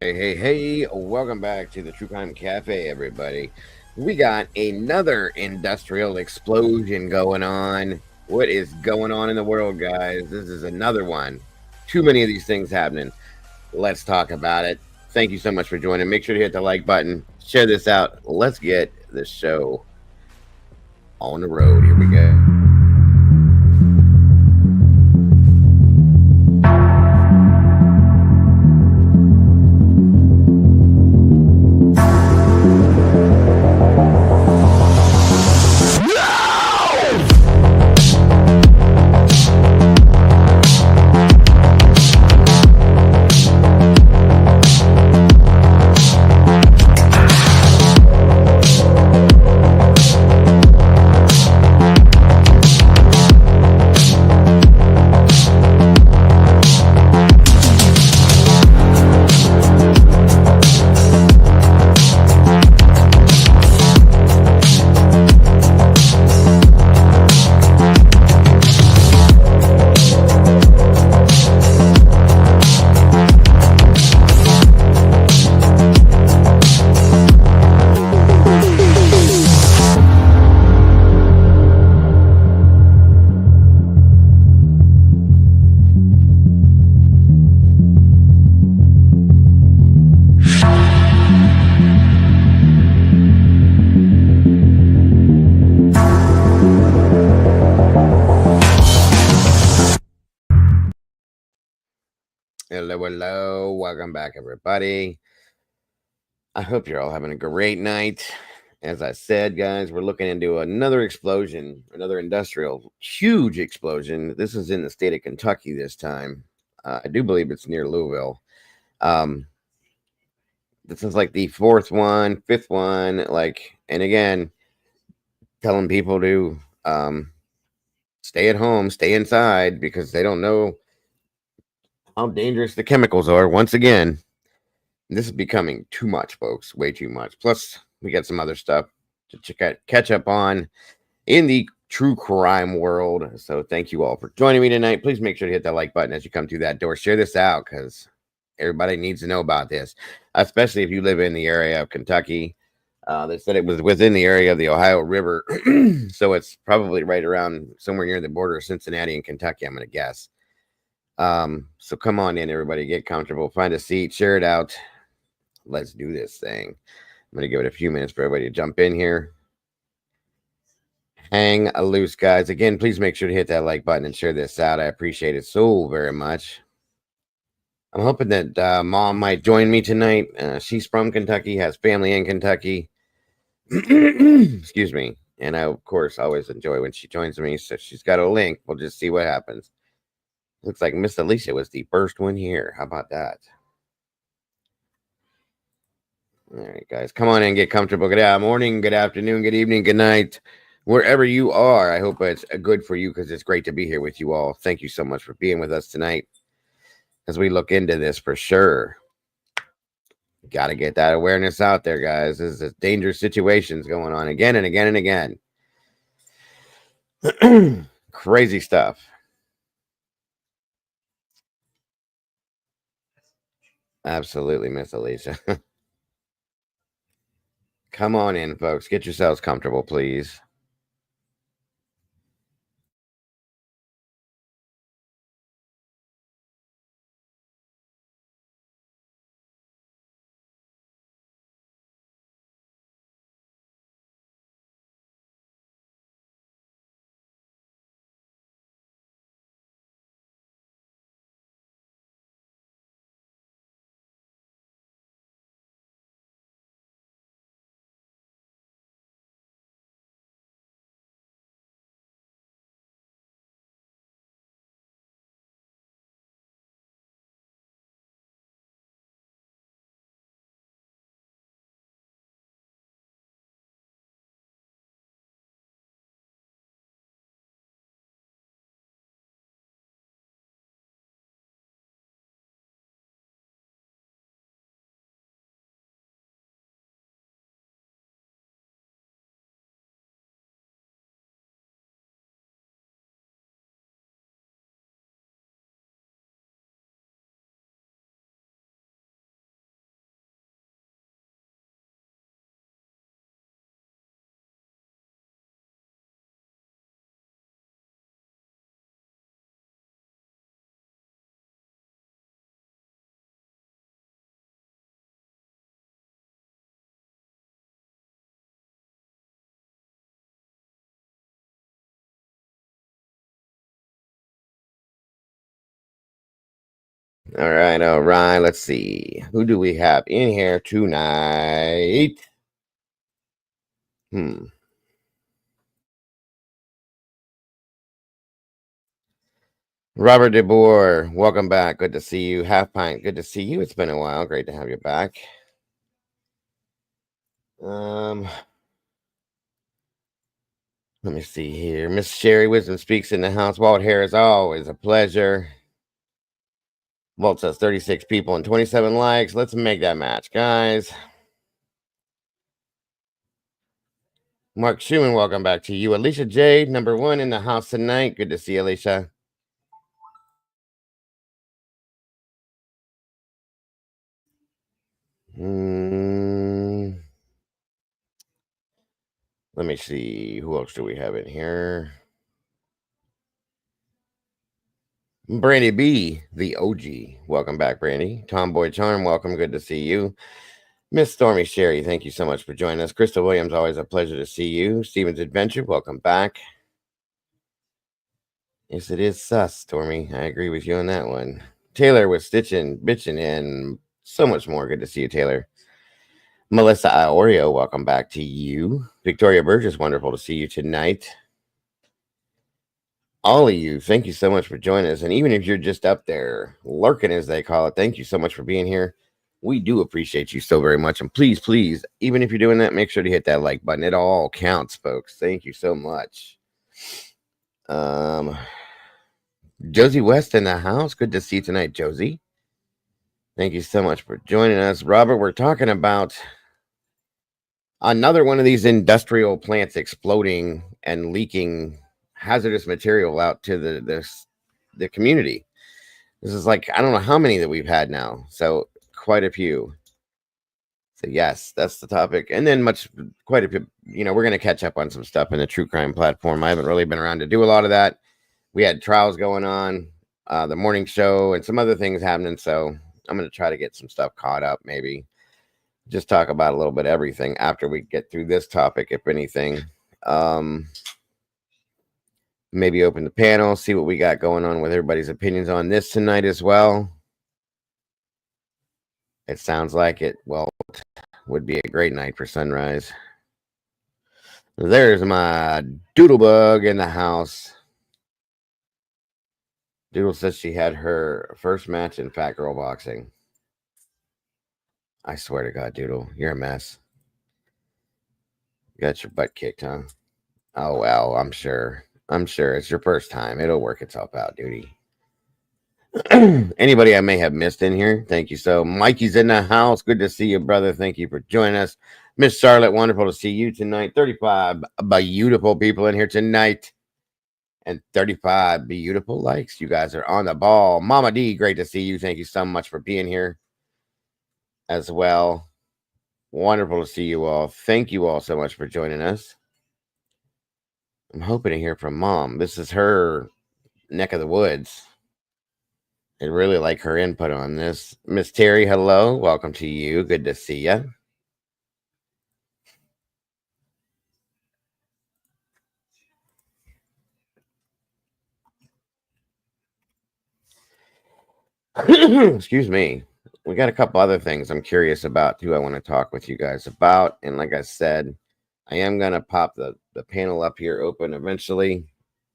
Hey, welcome back to the True Crime Cafe, everybody. We got another industrial explosion going on. What is going on in the world, guys? This is another one. Too many of these things happening. Let's talk about it. Thank you so much for joining. Make sure to hit the like button, share this out. Let's get the show on the road. Here we go. Hello. Welcome back, everybody. I hope you're all having a great night. As I said, guys, we're looking into another explosion, another industrial, huge explosion. This is in the state of Kentucky this time. I do believe it's near Louisville. Um, this is like the fourth one, fifth one, and again, telling people to stay at home, stay inside because they don't know how dangerous the chemicals are. Once again, this is becoming too much, folks. Way too much. Plus, we got some other stuff to catch up on in the true crime world. So, thank you all for joining me tonight. Please make sure to hit that like button as you come through that door. Share this out because everybody needs to know about this, especially if you live in the area of Kentucky. They said it was within the area of the Ohio River, so it's probably right around somewhere near the border of Cincinnati and Kentucky, I'm going to guess. So come on in, everybody. Get comfortable. Find a seat. Share it out. Let's do this thing. I'm going to give it a few minutes for everybody to jump in here. Hang loose, guys. Again, please make sure to hit that like button and share this out. I appreciate it so very much. I'm hoping that mom might join me tonight. She's from Kentucky, has family in Kentucky. Excuse me. And I, of course, always enjoy when she joins me. So she's got a link. We'll just see what happens. Looks like Miss Alicia was the first one here. How about that? All right, guys, come on in, get comfortable. Good morning, good afternoon, good evening, good night, wherever you are. I hope it's good for you because it's great to be here with you all. Thank you so much for being with us tonight as we look into this for sure. Got to get that awareness out there, guys. This is dangerous situations going on again and again and again. Crazy stuff. Absolutely, Miss Alicia. Come on in, folks. Get yourselves comfortable, please. All right, all right. Let's see. Who do we have in here tonight? Robert DeBoer, welcome back. Good to see you. Half Pint, good to see you. It's been a while. Great to have you back. Let me see here. Miss Sherry Wisdom speaks in the house. Walt Harris, always a pleasure. Walt says 36 people and 27 likes. Let's make that match, guys. Mark Schumann, welcome back to you. Alicia J, number 1 in the house tonight. Good to see you, Alicia. Let me see. Who else do we have in here? Brandy B, the OG. Welcome back, Brandy. Tomboy Charm, welcome. Good to see you. Miss Stormy Sherry, thank you so much for joining us. Crystal Williams, always a pleasure to see you. Steven's Adventure, welcome back. Yes, it is sus, Stormy. I agree with you on that one. Taylor was stitching, bitching, and so much more. Good to see you, Taylor. Melissa Iorio, welcome back to you. Victoria Burgess, wonderful to see you tonight. All of you, thank you so much for joining us. And even if you're just up there lurking, as they call it, thank you so much for being here. We do appreciate you so very much. And please, please, even if you're doing that, make sure to hit that like button. It all counts, folks. Thank you so much. Josie West in the house. Good to see you tonight, Josie. Thank you so much for joining us. Robert, we're talking about another one of these industrial plants exploding and leaking hazardous material out to the community. This is like, I don't know how many that we've had now. So quite a few. So yes, that's the topic. And then quite a few, we're going to catch up on some stuff in the true crime platform. I haven't really been around to do a lot of that. We had trials going on, the morning show and some other things happening. So I'm going to try to get some stuff caught up, maybe just talk about a little bit of everything after we get through this topic, if anything. Maybe open the panel, see what we got going on with everybody's opinions on this tonight as well. It sounds like it, would be a great night for sunrise. There's my Doodlebug in the house. Doodle says she had her first match in Fat Girl Boxing. I swear to God, Doodle, you're a mess. You got your butt kicked, huh? Oh, well, I'm sure. It's your first time. It'll work itself out, duty. Anybody I may have missed in here, thank you. So Mikey's in the house. Good to see you, brother. Thank you for joining us. Miss Charlotte, wonderful to see you tonight. 35 beautiful people in here tonight. And 35 beautiful likes. You guys are on the ball. Mama D, great to see you. Thank you so much for being here as well. Wonderful to see you all. Thank you all so much for joining us. I'm hoping to hear from Mom. This is her neck of the woods. I really like her input on this. Miss Terry, hello. Welcome to you. Good to see you. Excuse me. We got a couple other things I'm curious about too. I want to talk with you guys about. And like I said, I am going to pop the panel up here open eventually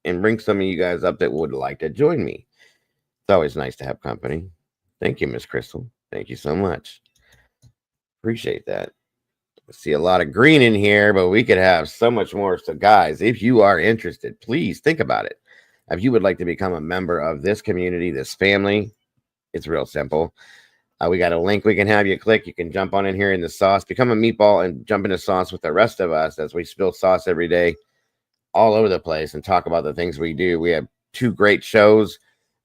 and bring some of you guys up that would like to join me. It's always nice to have company. Thank you, Miss Crystal. Thank you so much. Appreciate that. I see a lot of green in here, but we could have so much more. So, guys, if you are interested, please think about it. If you would like to become a member of this community, this family, it's real simple. We got a link we can have you click. You can jump on in here in the sauce, become a meatball, and jump into sauce with the rest of us as we spill sauce every day all over the place and talk about the things we do. We have 2 great shows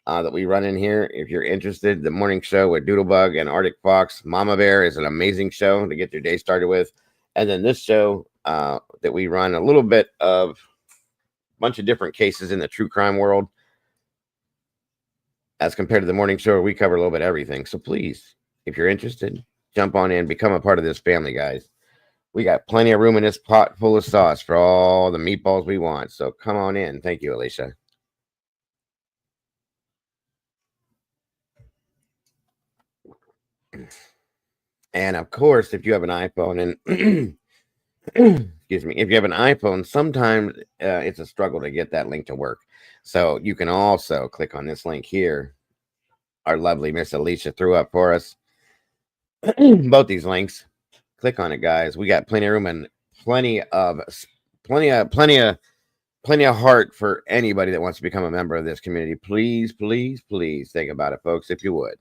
that we run in here. If you're interested, the morning show with Doodlebug and Arctic Fox, Mama Bear is an amazing show to get your day started with. And then this show that we run a little bit of a bunch of different cases in the true crime world. As compared to the morning show, we cover a little bit of everything. So please, if you're interested, jump on in, become a part of this family, guys. We got plenty of room in this pot full of sauce for all the meatballs we want. So come on in. Thank you, Alicia. And of course, if you have an iPhone and excuse me, if you have an iPhone, sometimes it's a struggle to get that link to work. So you can also click on this link here. Our lovely Miss Alicia threw up for us both these links. Click on it, guys. We got plenty of room and plenty of plenty of plenty of heart for anybody that wants to become a member of this community. Please, please, please think about it, folks, if you would.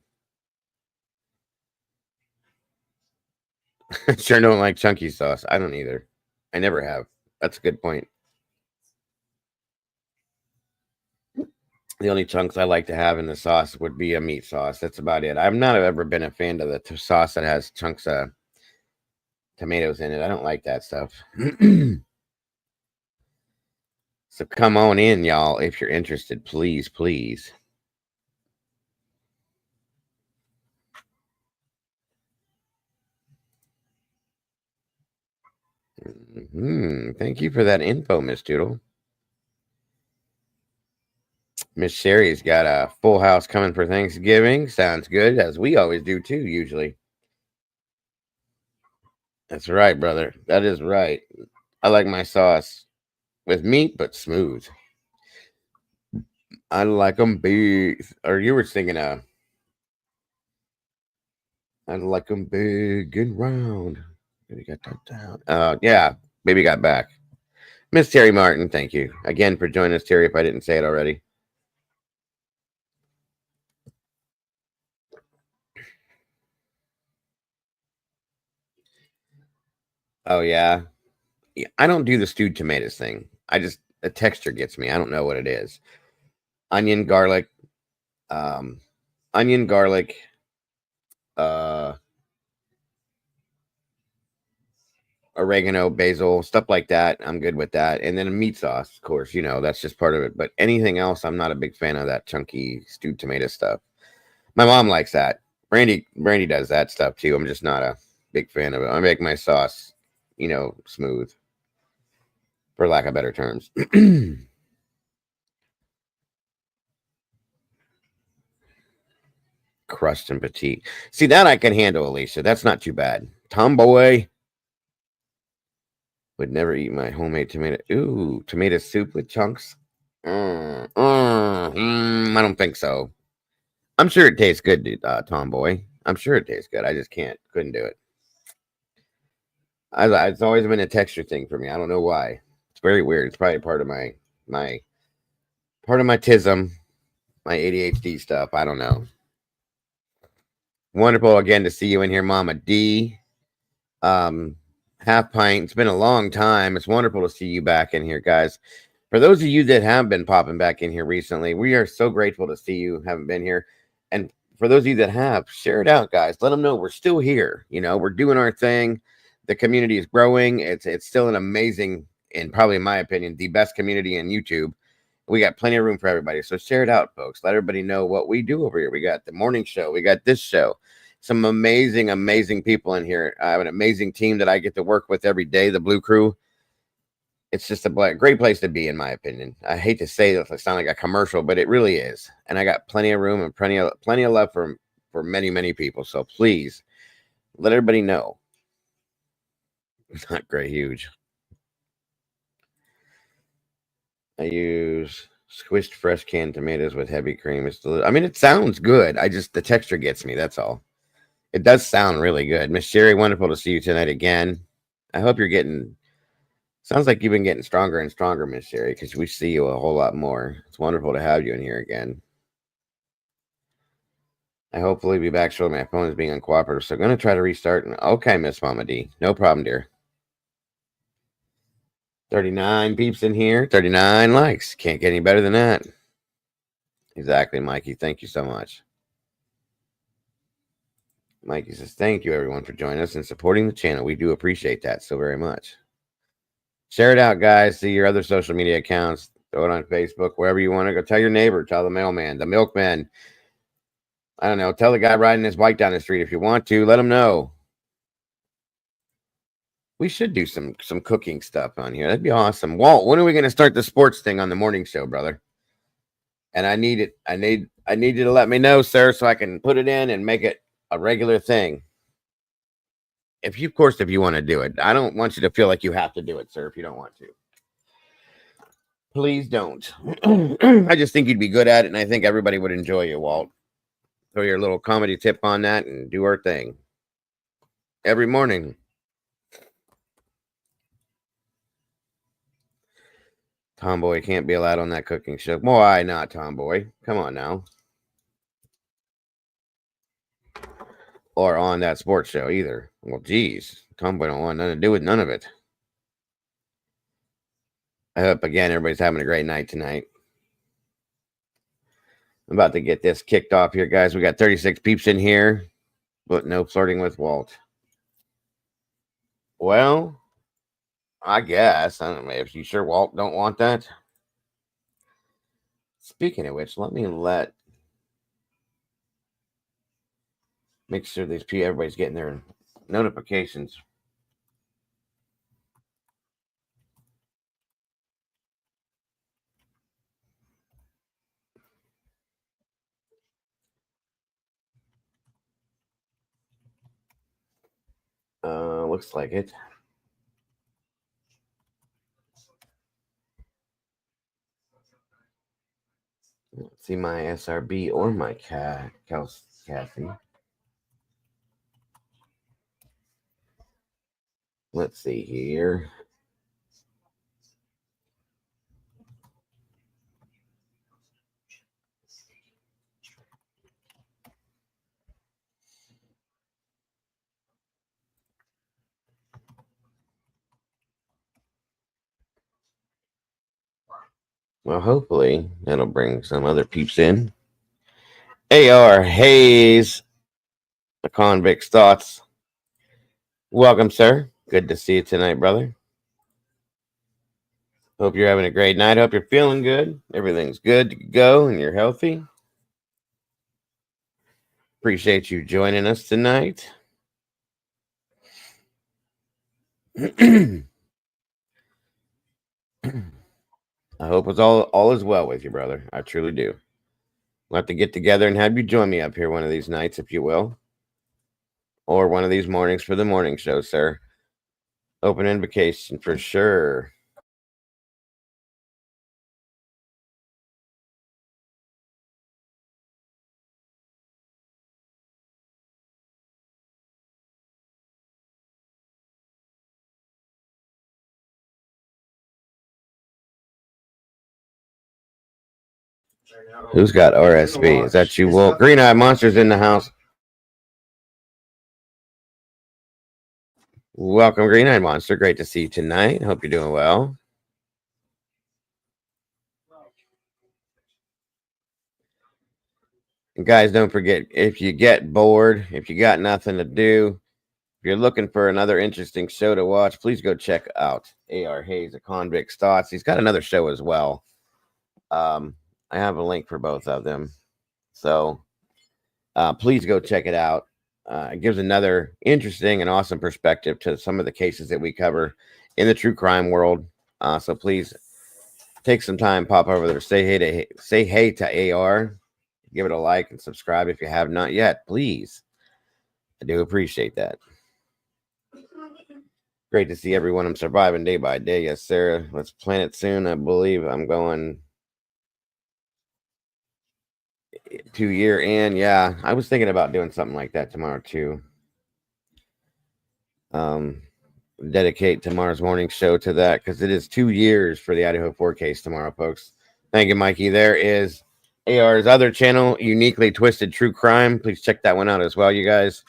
Sure don't like chunky sauce. I don't either. I never have. That's a good point. The only chunks I like to have in the sauce would be a meat sauce. That's about it. I've not ever been a fan of the sauce that has chunks of tomatoes in it. I don't like that stuff. So come on in, y'all, if you're interested. Please, please. Thank you for that info, Miss Doodle. Miss Sherry's got a full house coming for Thanksgiving. Sounds good, as we always do too, usually. That's right, brother. That is right. I like my sauce with meat, but smooth. I like them big. Or you were thinking, I like them big and round. Maybe got that down. Yeah, baby got back. Miss Terry Martin, thank you again for joining us, Terry, if I didn't say it already. Oh, yeah. I don't do the stewed tomatoes thing. The texture gets me. I don't know what it is. Onion, garlic, um, onion, garlic, uh, oregano, basil, stuff like that. I'm good with that. And then a meat sauce, of course, that's just part of it. But anything else, I'm not a big fan of that chunky stewed tomato stuff. My mom likes that. Brandy does that stuff too. I'm just not a big fan of it. I make my sauce, smooth, for lack of better terms. Crust and petite. See, that I can handle, Alicia. That's not too bad. Tomboy would never eat my homemade tomato. Ooh, tomato soup with chunks. I don't think so. I'm sure it tastes good, dude, Tomboy. I'm sure it tastes good. I just couldn't do it. It's always been a texture thing for me. I don't know why. It's very weird. It's probably part of my tism, my ADHD stuff. I don't know. Wonderful again to see you in here, Mama D. Half pint. It's been a long time. It's wonderful to see you back in here, guys. For those of you that have been popping back in here recently, we are so grateful to see you haven't been here. And for those of you that have, share it out, guys. Let them know we're still here. We're doing our thing. The community is growing. It's still an amazing, and probably in my opinion, the best community in YouTube. We got plenty of room for everybody. So share it out, folks. Let everybody know what we do over here. We got the morning show. We got this show. Some amazing, amazing people in here. I have an amazing team that I get to work with every day, the Blue Crew. It's just a great place to be, in my opinion. I hate to say that, it sound like a commercial, but it really is. And I got plenty of room and plenty of love for many, many people. So please let everybody know. Not great, huge. I use squished fresh canned tomatoes with heavy cream. It sounds good. The texture gets me. That's all. It does sound really good. Miss Sherry, wonderful to see you tonight again. I hope you're sounds like you've been getting stronger and stronger, Miss Sherry, because we see you a whole lot more. It's wonderful to have you in here again. I hopefully be back shortly. My phone is being uncooperative, so I'm going to try to restart. Okay, Miss Mama D. No problem, dear. 39 peeps in here. 39 likes. Can't get any better than that. Exactly, Mikey. Thank you so much. Mikey says, thank you, everyone, for joining us and supporting the channel. We do appreciate that so very much. Share it out, guys. See your other social media accounts. Throw it on Facebook, wherever you want to go. Tell your neighbor. Tell the mailman, the milkman. I don't know. Tell the guy riding his bike down the street if you want to. Let him know. We should do some cooking stuff on here. That'd be awesome. Walt, when are we going to start the sports thing on the morning show, brother? And I need it. I need you to let me know, sir, so I can put it in and make it a regular thing. If you want to do it, I don't want you to feel like you have to do it, sir. If you don't want to, please don't. I just think you'd be good at it, and I think everybody would enjoy you, Walt. Throw your little comedy tip on that and do our thing every morning. Tomboy can't be allowed on that cooking show. Why not, Tomboy? Come on now. Or on that sports show either. Well, geez, Tomboy don't want nothing to do with none of it. I hope, again, everybody's having a great night tonight. I'm about to get this kicked off here, guys. We got 36 peeps in here, but no flirting with Walt. Well, I guess. I don't know if you sure Walt don't want that. Speaking of which, let me make sure everybody's getting their notifications. Looks like it. Let's see my SRB or my Cassie. Let's see here. Well, hopefully that'll bring some other peeps in. AR Hayes, the Convict's Thoughts. Welcome, sir. Good to see you tonight, brother. Hope you're having a great night. Hope you're feeling good. Everything's good to go and you're healthy. Appreciate you joining us tonight. I hope it's all is well with you, brother. I truly do. We'll have to get together and have you join me up here one of these nights, if you will. Or one of these mornings for the morning show, sir. Open invitation for sure. Who's got RSV? Is that you, Walt? Green Eye Monster's in the house. Welcome, Green Eye Monster. Great to see you tonight. Hope you're doing well. And guys, don't forget, if you get bored, if you got nothing to do, if you're looking for another interesting show to watch, please go check out AR Hayes, A Convict's Thoughts. He's got another show as well. I have a link for both of them. So please go check it out. It gives another interesting and awesome perspective to some of the cases that we cover in the true crime world. So please take some time, pop over there, say hey to AR, give it a like and subscribe if you have not yet, please. I do appreciate that. Great to see everyone. I'm surviving day by day. Yes, Sarah. Let's plan it soon. I believe I'm going to year end. Yeah, I was thinking about doing something like that tomorrow too. Dedicate tomorrow's morning show to that because it is 2 years for the Idaho 4 case tomorrow, folks. Thank you, Mikey. There is AR's other channel, Uniquely Twisted True Crime. Please check that one out as well, you guys.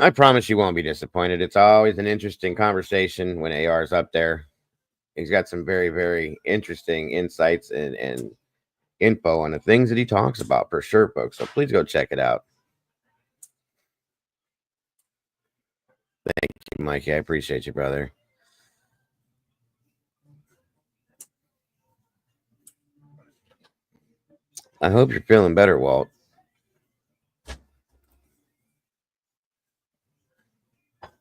I promise you won't be disappointed. It's always an interesting conversation when AR's up there. He's got some very, very interesting insights and info on the things that he talks about for sure, folks. So please go check it out. Thank you, Mikey. I appreciate you, brother. I hope you're feeling better, Walt.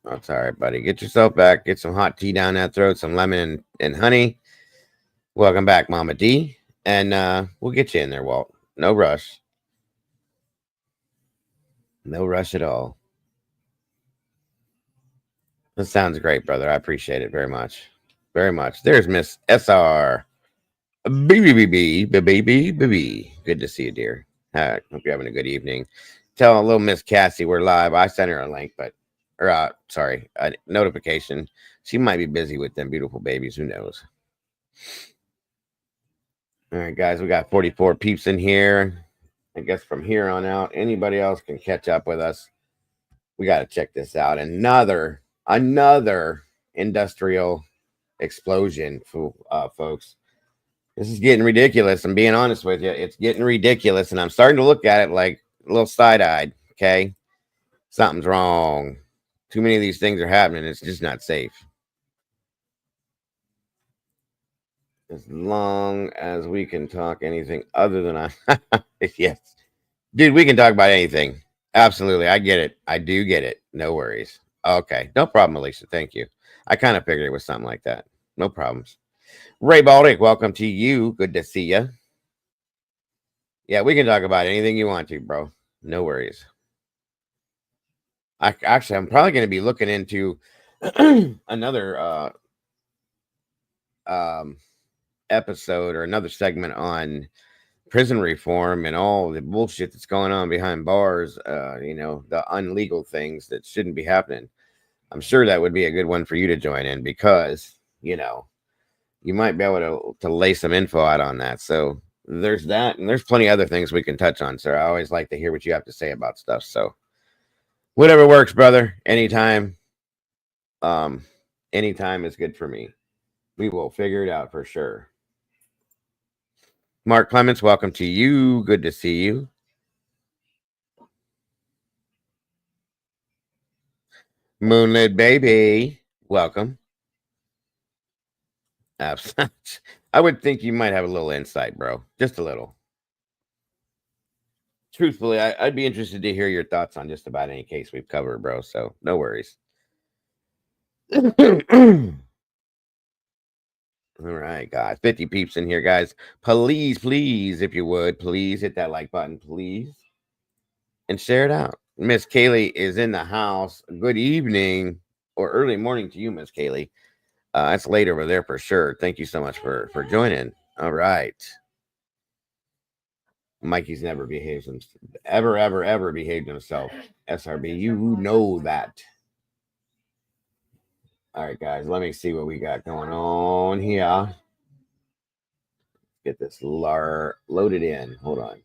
That's all right, buddy. Get yourself back. Get some hot tea down that throat, some lemon and honey. Welcome back, Mama D. And we'll get you in there, Walt. No rush. No rush at all. That sounds great, brother. I appreciate it very much. Very much. There's Miss SR. BBBB. Good to see you, dear. Hope you're having a good evening. Tell little Miss Cassie we're live. I sent her a link, sorry, a notification. She might be busy with them beautiful babies. Who knows? All right, guys, we got 44 peeps in here. I guess from here on out, anybody else can catch up with us. We got to check this out. Another industrial explosion, folks. This is getting ridiculous. I'm being honest with you. It's getting ridiculous, and I'm starting to look at it like a little side-eyed. Okay, something's wrong. Too many of these things are happening. It's just not safe. As long as we can talk anything other than yes, dude, we can talk about anything. Absolutely, I get it. I do get it. No worries. Okay, no problem, Alicia. Thank you. I kind of figured it was something like that. No problems. Ray Baldic, welcome to you. Good to see you. Yeah, we can talk about anything you want to, bro. No worries. I'm probably going to be looking into another episode or another segment on prison reform and all the bullshit that's going on behind bars. The unlegal things that shouldn't be happening. I'm sure that would be a good one for you to join in because you might be able to lay some info out on that. So there's that, and there's plenty of other things we can touch on, sir. I always like to hear what you have to say about stuff. So whatever works, brother. Anytime is good for me. We will figure it out for sure. Mark Clements, welcome to you. Good to see you. Moonlit baby, welcome. I would think you might have a little insight, bro. Just a little. Truthfully, I'd be interested to hear your thoughts on just about any case we've covered, bro. So no worries. All right, guys. 50 peeps in here, guys. Please, if you would, please hit that like button, please. And share it out. Miss Kaylee is in the house. Good evening or early morning to you, Miss Kaylee. It's late over there for sure. Thank you so much for joining. All right. Mikey's never behaved himself. Ever behaved himself. SRB, you know that. All right, guys. Let me see what we got going on here. Get this loaded in. Hold on.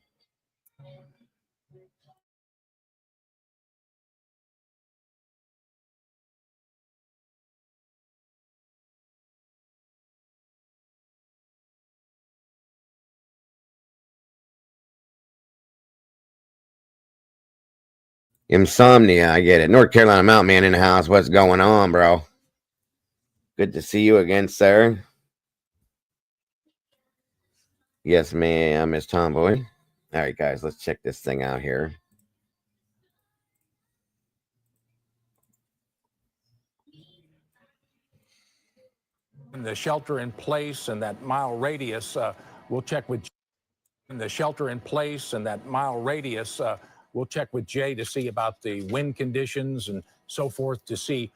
Insomnia, I get it. North Carolina Mountain Man in the house. What's going on, bro? Good to see you again, sir. Yes, ma'am, Miss Tomboy. All right, guys, let's check this thing out here. The shelter in place and that mile radius, we'll check with the shelter in place and that mile radius. We'll check with Jay to see about the wind conditions and so forth to see.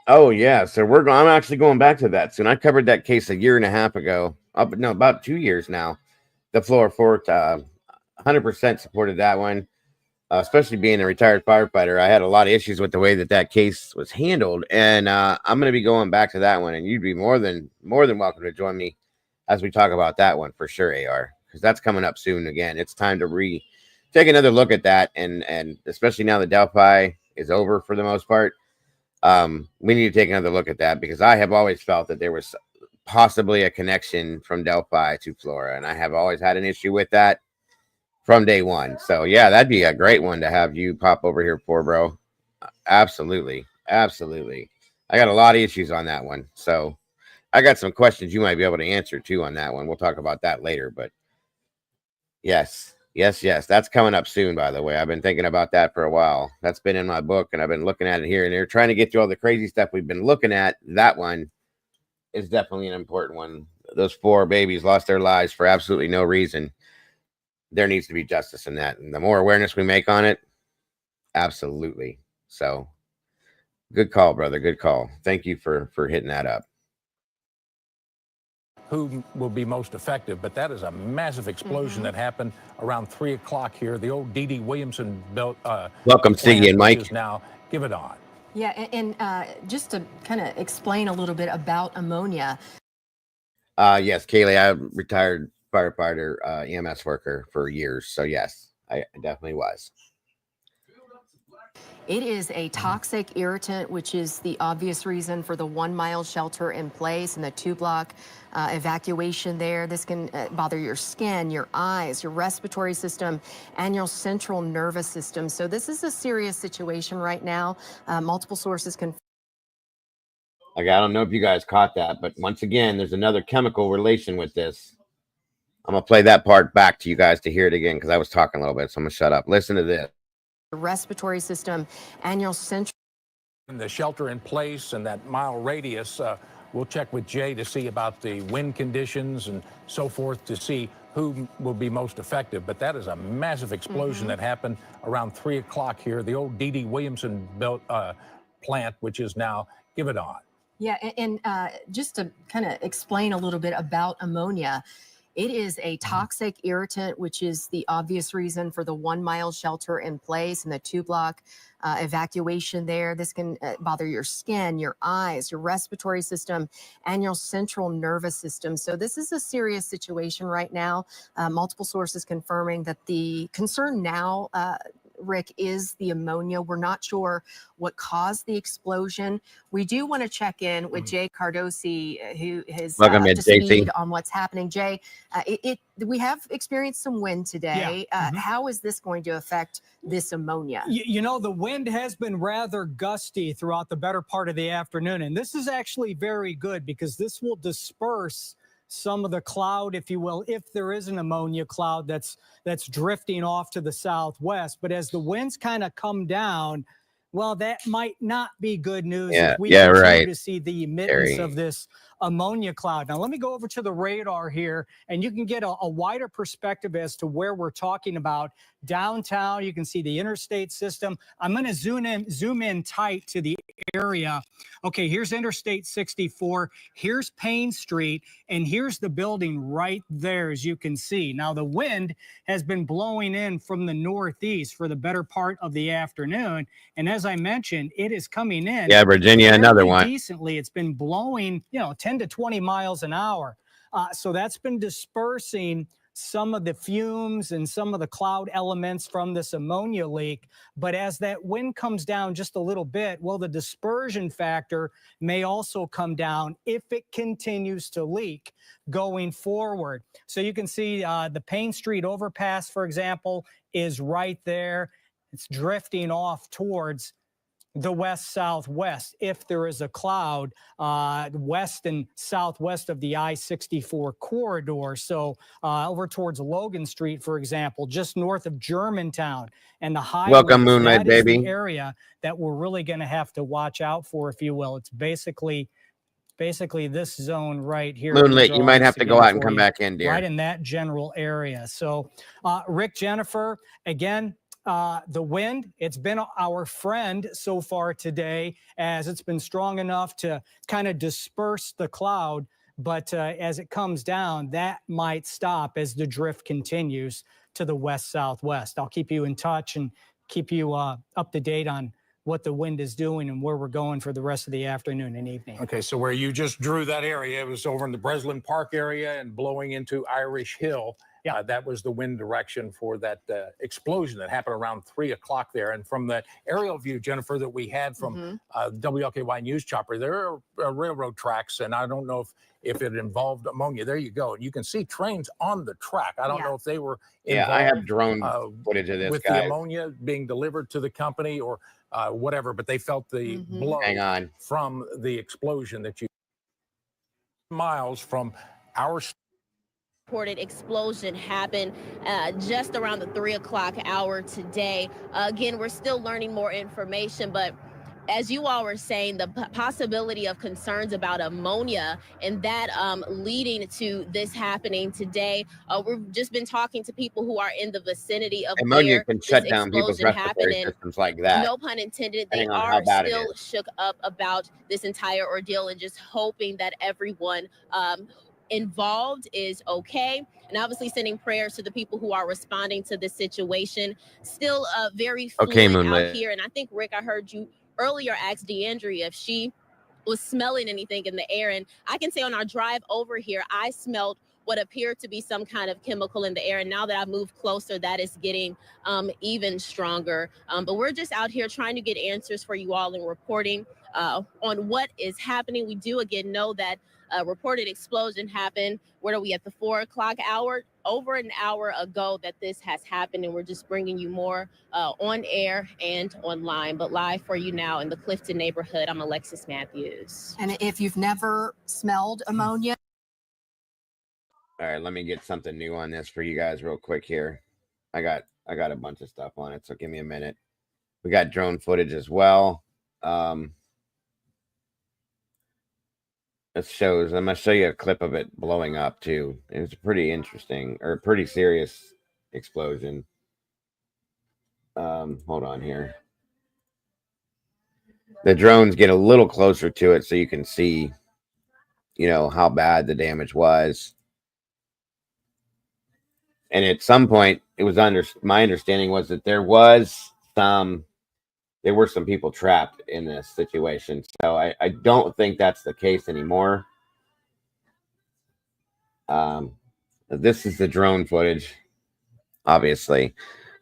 Oh yeah, so I'm actually going back to that soon. I covered that case a year and a half ago. About 2 years now. The Florida Fort, 100% supported that one. Especially being a retired firefighter, I had a lot of issues with the way that case was handled, and I'm going to be going back to that one. And you'd be more than welcome to join me as we talk about that one for sure, AR, because that's coming up soon. Again, it's time to take another look at that, and especially now that Delphi is over for the most part, we need to take another look at that because I have always felt that there was possibly a connection from Delphi to Flora, and I have always had an issue with that from day one. So yeah, that'd be a great one to have you pop over here for, bro. Absolutely. I got a lot of issues on that one. So I got some questions you might be able to answer too on that one. We'll talk about that later, but yes. That's coming up soon, by the way. I've been thinking about that for a while. That's been in my book and I've been looking at it here and there, trying to get through all the crazy stuff we've been looking at. That one is definitely an important one. Those 4 babies lost their lives for absolutely no reason. there needs to be justice in that. And the more awareness we make on it, absolutely. So good call, brother. Good call. Thank you for hitting that up. Who will be most effective, but that is a massive explosion that happened around 3 o'clock here. The old D.D. Williamson built Welcome, Siggy and Mike. Which is now Give It On. Yeah, and just to kind of explain a little bit about ammonia. Yes, Kaylee, I'm retired firefighter, EMS worker for years. So yes, I definitely was. It is a toxic irritant, which is the obvious reason for the 1 mile shelter in place and the 2-block evacuation there. This can bother your skin, your eyes, your respiratory system, and your central nervous system. So this is a serious situation right now. Multiple sources can. Like, I don't know if you guys caught that, but once again, there's another chemical relation with this. I'm going to play that part back to you guys to hear it again because I was talking a little bit, so I'm going to shut up. Listen to this. Respiratory system and your central. The shelter in place and that mile radius, we'll check with Jay to see about the wind conditions and so forth to see who will be most effective. But that is a massive explosion that happened around 3 o'clock here. The old D.D. Williamson built plant, which is now Give It On. Yeah, and just to kind of explain a little bit about ammonia. It is a toxic irritant, which is the obvious reason for the 1 mile shelter in place and the 2-block evacuation there. This can bother your skin, your eyes, your respiratory system, and your central nervous system. So this is a serious situation right now. Multiple sources confirming that the concern now, Rick, is the ammonia. We're not sure what caused the explosion. We do want to check in with Jay Cardosi, who is up to speed on what's happening. Jay, we have experienced some wind today. Yeah. How is this going to affect this ammonia? You know, the wind has been rather gusty throughout the better part of the afternoon, and this is actually very good because this will disperse some of the cloud, if you will, if there is an ammonia cloud that's drifting off to the southwest. But as the winds kind of come down, well, that might not be good news if we continue to see the emergence of this ammonia cloud. Now, let me go over to the radar here, and you can get a wider perspective as to where we're talking about. Downtown, you can see the interstate system. I'm going to zoom in tight to the area. Okay, here's Interstate 64. Here's Payne Street, and here's the building right there, as you can see. Now, the wind has been blowing in from the northeast for the better part of the afternoon, and as I mentioned, it is coming in. Yeah, Virginia, another one. Decently, it's been blowing, 10 to 20 miles an hour. So that's been dispersing some of the fumes and some of the cloud elements from this ammonia leak. But as that wind comes down just a little bit, well, the dispersion factor may also come down if it continues to leak going forward. So you can see the Payne Street overpass, for example, is right there. It's drifting off towards the west-southwest if there is a cloud west and southwest of the I-64 corridor. So over towards Logan Street, for example, just north of Germantown and the highway. Welcome, Moonlight, that is baby. the area that we're really going to have to watch out for, if you will. It's basically this zone right here. Moonlit, you might have to go out and come back in, dear. Right in that general area. So Rick, Jennifer, again, the wind, it's been our friend so far today, as it's been strong enough to kind of disperse the cloud. But as it comes down, that might stop as the drift continues to the west-southwest. I'll keep you in touch and keep you up to date on what the wind is doing and where we're going for the rest of the afternoon and evening. Okay, so where you just drew that area, it was over in the Breslin Park area and blowing into Irish Hill. Yeah, that was the wind direction for that explosion that happened around 3 o'clock there. And from the aerial view, Jennifer, that we had from WLKY News Chopper, there are railroad tracks, and I don't know if it involved ammonia. There you go. You can see trains on the track. I don't know if they were involved, I have drone footage of this, with the ammonia being delivered to the company or whatever, but they felt the blow from the explosion that you miles from our reported explosion happened just around the 3 o'clock hour today. Again, we're still learning more information, but as you all were saying, the possibility of concerns about ammonia and that leading to this happening today. We've just been talking to people who are in the vicinity of Ammonia where can this shut down people's explosion happened, respiratory and systems like that, no pun intended, they depending on how are bad it still is. shook up about this entire ordeal and just hoping that everyone involved is okay, and obviously sending prayers to the people who are responding to this situation. Still very fluid Okay, out Moonlit. here, and I think, Rick, I heard you earlier asked DeAndrea if she was smelling anything in the air, and I can say on our drive over here, I smelled what appeared to be some kind of chemical in the air, and now that I've moved closer, that is getting even stronger. But we're just out here trying to get answers for you all and reporting on what is happening. We do again know that a reported explosion happened. What are we at the 4 o'clock hour? Over an hour ago that this has happened, and we're just bringing you more on air and online. But live for you now in the Clifton neighborhood, I'm Alexis Matthews. And if you've never smelled ammonia. All right, let me get something new on this for you guys real quick here. I got a bunch of stuff on it, so give me a minute. We got drone footage as well. It shows. I'm gonna show you a clip of it blowing up too. It was pretty interesting, or pretty serious explosion. Hold on here. The drones get a little closer to it so you can see, how bad the damage was. And at some point, it was my understanding was that there were some people trapped in this situation. So I don't think that's the case anymore. This is the drone footage. Obviously,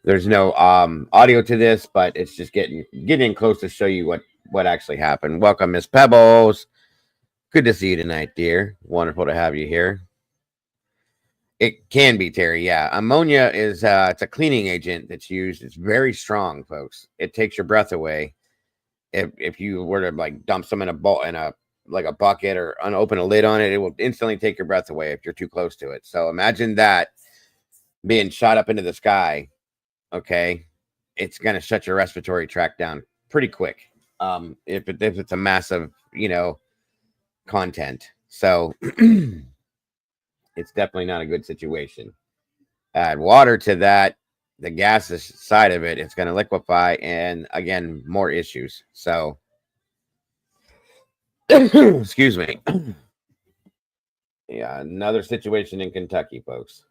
there's no audio to this, but it's just getting close to show you what actually happened. Welcome, Miss Pebbles. Good to see you tonight, dear. Wonderful to have you here. It can be, Terry. Yeah, ammonia is it's a cleaning agent that's used. It's very strong, folks. It takes your breath away. If you were to like dump some in a bucket or unopen a lid on it, it will instantly take your breath away if you're too close to it. So imagine that being shot up into the sky. Okay, it's gonna shut your respiratory tract down pretty quick. If it's a massive, content. So it's definitely not a good situation. Add water to that, the gaseous side of it, it's going to liquefy, and again, more issues. So, excuse me. Yeah, another situation in Kentucky, folks.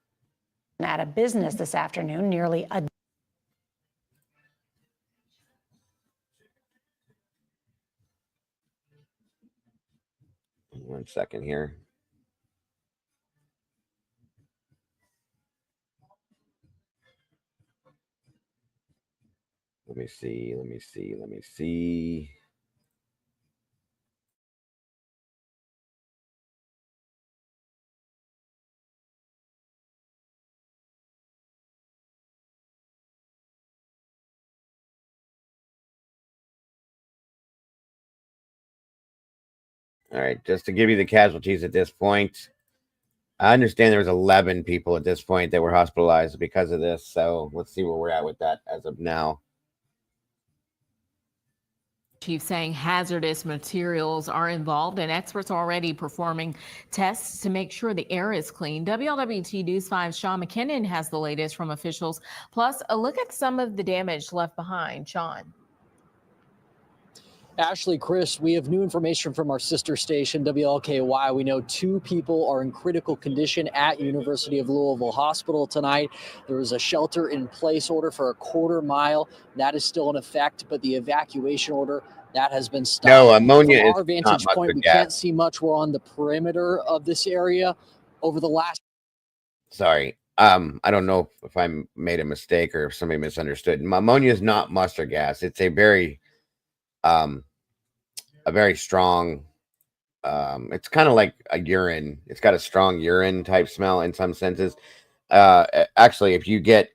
At a business this afternoon, nearly a 1 second here. Let me see. All right, just to give you the casualties at this point, I understand there was 11 people at this point that were hospitalized because of this. So let's see where we're at with that as of now. Chief saying hazardous materials are involved and experts are already performing tests to make sure the air is clean. WLWT News 5's Sean McKinnon has the latest from officials, plus a look at some of the damage left behind. Sean. Ashley, Chris, we have new information from our sister station, WLKY. We know 2 people are in critical condition at University of Louisville Hospital tonight. There was a shelter-in-place order for a quarter mile. That is still in effect, but the evacuation order, that has been stopped. No, ammonia From our is vantage not point, we gas. can't see much. We're on the perimeter of this area. Over the last... Sorry. I don't know if I made a mistake or if somebody misunderstood. Ammonia is not mustard gas. It's a very strong, it's kind of like a urine. It's got a strong urine type smell in some senses. Actually, if you get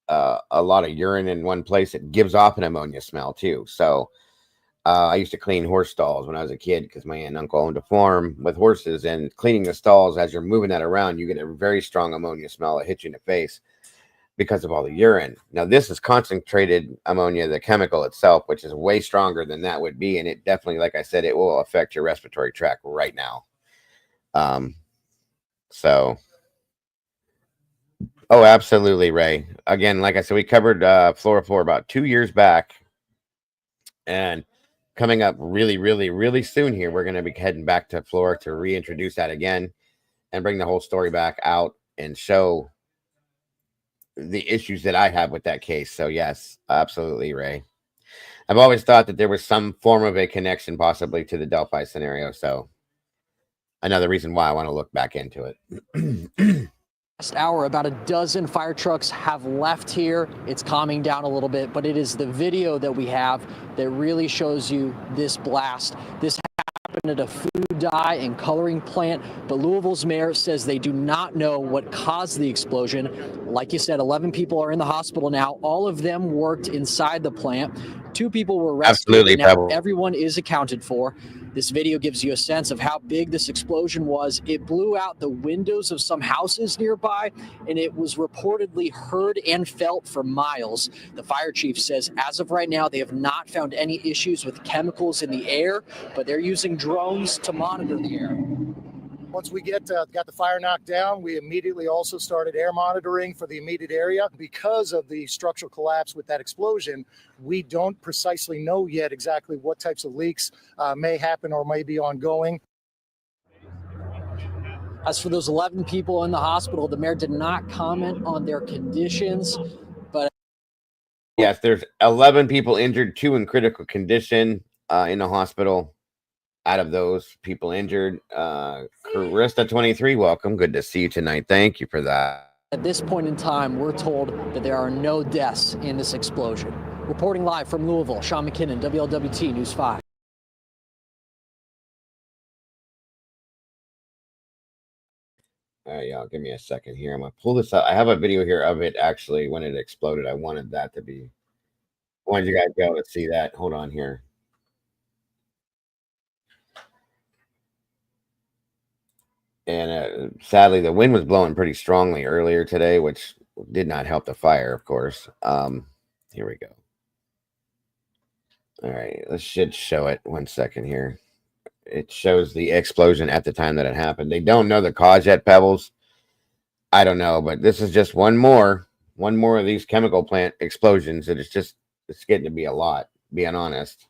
a lot of urine in one place, it gives off an ammonia smell too. So I used to clean horse stalls when I was a kid because my aunt and uncle owned a farm with horses, and cleaning the stalls as you're moving that around, you get a very strong ammonia smell that hits you in the face because of all the urine. Now, this is concentrated ammonia, the chemical itself, which is way stronger than that would be. And it definitely, like I said, it will affect your respiratory tract right now. So, oh, absolutely, Ray. Again, like I said, we covered fluorophore about 2 years back. And coming up really, really, really soon here, we're going to be heading back to fluor to reintroduce that again and bring the whole story back out and show the issues that I have with that case. So yes, absolutely, Ray. I've always thought that there was some form of a connection possibly to the Delphi scenario. So another reason why I want to look back into it. Last hour, about a dozen fire trucks have left here. It's calming down a little bit, but it is the video that we have that really shows you this blast. This happened at a food dye and coloring plant, but Louisville's mayor says they do not know what caused the explosion. Like you said, 11 people are in the hospital now. All of them worked inside the plant. 2 people were arrested. Absolutely, now Pebble. everyone is accounted for. This video gives you a sense of how big this explosion was. It blew out the windows of some houses nearby, and it was reportedly heard and felt for miles. The fire chief says as of right now, they have not found any issues with chemicals in the air, but they're using drones to monitor the air. Once we got the fire knocked down, we immediately also started air monitoring for the immediate area. Because of the structural collapse with that explosion, we don't precisely know yet exactly what types of leaks may happen or may be ongoing. As for those 11 people in the hospital, the mayor did not comment on their conditions, but yes, there's 11 people injured, 2 in critical condition in the hospital. Out of those people injured, Carista 23, welcome. Good to see you tonight. Thank you for that. at this point in time, we're told that there are no deaths in this explosion. Reporting live from Louisville, Sean McKinnon, WLWT News 5. All right, y'all, give me a second here. I'm going to pull this up. I have a video here of it actually when it exploded. I wanted that to be. I wanted you guys to be able to see that. Hold on here. And sadly, the wind was blowing pretty strongly earlier today, which did not help the fire, of course. Here we go. All right, let's should show it 1 second here. It shows the explosion at the time that it happened. They don't know the cause yet, Pebbles. I don't know, but this is just one more of these chemical plant explosions. That it's getting to be a lot, being honest.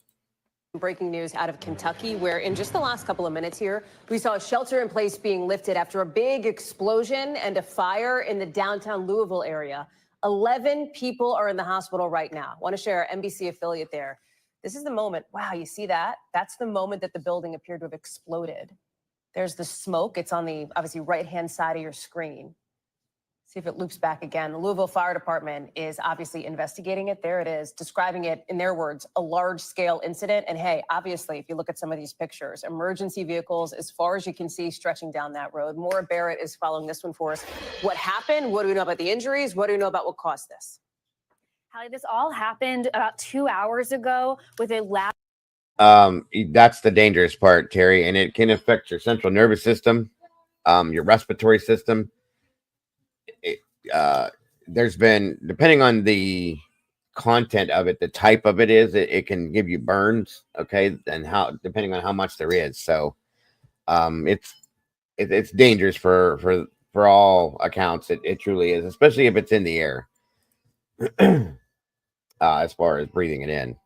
Breaking news out of Kentucky, where in just the last couple of minutes here, we saw a shelter in place being lifted after a big explosion and a fire in the downtown Louisville area. 11 people are in the hospital right now. Want to share our NBC affiliate there. This is the moment. Wow, you see that? That's the moment that the building appeared to have exploded. There's the smoke. It's on the obviously right-hand side of your screen. See if it loops back again. The Louisville Fire Department is obviously investigating it. There it is, describing it, in their words, a large-scale incident. And hey, obviously, if you look at some of these pictures, emergency vehicles, as far as you can see, stretching down that road. Maura Barrett is following this one for us. What happened? What do we know about the injuries? What do we know about what caused this? Hallie, this all happened about 2 hours ago with a loud. That's the dangerous part, Terry, and it can affect your central nervous system, your respiratory system. There's been, depending on the content of it, the type of it is, it can give you burns, okay, and how, depending on how much there is. So it's dangerous for all accounts. It truly is, especially if it's in the air. As far as breathing it in.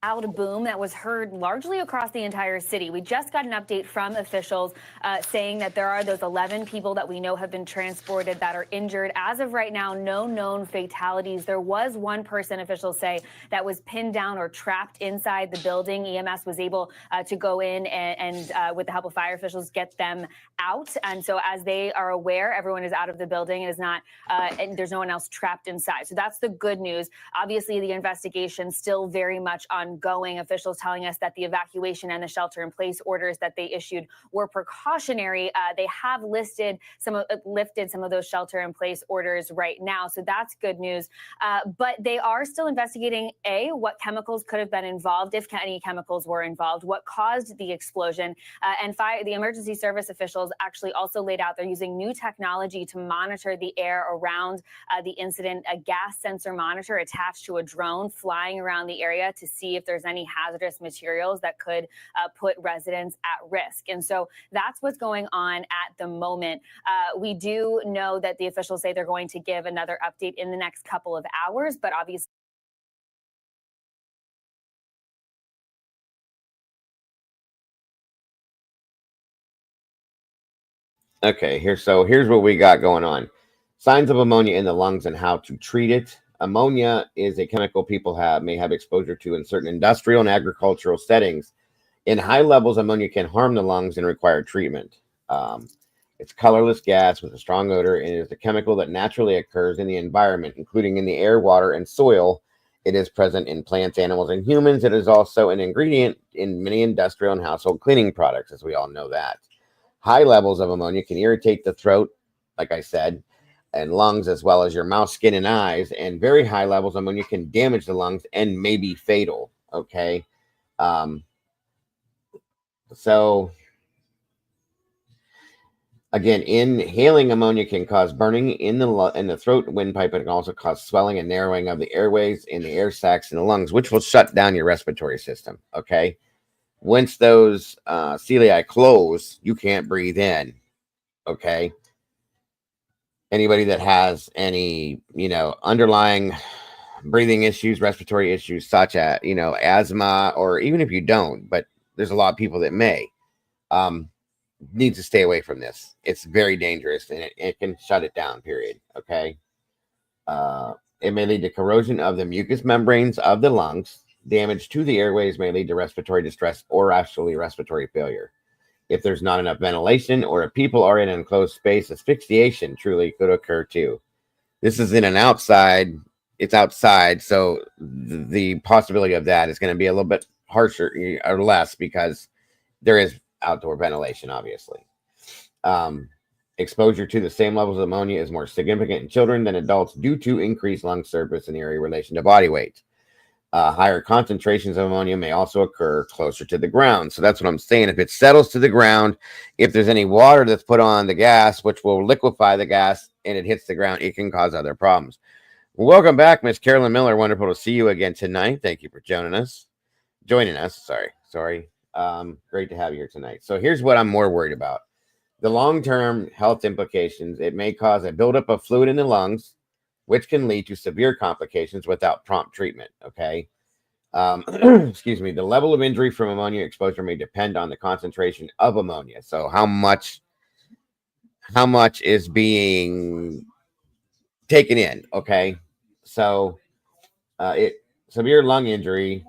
Loud boom that was heard largely across the entire city. We just got an update from officials saying that there are those 11 people that we know have been transported that are injured. As of right now, no known fatalities. There was one person, officials say, that was pinned down or trapped inside the building. EMS was able to go in and with the help of fire officials, get them out. And so as they are aware, everyone is out of the building and is not, and there's no one else trapped inside. So that's the good news. Obviously, the investigation still very much ongoing. ongoing. Officials telling us that the evacuation and the shelter-in-place orders that they issued were precautionary. They have lifted some of those shelter-in-place orders right now, so that's good news. But they are still investigating what chemicals could have been involved, if any chemicals were involved, what caused the explosion, and the emergency service officials actually also laid out they're using new technology to monitor the air around the incident, a gas sensor monitor attached to a drone flying around the area to see if there's any hazardous materials that could put residents at risk. And so that's what's going on at the moment. We do know that the officials say they're going to give another update in the next couple of hours, but obviously Okay, here's what we got going on. Signs of ammonia in the lungs and how to treat it. Ammonia is a chemical people may have exposure to in certain industrial and agricultural settings. In high levels, ammonia can harm the lungs and require treatment. It's colorless gas with a strong odor, and it is a chemical that naturally occurs in the environment, including in the air, water, and soil. It is present in plants, animals, and humans. It is also an ingredient in many industrial and household cleaning products, as we all know that. High levels of ammonia can irritate the throat, like I said, and lungs, as well as your mouth, skin, and eyes. And very high levels of ammonia can damage the lungs and may be fatal. Okay. So again, inhaling ammonia can cause burning in the throat windpipe. It can also cause swelling and narrowing of the airways in the air sacs in the lungs, which will shut down your respiratory system. Okay. Once those ciliae close, you can't breathe in. Okay. Anybody that has any, underlying breathing issues, respiratory issues, such as, asthma, or even if you don't, but there's a lot of people that may, needs to stay away from this. It's very dangerous, and it can shut it down, period. Okay. It may lead to corrosion of the mucous membranes of the lungs. Damage to the airways may lead to respiratory distress or actually respiratory failure. If there's not enough ventilation or if people are in an enclosed space, asphyxiation truly could occur too. This is in an outside, it's outside, so the possibility of that is going to be a little bit harsher or less because there is outdoor ventilation, obviously. Exposure to the same levels of ammonia is more significant in children than adults due to increased lung surface and area relation to body weight. Higher concentrations of ammonia may also occur closer to the ground. So that's what I'm saying. If it settles to the ground, if there's any water that's put on the gas, which will liquefy the gas, and it hits the ground, it can cause other problems. Welcome back, Miss Carolyn Miller. Wonderful to see you again tonight. Thank you for joining us. Sorry. Great to have you here tonight. So here's what I'm more worried about. The long-term health implications. It may cause a buildup of fluid in the lungs, which can lead to severe complications without prompt treatment. Okay. Excuse me. The level of injury from ammonia exposure may depend on the concentration of ammonia. So how much is being taken in? Okay. So severe lung injury,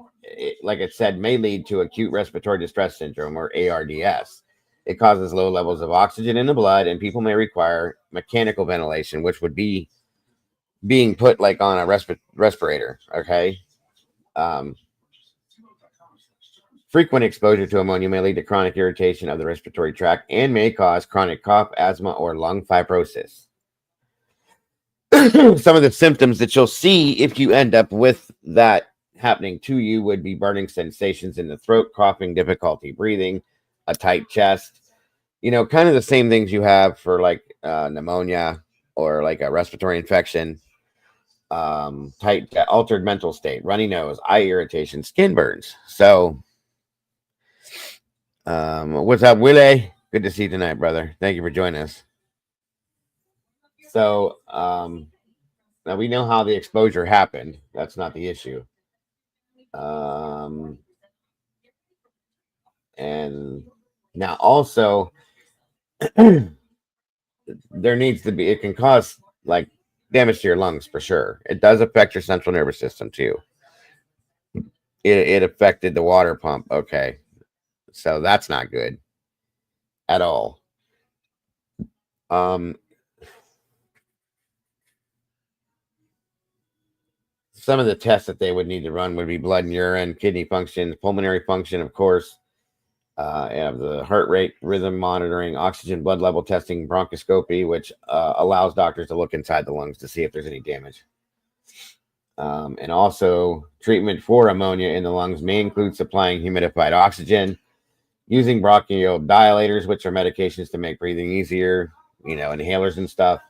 like it said, may lead to acute respiratory distress syndrome, or ARDS. It causes low levels of oxygen in the blood, and people may require mechanical ventilation, which would be being put like on a respirator. Okay. Frequent exposure to ammonia may lead to chronic irritation of the respiratory tract and may cause chronic cough, asthma, or lung fibrosis. Some of the symptoms that you'll see if you end up with that happening to you would be burning sensations in the throat, coughing, difficulty breathing, a tight chest, kind of the same things you have for like pneumonia or like a respiratory infection. Altered mental state, runny nose, eye irritation, skin burns. So, what's up, Willie? Good to see you tonight, brother. Thank you for joining us. So, now we know how the exposure happened. That's not the issue. And now also, there needs to be, it can cause like damage to your lungs for sure. It does affect your central nervous system too. It affected the water pump. Okay. So that's not good at all. some of the tests that they would need to run would be blood and urine, kidney function, pulmonary function, of course. Have the heart rate, rhythm monitoring, oxygen blood level testing, bronchoscopy, which allows doctors to look inside the lungs to see if there's any damage. And also, treatment for ammonia in the lungs may include supplying humidified oxygen, using bronchodilators, which are medications to make breathing easier, inhalers and stuff.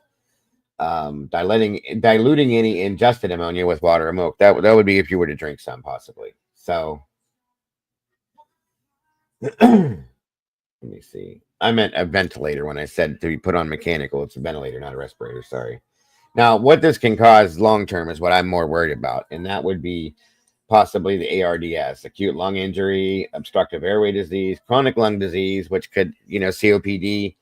Diluting any ingested ammonia with water or milk. That would be if you were to drink some, possibly. So, let me see. I meant a ventilator when I said to be put on mechanical. It's a ventilator, not a respirator. Sorry. Now, what this can cause long term is what I'm more worried about, and that would be possibly the ARDS, acute lung injury, obstructive airway disease, chronic lung disease, which could, COPD,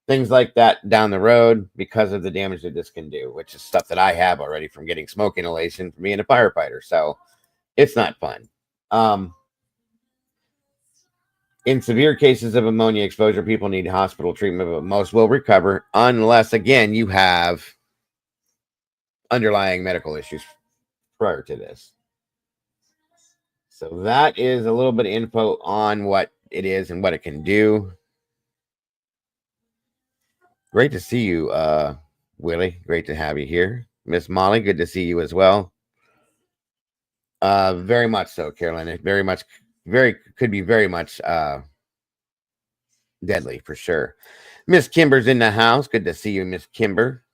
things like that down the road because of the damage that this can do, which is stuff that I have already from getting smoke inhalation from being a firefighter. So it's not fun. In severe cases of ammonia exposure, people need hospital treatment, but most will recover unless, again, you have underlying medical issues prior to this. So that is a little bit of info on what it is and what it can do. Great to see you, Willie. Great to have you here. Miss Molly, good to see you as well. Very much so, Carolyn. It could be very much deadly for sure. Miss Kimber's in the house. Good to see you, Miss Kimber.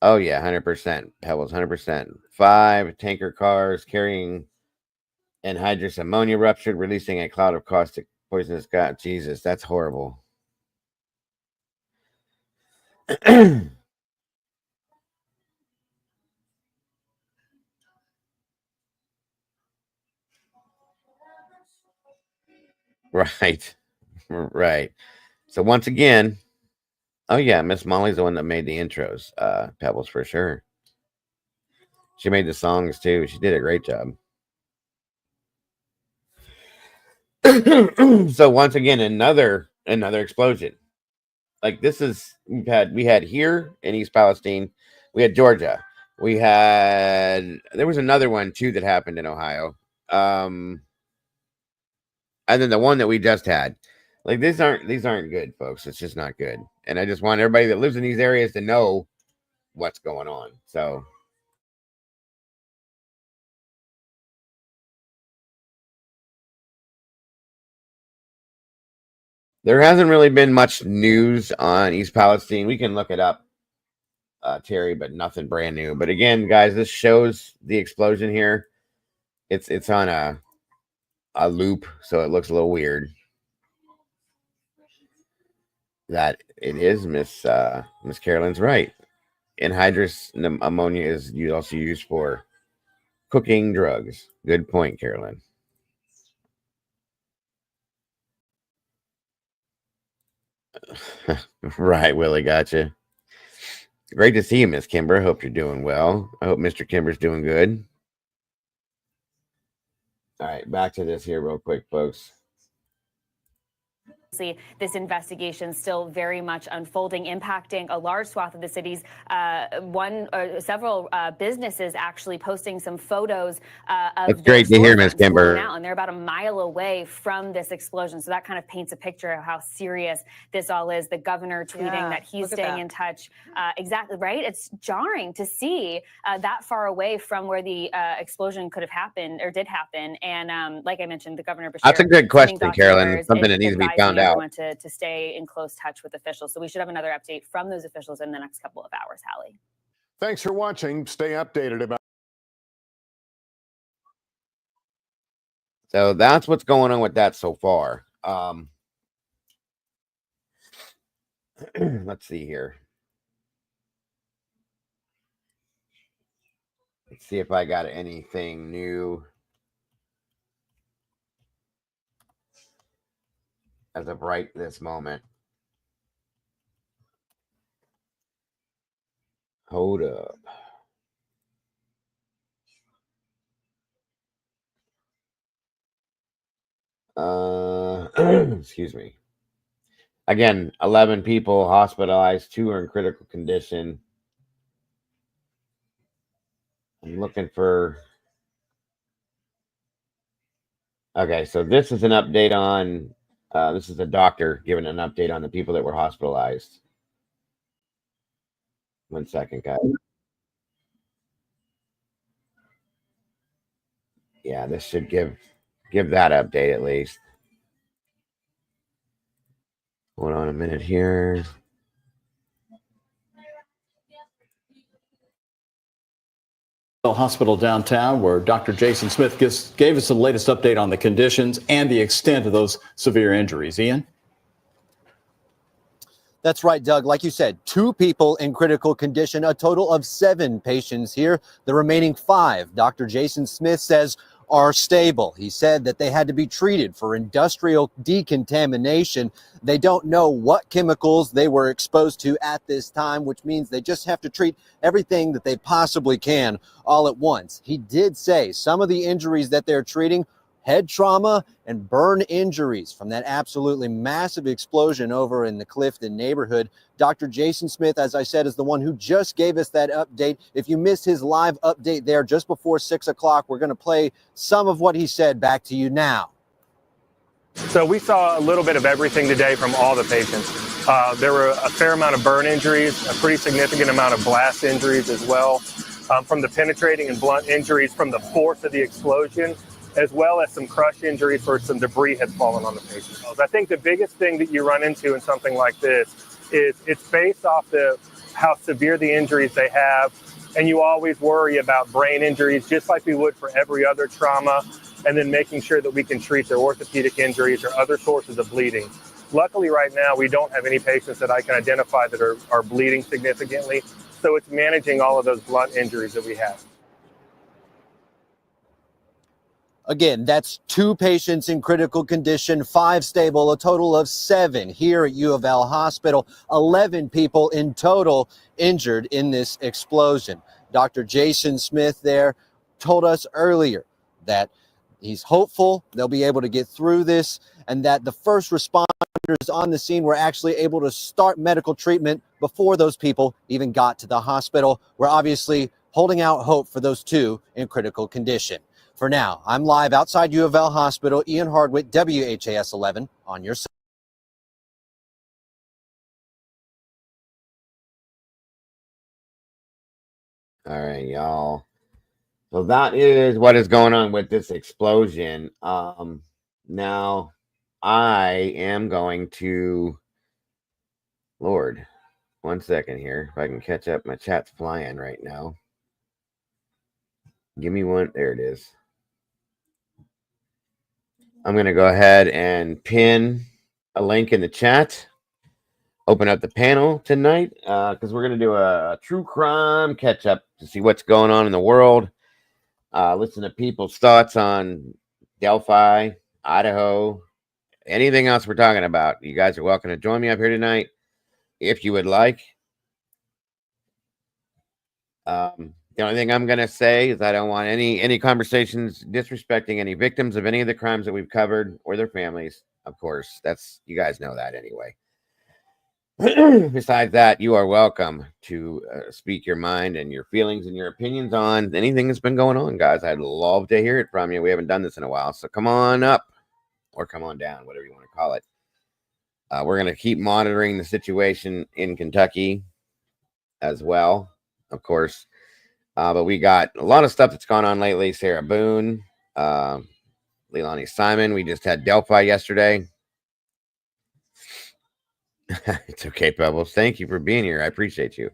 Oh yeah, 100%. Pebbles, 100%. 5 tanker cars carrying anhydrous ammonia ruptured, releasing a cloud of caustic poisonous gas. Jesus, that's horrible. Right. Right. So once again, oh yeah, Miss Molly's the one that made the intros, Pebbles, for sure. She made the songs too. She did a great job. So once again, another explosion. Like this is we had here in East Palestine, we had Georgia, there was another one too that happened in Ohio, and then the one that we just had. Like these aren't good, folks. It's just not good, and I just want everybody that lives in these areas to know what's going on. So. There hasn't really been much news on East Palestine. We can look it up, Terry, but nothing brand new. But again, guys, this shows the explosion here. It's on a loop, so it looks a little weird. That it is, Miss Carolyn's right. Anhydrous ammonia is also used for cooking drugs. Good point, Carolyn. Right, Willie, gotcha. Great to see you, Miss Kimber. Hope you're doing well. I hope Mr. Kimber's doing good. All right, back to this here real quick, folks. This investigation still very much unfolding, impacting a large swath of the cities. Several businesses actually posting some photos of. It's great to hear, Miss Kimber. And they're about a mile away from this explosion, so that kind of paints a picture of how serious this all is. The governor tweeting that he's staying in touch. Exactly right. It's jarring to see that far away from where the explosion could have happened or did happen. And like I mentioned, the governor. Bashir, that's a good question, Carolyn. Something that needs to be found out. Everyone to stay in close touch with officials. So we should have another update from those officials in the next couple of hours, Hallie. Thanks for watching. Stay updated about. So that's what's going on with that so far. Let's see here. Let's see if I got anything new. As of right this moment. Hold up. Excuse me. Again, 11 people hospitalized, 2 are in critical condition. I'm looking for. Okay, so this is an update on. This is a doctor giving an update on the people that were hospitalized. 1 second, guys. Yeah, this should give that update at least. Hold on a minute here. Hospital downtown, where Dr. Jason Smith gave us the latest update on the conditions and the extent of those severe injuries. Ian? That's right, Doug. Like you said, 2 people in critical condition, a total of 7 patients here. The remaining 5, Dr. Jason Smith says, are stable. He said that they had to be treated for industrial decontamination. They don't know what chemicals they were exposed to at this time, which means they just have to treat everything that they possibly can all at once. He did say some of the injuries that they're treating, head trauma and burn injuries from that absolutely massive explosion over in the Clifton neighborhood. Dr. Jason Smith, as I said, is the one who just gave us that update. If you missed his live update there just before 6 o'clock, we're going to play some of what he said back to you now. So we saw a little bit of everything today from all the patients. There were a fair amount of burn injuries, a pretty significant amount of blast injuries as well, from the penetrating and blunt injuries from the force of the explosion, as well as some crush injuries where some debris had fallen on the patient. I think the biggest thing that you run into in something like this is it's based off how severe the injuries they have, and you always worry about brain injuries just like we would for every other trauma, and then making sure that we can treat their orthopedic injuries or other sources of bleeding. Luckily, right now, we don't have any patients that I can identify that are bleeding significantly, so it's managing all of those blunt injuries that we have. Again, that's 2 patients in critical condition, 5 stable, a total of 7 here at U of L Hospital, 11 people in total injured in this explosion. Dr. Jason Smith there told us earlier that he's hopeful they'll be able to get through this, and that the first responders on the scene were actually able to start medical treatment before those people even got to the hospital. We're obviously holding out hope for those 2 in critical condition. For now, I'm live outside U of L Hospital. Ian Hardwick, WHAS 11, on your side. All right, y'all. So that is what is going on with this explosion. Now I am going to, Lord, 1 second here. If I can catch up, my chat's flying right now. Give me one. There it is. I'm going to go ahead and pin a link in the chat. Open up the panel tonight because we're going to do a true crime catch up to see what's going on in the world. Listen to people's thoughts on Delphi, Idaho, anything else we're talking about. You guys are welcome to join me up here tonight if you would like. The only thing I'm going to say is I don't want any conversations disrespecting any victims of any of the crimes that we've covered or their families. Of course, that's, you guys know that anyway. Besides that, you are welcome to speak your mind and your feelings and your opinions on anything that's been going on, guys. I'd love to hear it from you. We haven't done this in a while, so come on up or come on down, whatever you want to call it. We're going to keep monitoring the situation in Kentucky as well, of course. But we got a lot of stuff that's gone on lately. Sarah Boone, Leilani Simon. We just had Delphi yesterday. It's okay, Pebbles. Thank you for being here. I appreciate you.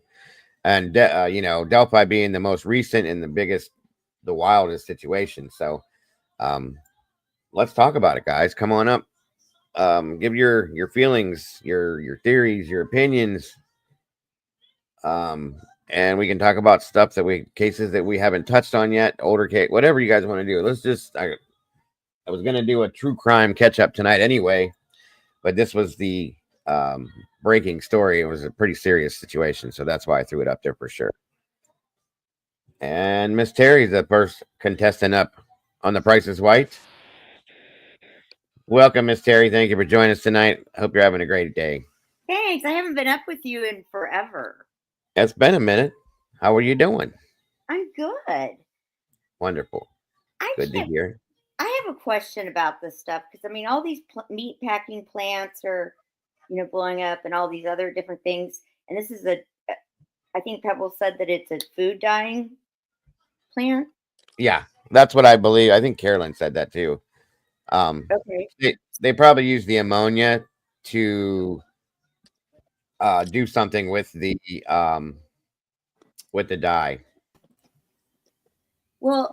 And, Delphi being the most recent and the biggest, the wildest situation. So let's talk about it, guys. Come on up. Give your feelings, your theories, your opinions. And we can talk about stuff cases that we haven't touched on yet, older case, whatever you guys want to do. Let's just, I was going to do a true crime catch up tonight anyway, but this was the breaking story. It was a pretty serious situation, so that's why I threw it up there for sure. And Miss Terry's the first contestant up on The Price is Right. Welcome, Miss Terry. Thank you for joining us tonight. Hope you're having a great day. Thanks. I haven't been up with you in forever. It's been a minute. How are you doing? I'm good. Wonderful. Good to hear. I have a question about this stuff because I mean, all these meat packing plants are, blowing up, and all these other different things. And this is I think Pebble said that it's a food dyeing plant. Yeah, that's what I believe. I think Carolyn said that too. Okay. They probably use the ammonia to do something with the dye. Well,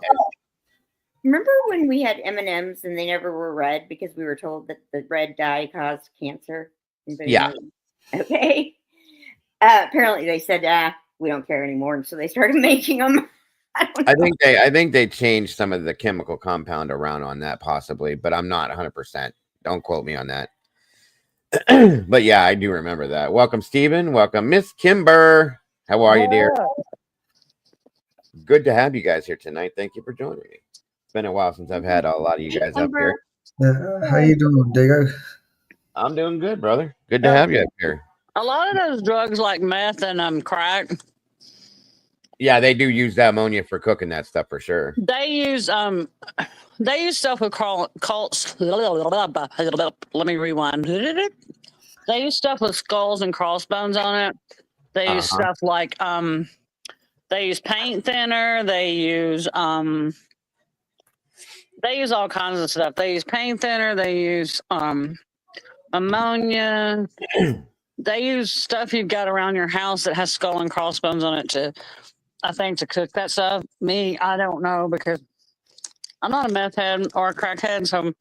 remember when we had M&Ms and they never were red because we were told that the red dye caused cancer? Anybody Yeah. know? Okay. Apparently they said, we don't care anymore, and so they started making them. I think they changed some of the chemical compound around on that possibly, but I'm not 100%. Don't quote me on that. But yeah, I do remember that. Welcome, Stephen. Welcome, Miss Kimber. How are you, dear? Good to have you guys here tonight. Thank you for joining me. It's been a while since I've had a lot of you guys up here. How you doing, Diego? I'm doing good, brother. Good to have you up here. A lot of those drugs like meth and crack. Yeah, they do use that ammonia for cooking that stuff for sure. They use stuff with let me rewind. They use stuff with skulls and crossbones on it. They use stuff like they use paint thinner. They use all kinds of stuff. They use paint thinner. They use ammonia. They use stuff you've got around your house that has skull and crossbones on it to cook that stuff. Me, I don't know because I'm not a meth head or a crack head, so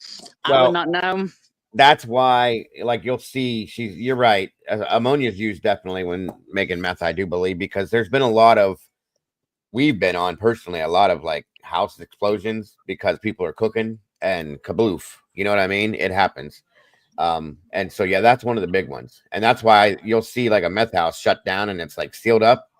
I would not know. That's why, like, you'll see, you're right. Ammonia is used definitely when making meth, I do believe, because there's been we've been on personally, a lot of like house explosions because people are cooking and kabloof. You know what I mean? It happens. And so, yeah, that's one of the big ones. And that's why you'll see like a meth house shut down and it's like sealed up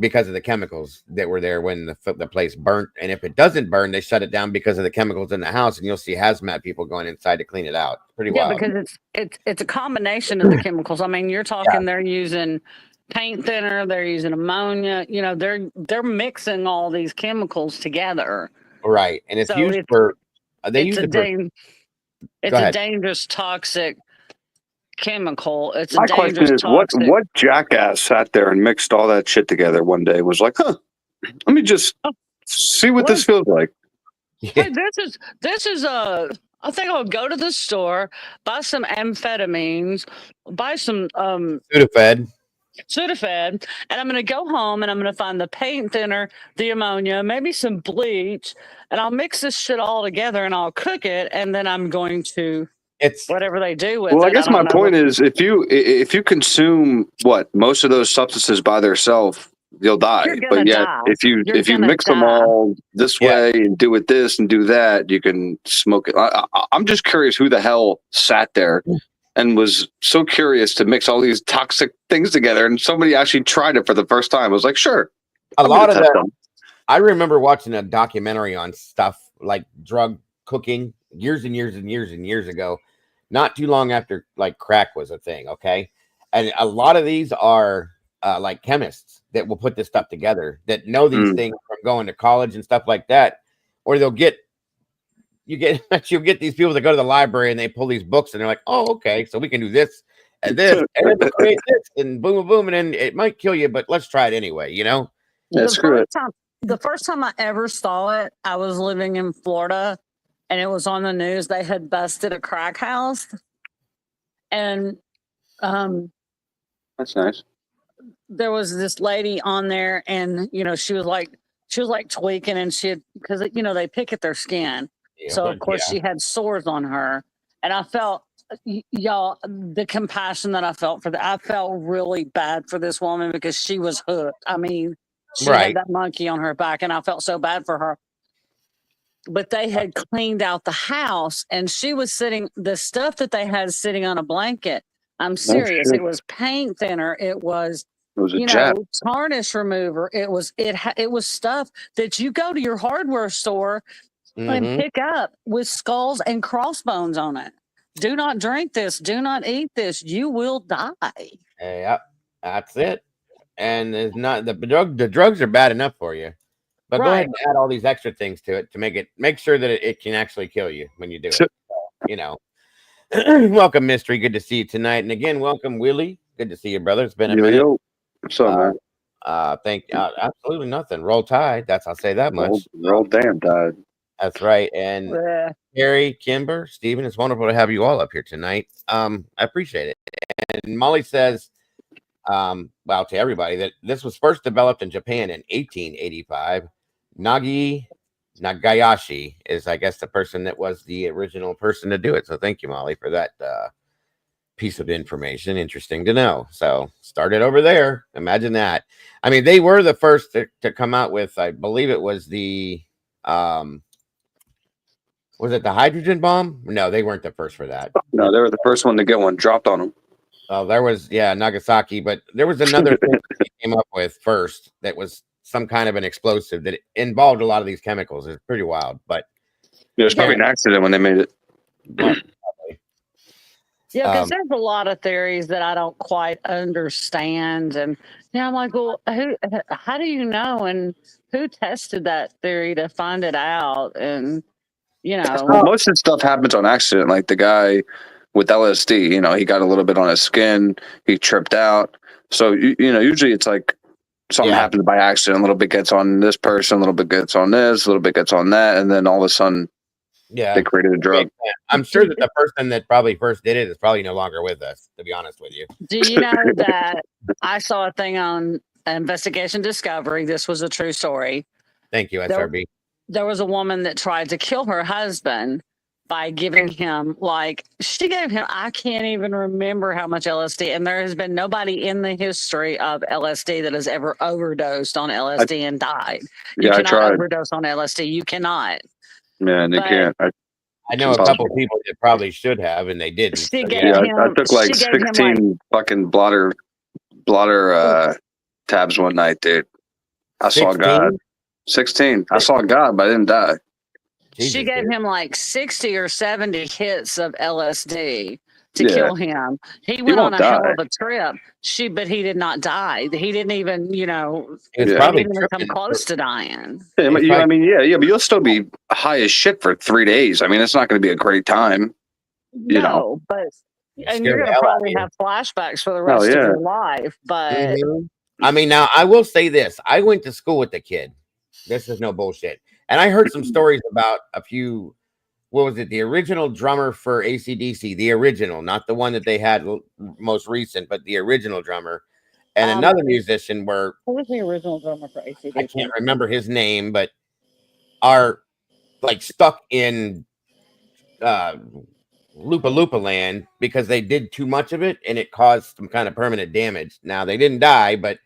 because of the chemicals that were there when the place burnt. And if it doesn't burn, they shut it down because of the chemicals in the house. And you'll see hazmat people going inside to clean it out. Pretty wild. Yeah, because it's a combination of the chemicals. I mean, you're talking they're using paint thinner, they're using ammonia. They're mixing all these chemicals together. Right, and it's used for. It's a dangerous, toxic chemical. It's My a question dangerous, is, toxic. what jackass sat there and mixed all that shit together one day and was like, let me just see what this feels like. Hey, this is I think I'll go to the store, buy some amphetamines, buy some Sudafed, and I'm going to go home and I'm going to find the paint thinner, the ammonia, maybe some bleach, and I'll mix this shit all together and I'll cook it, and then I'm going to whatever they do with it. Well, I guess my point is, if you consume most of those substances by themselves, you'll die. But yet, if you mix them all this way and do it this and do that, you can smoke it. I'm just curious who the hell sat there and was so curious to mix all these toxic things together, and somebody actually tried it for the first time. I was like, sure. A lot of that. I remember watching a documentary on stuff like drug cooking years and years and years and years ago, not too long after like crack was a thing. Okay. And a lot of these are like chemists that will put this stuff together that know these things from going to college and stuff like that. Or you'll get these people that go to the library and they pull these books and they're like, oh, okay, so we can do this and this and then create this and boom, boom, boom. And then it might kill you, but let's try it anyway, The first time I ever saw it, I was living in Florida and it was on the news. They had busted a crack house. And that's nice. There was this lady on there and, she was like tweaking and because, they pick at their skin. Yeah, so, of course, she had sores on her. And I felt, y'all, the compassion that I felt for that. I felt really bad for this woman because she was hooked. I mean, she had that monkey on her back and I felt so bad for her. But they had cleaned out the house and she was the stuff that they had sitting on a blanket. I'm serious. It was paint thinner. It was tarnish remover. It was stuff that you go to your hardware store and pick up with skulls and crossbones on it. Do not drink this. Do not eat this. You will die. Yep, that's it. And it's not the drugs are bad enough for you. But go ahead and add all these extra things to it to make sure that it can actually kill you when you do it. So, you know. Welcome, Mystery. Good to see you tonight. And again, welcome, Willie. Good to see you, brother. It's been a minute. What's up, man? Absolutely nothing. Roll Tide. I'll say that much. Roll damn Tide. That's right. And Harry, Kimber, Steven, it's wonderful to have you all up here tonight. I appreciate it. And Molly says, well, to everybody, that this was first developed in Japan in 1885. Nagayashi is, I guess, the person that was the original person to do it. So thank you, Molly, for that piece of information. Interesting to know. So started over there. Imagine that. I mean, they were the first to come out with, I believe it was the, was it the hydrogen bomb? No, they weren't the first for that. No, they were the first one to get one dropped on them. Oh, there was, Nagasaki, but there was another thing that they came up with first that was some kind of an explosive that involved a lot of these chemicals. It's pretty wild, but it was probably an accident when they made it. Yeah, because there's a lot of theories that I don't quite understand, and I'm like, well, how do you know, and who tested that theory to find it out, and Well, most of the stuff happens on accident. Like the guy with LSD, he got a little bit on his skin, he tripped out. So usually it's like something happens by accident. A little bit gets on this person, a little bit gets on this, a little bit gets on that, and then all of a sudden, they created a drug. I'm sure that the person that probably first did it is probably no longer with us, to be honest with you. Do you know that I saw a thing on Investigation Discovery? This was a true story. Thank you, SRB. There was a woman that tried to kill her husband by giving him, she gave him, I can't even remember how much LSD. And there has been nobody in the history of LSD that has ever overdosed on LSD and died. You cannot overdose on LSD. You cannot. Man, they can't. I know a couple people that probably should have, and they didn't. I took like 16 fucking blotter tabs one night, dude. I saw God. 16. I saw God, but I didn't die. She gave him like 60 or 70 hits of LSD to kill him. He went on a hell of a trip. But he did not die. He didn't even, he didn't even come close to dying. Yeah, but you'll still be high as shit for 3 days. I mean, it's not going to be a great time. But you're going to probably have flashbacks for the rest of your life. But I mean, now I will say this: I went to school with the kid. This is no bullshit. And I heard some stories about a few, what was it? The original drummer for AC/DC, the original, not the one that they had most recent, but the original drummer. And another musician who was the original drummer for AC/DC? I can't remember his name, but are like stuck in Loopaloopa land because they did too much of it and it caused some kind of permanent damage. Now they didn't die, but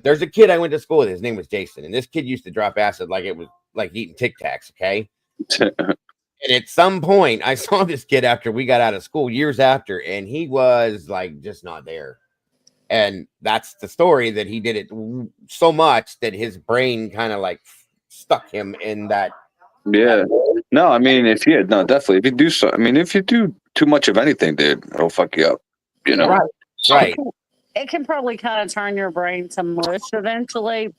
there's a kid I went to school with. His name was Jason, and this kid used to drop acid like it was like eating Tic Tacs. Okay. And at some point, I saw this kid after we got out of school years after, and he was like just not there. And that's the story, that he did it so much that his brain kind of like stuck him in that. Yeah. No, I mean, definitely. If you do so, I mean, if you do too much of anything, dude, it'll fuck you up. Right. It can probably kind of turn your brain to mush eventually.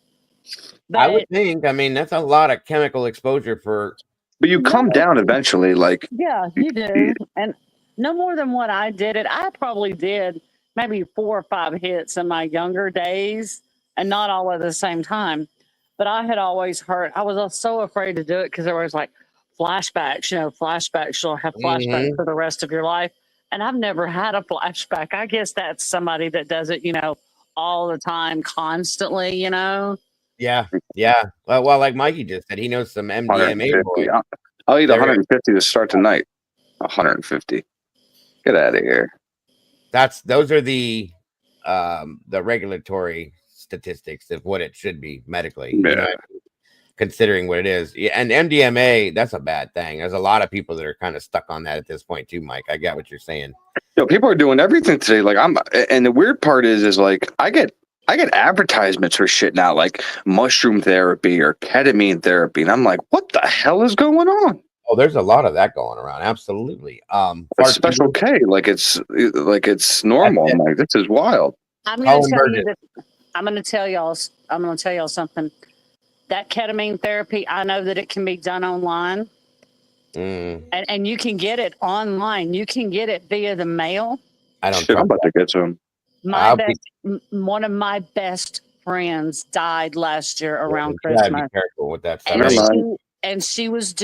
I would think. I mean, that's a lot of chemical exposure for. But you come down eventually, like. Yeah, you do. And no more than what I did it. I probably did maybe 4 or 5 hits in my younger days, and not all at the same time. But I had always heard, I was so afraid to do it because there was like flashbacks, flashbacks. You'll have flashbacks for the rest of your life. And I've never had a flashback. I guess that's somebody that does it, all the time, constantly, Yeah. Well, like Mikey just said, he knows some MDMA boy. I'll eat 150 to start tonight. 150. Get out of here. Those are the regulatory statistics of what it should be medically. Yeah. Considering what it is. Yeah, and MDMA, that's a bad thing. There's a lot of people that are kind of stuck on that at this point too, Mike. I get what you're saying. People are doing everything today. Like and the weird part is like I get advertisements for shit now, like mushroom therapy or ketamine therapy, and I'm like, what the hell is going on? Oh, there's a lot of that going around. Absolutely. Special K, like it's normal. I'm like, this is wild. I'm going to tell y'all something. that ketamine therapy, I know that it can be done online. And you can get it online. You can get it via the mail. I don't. Shit, I'm about to get some. One of my best friends died last year around You gotta be Christmas. careful with that stuff. And she was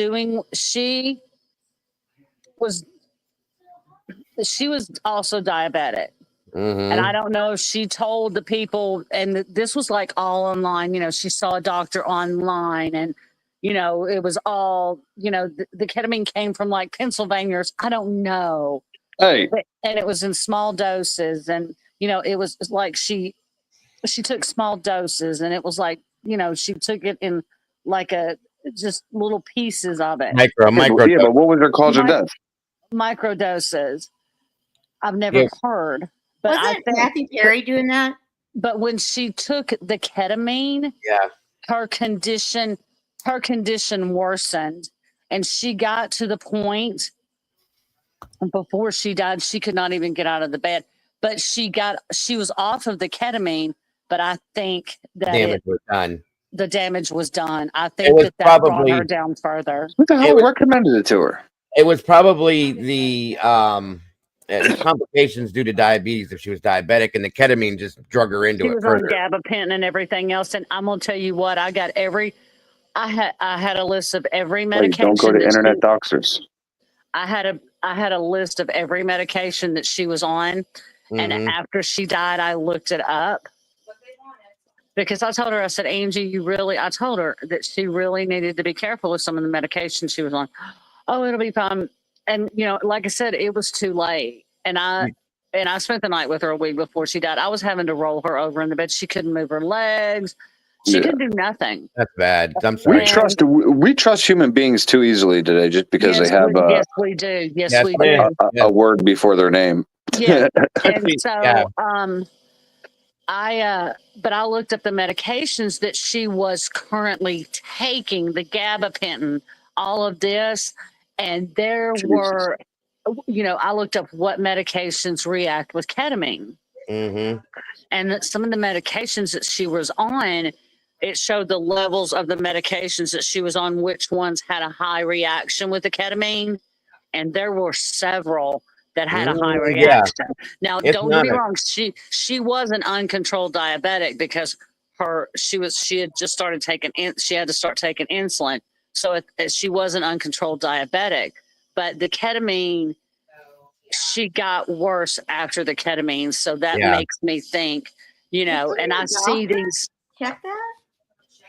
also diabetic. And I don't know if she told the people, and this was like all online, you know, she saw a doctor online, and, you know, it was all, you know, the ketamine came from like Pennsylvania. I don't know. Hey. And it was in small doses. And, you know, it was like she took small doses, and it was like, you know, she took it in like just little pieces of it. Micro. Yeah, but what was her cause of death? Micro doses. I've never heard. But Wasn't Matthew Perry doing that? But when she took the ketamine, her condition worsened, and she got to the point before she died, she could not even get out of the bed. But she was off of the ketamine, but I think that damage was done. The damage was done. I think that brought her down further. Who the hell recommended it to her? It was probably the complications due to diabetes if she was diabetic, and the ketamine just drug her into She it was on further. gabapentin and everything else. And I'm gonna tell you what, I had a list of every medication. Don't go to internet doctors. I had a list of every medication that she was on, and after she died, I looked it up because I told her, I said, Angie, I told her that she really needed to be careful with some of the medications she was on. Oh, it'll be fine. And, you know, like I said, it was too late. And I spent the night with her a week before she died. I was having to roll her over in the bed. She couldn't move her legs. She couldn't do nothing. That's bad. I'm sorry. We trust human beings too easily today, just because they have yes, we do. Yes, we do. a word before their name. Yeah. And so, but I looked up the medications that she was currently taking, the gabapentin, all of this, and there were, you know, I looked up what medications react with ketamine. And that some of the medications that she was on, it showed the levels of the medications that she was on, which ones had a high reaction with the ketamine. And there were several that had a high reaction. Now, don't get me wrong. She was an uncontrolled diabetic because she had just started taking, she had to start taking insulin. So she was an uncontrolled diabetic, but the ketamine, she got worse after the ketamine. So that makes me think, you know, and I see these, check that.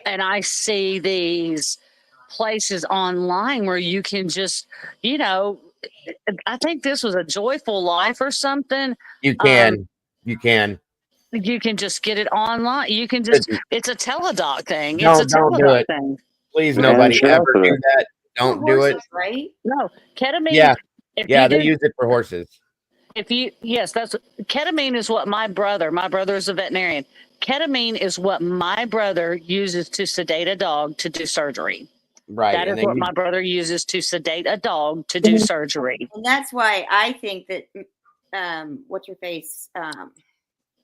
And I see these places online where you can just, you know, I think this was a Joyful Life or something. You can. You can just get it online. You can just, it's a teledoc thing. Don't do it. Thing. Please, nobody ever do that. Don't do it. Right? No, ketamine. Yeah, they use it for horses. Ketamine is what my brother is a veterinarian. Ketamine is what my brother uses to sedate a dog to do surgery. Right. That is what my brother uses to sedate a dog to do surgery. And that's why I think that, what's her face?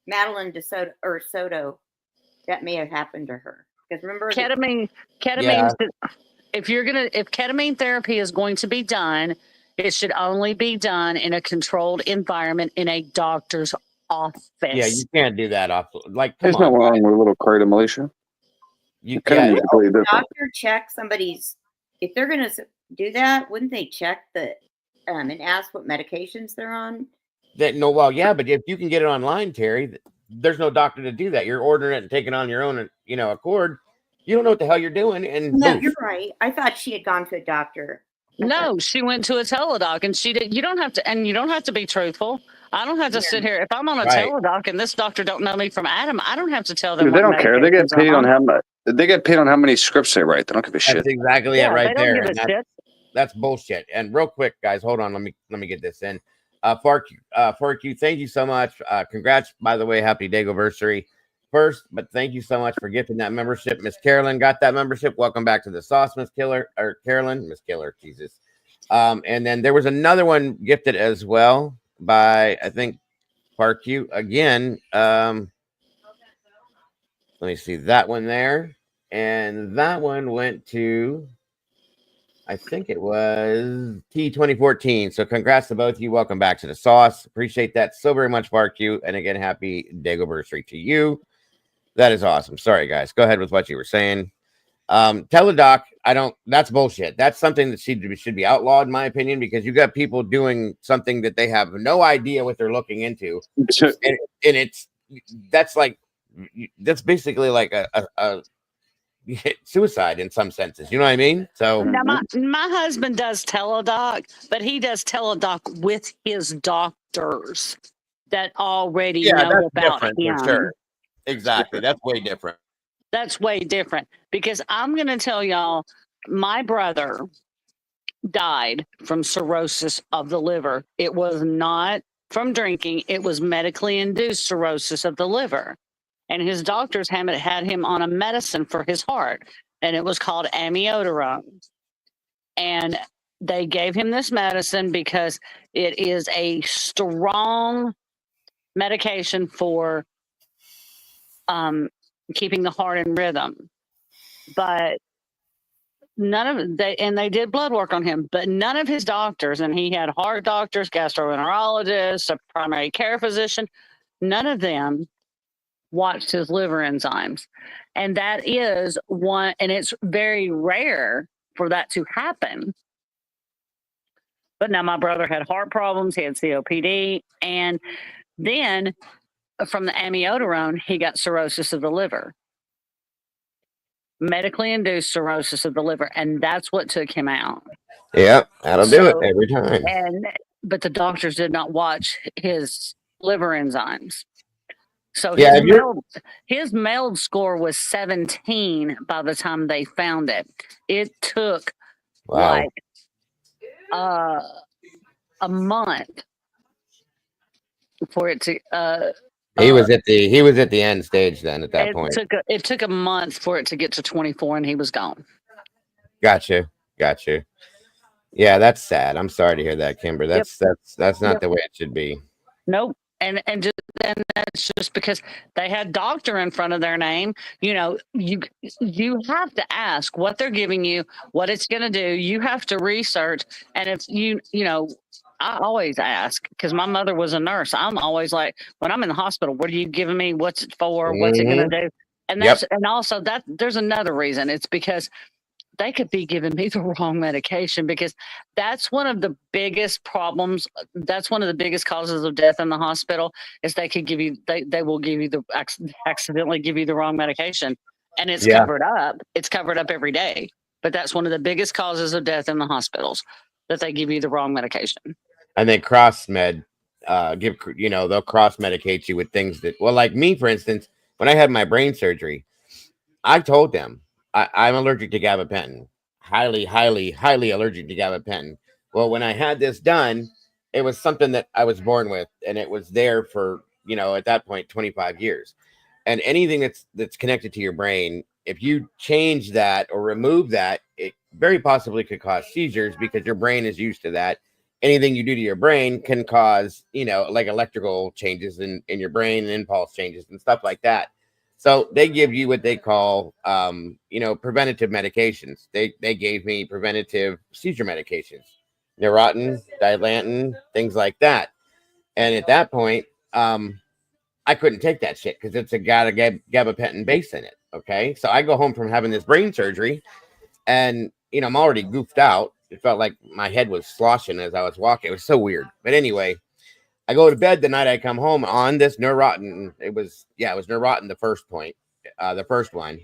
Madeline Soto, that may have happened to her. Because remember ketamine, if ketamine therapy is going to be done, it should only be done in a controlled environment in a doctor's office. Yeah, you can't do that off. Like, there's no wrong with a little crate of militia. You can. Doctor check somebody's. If they're going to do that, wouldn't they check and ask what medications they're on? But if you can get it online, Terry, there's no doctor to do that. You're ordering it and taking it on your own, accord. You don't know what the hell you're doing. And no, you're right. I thought she had gone to a doctor. No, she went to a teledoc, and she did. You don't have to be truthful. I don't have to sit here. If I'm on a teledoc and this doctor don't know me from Adam, I don't have to tell them. Dude, they don't care. They get paid on how much. They get paid on how many scripts they write. They don't give a shit. That's exactly it right they there. Don't give a shit. That's bullshit. And real quick, guys, hold on. Let me get this in. Farq, thank you so much. Congrats, by the way. Happy Dagoversary first, but thank you so much for gifting that membership. Miss Carolyn got that membership. Welcome back to the sauce, Miss Carolyn, Miss Killer, Jesus. And then there was another one gifted as well by, I think, Farq again. Let me see that one there. and that one went to, I think it was T2014. So congrats to both of you. Welcome back to the sauce. Appreciate that so very much, BarQ. And again, happy Dagoversary to you. That is awesome. Sorry, guys. Go ahead with what you were saying. Teledoc, that's bullshit. That's something that should be outlawed, in my opinion, because you got people doing something that they have no idea what they're looking into. And that's basically like a suicide in some senses. You know what I mean? So now my husband does teledoc, but he does teledoc with his doctors that already know about him. For sure. Exactly. That's way different. That's way different because I'm going to tell y'all, my brother died from cirrhosis of the liver. It was not from drinking. It was medically induced cirrhosis of the liver. And his doctors had him on a medicine for his heart, and it was called amiodarone. And they gave him this medicine because it is a strong medication for keeping the heart in rhythm. But they did blood work on him, but none of his doctors, and he had heart doctors, gastroenterologists, a primary care physician, none of them watched his liver enzymes. And that is one, and it's very rare for that to happen. But now my brother had heart problems, he had COPD, and then from the amiodarone, he got cirrhosis of the liver. Medically induced cirrhosis of the liver, and that's what took him out. Yeah, that'll do it every time. But the doctors did not watch his liver enzymes. So his MELD score was 17 by the time they found it. It took like a month for it to he was at the end stage then at that point. It took a month for it to get to 24 and he was gone. Gotcha. Yeah, that's sad. I'm sorry to hear that, Kimber. That's not the way it should be. Nope. And that's just because they had doctor in front of their name. You know, you have to ask what they're giving you, what it's going to do. You have to research. And if you know, I always ask because my mother was a nurse. I'm always like, when I'm in the hospital, what are you giving me? What's it for? What's it going to do? And that's and also that there's another reason. It's because they could be giving me the wrong medication because that's one of the biggest problems. That's one of the biggest causes of death in the hospital is they could give you, they will give you accidentally give you the wrong medication and it's covered up. It's covered up every day, but that's one of the biggest causes of death in the hospitals that they give you the wrong medication. And they they'll cross medicate you with things that, well, like me, for instance, when I had my brain surgery, I told them, I'm allergic to gabapentin, highly allergic to gabapentin. Well, when I had this done, it was something that I was born with, and it was there for, at that point, 25 years. And anything that's connected to your brain, if you change that or remove that, it very possibly could cause seizures because your brain is used to that. Anything you do to your brain can cause, like electrical changes in your brain and impulse changes and stuff like that. So they give you what they call, preventative medications. They gave me preventative seizure medications, Neurontin, Dilantin, things like that. And at that point, I couldn't take that shit because it's got a gabapentin base in it. Okay, so I go home from having this brain surgery, and I'm already goofed out. It felt like my head was sloshing as I was walking. It was so weird. But anyway, I go to bed the night I come home on this Neurontin. It was Neurontin, the first one.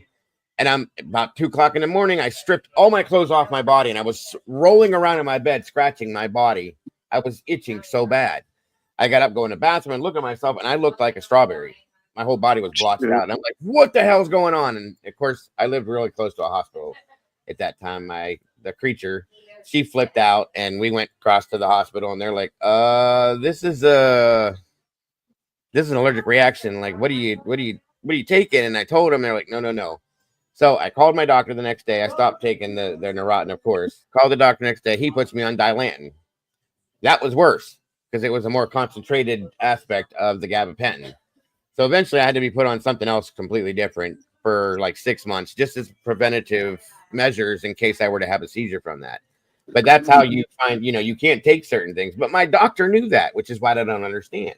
And I'm about 2:00 in the morning. I stripped all my clothes off my body and I was rolling around in my bed, scratching my body. I was itching so bad. I got up, go in the bathroom and look at myself and I looked like a strawberry. My whole body was blotched out. And I'm like, what the hell's going on? And of course, I lived really close to a hospital at that time. The creature, she flipped out and we went across to the hospital and they're like, this is an allergic reaction. Like, what are you taking? And I told them, they're like, no. So I called my doctor the next day. I stopped taking the Neurontin, of course. Called the doctor the next day. He puts me on Dilantin. That was worse because it was a more concentrated aspect of the gabapentin. So eventually I had to be put on something else completely different. for like 6 months, just as preventative measures in case I were to have a seizure from that. But that's how you find, you can't take certain things. But my doctor knew that, which is what I don't understand.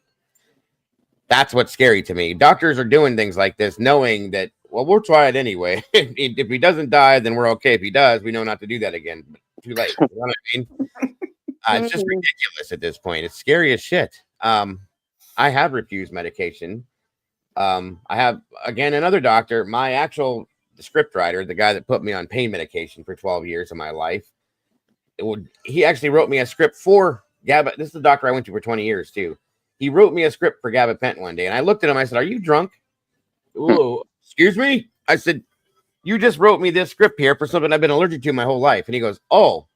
That's what's scary to me. Doctors are doing things like this, knowing that, well, we'll try it anyway. If he doesn't die, then we're okay. If he does, we know not to do that again. But too late. You know what I mean? It's just ridiculous at this point. It's scary as shit. I have refused medication. I have, again, another doctor, my actual script writer, the guy that put me on pain medication for 12 years of my life. He actually wrote me a script for GABA. This is the doctor I went to for 20 years too. He wrote me a script for gabapentin one day, and I looked at him. I said, "Are you drunk?" "Oh, excuse me." I said, "You just wrote me this script here for something I've been allergic to my whole life." And he goes, "Oh."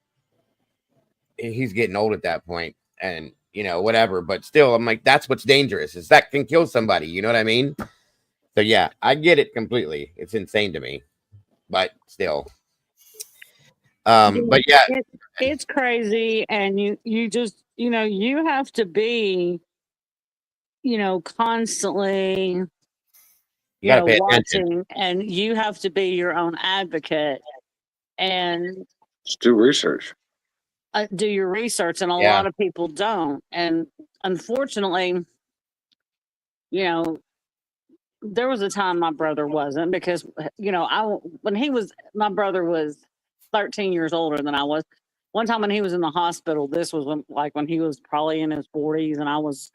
He's getting old at that point, and whatever. But still, I'm like, that's what's dangerous, is that can kill somebody. You know what I mean? So yeah, I get it completely. It's insane to me, but still. But yeah, it's crazy, and you just you have to be constantly you gotta pay watching, attention. and you have to be your own advocate and just do research. Do your research, and a lot of people don't. And unfortunately, there was a time my brother wasn't, because my brother was 13 years older than I was. One time when he was in the hospital, this was when he was probably in his 40s, and I was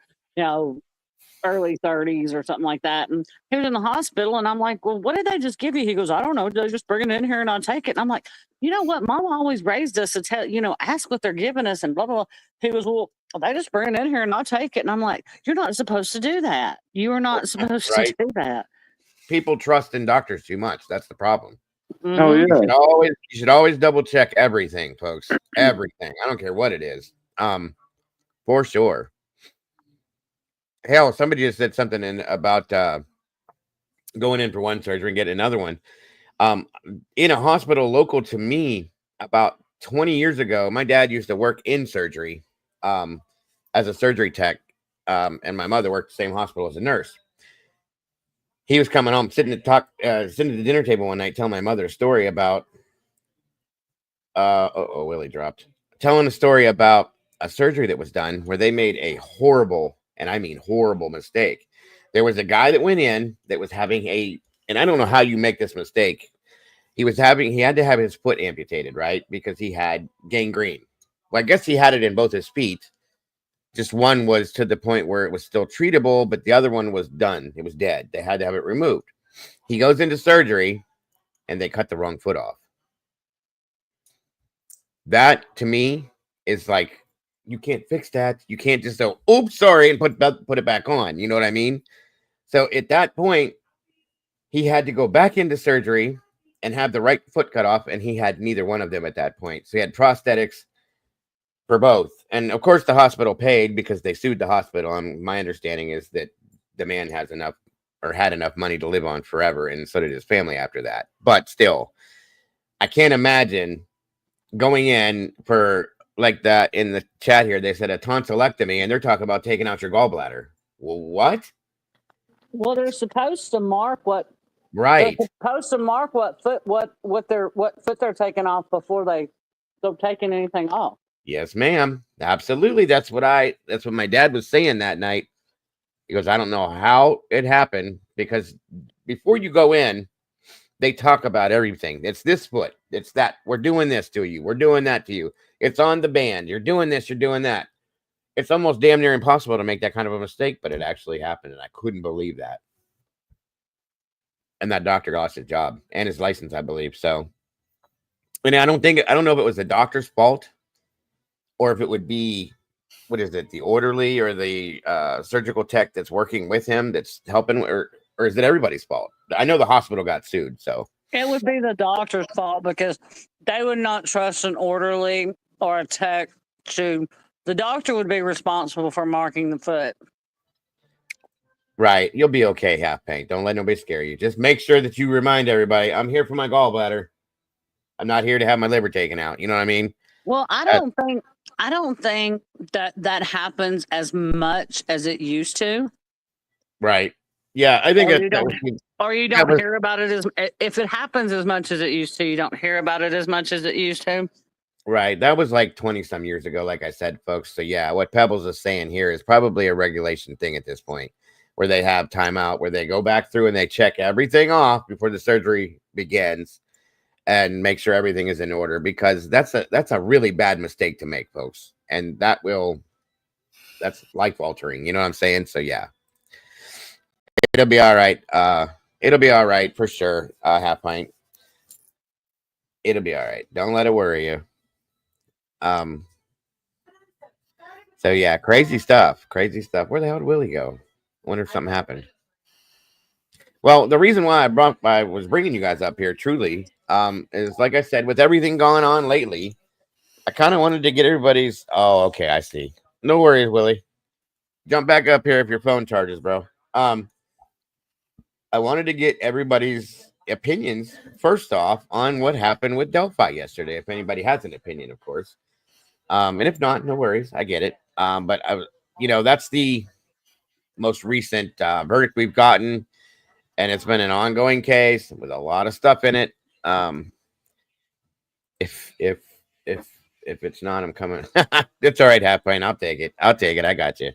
early 30s or something like that, and he was in the hospital, and I'm like, "Well, what did they just give you?" He goes, "I don't know, they just bring it in here and I'll take it." And I'm like, "You know what, Mama always raised us to tell, ask what they're giving us and blah blah blah." He goes, "Well, they just bring it in here and I'll take it." And I'm like, "You're not supposed to do that. You are not supposed to do that." People trust in doctors too much. That's the problem. Oh yeah. You should always double check everything, folks. Everything. I don't care what it is. For sure. Hell, somebody just said something about going in for one surgery and getting another one. In a hospital local to me, about 20 years ago, my dad used to work in surgery as a surgery tech, and my mother worked the same hospital as a nurse. He was coming home, sitting at the dinner table one night, telling my mother a story about Willie dropped. Telling a story about a surgery that was done where they made a horrible, and I mean horrible, mistake. There was a guy that went in that was having and I don't know how you make this mistake. He had to have his foot amputated, right? Because he had gangrene. Well, I guess he had it in both his feet. Just one was to the point where it was still treatable, but the other one was done. It was dead. They had to have it removed. He goes into surgery, and they cut the wrong foot off. That, to me, is like, you can't fix that. You can't just go, "Oops, sorry," and put it back on. You know what I mean? So at that point, he had to go back into surgery and have the right foot cut off, and he had neither one of them at that point. So he had prosthetics for both. And of course, the hospital paid because they sued the hospital. And my understanding is that the man had enough money to live on forever, and so did his family after that. But still, I can't imagine going in for like that. In the chat here, they said a tonsillectomy, and they're talking about taking out your gallbladder. Well, what? Well, they're supposed to mark what. Right. They're supposed to mark what foot they're taking off before they're taking anything off. Yes, ma'am. Absolutely. That's what my dad was saying that night. He goes, "I don't know how it happened, because before you go in, they talk about everything. It's this foot. It's that. We're doing this to you. We're doing that to you. It's on the band. You're doing this. You're doing that." It's almost damn near impossible to make that kind of a mistake, but it actually happened, and I couldn't believe that. And that doctor lost his job and his license, I believe. So, and I don't know if it was the doctor's fault or if it would be, what is it, the orderly or the surgical tech that's working with him that's helping, or is it everybody's fault? I know the hospital got sued, so. It would be the doctor's fault, because they would not trust an orderly or a tech to. The doctor would be responsible for marking the foot. Right. You'll be okay, Half Pint. Don't let nobody scare you. Just make sure that you remind everybody, I'm here for my gallbladder. I'm not here to have my liver taken out. You know what I mean? Well, I don't think that happens as much as it used to. Right. Yeah, I think Or that you that don't, was or you that don't was hear about it as if it happens as much as it used to. You don't hear about it as much as it used to. right. That was like 20 some years ago, like I said, folks. So yeah, what Pebbles is saying here is probably a regulation thing at this point, where they have timeout, where they go back through and they check everything off before the surgery begins and make sure everything is in order, because that's a really bad mistake to make, folks. And that's life altering. You know what I'm saying? So yeah, it'll be all right. It'll be all right for sure. Half pint. It'll be all right. Don't let it worry you. Um. So yeah, crazy stuff. Crazy stuff. Where the hell did Willie go? Wonder if something happened. Well, the reason why I was bringing you guys up here, truly, is like I said, with everything going on lately, I kind of wanted to get everybody's. Oh, okay, I see. No worries, Willie. Jump back up here if your phone charges, bro. I wanted to get everybody's opinions first off on what happened with Delphi yesterday. If anybody has an opinion, of course. And if not, no worries. I get it. But that's the most recent verdict we've gotten, and it's been an ongoing case with a lot of stuff in it. If it's not, I'm coming. It's all right, half pint. I'll take it. I got you.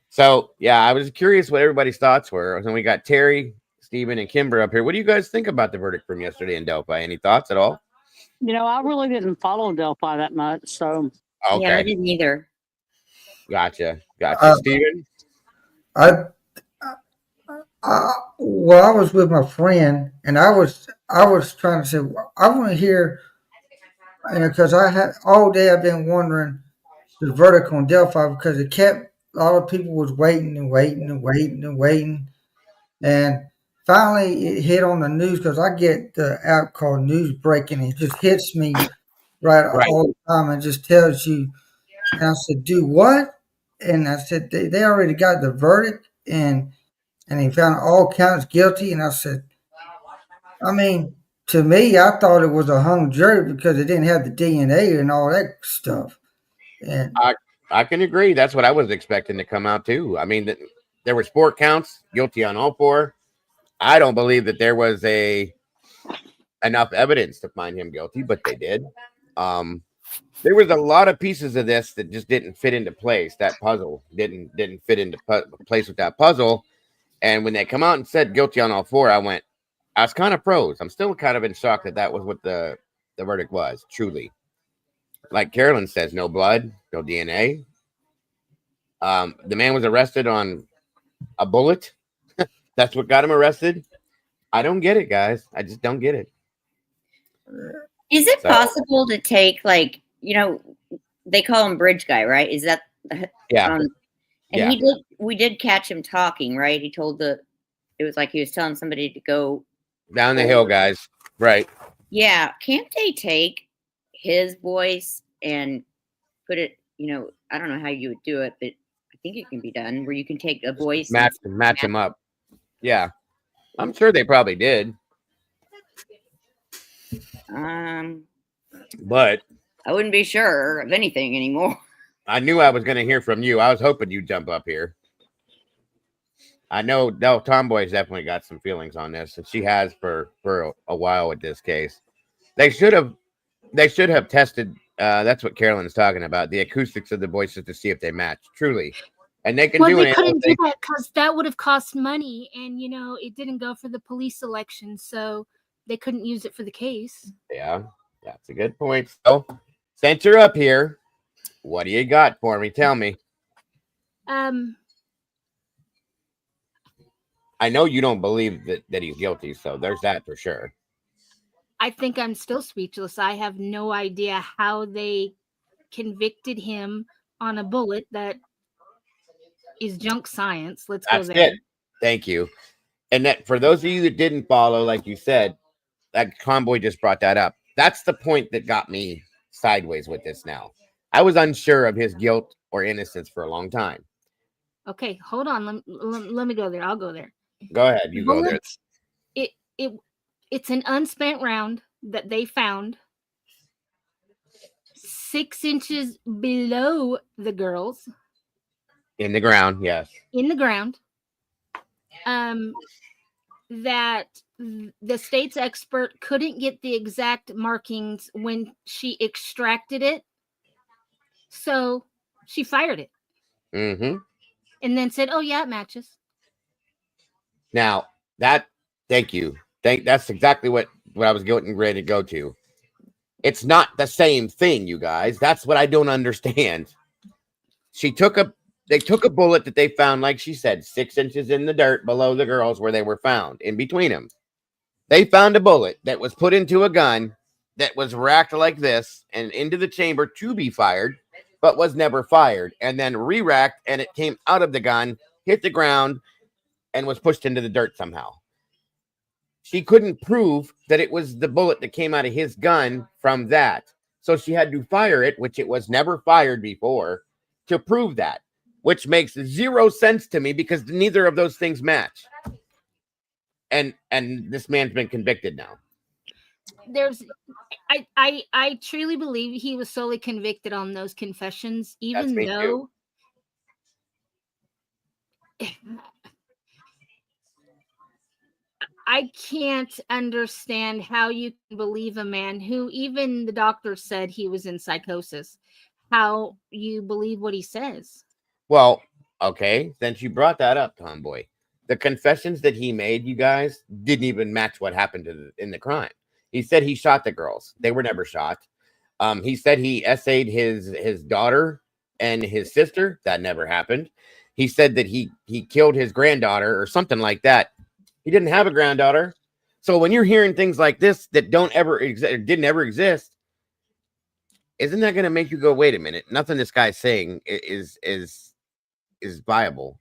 So yeah, I was curious what everybody's thoughts were. And we got Terry, Stephen, and Kimber up here. What do you guys think about the verdict from yesterday in Delphi? Any thoughts at all? I really didn't follow Delphi that much, so Okay. Yeah, I didn't either. Gotcha, Stephen. Well, I was with my friend, and I was trying to say, I want to hear, because I had all day I've been wondering the verdict on Delphi, because a lot of people was waiting and waiting and waiting and waiting, and finally it hit on the news, because I get the app called News Breaking. It just hits me right all the time and just tells you. And I said, "Do what?" And I said, "They already got the verdict, and he found all counts guilty." And I said, I mean, to me, I thought it was a hung jury because it didn't have the DNA and all that stuff. And I can agree. That's what I was expecting to come out too. I mean, there were 4 counts, guilty on all 4. I don't believe that there was enough evidence to find him guilty, but they did. There was a lot of pieces of this that just didn't fit into place. That puzzle didn't fit into place with that puzzle. And when they come out and said guilty on all 4, I was kind of froze. I'm still kind of in shock that was what the verdict was. Truly, like Carolyn says, no blood, no DNA. The man was arrested on a bullet. That's what got him arrested. I don't get it, guys. I just don't get it. Is it possible to take, like, they call him Bridge Guy, right? Is that yeah? And we did catch him talking, right? He told it was like he was telling somebody to go down the hill, guys. Right. Yeah. Can't they take his voice and put it, I don't know how you would do it, but I think it can be done where you can take a voice match him up. Yeah. I'm sure they probably did. But I wouldn't be sure of anything anymore. I knew I was going to hear from you. I was hoping you'd jump up here. I know Tomboy's definitely got some feelings on this, and she has for a while with this case. They should have tested. That's what Carolyn's talking about, the acoustics of the voices to see if they match truly, and they can do it. They couldn't do that because that would have cost money, and it didn't go for the police selection, so they couldn't use it for the case. Yeah, that's a good point. So, since you're up here, what do you got for me? Tell me. I know you don't believe that he's guilty, so there's that for sure. I think I'm still speechless. I have no idea how they convicted him on a bullet that is junk science. Let's go there. It. Thank you. And that for those of you that didn't follow, like you said, that Convoy just brought that up. That's the point that got me sideways with this now. I was unsure of his guilt or innocence for a long time. Okay, hold on. Let me go there. I'll go there. Go ahead. You go there. It's an unspent round that they found 6 inches below the girls. In the ground, yes. In the ground. that the state's expert couldn't get the exact markings when she extracted it. So she fired it. Mm-hmm. And then said, oh, yeah, it matches. Now, thank you. That's exactly what I was getting ready to go to. It's not the same thing, you guys. That's what I don't understand. They took a bullet that they found, like she said, 6 inches in the dirt below the girls where they were found, in between them. They found a bullet that was put into a gun that was racked like this and into the chamber to be fired, but was never fired, and then re-racked, and it came out of the gun, hit the ground, and was pushed into the dirt somehow. She couldn't prove that it was the bullet that came out of his gun from that. So she had to fire it, which it was never fired before, to prove that, which makes 0 sense to me because neither of those things match. And this man's been convicted now. I truly believe he was solely convicted on those confessions, even though I can't understand how you can believe a man who even the doctor said he was in psychosis, how you believe what he says. Well, okay, since you brought that up, Tomboy, the confessions that he made, you guys, didn't even match what happened in the crime. He said he shot the girls. They were never shot. He said he essayed his daughter and his sister. That never happened. He said that he killed his granddaughter or something like that. He didn't have a granddaughter. So when you're hearing things like this that didn't ever exist, isn't that going to make you go, wait a minute? Nothing this guy's saying is viable.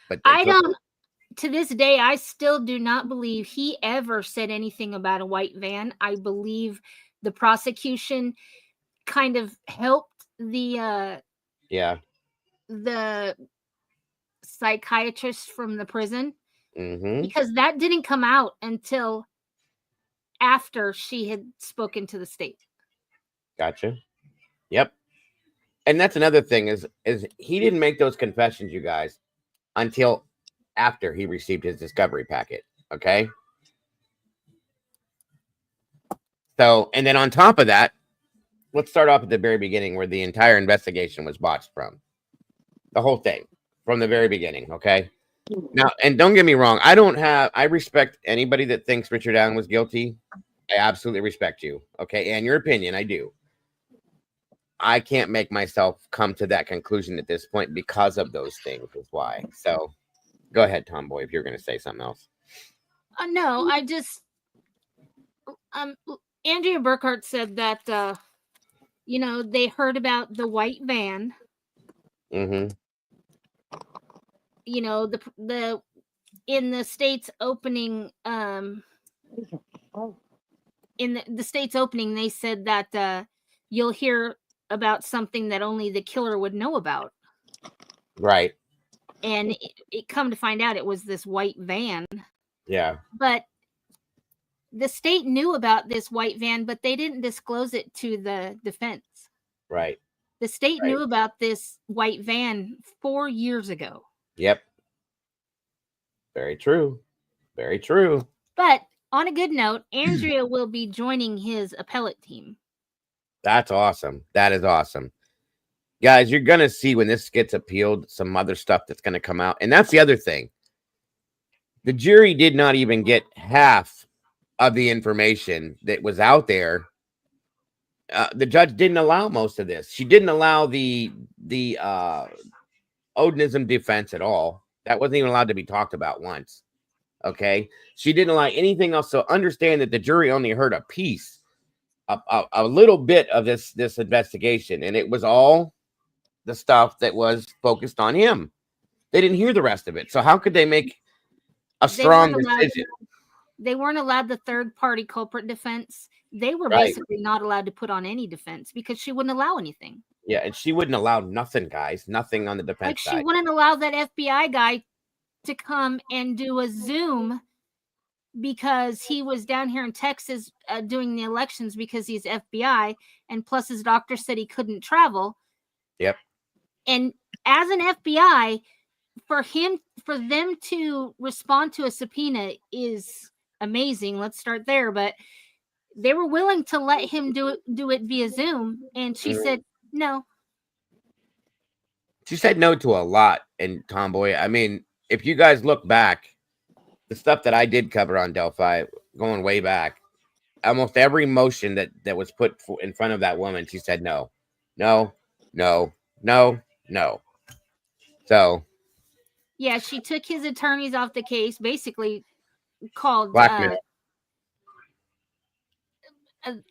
But I don't. To this day, I still do not believe he ever said anything about a white van. I believe the prosecution kind of helped the psychiatrist from the prison because that didn't come out until after she had spoken to the state. Gotcha. Yep. And that's another thing is he didn't make those confessions, you guys, until after he received his discovery packet. Okay. So, and then on top of that, let's start off at the very beginning where the entire investigation was botched from. The whole thing from the very beginning. Okay. Now, and don't get me wrong, I respect anybody that thinks Richard Allen was guilty. I absolutely respect you. Okay. And your opinion, I do. I can't make myself come to that conclusion at this point because of those things is why. So go ahead, Tomboy, if you're going to say something else. No, I just, Andrea Burkhart said that, they heard about the white van. Mm-hmm. The in the state's opening, in the state's opening, they said that you'll hear about something that only the killer would know about. Right. And it come to find out it was this white van. Yeah. But the state knew about this white van, but they didn't disclose it to the defense. Right. The state knew about this white van 4 years ago. Yep. Very true. Very true. But on a good note, Andrea will be joining his appellate team. That's awesome. That is awesome. Guys, you're going to see when this gets appealed, some other stuff that's going to come out. And that's the other thing. The jury did not even get half of the information that was out there. The judge didn't allow most of this. She didn't allow the Odinism defense at all. That wasn't even allowed to be talked about once. Okay. She didn't allow anything else. So understand that the jury only heard a piece, a little bit of this investigation. And it was all the stuff that was focused on him. They didn't hear the rest of it. So how could they make a strong decision? They weren't allowed the third party culprit defense. They were basically not allowed to put on any defense because she wouldn't allow anything. Yeah, and she wouldn't allow nothing, guys. Nothing on the defense side. She wouldn't allow that FBI guy to come and do a Zoom because he was down here in Texas doing the elections because he's FBI, and plus his doctor said he couldn't travel. Yep. And as an FBI, for them to respond to a subpoena is amazing. Let's start there. But they were willing to let him do it via Zoom, and she said no. She said no to a lot in Tomboy. I mean, if you guys look back, the stuff that I did cover on Delphi, going way back, almost every motion that was put in front of that woman, she said no, no, no, no, no. So Yeah, she took his attorneys off the case, basically called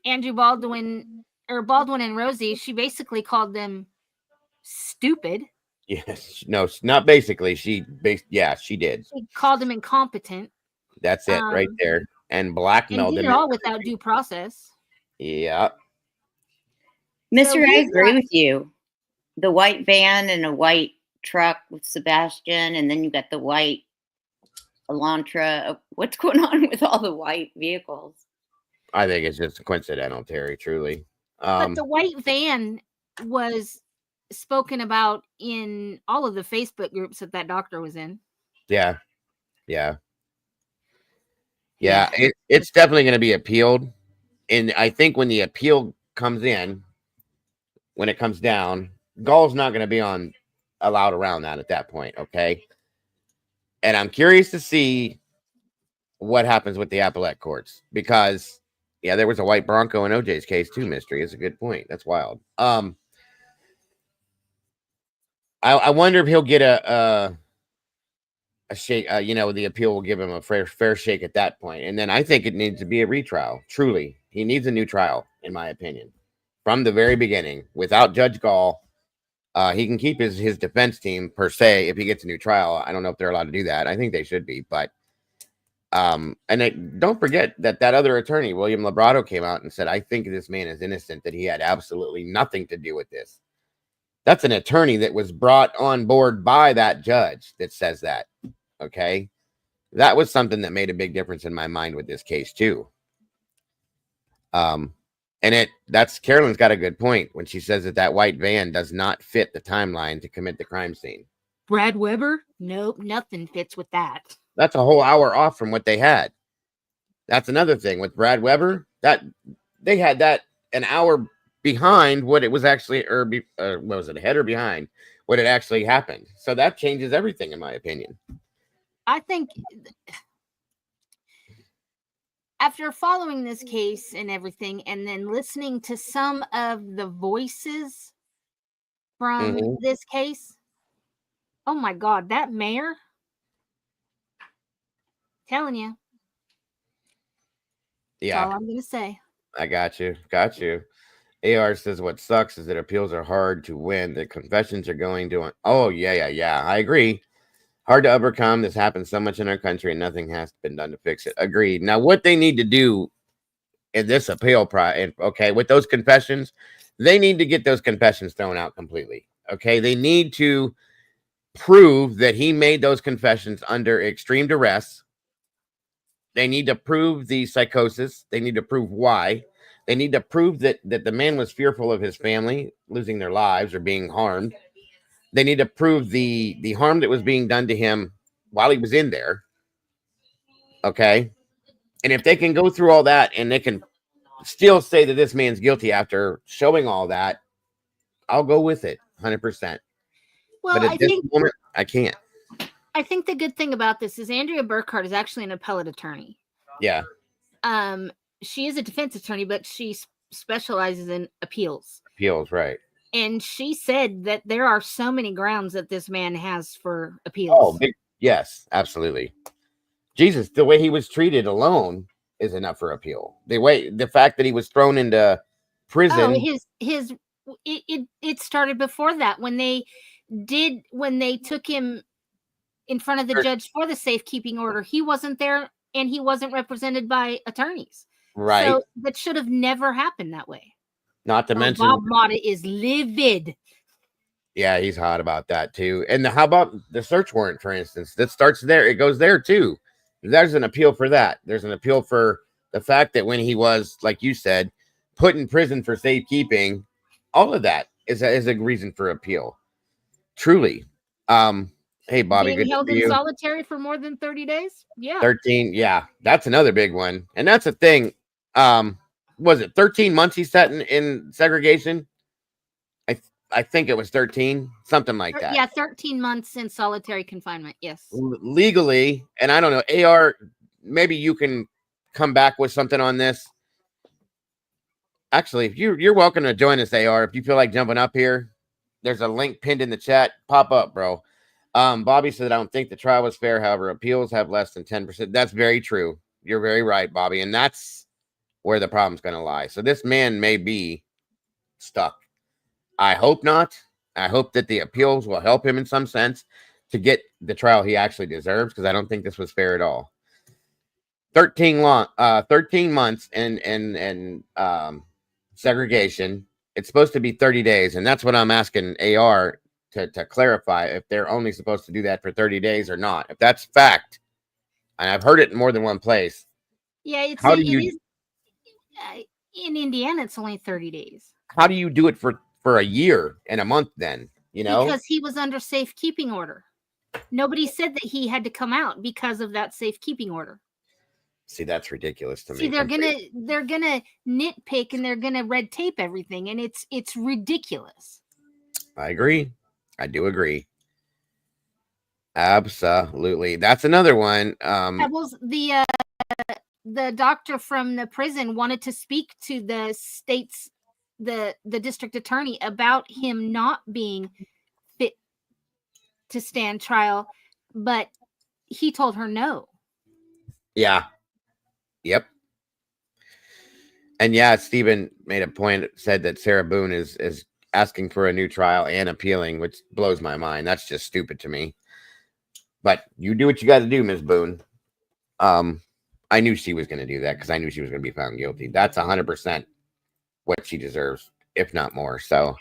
Andrew Baldwin and Rosie. She basically called them stupid. yes, no, not basically. She did. She called them incompetent. That's it right there, and blackmailed and did them. it all without due process. Yeah, Mr. I agree with you. The white van and a white truck with Sebastian, and then you got the white Elantra. What's going on with all the white vehicles? I think it's just coincidental, Terry, truly. But the white van was spoken about in all of the Facebook groups that doctor was in. Yeah. It's definitely going to be appealed. And I think when the appeal comes in, when it comes down, Gall's not going to be allowed around that at that point. Okay. And I'm curious to see what happens with the appellate courts, because there was a white Bronco in OJ's case too. Mystery is a good point. That's wild. I wonder if he'll get a shake. The appeal will give him a fair shake at that point, and then I think it needs to be a retrial. Truly, he needs a new trial, in my opinion, from the very beginning. Without Judge Gall, he can keep his defense team per se if he gets a new trial. I don't know if they're allowed to do that. I think they should be, but don't forget that other attorney, William Labrado, came out and said, "I think this man is innocent. That he had absolutely nothing to do with this." That's an attorney that was brought on board by that judge that says that. Okay. That was something that made a big difference in my mind with this case too. That's Carolyn's got a good point when she says that white van does not fit the timeline to commit the crime scene. Brad Weber? Nope, nothing fits with that. That's a whole hour off from what they had. That's another thing with Brad Weber, that they had that an hour behind what it was actually, what was it, ahead or behind what had actually happened. So that changes everything, in my opinion. I think after following this case and everything, and then listening to some of the voices from this case, oh my God, that mayor, telling you. Yeah. That's all I'm going to say. I got you. AR says what sucks is that appeals are hard to win. The confessions are going to. Oh, yeah. I agree. Hard to overcome. This happens so much in our country and nothing has been done to fix it. Agreed. Now, what they need to do in this appeal, with those confessions, they need to get those confessions thrown out completely. Okay. They need to prove that he made those confessions under extreme duress. They need to prove the psychosis. They need to prove why. They need to prove that the man was fearful of his family losing their lives or being harmed. They need to prove the harm that was being done to him while he was in there. Okay. And if they can go through all that and they can still say that this man's guilty after showing all that, I'll go with it 100%. Well, but at this moment, I can't. I think the good thing about this is Andrea Burkhart is actually an appellate attorney. Yeah. She is a defense attorney, but she specializes in appeals. Appeals, right. And she said that there are so many grounds that this man has for appeals. Oh, yes, absolutely. Jesus, the way he was treated alone is enough for appeal. The fact that he was thrown into prison. Oh, it started before that when they took him in front of the judge for the safekeeping order. He wasn't there and he wasn't represented by attorneys. Right. So that should have never happened that way. Not to mention Bob Motta is livid. Yeah, he's hot about that too. And how about the search warrant, for instance? That starts there. It goes there too. There's an appeal for that. There's an appeal for the fact that when he was, like you said, put in prison for safekeeping, all of that is a reason for appeal. Truly. Hey, Bobby, Being good to held see in you. solitary for more than 30 days? Yeah. 13, yeah, that's another big one. And that's the thing. Was it 13 months he sat in segregation? I think it was 13, something like that. Yeah, 13 months in solitary confinement. Yes. Legally, and I don't know, AR, maybe you can come back with something on this. Actually, if you're welcome to join us, AR. If you feel like jumping up here, there's a link pinned in the chat. Pop up, bro. Bobby said, I don't think the trial was fair. However, appeals have less than 10%. That's very true. You're very right, Bobby. And that's where the problem's going to lie. So this man may be stuck. I hope not. I hope that the appeals will help him in some sense to get the trial he actually deserves, because I don't think this was fair at all. 13 months and segregation. It's supposed to be 30 days, and that's what I'm asking AR to clarify if they're only supposed to do that for 30 days or not. If that's fact, and I've heard it in more than one place. Yeah, How do you in Indiana, it's only 30 days. How do you do it for a year and a month then? You know, because he was under safekeeping order. Nobody said that he had to come out because of that safekeeping order. See, that's ridiculous to me. See, they're gonna nitpick and they're gonna red tape everything, and it's ridiculous. I agree. I do agree. Absolutely. That's another one. Pebbles, the doctor from the prison wanted to speak to the state's the district attorney about him not being fit to stand trial, but he told her no. Yeah. Yep. And yeah, Stephen made a point, said that Sarah Boone is asking for a new trial and appealing, which blows my mind. That's just stupid to me. But you do what you got to do, Ms. Boone. I knew she was going to do that because I knew she was going to be found guilty. That's 100% what she deserves, if not more. So,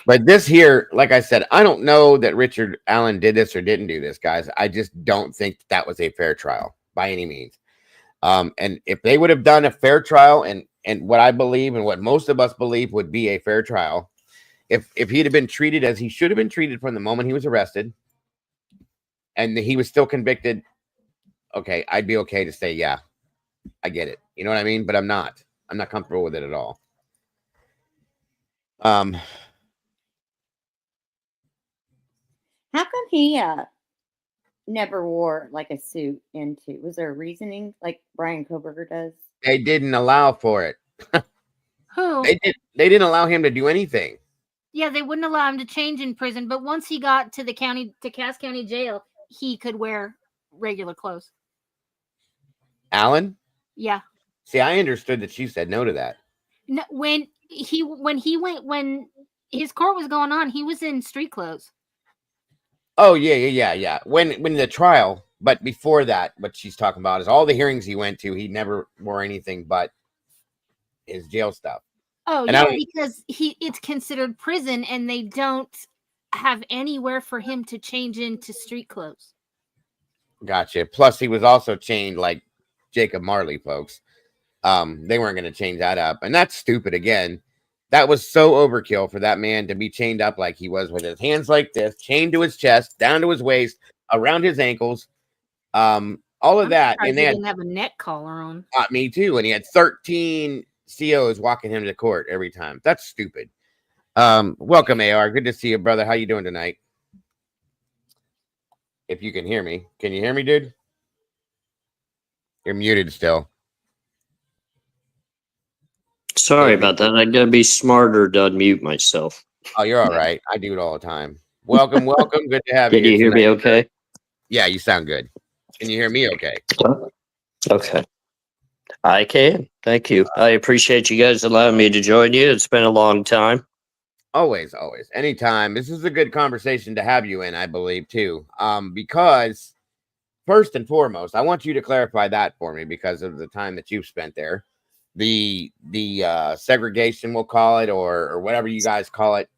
but this here, like I said, I don't know that Richard Allen did this or didn't do this, guys. I just don't think that was a fair trial by any means. And if they would have done a fair trial and what I believe and what most of us believe would be a fair trial, if he'd have been treated as he should have been treated from the moment he was arrested and he was still convicted, okay, I'd be okay to say, yeah, I get it. You know what I mean? But I'm not comfortable with it at all. How come he never wore like a suit into? Was there a reasoning like Brian Koberger does? They didn't allow for it. Who? They didn't allow him to do anything. Yeah, they wouldn't allow him to change in prison, but once he got to Cass County Jail, he could wear regular clothes. Allen? Yeah. See, I understood that she said no to that. No, when his court was going on, he was in street clothes. Oh, yeah. When the trial, but before that, what she's talking about is all the hearings he went to, he never wore anything but his jail stuff. Oh, and yeah, because it's considered prison and they don't have anywhere for him to change into street clothes. Gotcha. Plus, he was also chained like Jacob Marley, folks. They weren't going to change that up. And that's stupid again. That was so overkill for that man to be chained up like he was, with his hands like this, chained to his chest, down to his waist, around his ankles, all of that. And they didn't have a neck collar on. Me too. And he had 13 COs walking him to court every time. That's stupid. Welcome, AR. Good to see you, brother. How you doing tonight? If you can hear me. Can you hear me, dude? You're muted still. Sorry about that. I gotta be smarter to unmute myself. Oh, you're all right. I do it all the time. Welcome. Good to have you. Can you hear me okay? Yeah, you sound good. Can you hear me okay? Okay. I can. Thank you. I appreciate you guys allowing me to join you. It's been a long time. Always. Anytime. This is a good conversation to have you in, I believe, too. Because first and foremost, I want you to clarify that for me because of the time that you've spent there. The segregation, we'll call it, or whatever you guys call it.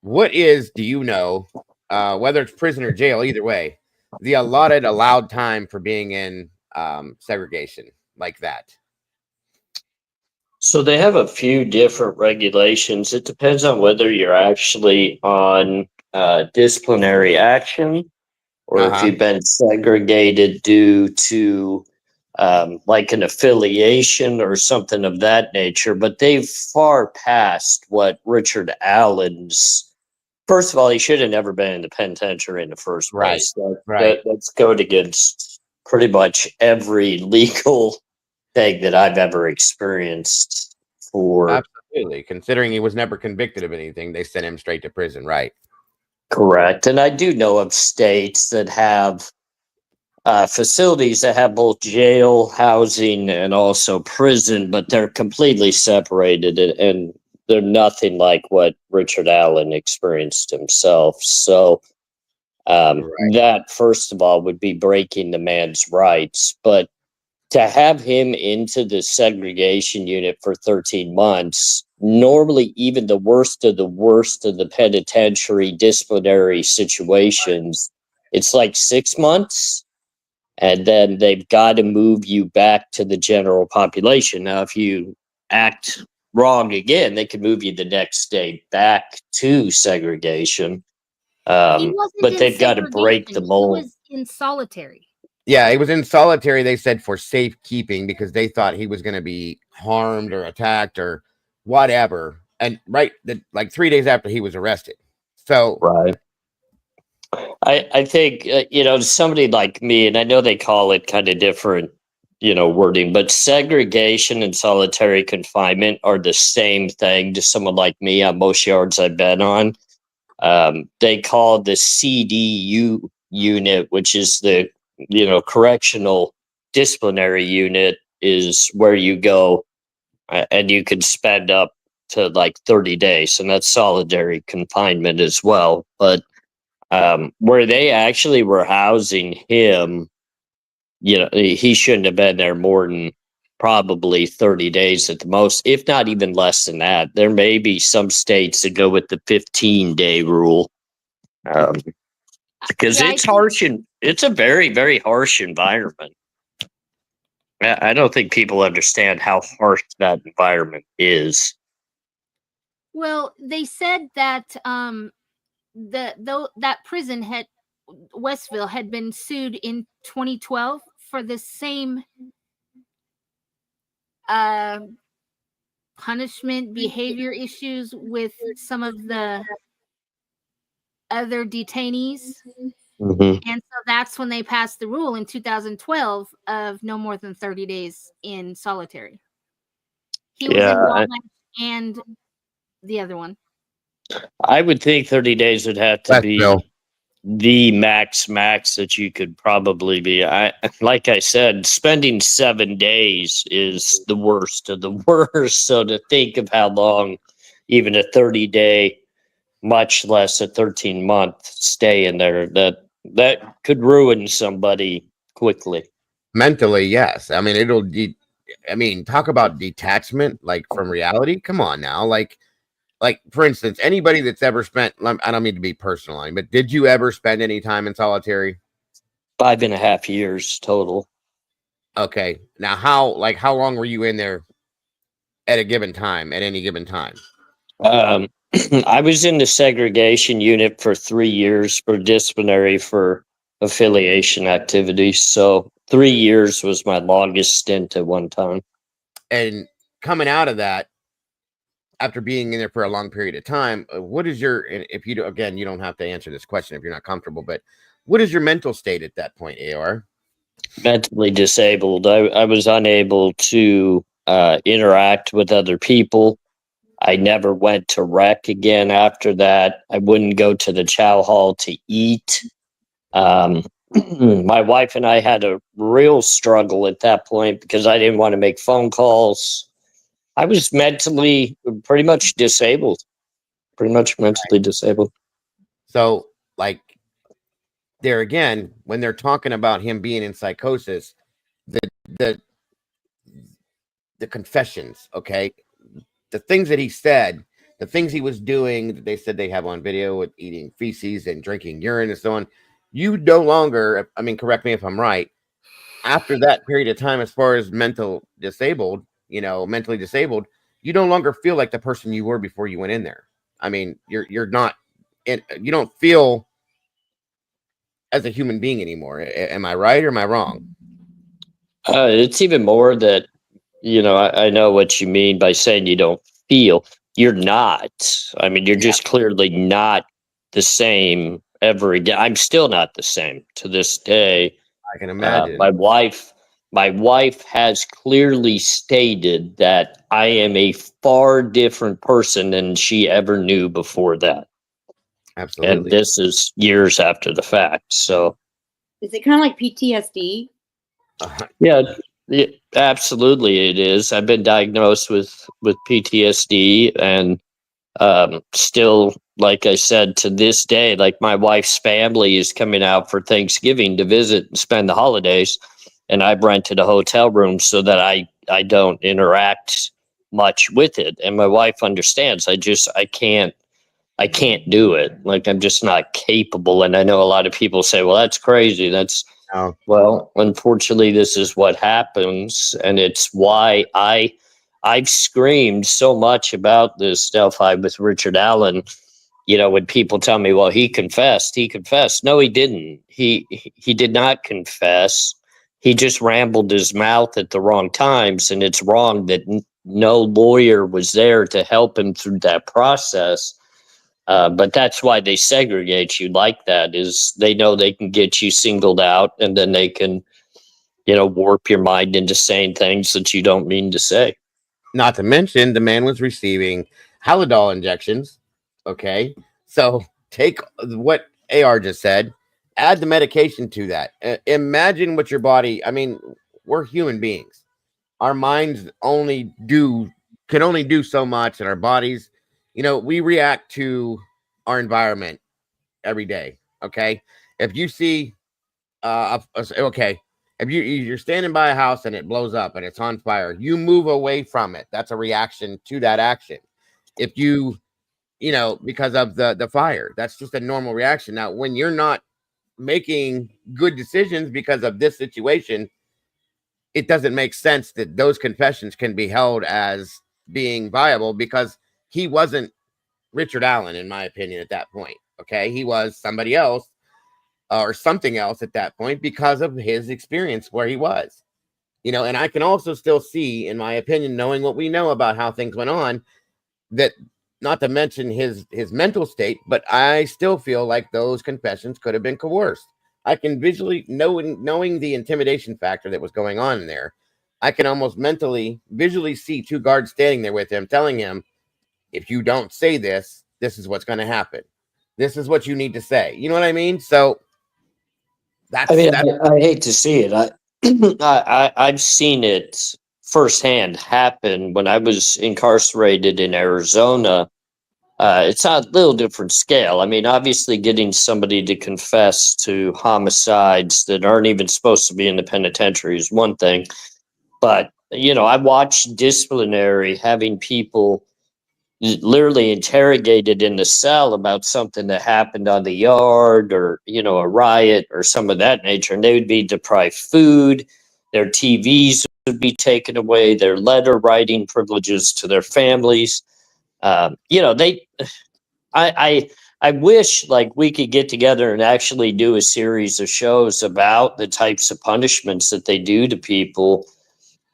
What is, do you know, whether it's prison or jail, either way, the allowed time for being in segregation like that? So they have a few different regulations. It depends on whether you're actually on disciplinary action, or if you've been segregated due to like an affiliation or something of that nature. But they've far passed what Richard Allen's. First of all, he should have never been in the penitentiary in the first place. That's going against pretty much every legal thing that I've ever experienced. Absolutely. Considering he was never convicted of anything, they sent him straight to prison, right? Correct. And I do know of states that have facilities that have both jail, housing, and also prison, but they're completely separated, and they're nothing like what Richard Allen experienced himself. So that, first of all, would be breaking the man's rights. But to have him into the segregation unit for 13 months, normally even the worst of the penitentiary disciplinary situations, it's like 6 months. And then they've got to move you back to the general population. Now, if you act wrong again, they can move you the next day back to segregation. But they've got to break the mold. He was in solitary. Yeah, he was in solitary, they said, for safekeeping, because they thought he was going to be harmed or attacked or whatever. And like 3 days after he was arrested. So I think, somebody like me, and I know they call it kind of different, wording, but segregation and solitary confinement are the same thing to someone like me on most yards I've been on. They call the CDU unit, which is the, correctional disciplinary unit, is where you go and you can spend up to like 30 days. And that's solitary confinement as well. But where they actually were housing him, he shouldn't have been there more than probably 30 days at the most, if not even less than that. There may be some states that go with the 15-day rule, because it's harsh, and it's a very, very harsh environment. I don't think people understand how harsh that environment is. Well, they said that that prison Westville had been sued in 2012 for the same punishment behavior issues with some of the other detainees. And so that's when they passed the rule in 2012 of no more than 30 days in solitary. He was in Walnut and the other one. I would think 30 days would have to be the max that you could probably be. Like I said, spending 7 days is the worst of the worst. So to think of how long even a 30-day, much less a 13-month stay in there, that could ruin somebody quickly. Mentally, yes. I mean, talk about detachment, like from reality. Come on now. Like for instance, anybody that's ever spent, I don't mean to be personal, but did you ever spend any time in solitary? 5.5 years total. Okay. Now how long were you in there at any given time? I was in the segregation unit for 3 years for disciplinary for affiliation activities. So 3 years was my longest stint at one time. And coming out of that, after being in there for a long period of time, what is your, if you do, again, you don't have to answer this question if you're not comfortable, but what is your mental state at that point, AR? Mentally disabled. I was unable to interact with other people. I never went to rec again after that. I wouldn't go to the chow hall to eat. My wife and I had a real struggle at that point because I didn't want to make phone calls. I was mentally pretty much disabled. So, like, there again, when they're talking about him being in psychosis, the confessions, okay, the things that he said, the things he was doing, that they said they have on video with eating feces and drinking urine and so on, you no longer, I mean, correct me if I'm right, after that period of time, as far as mentally disabled, you no longer feel like the person you were before you went in there. I mean, you're not you don't feel as a human being anymore. Am I right or am I wrong? It's even more that, I know what you mean by saying you don't feel. You're not. I mean, you're just clearly not the same ever again. I'm still not the same to this day. I can imagine. My wife has clearly stated that I am a far different person than she ever knew before that. Absolutely. And this is years after the fact. So Is it kind of like PTSD? yeah, absolutely it is. I've been diagnosed with PTSD, and still, like I said, to this day, like my wife's family is coming out for Thanksgiving to visit and spend the holidays, and I've rented a hotel room so that I don't interact much with it. And my wife understands. I can't do it. Like, I'm just not capable. And I know a lot of people say, well, that's crazy. Well, unfortunately, this is what happens. And it's why I've screamed so much about this Delphi with Richard Allen. When people tell me, well, he confessed. No, he didn't. He did not confess. He just rambled his mouth at the wrong times. And it's wrong that no lawyer was there to help him through that process. But that's why they segregate you like that, is they know they can get you singled out, and then they can, warp your mind into saying things that you don't mean to say. Not to mention, the man was receiving Halidol injections. Okay. So take what AR just said, add the medication to that. Imagine what your body, I mean, we're human beings. Our minds can only do so much, and our bodies, we react to our environment every day. Okay. If you see, if you're standing by a house and it blows up and it's on fire, you move away from it. That's a reaction to that action. If because of the fire, that's just a normal reaction. Now, when you're not making good decisions because of this situation, it doesn't make sense that those confessions can be held as being viable, because he wasn't Richard Allen, in my opinion, at that point. Okay. He was somebody else or something else at that point because of his experience where he was, and I can also still see, in my opinion, knowing what we know about how things went on, that not to mention his mental state, but I still feel like those confessions could have been coerced. I can visually knowing the intimidation factor that was going on in there, I can almost visually see two guards standing there with him, telling him, if you don't say this, this is what's going to happen. This is what you need to say. You know what I mean? So I hate to see it. I've seen it firsthand happen when I was incarcerated in Arizona. It's a little different scale. I mean, obviously, getting somebody to confess to homicides that aren't even supposed to be in the penitentiary is one thing. But, I watched disciplinary having people literally interrogated in the cell about something that happened on the yard, or a riot or some of that nature, and they would be deprived food, their TVs would be taken away, their letter writing privileges to their families. I wish, like, we could get together and actually do a series of shows about the types of punishments that they do to people.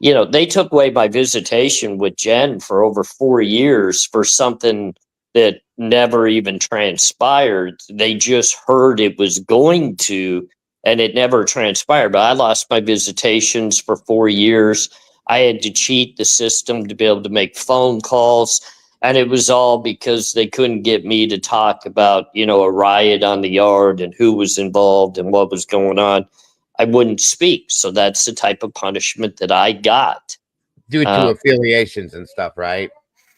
They took away my visitation with Jen for over 4 years for something that never even transpired. They just heard it was going to, and it never transpired. But I lost my visitations for 4 years. I had to cheat the system to be able to make phone calls. And it was all because they couldn't get me to talk about, a riot on the yard and who was involved and what was going on. I wouldn't speak. So that's the type of punishment that I got. Due to affiliations and stuff, right?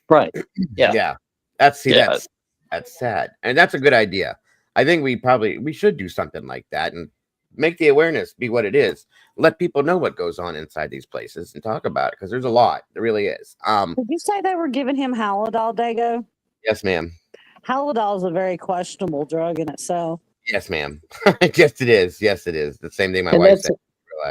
Right. Yeah. Yeah. That's sad. And that's a good idea. I think we should do something like that and make the awareness be what it is. Let people know what goes on inside these places and talk about it, because there's a lot. There really is. Did you say they were giving him Halidol, Dago? Yes, ma'am. Halidol is a very questionable drug in itself. Yes, ma'am. Yes, it is. Yes, it is. The same thing my wife said.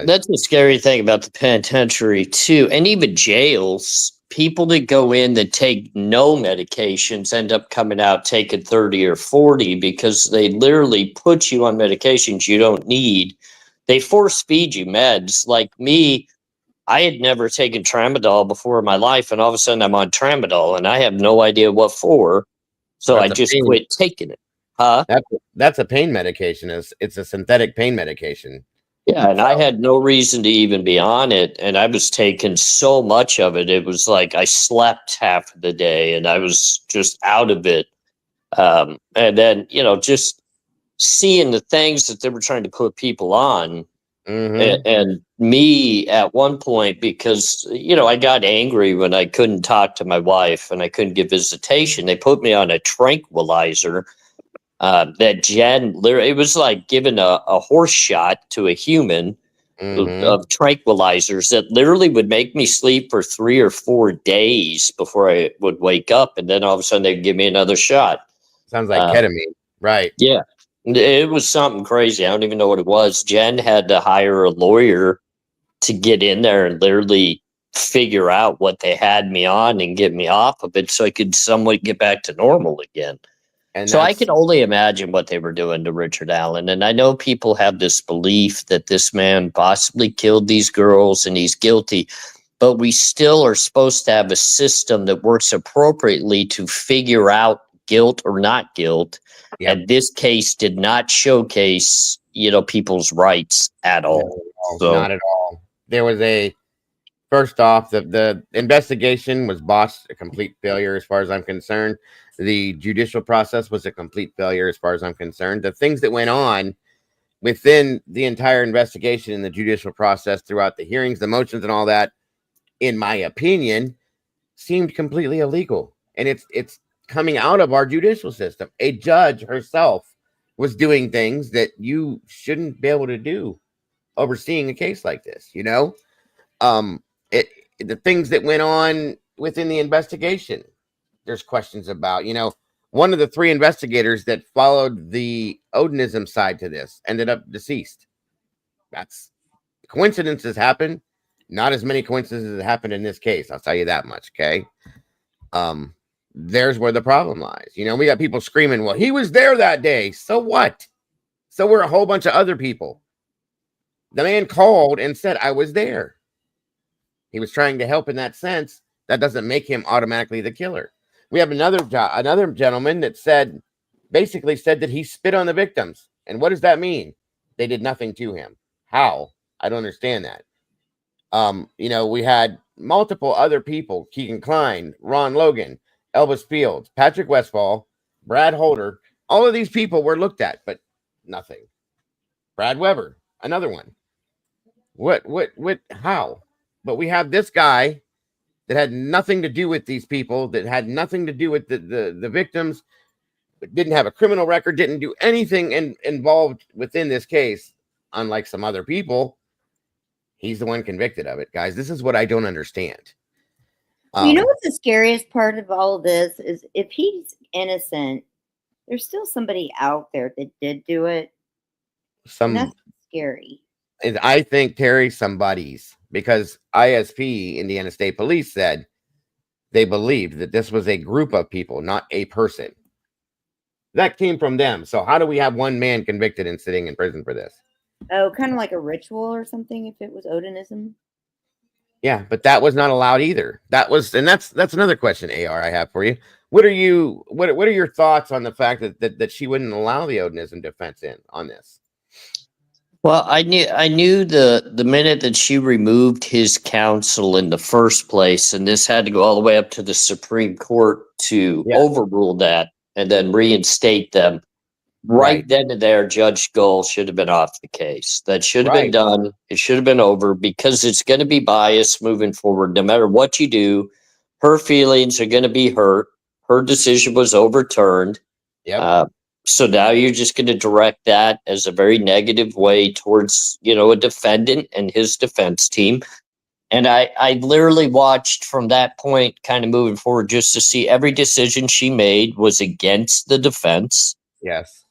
That's the scary thing about the penitentiary too, and even jails. people that go in that take no medications end up coming out taking 30 or 40 because they literally put you on medications you don't need. They force feed you meds. Like me, I had never taken tramadol before in my life, and all of a sudden I'm on tramadol, and I have no idea what for. So I just quit taking it. Huh? That's a pain medication. It's a synthetic pain medication. Yeah, and I had no reason to even be on it, and I was taking so much of it. It was like I slept half of the day, and I was just out of it. And then, just seeing the things that they were trying to put people on, and me at one point, because, I got angry when I couldn't talk to my wife and I couldn't get visitation. They put me on a tranquilizer. That Jen, it was like giving a horse shot to a human of tranquilizers that literally would make me sleep for 3 or 4 days before I would wake up. And then all of a sudden they'd give me another shot. Sounds like ketamine. Right. Yeah. It was something crazy. I don't even know what it was. Jen had to hire a lawyer to get in there and literally figure out what they had me on and get me off of it so I could somewhat get back to normal again. And so I can only imagine what they were doing to Richard Allen. And I know people have this belief that this man possibly killed these girls and he's guilty, but we still are supposed to have a system that works appropriately to figure out guilt or not guilt. Yep. And this case did not showcase, people's rights at all. Not at all. There was first off, the investigation was botched, a complete failure as far as I'm concerned. The judicial process was a complete failure as far as I'm concerned. The things that went on within the entire investigation and the judicial process throughout the hearings, the motions and all that, in my opinion, seemed completely illegal. And it's coming out of our judicial system. A judge herself was doing things that you shouldn't be able to do overseeing a case like this, the things that went on within the investigation, there's questions about, one of the 3 investigators that followed the Odinism side to this ended up deceased. That's coincidences happen. Not as many coincidences happened in this case. I'll tell you that much. Okay. There's where the problem lies. We got people screaming, well, he was there that day. So what? So were a whole bunch of other people. The man called and said, I was there. He was trying to help in that sense. That doesn't make him automatically the killer. We have another gentleman that basically said that he spit on the victims. And what does that mean? They did nothing to him. How? I don't understand that. We had multiple other people, Keegan Klein, Ron Logan, Elvis Fields, Patrick Westfall, Brad Holder. All of these people were looked at, but nothing. Brad Weber, another one. What, how? But we have this guy that had nothing to do with these people, that had nothing to do with the victims, but didn't have a criminal record, didn't do anything involved within this case, unlike some other people. He's the one convicted of it, guys. This is what I don't understand. What's the scariest part of all of this is if he's innocent, there's still somebody out there that did do it. And that's scary. And I think, Terry, somebody's, because ISP, Indiana State Police, said they believed that this was a group of people, not a person. That came from them. So how do we have one man convicted and sitting in prison for this? Oh, kind of like a ritual or something if it was Odinism. Yeah, but that was not allowed either. That's another question, AR, I have for you. What are your thoughts on the fact that she wouldn't allow the Odinism defense in on this? Well, I knew the minute that she removed his counsel in the first place, and this had to go all the way up to the Supreme Court to overrule that and then reinstate them. Right then and there, Judge Gull should have been off the case. That should have been done. It should have been over because it's going to be biased moving forward. No matter what you do, her feelings are going to be hurt. Her decision was overturned. Yep. So now you're just going to direct that as a very negative way towards, a defendant and his defense team. And I literally watched from that point kind of moving forward just to see every decision she made was against the defense. Yes.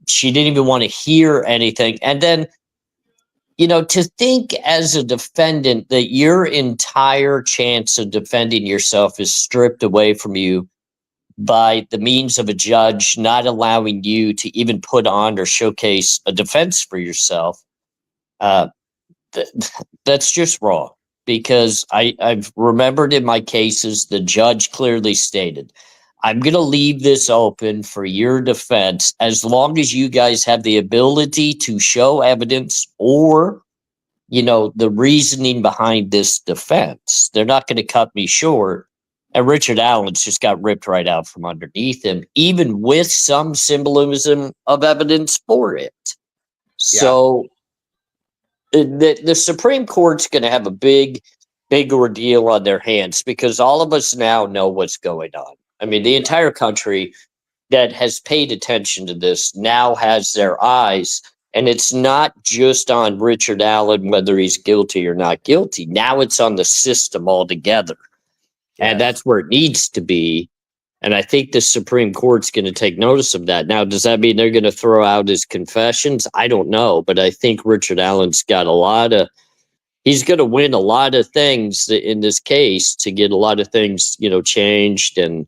She didn't even want to hear anything. And then, to think as a defendant that your entire chance of defending yourself is stripped away from you by the means of a judge not allowing you to even put on or showcase a defense for yourself, that's just wrong. Because I've remembered in my cases, the judge clearly stated, I'm going to leave this open for your defense as long as you guys have the ability to show evidence or, the reasoning behind this defense. They're not going to cut me short. And Richard Allen's just got ripped right out from underneath him, even with some symbolism of evidence for it. So the Supreme Court's going to have a big ordeal on their hands because all of us now know what's going on. I mean, the entire country that has paid attention to this now has their eyes, and it's not just on Richard Allen, whether he's guilty or not guilty. Now it's on the system altogether. And that's where it needs to be. And I think the Supreme Court's going to take notice of that. Now, does that mean they're going to throw out his confessions? I don't know. But I think Richard Allen's got he's going to win a lot of things in this case to get a lot of things, changed. And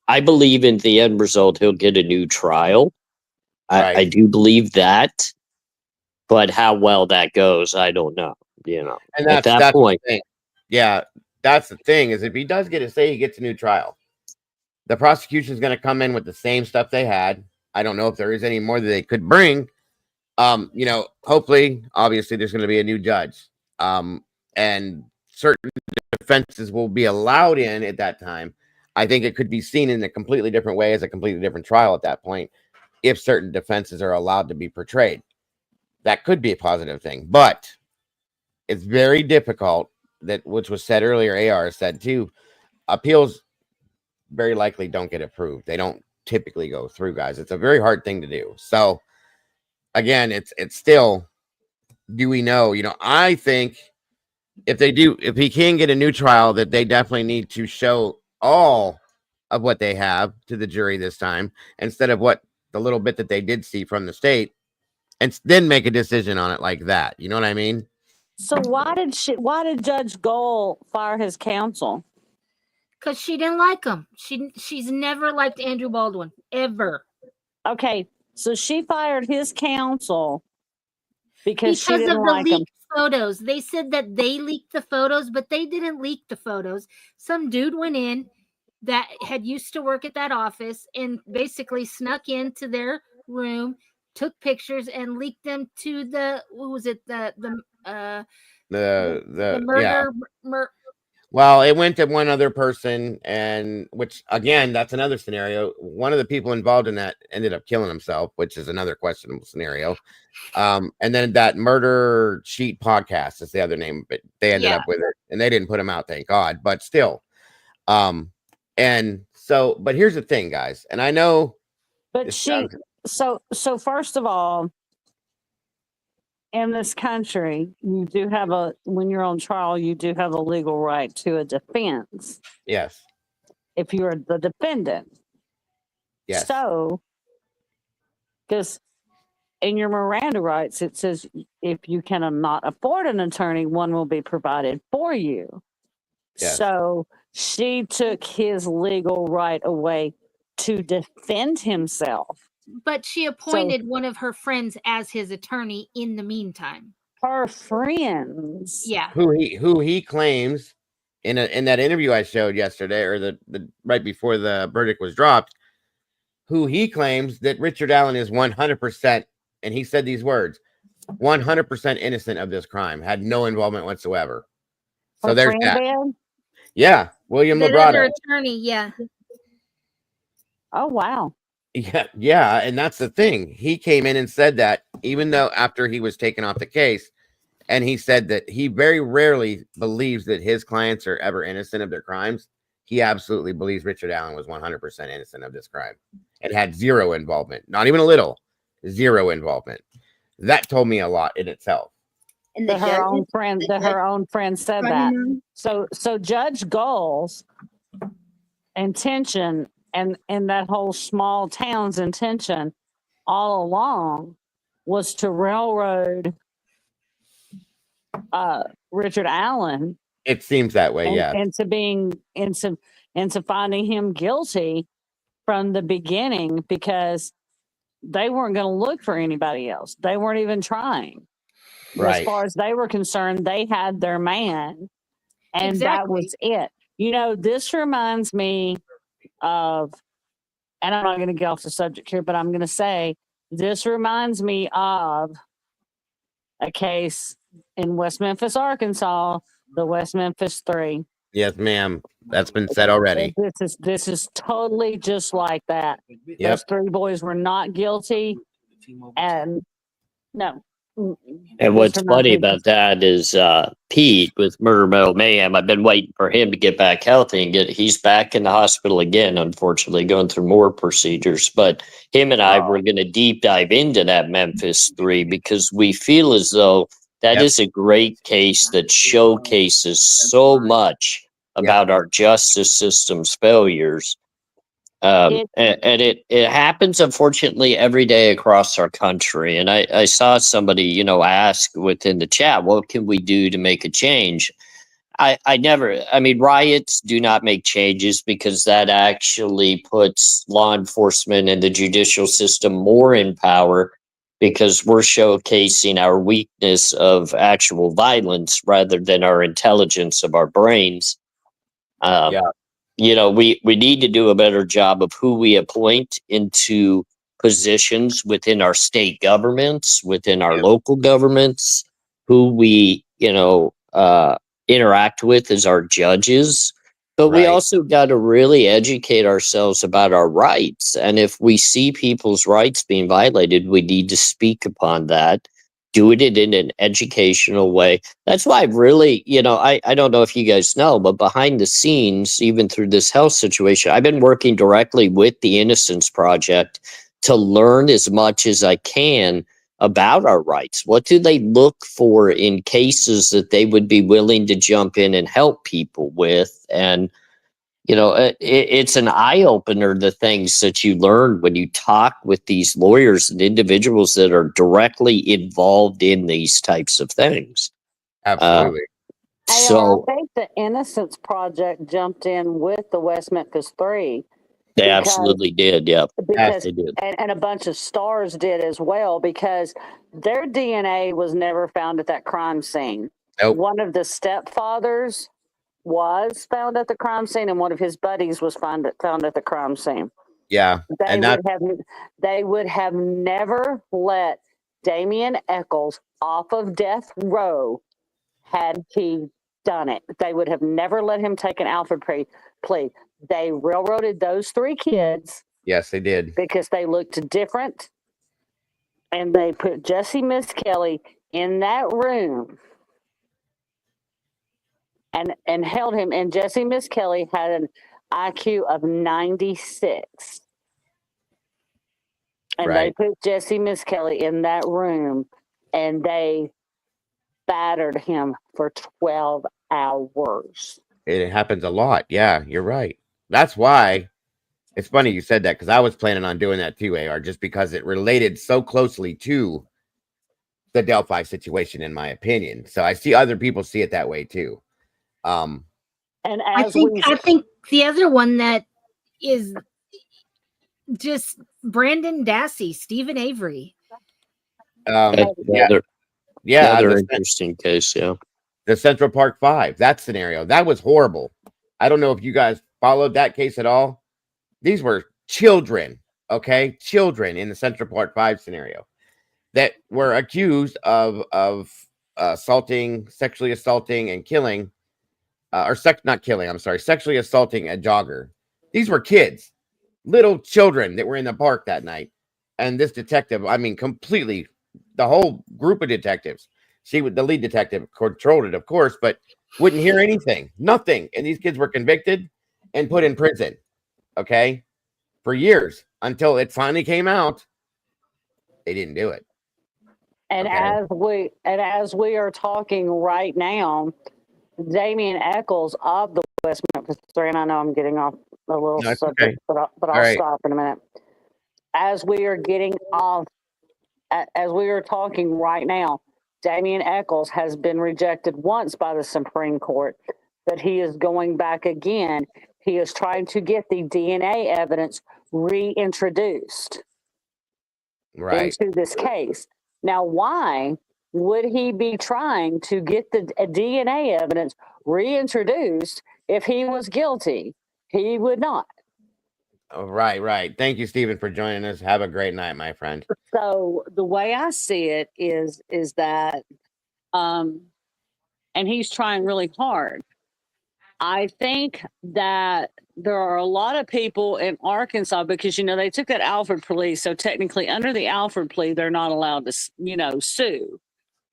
I believe in the end result, he'll get a new trial. I do believe that. But how well that goes, I don't know. And at that point. The thing. Yeah, that's the thing is if he does say he gets a new trial, the prosecution is going to come in with the same stuff they had. I don't know if there is any more that they could bring. Hopefully, obviously, there's going to be a new judge. And certain defenses will be allowed in at that time. I think it could be seen in a completely different way as a completely different trial at that point if certain defenses are allowed to be portrayed. That could be a positive thing. But it's very difficult, which was said earlier, AR said too, appeals very likely don't get approved. They don't typically go through, guys. It's a very hard thing to do. So again, it's still, do we know? I think if he can get a new trial, that they definitely need to show all of what they have to the jury this time, instead of the little bit that they did see from the state, and then make a decision on it like that. You know what I mean? So why did Judge Gold fire his counsel? Because she didn't like him. She's never liked Andrew Baldwin, ever. Okay, so she fired his counsel because she didn't of like the him. leaked photos. They said that they leaked the photos, but they didn't leak the photos. Some dude went in that had used to work at that office and basically snuck into their room, took pictures, and leaked them to the murder. Well, it went to one other person, and which again, that's another scenario. One of the people involved in that ended up killing himself, which is another questionable scenario. And then that Murder Sheet podcast is the other name, but they ended up with it, and they didn't put him out, thank God. But still, and so, but here's the thing, guys, and I know, but so first of all, in this country, you do have when you're on trial, you do have a legal right to a defense. Yes. If you're the defendant. Yes. So, because in your Miranda rights, it says if you cannot afford an attorney, one will be provided for you. Yes. So she took his legal right away to defend himself. But she appointed one of her friends as his attorney in the meantime. Her friends? Yeah. Who he claims in that interview I showed yesterday, or the right before the verdict was dropped, who he claims that Richard Allen is 100%, and he said these words, 100% innocent of this crime, had no involvement whatsoever. So there's that. Yeah, William Labrado. Attorney, yeah. Oh, wow. Yeah, and that's the thing. He came in and said that, even though after he was taken off the case, and he said that he very rarely believes that his clients are ever innocent of their crimes. He absolutely believes Richard Allen was 100% innocent of this crime and had zero involvement, not even a little, zero involvement. That told me a lot in itself. And her own friend said that. So Judge Gold's intention and that whole small town's intention all along was to railroad Richard Allen It seems that way, yeah. into finding him guilty from the beginning, because they weren't going to look for anybody else. They weren't even trying. As Right. far as they were concerned, they had their man, and that Exactly. was it. You know, this reminds me of, and I'm not going to get off the subject here, but I'm going to say this reminds me of a case in West Memphis, Arkansas, the West Memphis 3. Yes, ma'am. That's been said already. This is totally just like that. Yep. Those 3 boys were not guilty, and no. And what's funny about that is Pete with Murder Metal Mayhem. I've been waiting for him to get back healthy and he's back in the hospital again, unfortunately, going through more procedures. But him and I were going to deep dive into that Memphis 3 because we feel as though that is a great case that showcases so much about our justice system's failures. And it happens, unfortunately, every day across our country. And I saw somebody, ask within the chat, what can we do to make a change? I mean, riots do not make changes because that actually puts law enforcement and the judicial system more in power because we're showcasing our weakness of actual violence rather than our intelligence of our brains. We need to do a better job of who we appoint into positions within our state governments, within our local governments, who we, interact with as our judges. But we also got to really educate ourselves about our rights. And if we see people's rights being violated, we need to speak upon that. Do it in an educational way. That's why I've really, I don't know if you guys know, but behind the scenes, even through this health situation, I've been working directly with the Innocence Project to learn as much as I can about our rights. What do they look for in cases that they would be willing to jump in and help people with? And it's an eye-opener, the things that you learn when you talk with these lawyers and individuals that are directly involved in these types of things. Absolutely. I think the Innocence Project jumped in with the West Memphis 3. They absolutely did, yep. Because, they did. And a bunch of stars did as well, because their DNA was never found at that crime scene. Nope. One of the stepfathers was found at the crime scene, and one of his buddies was found at the crime scene. Yeah. They would have never let Damian Eccles off of death row had he done it. They would have never let him take an Alfred plea. They railroaded those 3 kids. Yes, they did. Because they looked different. And they put Jesse Miss Kelly in that room and held him. And Jesse Miss Kelly had an IQ of 96. And they put Jesse Miss Kelly in that room and they battered him for 12 hours. It happens a lot. Yeah, you're right. That's why it's funny you said that, because I was planning on doing that too, AR, just because it related so closely to the Delphi situation, in my opinion. So I see other people see it that way too. And I think the other one that is just Brandon Dassey, Stephen Avery. Another interesting case. Yeah, the Central Park 5, that scenario, that was horrible. I don't know if you guys followed that case at all. These were children, children in the Central Park 5 scenario that were accused of sexually assaulting and killing, sexually assaulting a jogger. These were kids, little children that were in the park that night. And this detective, completely, the whole group of detectives, the lead detective controlled it, of course, but wouldn't hear anything, nothing. And these kids were convicted and put in prison, for years, until it finally came out. They didn't do it. And as we are talking right now, Damian Eccles of the West Memphis 3, and I know I'm getting off a little subject, but I'll stop in a minute. As we are getting off, as we are talking right now, Damien Eccles has been rejected once by the Supreme Court, but he is going back again. He is trying to get the DNA evidence reintroduced into this case. Now, why would he be trying to get the DNA evidence reintroduced if he was guilty? He would not. Oh, right. Thank you, Stephen, for joining us. Have a great night, my friend. So the way I see it is that, and he's trying really hard. I think that there are a lot of people in Arkansas because, they took that Alford plea. So technically under the Alford plea, they're not allowed to, sue.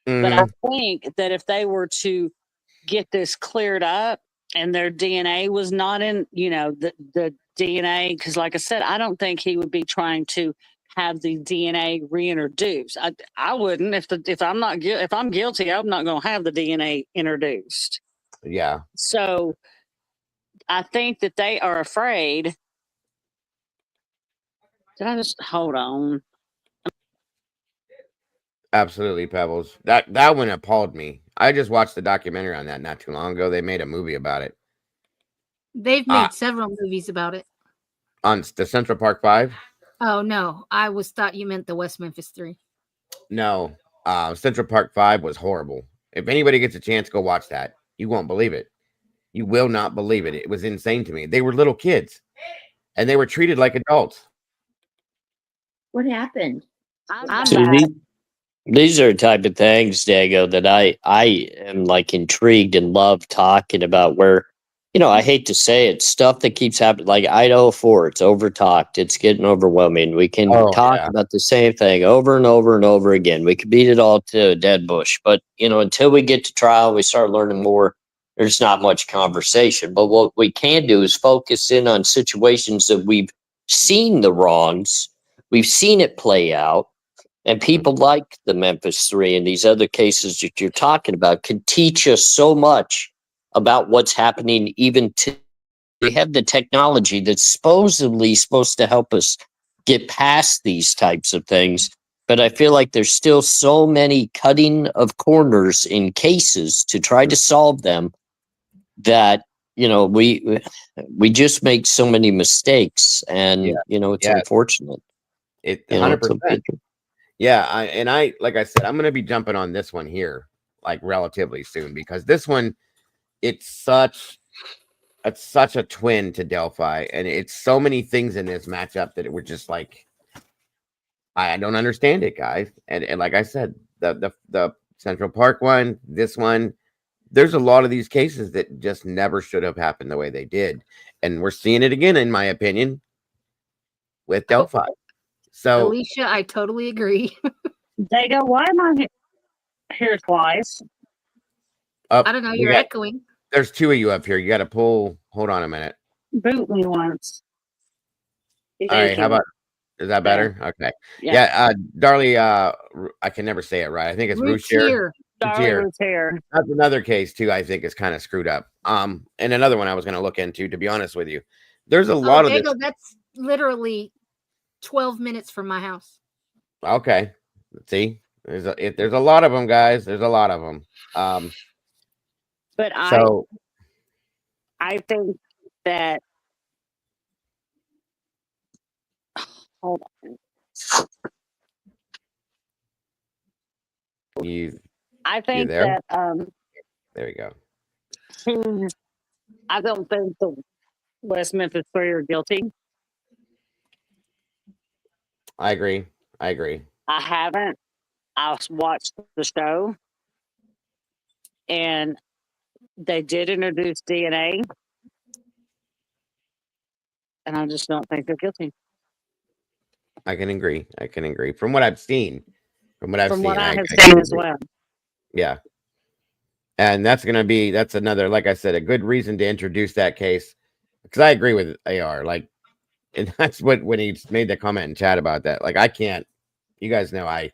But I think that if they were to get this cleared up and their DNA was not in, the DNA, because like I said, I don't think he would be trying to have the DNA reintroduced. I wouldn't. If I'm guilty, I'm not going to have the DNA introduced. Yeah. So I think that they are afraid. Did I just hold on? Absolutely, Pebbles. That one appalled me. I just watched the documentary on that not too long ago. They made a movie about it. They've made several movies about it. On the Central Park 5? Oh no, thought you meant the West Memphis 3. No, Central Park 5 was horrible. If anybody gets a chance, go watch that. You won't believe it. You will not believe it. It was insane to me. They were little kids, and they were treated like adults. What happened? These are the type of things, Dago, that I am like intrigued and love talking about where, I hate to say it, stuff that keeps happening, like Idaho 4, it's over-talked. It's getting overwhelming. We can talk about the same thing over and over and over again. We could beat it all to a dead bush. But, until we get to trial, we start learning more. There's not much conversation. But what we can do is focus in on situations that we've seen the wrongs. We've seen it play out. And people like the Memphis 3 and these other cases that you're talking about can teach us so much about what's happening even today. They have the technology that's supposedly supposed to help us get past these types of things. But I feel like there's still so many cutting of corners in cases to try to solve them that, we just make so many mistakes. And, it's unfortunate. 100%. Yeah, I like I said, I'm gonna be jumping on this one here like relatively soon because this one, it's such a twin to Delphi, and it's so many things in this matchup that it were just like I don't understand it, guys. And like I said, the Central Park one, this one, there's a lot of these cases that just never should have happened the way they did, and we're seeing it again, in my opinion, with Delphi. So, Alicia, I totally agree. Dago, why am I here twice? I don't know. You're echoing. There's two of you up here. You got to pull. Hold on a minute. Boot me once. All right. How about? Is that better? Yeah. Okay. Yeah. Darlie, I can never say it right. I think it's Routier. Routier. That's another case too. I think is kind of screwed up. And another one I was going to look into. To be honest with you, there's a lot of this. That's literally 12 minutes from my house. Okay. See, there's a lot of them, guys. There's a lot of them. But I think that. Hold on. I think that. There we go. I don't think the West Memphis 3 are guilty. I agree. I haven't. I watched the show, and they did introduce DNA, and I just don't think they're guilty. I can agree. From what I've seen, I have seen as well. Yeah. And that's another, like I said, a good reason to introduce that case, because I agree with AR. Like, and that's when he made the comment in chat about that. Like, I can't, you guys know, I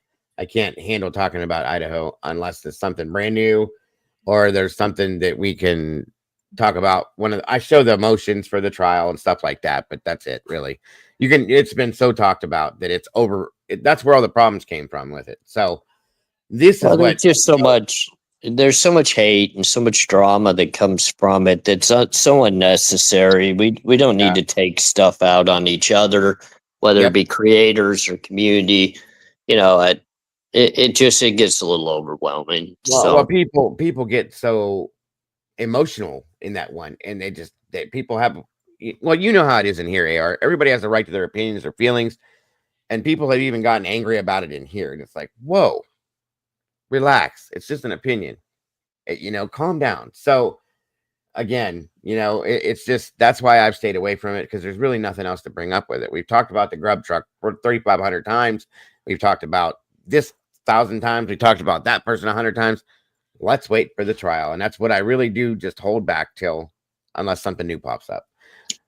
can't handle talking about Idaho unless there's something brand new or there's something that we can talk about. I show the emotions for the trial and stuff like that, but that's it, really. It's been so talked about that it's over. That's where all the problems came from with it. So This is there's what just there's so much hate and so much drama that comes from it that's so unnecessary. We don't need to take stuff out on each other, whether it be creators or community. It gets a little overwhelming. well, So people get so emotional in that one, and people have, well, you know how it is in here, AR. Everybody has a right to their opinions or feelings, and people have even gotten angry about it in here, and it's like, whoa, relax, it's just an opinion. Calm down. So again, it's just, that's why I've stayed away from it, because there's really nothing else to bring up with it. We've talked about the grub truck for 3,500 times. We've talked about this 1,000 times. We talked about that person 100 times. Let's wait for the trial. And that's what I really do, just hold back till, unless something new pops up.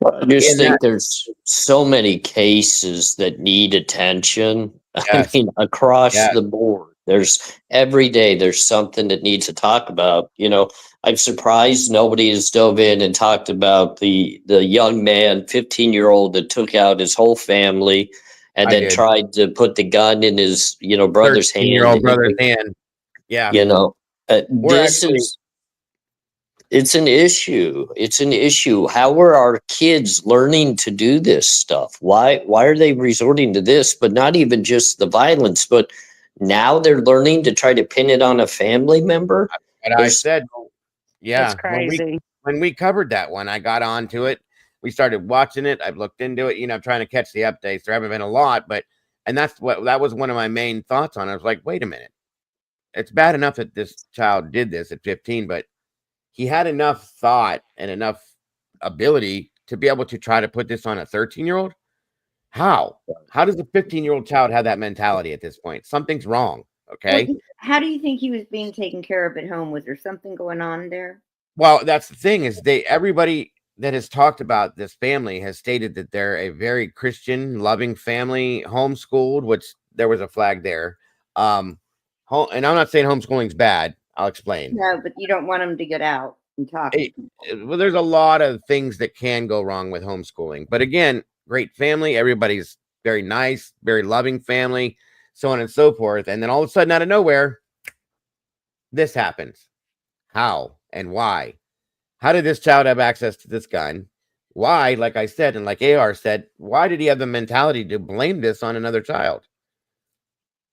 I just think there's so many cases that need attention. I mean, across the board. Every day there's something that needs to talk about. I'm surprised nobody has dove in and talked about the young man, 15-year-old, that took out his whole family and then tried to put the gun in his, brother's hand. 13-year-old brother's hand. Yeah. It's an issue. It's an issue. How are our kids learning to do this stuff? Why are they resorting to this? But not even just the violence, but now they're learning to try to pin it on a family member. And I said, yeah, It's crazy. When we covered that one, I got onto it. We started watching it. I've looked into it, trying to catch the updates. There haven't been a lot, and that was one of my main thoughts on it. I was like, wait a minute. It's bad enough that this child did this at 15, but he had enough thought and enough ability to be able to try to put this on a 13-year-old. How does a 15-year-old child have that mentality at this point? Something's wrong. Okay. Well, how do you think he was being taken care of at home? Was there something going on there? Well, that's the thing, is everybody that has talked about this family has stated that they're a very Christian, loving family, homeschooled, which there was a flag there. And I'm not saying homeschooling's bad. I'll explain. No, but you don't want them to get out and talk. Well, there's a lot of things that can go wrong with homeschooling. But again, great family. Everybody's very nice, very loving family, so on and so forth. And then all of a sudden, out of nowhere, this happens. How and why? How did this child have access to this gun? Why, like I said, and like AR said, why did he have the mentality to blame this on another child?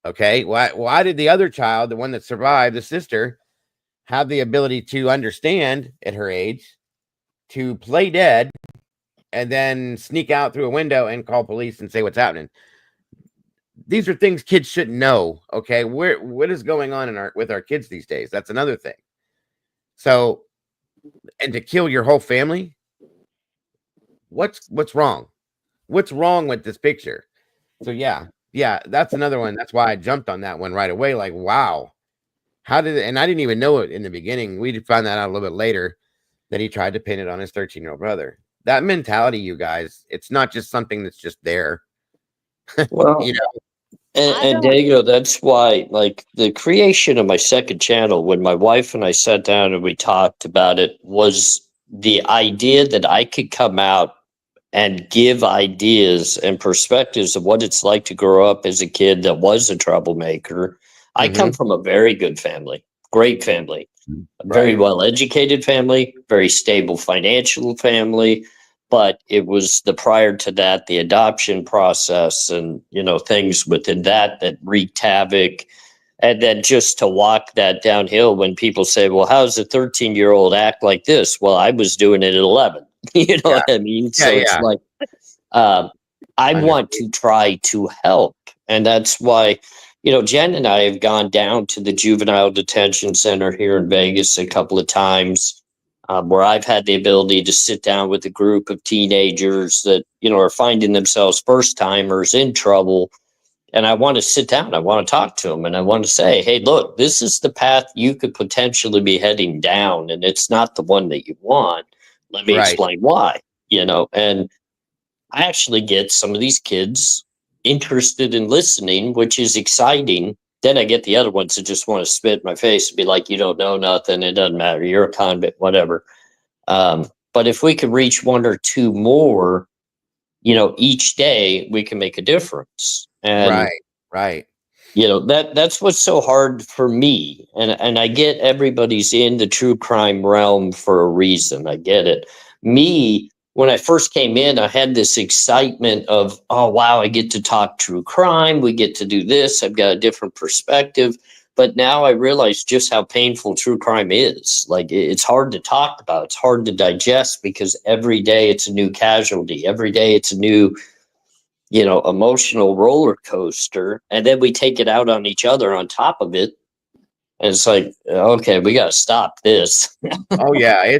Okay, why did the other child, the one that survived, the sister, have the ability to understand at her age, to play dead, and then sneak out through a window and call police and say what's happening? These are things kids shouldn't know. Okay, what is going on with our kids these days? That's another thing. So, and to kill your whole family, what's wrong? What's wrong with this picture? So yeah, that's another one. That's why I jumped on that one right away. Like, wow, and I didn't even know it in the beginning. We found that out a little bit later, that he tried to pin it on his 13-year-old brother. That mentality, you guys, it's not just something that's just there. Well, and Diego, that's why, like, the creation of my second channel, when my wife and I sat down and we talked about it, was the idea that I could come out and give ideas and perspectives of what it's like to grow up as a kid that was a troublemaker. I come from a very good family, great family, a very well-educated family, very stable financial family. But it was prior to that, the adoption process and, things within that wreaked havoc. And then just to walk that downhill when people say, well, how does a 13-year-old act like this? Well, I was doing it at 11. You know what I mean? So it's like, I want to try to help. And that's why, Jen and I have gone down to the juvenile detention center here in Vegas a couple of times, where I've had the ability to sit down with a group of teenagers that, are finding themselves first timers in trouble. And I want to sit down, I want to talk to them, and I want to say, hey, look, this is the path you could potentially be heading down, and it's not the one that you want. Let me explain why, and I actually get some of these kids interested in listening, which is exciting. Then I get the other ones that just want to spit in my face and be like, you don't know nothing. It doesn't matter. You're a convict, whatever. But if we could reach one or two more, each day, we can make a difference. And right. That's what's so hard for me. And I get everybody's in the true crime realm for a reason. I get it. Me, when I first came in, I had this excitement of, oh, wow, I get to talk true crime. We get to do this. I've got a different perspective. But now I realize just how painful true crime is. Like, it's hard to talk about. It's hard to digest because every day it's a new casualty. Every day it's a new, emotional roller coaster. And then we take it out on each other on top of it. And it's like, okay, we got to stop this. Oh, yeah.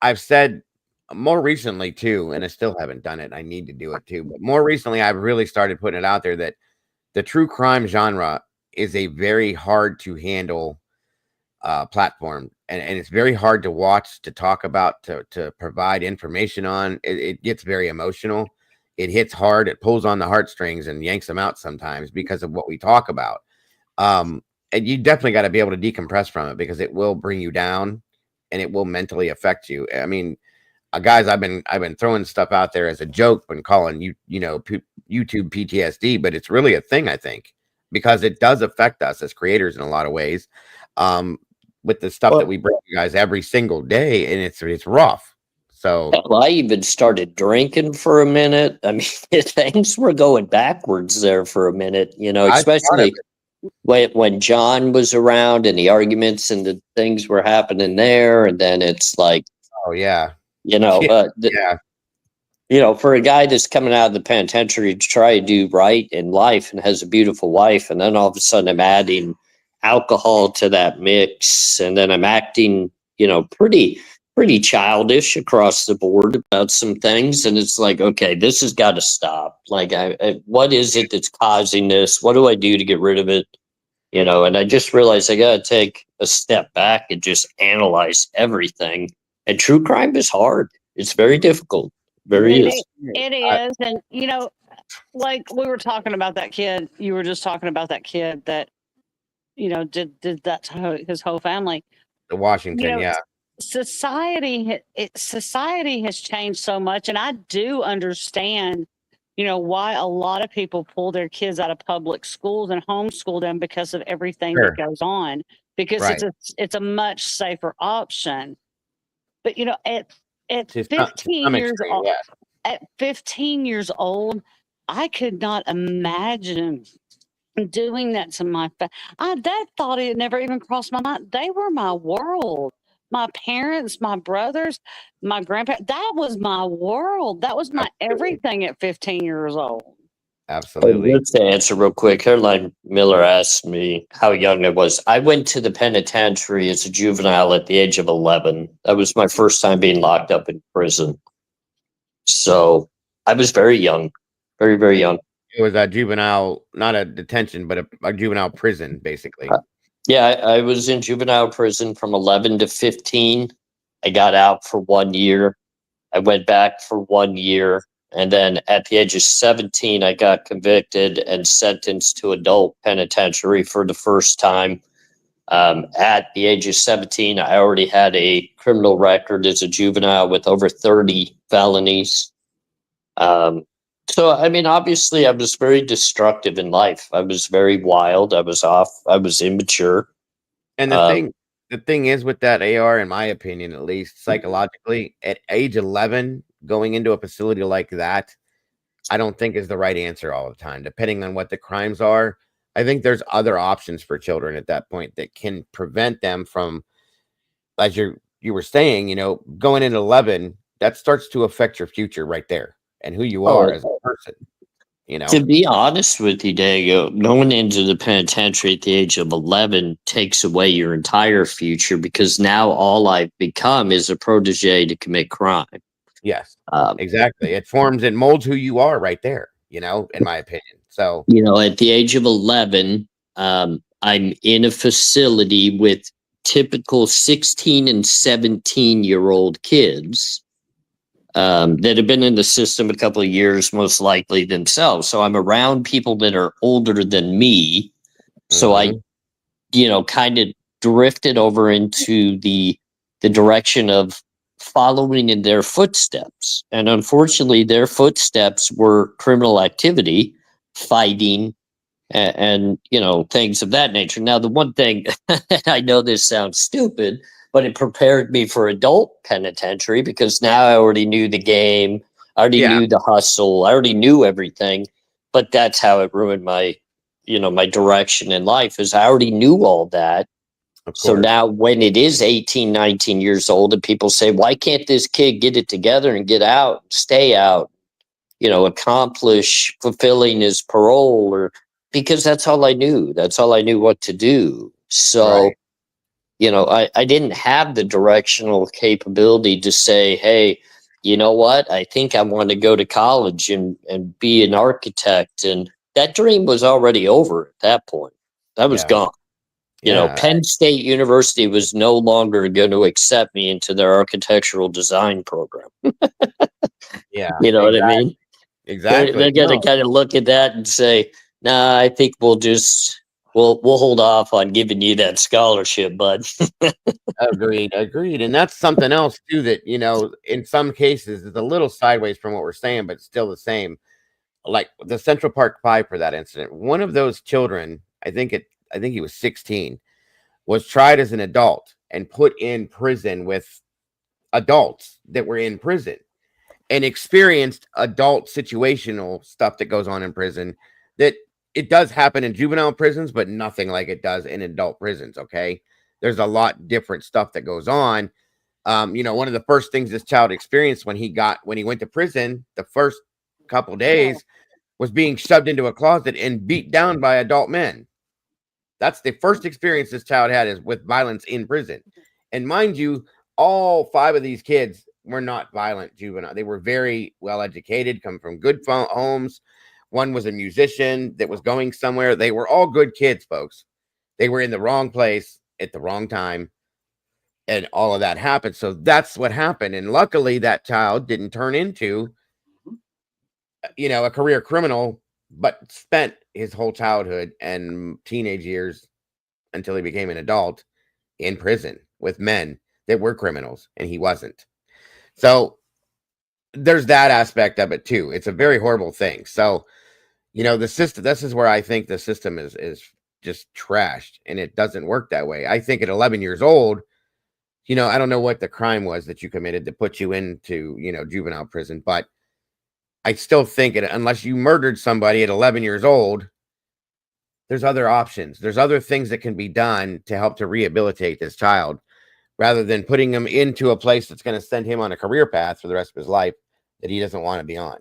I've said more recently too, and I still haven't done it. I need to do it too. But more recently, I've really started putting it out there that the true crime genre is a very hard to handle platform, and it's very hard to watch, to talk about, to provide information on. It gets very emotional. It hits hard. It pulls on the heartstrings and yanks them out sometimes because of what we talk about. And you definitely got to be able to decompress from it because it will bring you down and it will mentally affect you. I mean, guys, I've been throwing stuff out there as a joke, been calling YouTube PTSD, but it's really a thing, I think, because it does affect us as creators in a lot of ways. With the stuff that we bring you guys every single day, and it's rough. So I even started drinking for a minute. I mean, things were going backwards there for a minute, especially when John was around and the arguments and the things were happening there. And then it's like, oh yeah, for a guy that's coming out of the penitentiary to try to do right in life and has a beautiful wife, and then all of a sudden I'm adding alcohol to that mix, and then I'm acting, pretty childish across the board about some things, and it's like, okay, this has got to stop. Like, what is it that's causing this? What do I do to get rid of it? And I just realized I got to take a step back and just analyze everything. And true crime is hard. It's very difficult. It is. And, like we were talking about that kid, you were just talking about that kid that, did that to his whole family. The Washington, yeah. Society has changed so much. And I do understand, why a lot of people pull their kids out of public schools and homeschool them because of everything that goes on, because it's a much safer option. But, at 15 years old, at 15 years old, I could not imagine doing that to my that thought, it never even crossed my mind. They were my world. My parents, my brothers, my grandparents, that was my world. That was my everything at 15 years old. Absolutely. Just to answer real quick, Caroline Miller asked me how young I was. I went to the penitentiary as a juvenile at the age of 11. That was my first time being locked up in prison. So I was very young, very, very young. It was a juvenile, not a detention, but a juvenile prison, basically. Yeah, I was in juvenile prison from 11 to 15. I got out for 1 year. I went back for 1 year. And then at the age of 17, I got convicted and sentenced to adult penitentiary for the first time. At the age of 17, I already had a criminal record as a juvenile with over 30 felonies. So, I mean, obviously, I was very destructive in life. I was very wild. I was immature. And the thing is with that, AR, in my opinion, at least psychologically, at age 11, going into a facility like that, I don't think is the right answer all the time, depending on what the crimes are. I think there's other options for children at that point that can prevent them from, as you were saying, going into 11, that starts to affect your future right there and who you are as a person. To be honest with you, Diego, going into the penitentiary at the age of 11 takes away your entire future, because now all I've become is a protege to commit crime. Yes, exactly. It forms and molds who you are right there, in my opinion. So, at the age of 11, I'm in a facility with typical 16 and 17-year-old kids that have been in the system a couple of years, most likely themselves. So I'm around people that are older than me. So I, kind of drifted over into the direction of following in their footsteps. And unfortunately, their footsteps were criminal activity, fighting, and things of that nature. Now, the one thing, I know this sounds stupid, but it prepared me for adult penitentiary because now I already knew the game. I already knew the hustle. I already knew everything, but that's how it ruined my, my direction in life is I already knew all that. So now when it is 18, 19 years old and people say, why can't this kid get it together and get out, stay out, accomplish fulfilling his parole or because that's all I knew. That's all I knew what to do. So, I didn't have the directional capability to say, hey, you know what? I think I want to go to college and be an architect. And that dream was already over at that point. That was gone. Penn State University was no longer going to accept me into their architectural design program. You know what I mean? Exactly. They're going to kind of look at that and say, nah, I think we'll hold off on giving you that scholarship, bud. Agreed. And that's something else too that, in some cases is a little sideways from what we're saying, but still the same. Like the Central Park 5 for that incident. One of those children, I think he was 16, was tried as an adult and put in prison with adults that were in prison and experienced adult situational stuff that goes on in prison that it does happen in juvenile prisons, but nothing like it does in adult prisons. Okay. There's a lot different stuff that goes on. One of the first things this child experienced when he went to prison, the first couple days was being shoved into a closet and beat down by adult men. That's the first experience this child had is with violence in prison. And mind you, all 5 of these kids were not violent juvenile. They were very well educated, come from good homes. One was a musician that was going somewhere. They were all good kids, folks. They were in the wrong place at the wrong time. And all of that happened. So that's what happened. And luckily that child didn't turn into, a career criminal, but spent his whole childhood and teenage years until he became an adult in prison with men that were criminals, and he wasn't. So there's that aspect of it too. It's a very horrible thing. So, the system, this is where I think the system is just trashed, and it doesn't work that way. I think at 11 years old, I don't know what the crime was that you committed to put you into, juvenile prison, but I still think unless you murdered somebody at 11 years old, there's other options. There's other things that can be done to help to rehabilitate this child rather than putting him into a place that's going to send him on a career path for the rest of his life that he doesn't want to be on.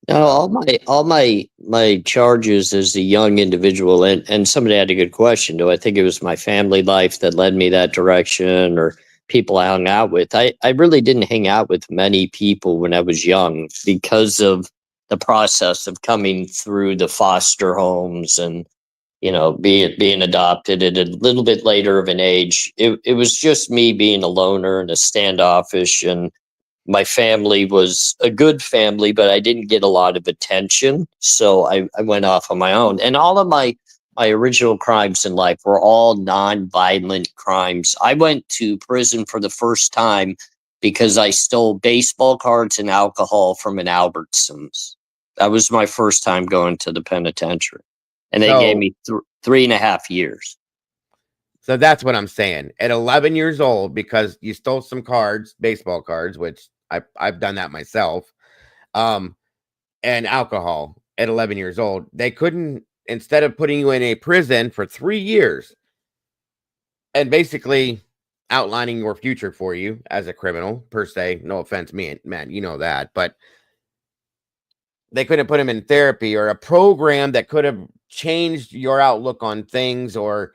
No, all my charges as a young individual, and somebody had a good question. Do I think it was my family life that led me that direction or people I hung out with? I really didn't hang out with many people when I was young because of the process of coming through the foster homes and, being adopted at a little bit later of an age. It was just me being a loner and a standoffish, and my family was a good family, but I didn't get a lot of attention. So I went off on my own. And all of my original crimes in life were all non-violent crimes. I went to prison for the first time because I stole baseball cards and alcohol from an Albertsons. That was my first time going to the penitentiary. And they gave me 3.5 years. So that's what I'm saying. At 11 years old, because you stole some cards, baseball cards, which I've done that myself, and alcohol at 11 years old, they couldn't, instead of putting you in a prison for 3 years and basically outlining your future for you as a criminal, per se, no offense, man, you know that, but they couldn't put him in therapy or a program that could have changed your outlook on things or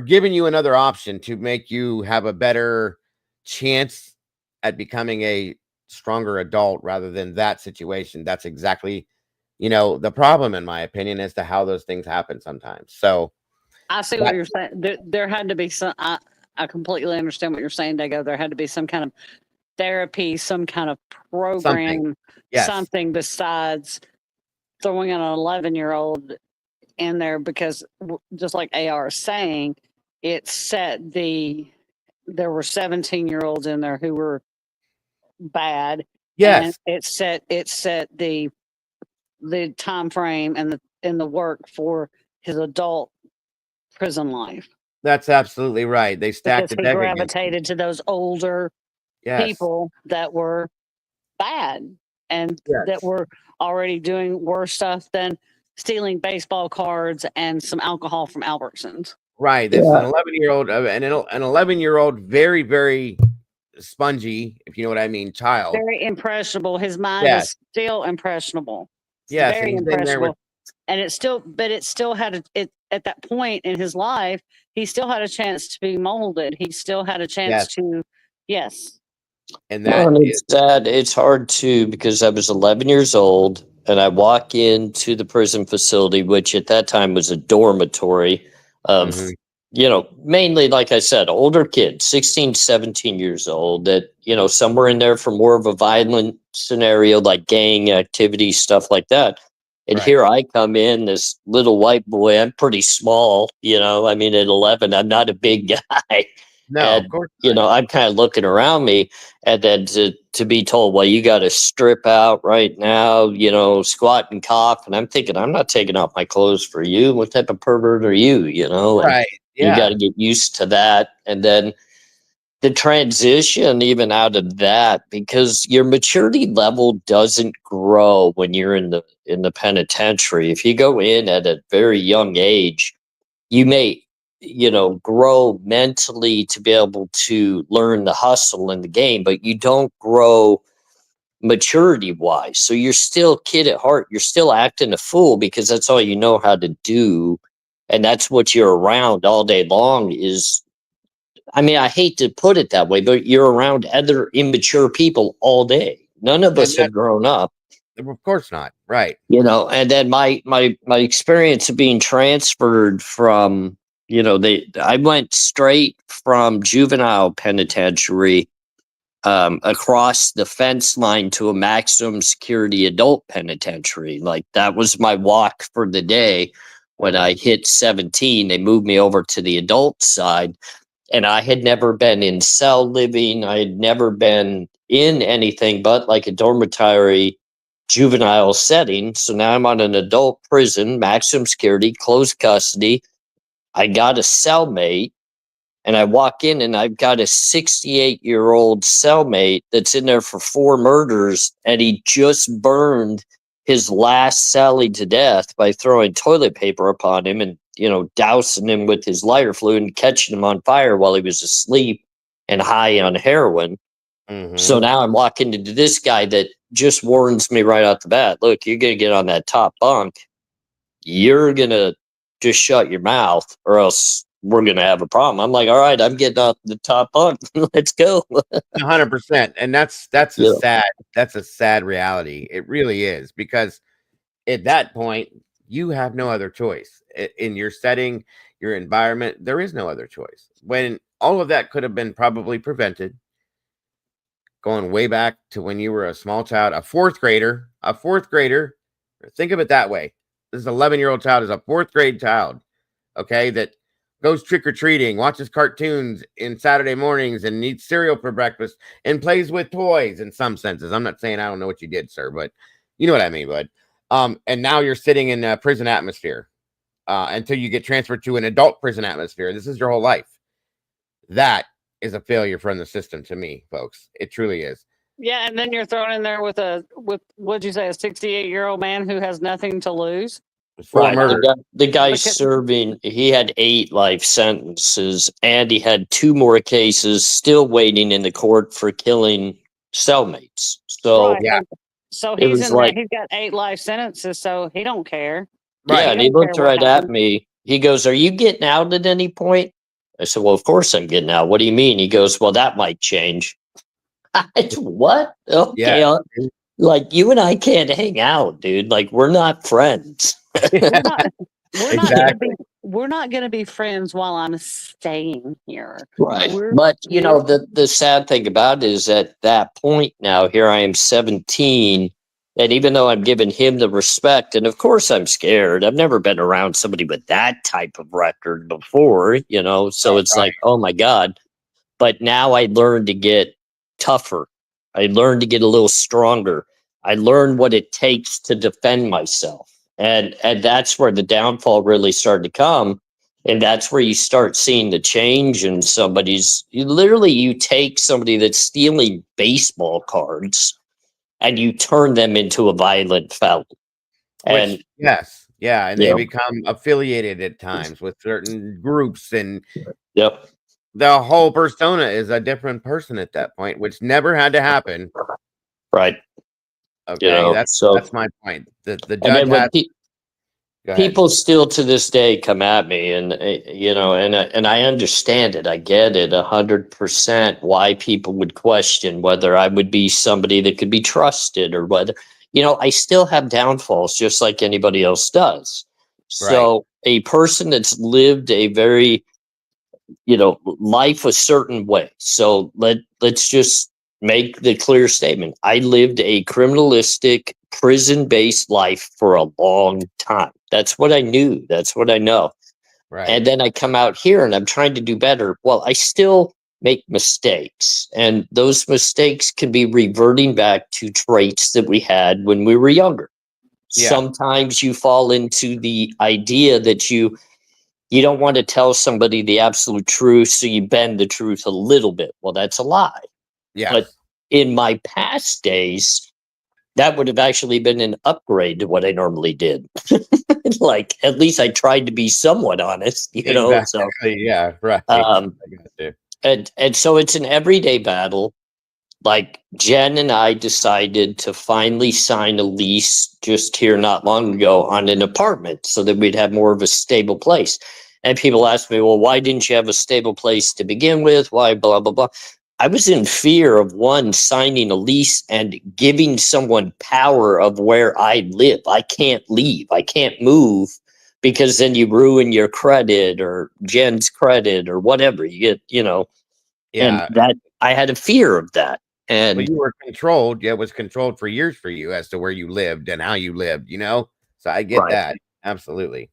given you another option to make you have a better chance at becoming a stronger adult rather than that situation. That's exactly, the problem, in my opinion, as to how those things happen sometimes. So I see what you're saying. There had to be some, I completely understand what you're saying, Dago. There had to be some kind of therapy, some kind of program, something besides throwing an 11-year-old in there, because just like AR is saying, there were 17-year-olds in there who were bad. Yes. And it set the time frame and the work for his adult prison life. That's absolutely right. They stacked Because the he deck against him. gravitated to those older Yes. people that were bad and Yes. that were already doing worse stuff than stealing baseball cards and some alcohol from Albertsons. Right. This is an 11-year-old, an 11-year-old, very, very spongy, if you know what I mean, child. Very impressionable. His mind Yes. is still impressionable. It's Yes, and very he's in there impressionable. with, And it still had at that point in his life, he still had a chance to be molded. He still had a chance to, yes. and Well, that and is it's sad. It's hard too because I was 11 years old and I walk into the prison facility, which at that time was a dormitory of, mainly, like I said, older kids, 16, 17 years old that, some were in there for more of a violent scenario like gang activity, stuff like that. And here I come in, this little white boy. I'm pretty small, I mean, at 11, I'm not a big guy. No, and, of course I'm kind of looking around me, and then to be told, well, you got to strip out right now, squat and cough. And I'm thinking, I'm not taking off my clothes for you. What type of pervert are you, And Right. you Yeah. got to get used to that. And then the transition even out of that, because your maturity level doesn't grow when you're in the penitentiary. If you go in at a very young age, you may grow mentally to be able to learn the hustle in the game, but you don't grow maturity wise. So you're still kid at heart. You're still acting a fool because that's all you know how to do, and that's what you're around all day long. I hate to put it that way, but you're around other immature people all day. None of us have grown up. Of course not. Right. And then my experience of being transferred from, I went straight from juvenile penitentiary across the fence line to a maximum security adult penitentiary. Like that was my walk for the day. When I hit 17, they moved me over to the adult side. And I had never been in cell living. I had never been in anything but like a dormitory juvenile setting. So now I'm on an adult prison, maximum security, closed custody. I got a cellmate, and I walk in and I've got a 68-year-old cellmate that's in there for 4 murders, and he just burned his last cellie to death by throwing toilet paper upon him and dousing him with his lighter fluid and catching him on fire while he was asleep and high on heroin. So now I'm walking into this guy that just warns me right off the bat, look, you're going to get on that top bunk. You're going to just shut your mouth or else we're going to have a problem. I'm like, all right, I'm getting off the top bunk. Let's go. 100%. And that's a sad reality. It really is, because at that point you have no other choice in your setting, your environment. There is no other choice when all of that could have been probably prevented. Going way back to when you were a small child, a fourth grader. Think of it that way. This 11-year-old child is a 4th grade child. Okay. That goes trick-or-treating, watches cartoons in Saturday mornings and eats cereal for breakfast and plays with toys in some senses. I'm not saying I don't know what you did, sir, but you know what I mean, bud. And now you're sitting in a prison atmosphere until you get transferred to an adult prison atmosphere. This is your whole life. That is a failure from the system to me, folks. It truly is. Yeah, and then you're thrown in there with what'd you say, a 68-year-old man who has nothing to lose? Right. The guy serving, he had 8 life sentences, and he had 2 more cases still waiting in the court for killing cellmates. So So he's in there. He's got 8 life sentences, so he don't care. Yeah, and he looked right at me. He goes, "Are you getting out at any point?" I said, "Well, of course I'm getting out. What do you mean?" He goes, "Well, that might change." What? Okay. Yeah. Like, you and I can't hang out, dude. Like, we're not friends. We're not gonna be friends while I'm staying here. Right. But the sad thing about it is at that point now, here I am 17. And even though I'm giving him the respect, and of course I'm scared. I've never been around somebody with that type of record before, so it's like, oh my God. But now I learned to get tougher. I learned to get a little stronger. I learned what it takes to defend myself. And that's where the downfall really started to come. And that's where you start seeing the change in somebody's. You take somebody that's stealing baseball cards and you turn them into a violent felon. And Which, yes, yeah, and you they know, become affiliated at times with certain groups, and yep, the whole persona is a different person at that point, which never had to happen. right. Okay, that's So my point. The and judge then when has. Go ahead. people still to this day come at me, and and I understand it. I get it 100% why people would question whether I would be somebody that could be trusted, or whether, I still have downfalls just like anybody else does. Right. So a person that's lived a very, life a certain way. So let's just make the clear statement. I lived a criminalistic, prison-based life for a long time. That's what I knew. That's what I know. Right. And then I come out here and I'm trying to do better. Well, I still make mistakes, and those mistakes can be reverting back to traits that we had when we were younger. Yeah. Sometimes you fall into the idea that you don't want to tell somebody the absolute truth, so you bend the truth a little bit. Well, that's a lie. Yes. But in my past days, that would have actually been an upgrade to what I normally did. Like, at least I tried to be somewhat honest, Exactly. So, Yeah. Right. I got you. and so it's an everyday battle. Like, Jen and I decided to finally sign a lease just here not long ago on an apartment so that we'd have more of a stable place. And people ask me, well, why didn't you have a stable place to begin with? Why blah, blah, blah. I was in fear of, one, signing a lease and giving someone power of where I live. I can't leave. I can't move, because then you ruin your credit or Jen's credit or whatever. You get, and Yeah. that I had a fear of that. And Well, you were controlled. Yeah, it was controlled for years for you as to where you lived and how you lived, So I get Right. that. Absolutely.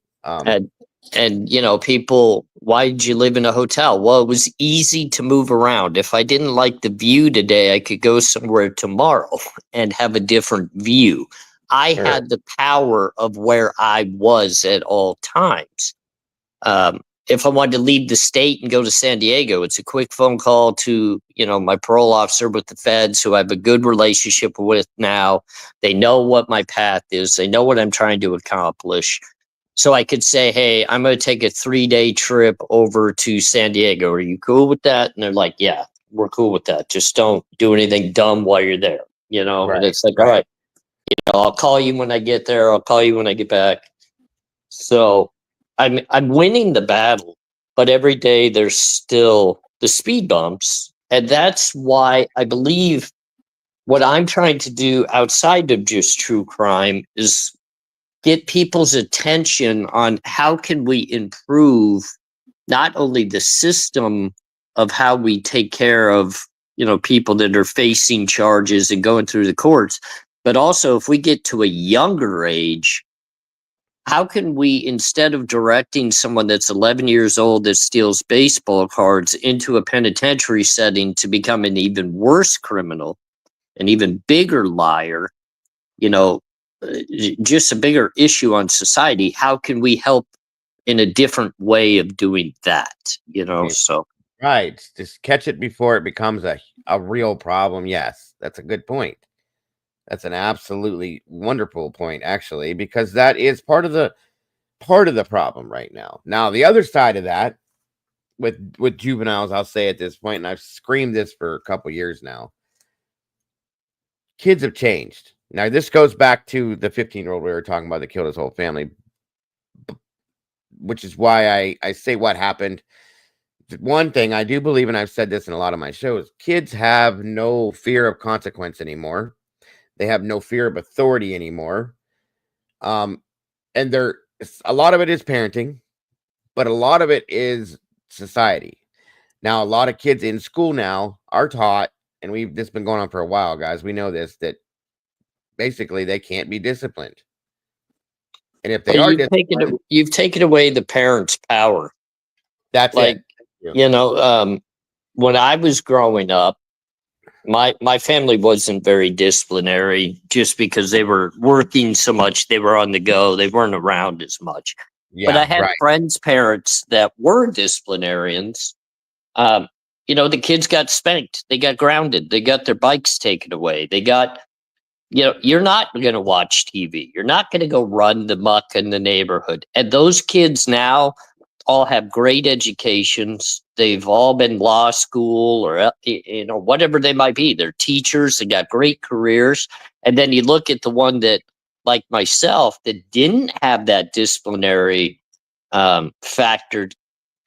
And people, why did you live in a hotel? Well, it was easy to move around. If I didn't like the view today, I could go somewhere tomorrow and have a different view. I Sure. had the power of where I was at all times. If I wanted to leave the state and go to San Diego, it's a quick phone call to, my parole officer with the feds, who I have a good relationship with now. They know what my path is. They know what I'm trying to accomplish. So I could say, hey, I'm going to take a 3-day trip over to San Diego. Are you cool with that? And they're like, yeah, we're cool with that. Just don't do anything dumb while you're there, Right, and it's like, all right, I'll call you when I get there. I'll call you when I get back. So I'm winning the battle, but every day there's still the speed bumps. And that's why I believe what I'm trying to do outside of just true crime is get people's attention on how can we improve not only the system of how we take care of, people that are facing charges and going through the courts, but also if we get to a younger age, how can we, instead of directing someone that's 11 years old that steals baseball cards into a penitentiary setting to become an even worse criminal, an even bigger liar, just a bigger issue on society, how can we help in a different way of doing that? So. Right. Just catch it before it becomes a real problem. Yes, that's a good point. That's an absolutely wonderful point, actually, because that is part of the problem right now. Now, the other side of that, with juveniles, I'll say at this point, and I've screamed this for a couple years now, kids have changed. Now, this goes back to the 15-year-old we were talking about that killed his whole family, which is why I say what happened. One thing I do believe, and I've said this in a lot of my shows, kids have no fear of consequence anymore. They have no fear of authority anymore. And a lot of it is parenting, but a lot of it is society. Now, a lot of kids in school now are taught, and this has been going on for a while, guys. We know this, that basically they can't be disciplined. And if they are disciplined, you've taken away the parents' power. That's like, it. when I was growing up, my family wasn't very disciplinary just because they were working so much. They were on the go. They weren't around as much. But I Yeah, had right. friends' parents that were disciplinarians. The kids got spanked. They got grounded. They got their bikes taken away. They got, you're not going to watch TV. You're not going to go run the muck in the neighborhood. And those kids now all have great educations. They've all been law school or, whatever they might be. They're teachers. They got great careers. And then you look at the one that, like myself, that didn't have that disciplinary factor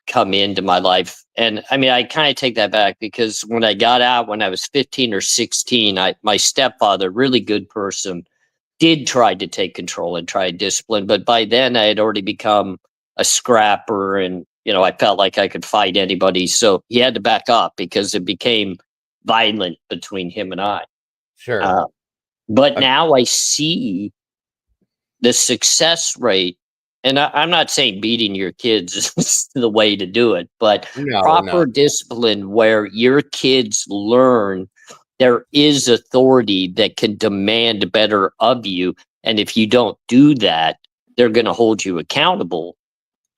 come into my life. And I mean, I kind of take that back because when I got out, when I was 15 or 16, my stepfather, really good person, did try to take control and try to discipline. But by then I had already become a scrapper and, I felt like I could fight anybody. So he had to back up because it became violent between him and I. Sure. But now I see the success rate. And I'm not saying beating your kids is the way to do it, but proper discipline where your kids learn there is authority that can demand better of you. And if you don't do that, they're going to hold you accountable.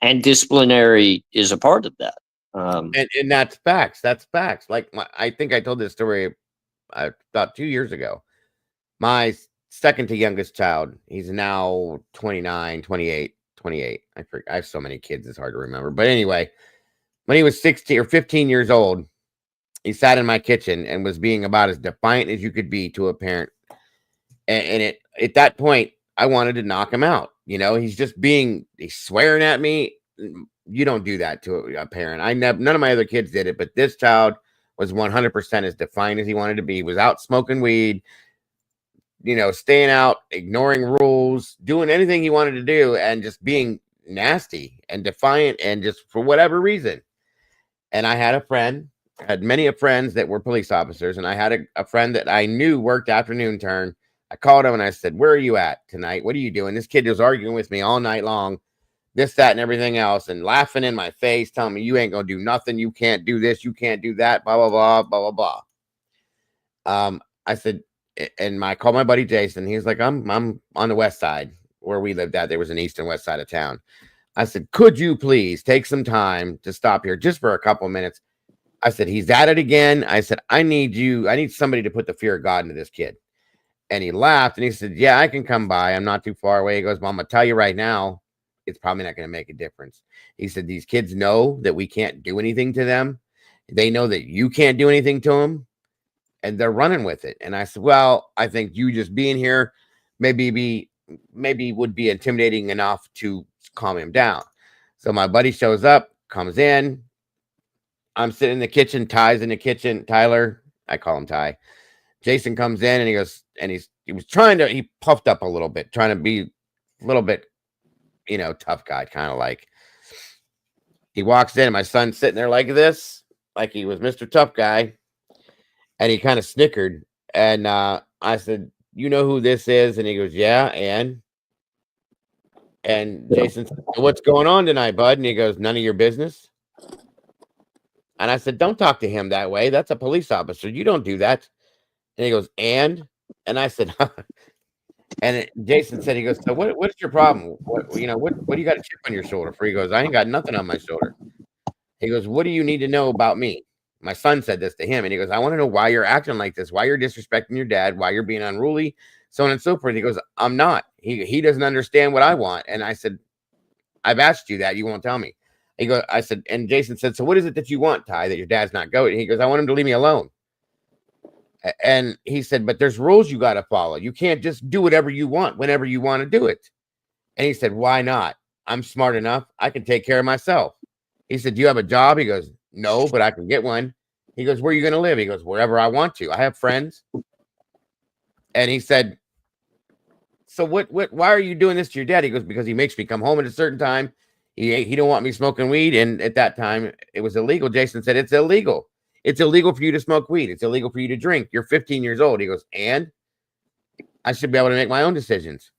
And disciplinary is a part of that. And that's facts. That's facts. Like I think I told this story about 2 years ago. My second to youngest child, he's now 29, 28. I have so many kids, it's hard to remember. But anyway, when he was 16 or 15 years old, he sat in my kitchen and was being about as defiant as you could be to a parent. And at that point, I wanted to knock him out. He's swearing at me. You don't do that to a parent. None of my other kids did it, but this child was 100% as defiant as he wanted to be. He was out smoking weed, staying out, ignoring rules, doing anything he wanted to do, and just being nasty and defiant, and just for whatever reason. And I had many friends that were police officers, and I had a friend that I knew worked afternoon turn. I called him and I said, "Where are you at tonight? What are you doing?" This kid was arguing with me all night long, this, that, and everything else, and laughing in my face, telling me, "You ain't gonna do nothing. You can't do this. You can't do that. Blah, blah, blah, blah, blah, blah." I said, and I called my buddy Jason. He's like, I'm on the west side where we lived at. There was an east and west side of town. I said, "Could you please take some time to stop here just for a couple of minutes?" I said, "He's at it again." I said, I need somebody to put the fear of God into this kid." And he laughed and he said, "Yeah, I can come by. I'm not too far away." He goes, "Well, I'm going to tell you right now, it's probably not going to make a difference." He said, "These kids know that we can't do anything to them. They know that you can't do anything to them. And they're running with it." And I said, "Well, I think you just being here maybe would be intimidating enough to calm him down." So my buddy shows up, comes in. I'm sitting in the kitchen. Ty's in the kitchen. Tyler, I call him Ty. Jason comes in and he goes, and he puffed up a little bit, trying to be a little bit, tough guy, kind of like. He walks in, and my son's sitting there like this, like he was Mr. Tough Guy. And he kind of snickered. And I said, "You know who this is?" And he goes, "Yeah, and Jason said, "What's going on tonight, bud?" And he goes, "None of your business." And I said, "Don't talk to him that way. That's a police officer. You don't do that." And he goes, and I said, and Jason said, he goes, "So what's your problem? What do you got a chip on your shoulder for?" He goes, "I ain't got nothing on my shoulder." He goes, "What do you need to know about me?" My son said this to him, and he goes, "I want to know why you're acting like this, why you're disrespecting your dad, why you're being unruly, so on and so forth." He goes, "I'm not. He doesn't understand what I want." And I said, "I've asked you that. You won't tell me." I said, and Jason said, "So what is it that you want, Ty, that your dad's not going?" He goes, "I want him to leave me alone." And he said, "But there's rules you got to follow. You can't just do whatever you want whenever you want to do it." And he said, "Why not? I'm smart enough. I can take care of myself." He said, "Do you have a job?" He goes, "No, but I can get one." He goes, "Where are you going to live?" He goes, "Wherever I want to. I have friends." And he said, "So why are you doing this to your dad?" He goes, "Because he makes me come home at a certain time. He don't want me smoking weed. And at that time it was illegal." Jason said, "It's illegal. It's illegal for you to smoke weed. It's illegal for you to drink. You're 15 years old." He goes, "And I should be able to make my own decisions."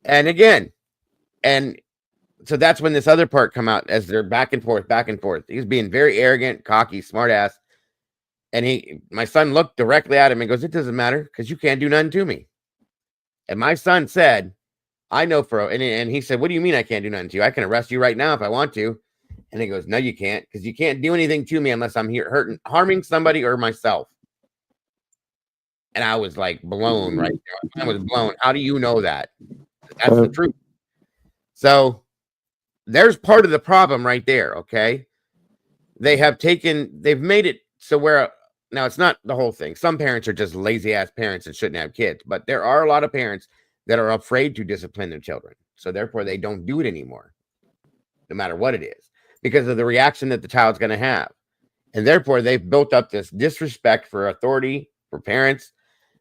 And again, and so that's when this other part come out as they're back and forth. He's being very arrogant, cocky, smart ass. And my son looked directly at him and goes, "It doesn't matter because you can't do nothing to me." And my son said, "I know and he said, "What do you mean I can't do nothing to you? I can arrest you right now if I want to." And he goes, "No, you can't, because you can't do anything to me unless I'm here harming somebody or myself." And I was like blown right there. I was blown. How do you know that? That's the truth. So there's part of the problem right there. Okay. They've made it so where now it's not the whole thing. Some parents are just lazy ass parents and shouldn't have kids, but there are a lot of parents that are afraid to discipline their children. So therefore they don't do it anymore, no matter what it is, because of the reaction that the child's going to have. And therefore they've built up this disrespect for authority, for parents,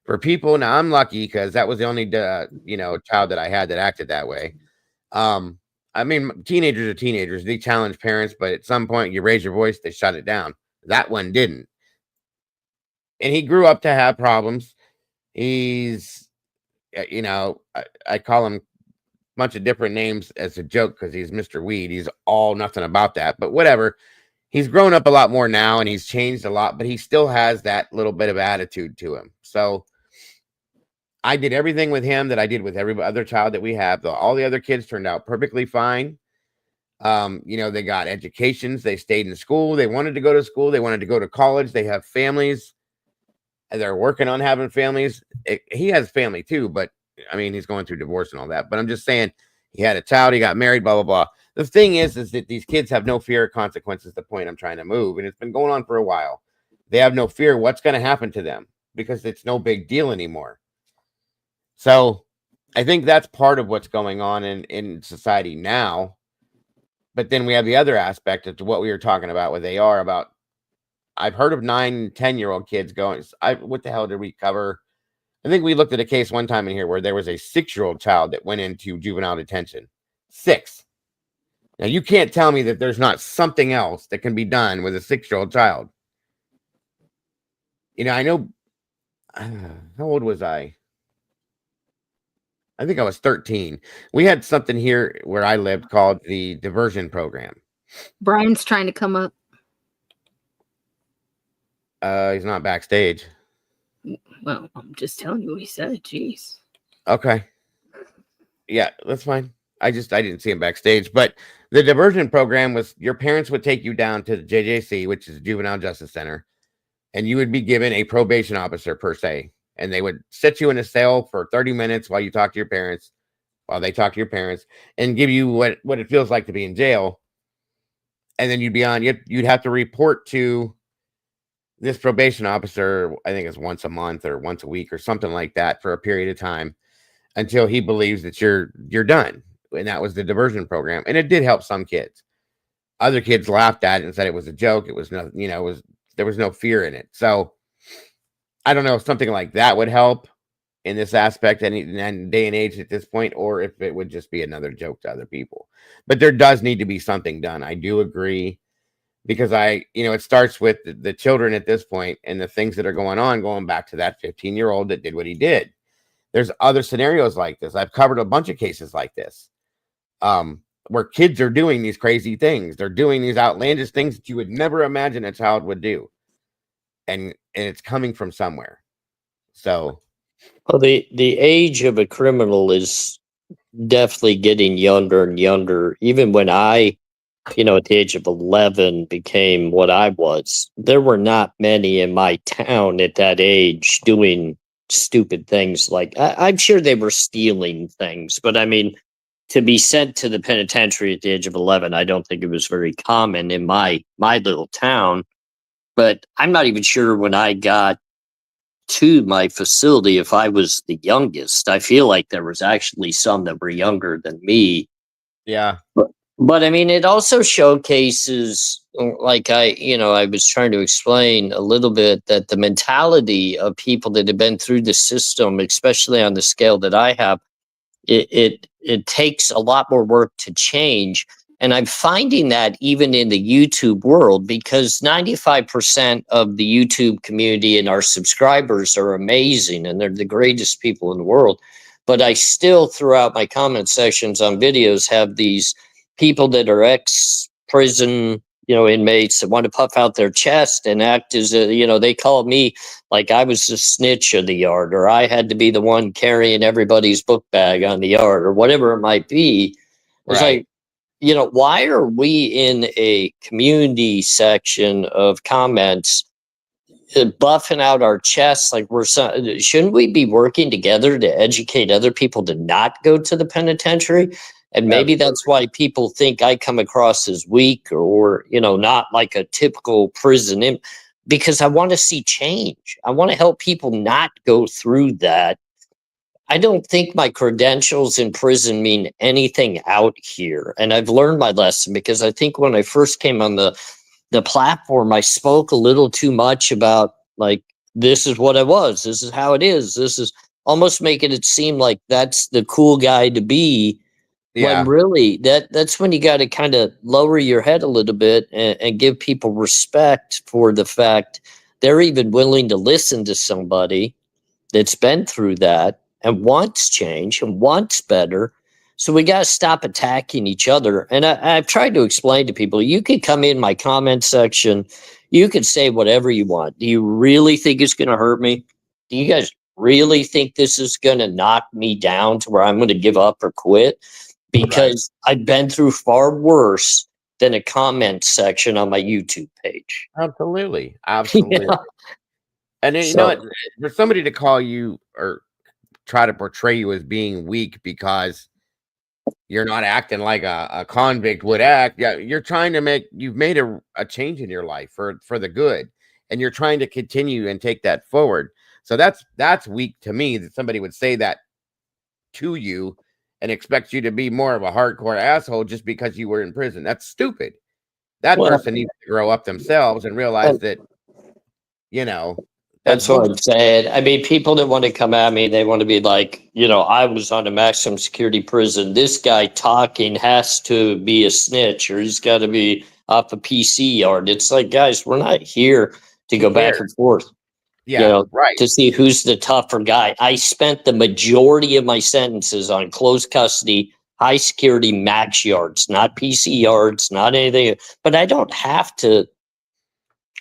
for people. Now I'm lucky because that was the only, child that I had that acted that way. I mean, teenagers are teenagers. They challenge parents, but at some point you raise your voice, they shut it down. That one didn't. And he grew up to have problems. He's, I call him a bunch of different names as a joke because he's Mr. Weed. He's all nothing about that, but whatever. He's grown up a lot more now and he's changed a lot, but he still has that little bit of attitude to him. So I did everything with him that I did with every other child that we have. All the other kids turned out perfectly fine. They got educations. They stayed in school. They wanted to go to school. They wanted to go to college. They have families. And they're working on having families. He has family too, but I mean, he's going through divorce and all that. But I'm just saying he had a child. He got married, blah, blah, blah. The thing is that these kids have no fear of consequences, the point I'm trying to move. And it's been going on for a while. They have no fear what's going to happen to them because it's no big deal anymore. So I think that's part of what's going on in society now. But then we have the other aspect of what we were talking about with AR about. I've heard of 9, 10-year-old kids going, what the hell did we cover? I think we looked at a case one time in here where there was a 6-year-old child that went into juvenile detention. 6. Now, you can't tell me that there's not something else that can be done with a 6-year-old child. I know, how old was I? I think I was 13. We had something here where I lived called the diversion program. Brian's trying to come up. He's not backstage. Well, I'm just telling you what he said. Jeez. Okay. Yeah, that's fine. I didn't see him backstage, but the diversion program was your parents would take you down to the JJC, which is Juvenile Justice Center, and you would be given a probation officer per se, and they would sit you in a cell for 30 minutes while they talk to your parents, and give you what it feels like to be in jail. And then you'd have to report to this probation officer, I think it's once a month or once a week or something like that for a period of time until he believes that you're done. And that was the diversion program. And it did help some kids. Other kids laughed at it and said it was a joke. It was no, there was no fear in it. So I don't know if something like that would help in this aspect and day and age at this point, or if it would just be another joke to other people. But there does need to be something done. I do agree. Because it starts with the children at this point and the things that are going back to that 15-year-old that did what he did. There's other scenarios like this. I've covered a bunch of cases like this, where kids are doing these crazy things. They're doing these outlandish things that you would never imagine a child would do. And it's coming from somewhere. So. Well, the age of a criminal is definitely getting younger and younger. Even when I, at the age of 11 became what I was, there were not many in my town at that age doing stupid things. Like I'm sure they were stealing things, but I mean, to be sent to the penitentiary at the age of 11, I don't think it was very common in my little town. But I'm not even sure when I got to my facility if I was the youngest. I feel like there was actually some that were younger than me. Yeah. But I mean, it also showcases, like I was trying to explain a little bit, that the mentality of people that have been through the system, especially on the scale that I have, it takes a lot more work to change. And I'm finding that even in the YouTube world, because 95% of the YouTube community and our subscribers are amazing and they're the greatest people in the world. But I still, throughout my comment sections on videos, have these people that are ex-prison inmates that want to puff out their chest and act as they call me like I was the snitch of the yard, or I had to be the one carrying everybody's book bag on the yard, or whatever it might be. It's like, why are we in a community section of comments buffing out our chests like shouldn't we be working together to educate other people to not go to the penitentiary? And maybe that's why people think I come across as weak or not like a typical prison because I want to see change. I want to help people not go through that. I don't think my credentials in prison mean anything out here. And I've learned my lesson because I think when I first came on the platform, I spoke a little too much about like, this is what I was. This is how it is. This is almost making it seem like that's the cool guy to be. Yeah. When really that's when you got to kind of lower your head a little bit and give people respect for the fact they're even willing to listen to somebody that's been through that and wants change and wants better. So we got to stop attacking each other. And I've tried to explain to people, you could come in my comment section, you could say whatever you want. Do you really think it's going to hurt me? Do you guys really think this is going to knock me down to where I'm going to give up or quit? Because I've been through far worse than a comment section on my YouTube page. Absolutely. Absolutely. And then, for somebody to call you or try to portray you as being weak because you're not acting like a convict would act. Yeah, you've made a change in your life for the good, and you're trying to continue and take that forward. So that's weak to me that somebody would say that to you and expect you to be more of a hardcore asshole just because you were in prison. That's stupid. That person needs to grow up themselves and realize that, that's what I'm saying. I mean, people that want to come at me, they want to be like, I was on a maximum security prison. This guy talking has to be a snitch or he's got to be off a PC yard. It's like, guys, we're not here to go back and forth. Yeah, to see who's the tougher guy. I spent the majority of my sentences on closed custody, high security max yards, not PC yards, not anything. But I don't have to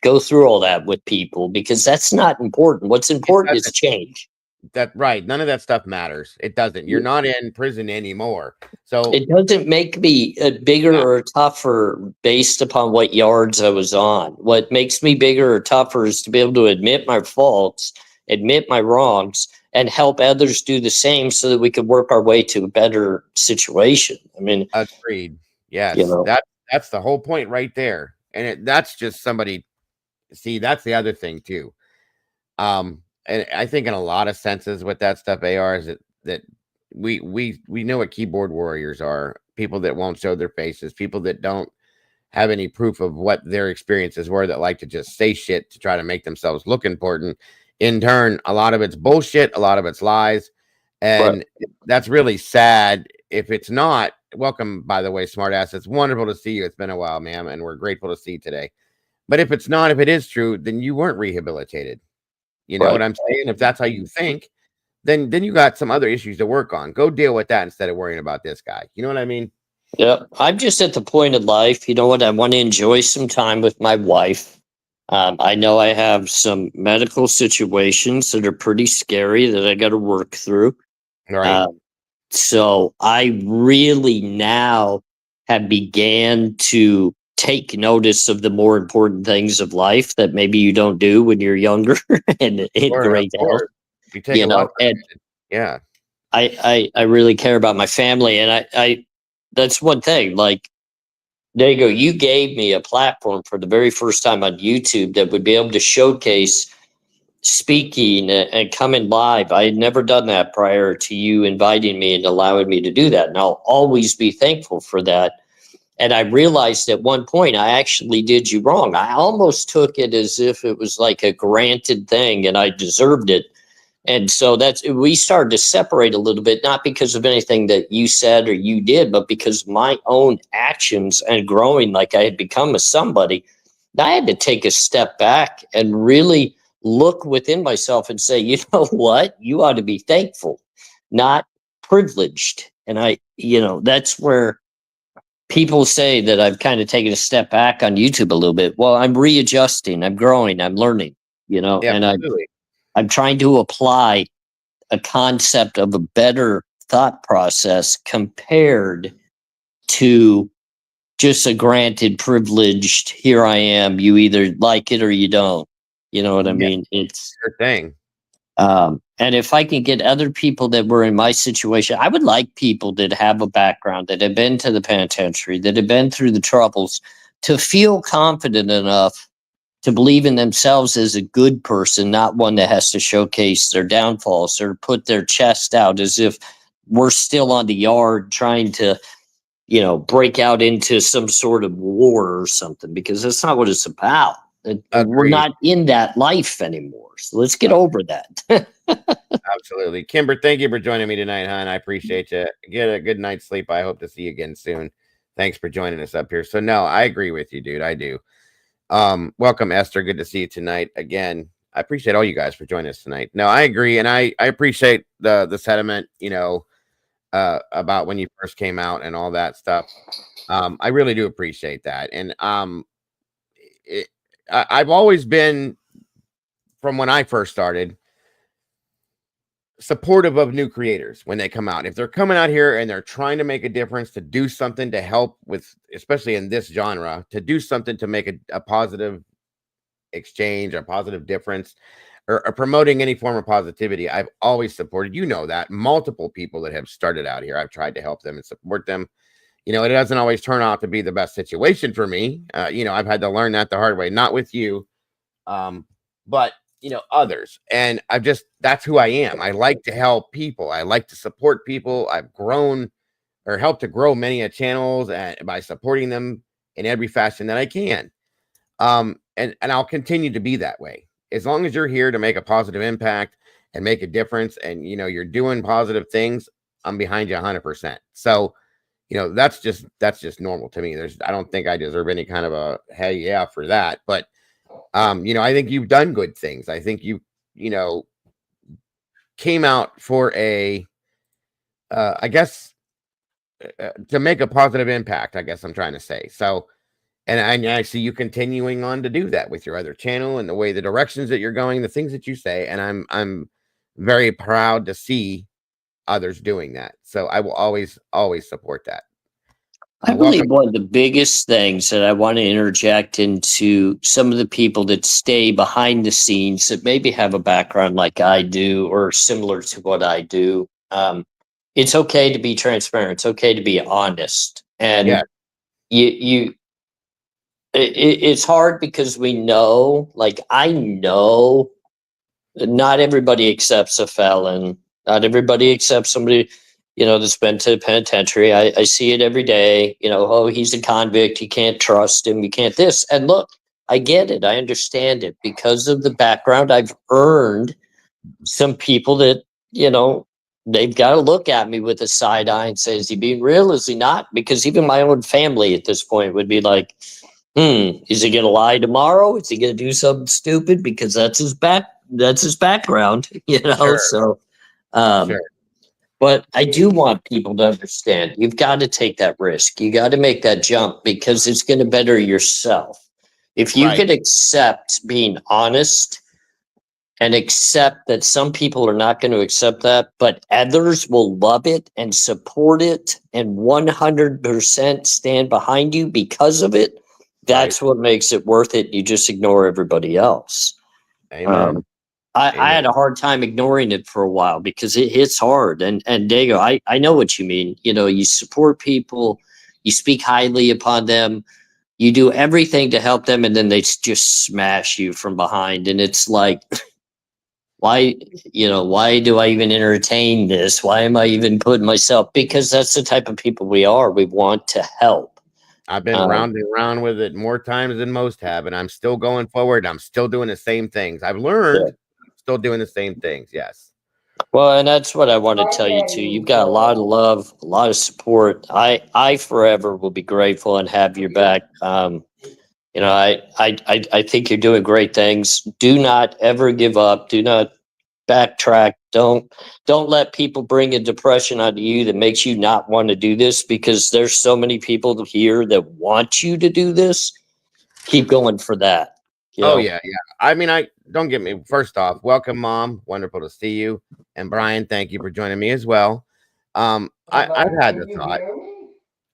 go through all that with people because that's not important. What's important is change. None of that stuff matters. It doesn't. You're not in prison anymore. So it doesn't make me bigger or tougher based upon what yards I was on. What makes me bigger or tougher is to be able to admit my faults, admit my wrongs, and help others do the same so that we can work our way to a better situation. I mean, agreed. Yes, that's the whole point right there. And that's just somebody. See, that's the other thing too. And I think in a lot of senses with that stuff, AR, is that we know what keyboard warriors are. People that won't show their faces, people that don't have any proof of what their experiences were, that like to just say shit to try to make themselves look important. In turn, a lot of it's bullshit, a lot of it's lies. And that's really sad. If it's not, welcome, by the way, smartass. It's wonderful to see you. It's been a while, ma'am, and we're grateful to see you today. But if it's not, if it is true, then you weren't rehabilitated. You know what I'm saying? If that's how you think, then you got some other issues to work on. Go deal with that instead of worrying about this guy. You know what I mean? Yeah. I'm just at the point in life, you know what? I want to enjoy some time with my wife. I know I have some medical situations that are pretty scary that I got to work through. Right. So I really now have began to take notice of the more important things of life that maybe you don't do when you're younger and in great health. You take a lot. And yeah, I really care about my family, and I that's one thing. Like, there you go. You gave me a platform for the very first time on YouTube that would be able to showcase speaking and coming live. I had never done that prior to you inviting me and allowing me to do that, and I'll always be thankful for that. And I realized at one point I actually did you wrong. I almost took it as if it was like a granted thing and I deserved it. And so we started to separate a little bit, not because of anything that you said or you did, but because of my own actions and growing like I had become a somebody. I had to take a step back and really look within myself and say, you know what? You ought to be thankful, not privileged. And that's where people say that I've kind of taken a step back on YouTube a little bit. Well, I'm readjusting, I'm growing, I'm learning, Yeah, and absolutely. I'm trying to apply a concept of a better thought process compared to just a granted privileged, here I am, you either like it or you don't. You know what I mean? It's Sure thing. and if I can get other people that were in my situation, I would like people that have a background, that have been to the penitentiary, that have been through the troubles, to feel confident enough to believe in themselves as a good person, not one that has to showcase their downfalls or put their chest out as if we're still on the yard trying to, break out into some sort of war or something, because that's not what it's about. We're not in that life anymore. So let's get over that. Absolutely. Kimber, thank you for joining me tonight, hon. I appreciate you. Get a good night's sleep. I hope to see you again soon. Thanks for joining us up here. So no, I agree with you, dude. I do. Welcome, Esther. Good to see you tonight again. I appreciate all you guys for joining us tonight. No, I agree, and I appreciate the sentiment, about when you first came out and all that stuff. I really do appreciate that. And I've always been, from when I first started, supportive of new creators when they come out. If they're coming out here and they're trying to make a difference, to do something to help with, especially in this genre, to do something to make a positive exchange, a positive difference, or promoting any form of positivity, I've always supported. That multiple people that have started out here, I've tried to help them and support them. It doesn't always turn out to be the best situation for me. I've had to learn that the hard way, not with you, but others. And that's who I am. I like to help people. I like to support people. I've grown or helped to grow many channels by supporting them in every fashion that I can. And I'll continue to be that way. As long as you're here to make a positive impact and make a difference, and you're doing positive things, I'm behind you 100%. So, that's just normal to me. I don't think I deserve any kind of a hey yeah for that. But I think you've done good things. I think you came out for I guess to make a positive impact, I guess I'm trying to say. So, and I see you continuing on to do that with your other channel and the directions that you're going, the things that you say, and I'm very proud to see others doing that. So I will always support that. I believe one of the biggest things that I want to interject into some of the people that stay behind the scenes that maybe have a background like I do or similar to what I do. It's okay to be transparent. It's okay to be honest. And it's hard because we know, like I know, not everybody accepts a felon. Not everybody accepts somebody, that's been to the penitentiary. I see it every day. Oh, he's a convict. You can't trust him. You can't this. And look, I get it. I understand it. Because of the background, I've earned some people that, they've got to look at me with a side eye and say, is he being real? Is he not? Because even my own family at this point would be like, is he going to lie tomorrow? Is he going to do something stupid? Because that's his background, Sure. So, sure. But I do want people to understand you've got to take that risk. You got to make that jump because it's going to better yourself. If you could accept being honest and accept that some people are not going to accept that, but others will love it and support it and 100% stand behind you because of it, that's what makes it worth it. You just ignore everybody else. Amen. I had a hard time ignoring it for a while because it hits hard. And Dago, I know what you mean. You support people, you speak highly upon them, you do everything to help them, and then they just smash you from behind. And it's like, why do I even entertain this? Why am I even putting myself? Because that's the type of people we are. We want to help. I've been round and round with it more times than most have, and I'm still going forward. I'm still doing the same things. I've learned, still doing the same things. Yes. Well, and that's what I want to tell you too. You've got a lot of love, a lot of support. I forever will be grateful and have your back. I think you're doing great things. Do not ever give up. Do not backtrack. Don't let people bring a depression onto you that makes you not want to do this, because there's so many people here that want you to do this. Keep going for that. Oh yeah. I mean, don't get me. First off, welcome, Mom. Wonderful to see you. And Brian, thank you for joining me as well. I've had the thought.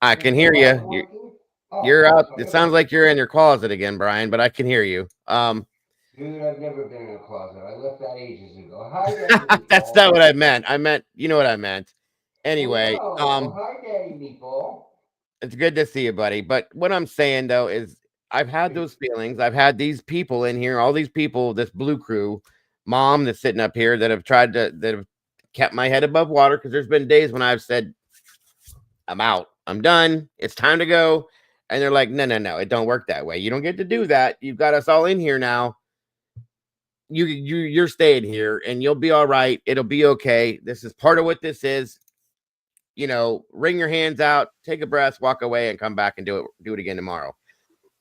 I can hear you. You're out. It sounds like you're in your closet again, Brian, but I can hear you. Dude, I've never been in a closet. I left that ages ago. Hi, Daddy. That's not what I meant. You know what I meant. Anyway, hi, Daddy Meatball. it's good to see you, buddy. But what I'm saying though is I've had those feelings. I've had these people in here, all these people, this blue crew, Mom that's sitting up here that have kept my head above water, because there's been days when I've said, I'm out. I'm done. It's time to go. And they're like, no, it don't work that way. You don't get to do that. You've got us all in here now. You're staying here and you'll be all right. It'll be okay. This is part of what this is. Wring your hands out, take a breath, walk away, and come back and do it again tomorrow.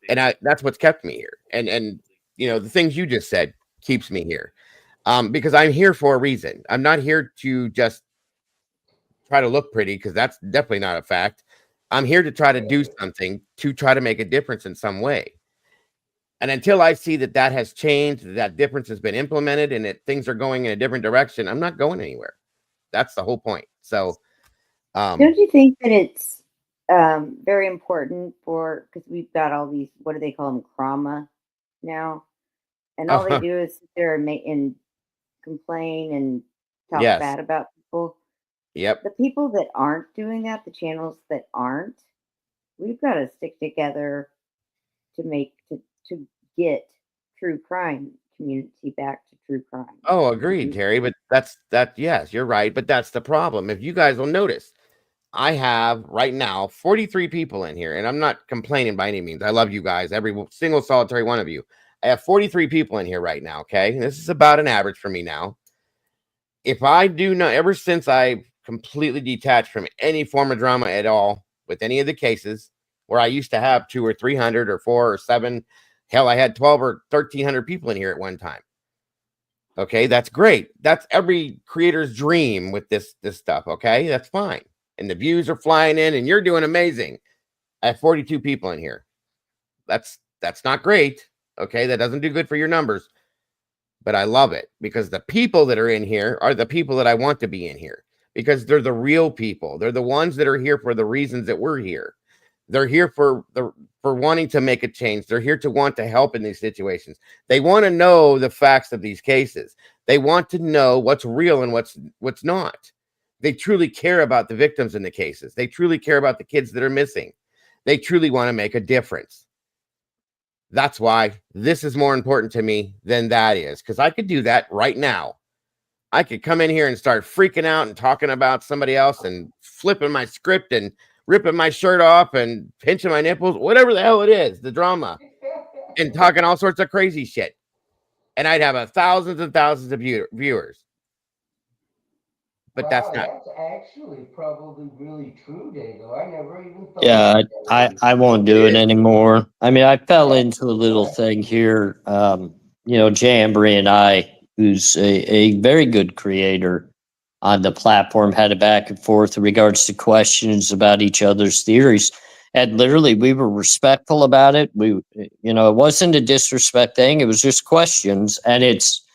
And that's what's kept me here. And the things you just said keeps me here. Because I'm here for a reason. I'm not here to just try to look pretty, because that's definitely not a fact. I'm here to try to do something, to try to make a difference in some way. And until I see that has changed, that difference has been implemented, and that things are going in a different direction, I'm not going anywhere. That's the whole point. So, don't you think that it's very important because we've got all these, what do they call them, trauma now, and all they do is sit there and complain and talk bad about people. Yep. The people that aren't doing that, the channels that aren't, we've got to stick together to get true crime community back to true crime. Oh, agreed, Terry. But yes, you're right. But that's the problem. If you guys will notice, I have right now 43 people in here, and I'm not complaining by any means. I love you guys, every single solitary one of you. I have 43 people in here right now. Okay. This is about an average for me now. If I do not, ever since I completely detached from any form of drama at all with any of the cases where I used to have 200 or 300 or 400 or 700, hell, I had 1200 or 1300 people in here at one time. Okay, that's great. That's every creator's dream with this stuff. Okay, that's fine. And the views are flying in, and you're doing amazing. I have 42 people in here. That's not great. Okay, that doesn't do good for your numbers. But I love it, because the people that are in here are the people that I want to be in here, because they're the real people. They're the ones that are here for the reasons that we're here. They're here for wanting to make a change. They're here to want to help in these situations. They want to know the facts of these cases. They want to know what's real and what's not. They truly care about the victims in the cases. They truly care about the kids that are missing. They truly want to make a difference. That's why this is more important to me than that is, because I could do that right now. I could come in here and start freaking out and talking about somebody else and flipping my script and ripping my shirt off and pinching my nipples, whatever the hell it is, the drama, and talking all sorts of crazy shit. And I'd have thousands and thousands of viewers. But that's actually probably really true, Dago. I never even thought. Yeah, I won't do it anymore. I mean, I fell into a little thing here. Jamboree and I, who's a very good creator on the platform, had a back and forth in regards to questions about each other's theories. And literally, we were respectful about it. It wasn't a disrespect thing. It was just questions. And it's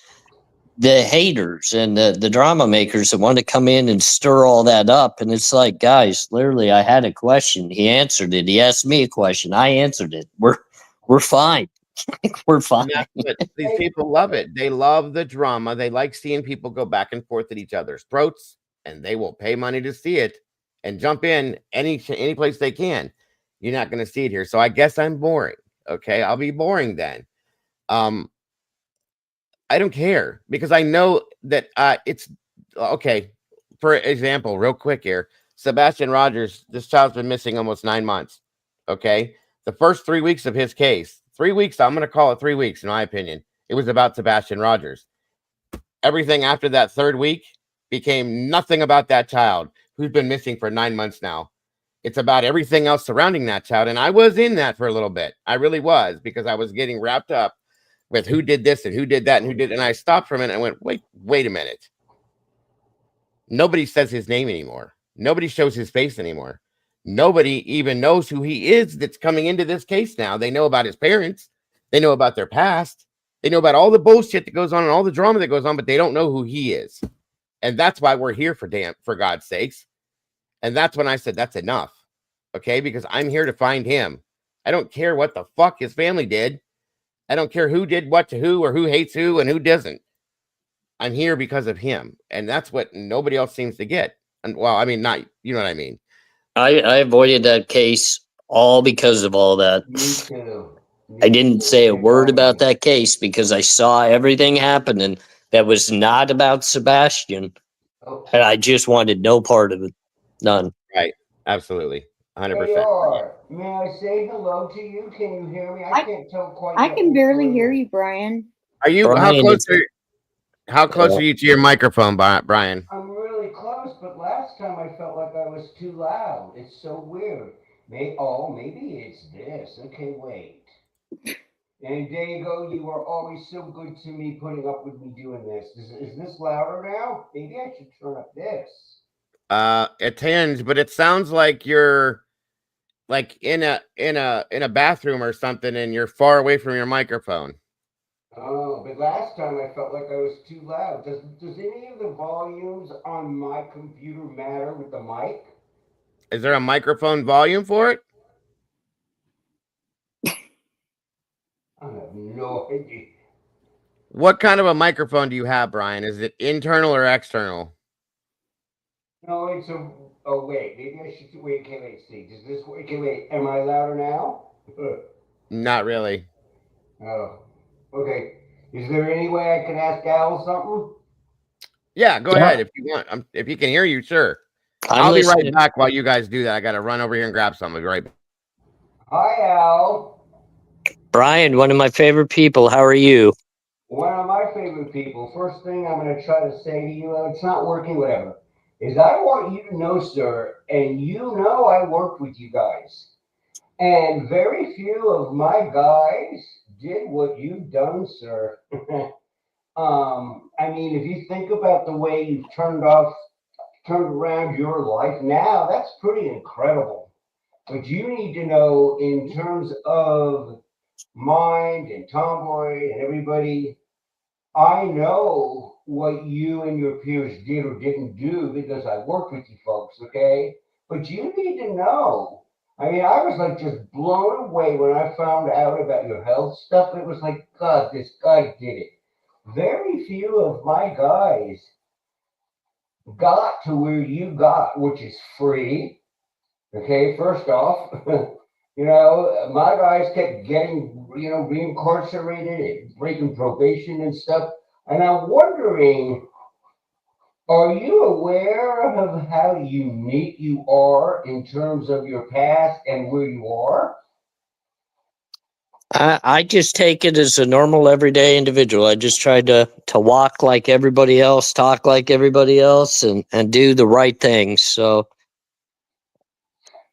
the haters and the drama makers that want to come in and stir all that up. And it's like, guys, literally, I had a question. He answered it. He asked me a question. I answered it. We're fine. We're fine. These people love it. They love the drama. They like seeing people go back and forth at each other's throats, and they will pay money to see it and jump in any place they can. You're not going to see it here. So I guess I'm boring. Okay. I'll be boring then. I don't care, because I know that it's okay. For example, real quick here, Sebastian Rogers, this child's been missing almost 9 months. Okay. The first 3 weeks of his case, 3 weeks, I'm going to call it 3 weeks, in my opinion, it was about Sebastian Rogers. Everything after that third week became nothing about that child who's been missing for 9 months now. It's about everything else surrounding that child. And I was in that for a little bit. I really was, because I was getting wrapped up with who did this and who did that and who did. And I stopped for a minute and went, wait a minute. Nobody says his name anymore. Nobody shows his face anymore. Nobody even knows who he is that's coming into this case now. They know about his parents. They know about their past. They know about all the bullshit that goes on and all the drama that goes on, but they don't know who he is. And that's why we're here, for God's sakes. And that's when I said, that's enough. Okay? Because I'm here to find him. I don't care what the fuck his family did. I don't care who did what to who or who hates who and who doesn't. I'm here because of him. And that's what nobody else seems to get. And well, I mean, not, you know what I mean? I avoided that case all because of all that. Me too. I didn't say a word about that case because I saw everything happening that was not about Sebastian. And I just wanted no part of it. None. Right. Absolutely. 100%. AR, may I say hello to you? Can you hear me? I can't tell quite. I can barely hear you, Brian. Are you, Brian, how close are you to your microphone, Brian? I'm really close, but last time I felt like I was too loud. It's so weird. Maybe it's this. Okay, wait. And Dago, you are always so good to me, putting up with me doing this. Is this louder now? Maybe I should turn up this. It tends, but it sounds like you're like in a bathroom or something, and you're far away from your microphone. Oh, but last time I felt like I was too loud. Does any of the volumes on my computer matter with the mic? Is there a microphone volume for it? I have no idea. What kind of a microphone do you have, Brian? Is it internal or external? No, it's a. Oh wait, maybe I should wait. Okay, wait. See, does this? Okay, wait. Am I louder now? Not really. Oh, okay. Is there any way I can ask Al something? Yeah, go ahead if you want. If you can hear you, sure. I'll be right back while you guys do that. I got to run over here and grab something. I'll be right back. Hi, Al. Brian, one of my favorite people. How are you? One of my favorite people. First thing I'm going to try to say to you, it's not working, whatever, is I want you to know, sir, and you know I worked with you guys. And very few of my guys did what you've done, sir. I mean, if you think about the way you've turned around your life now, that's pretty incredible. But you need to know, in terms of mind and Tomboy and everybody, I know what you and your peers did or didn't do because I worked with you folks, okay? But you need to know. I mean, I was like just blown away when I found out about your health stuff. It was like, God, this guy did it. Very few of my guys got to where you got, which is free. Okay, first off, my guys kept getting, reincarcerated and breaking probation and stuff. And I'm wondering, are you aware of how unique you are in terms of your past and where you are? I just take it as a normal everyday individual. I just try to walk like everybody else, talk like everybody else, and do the right things. So,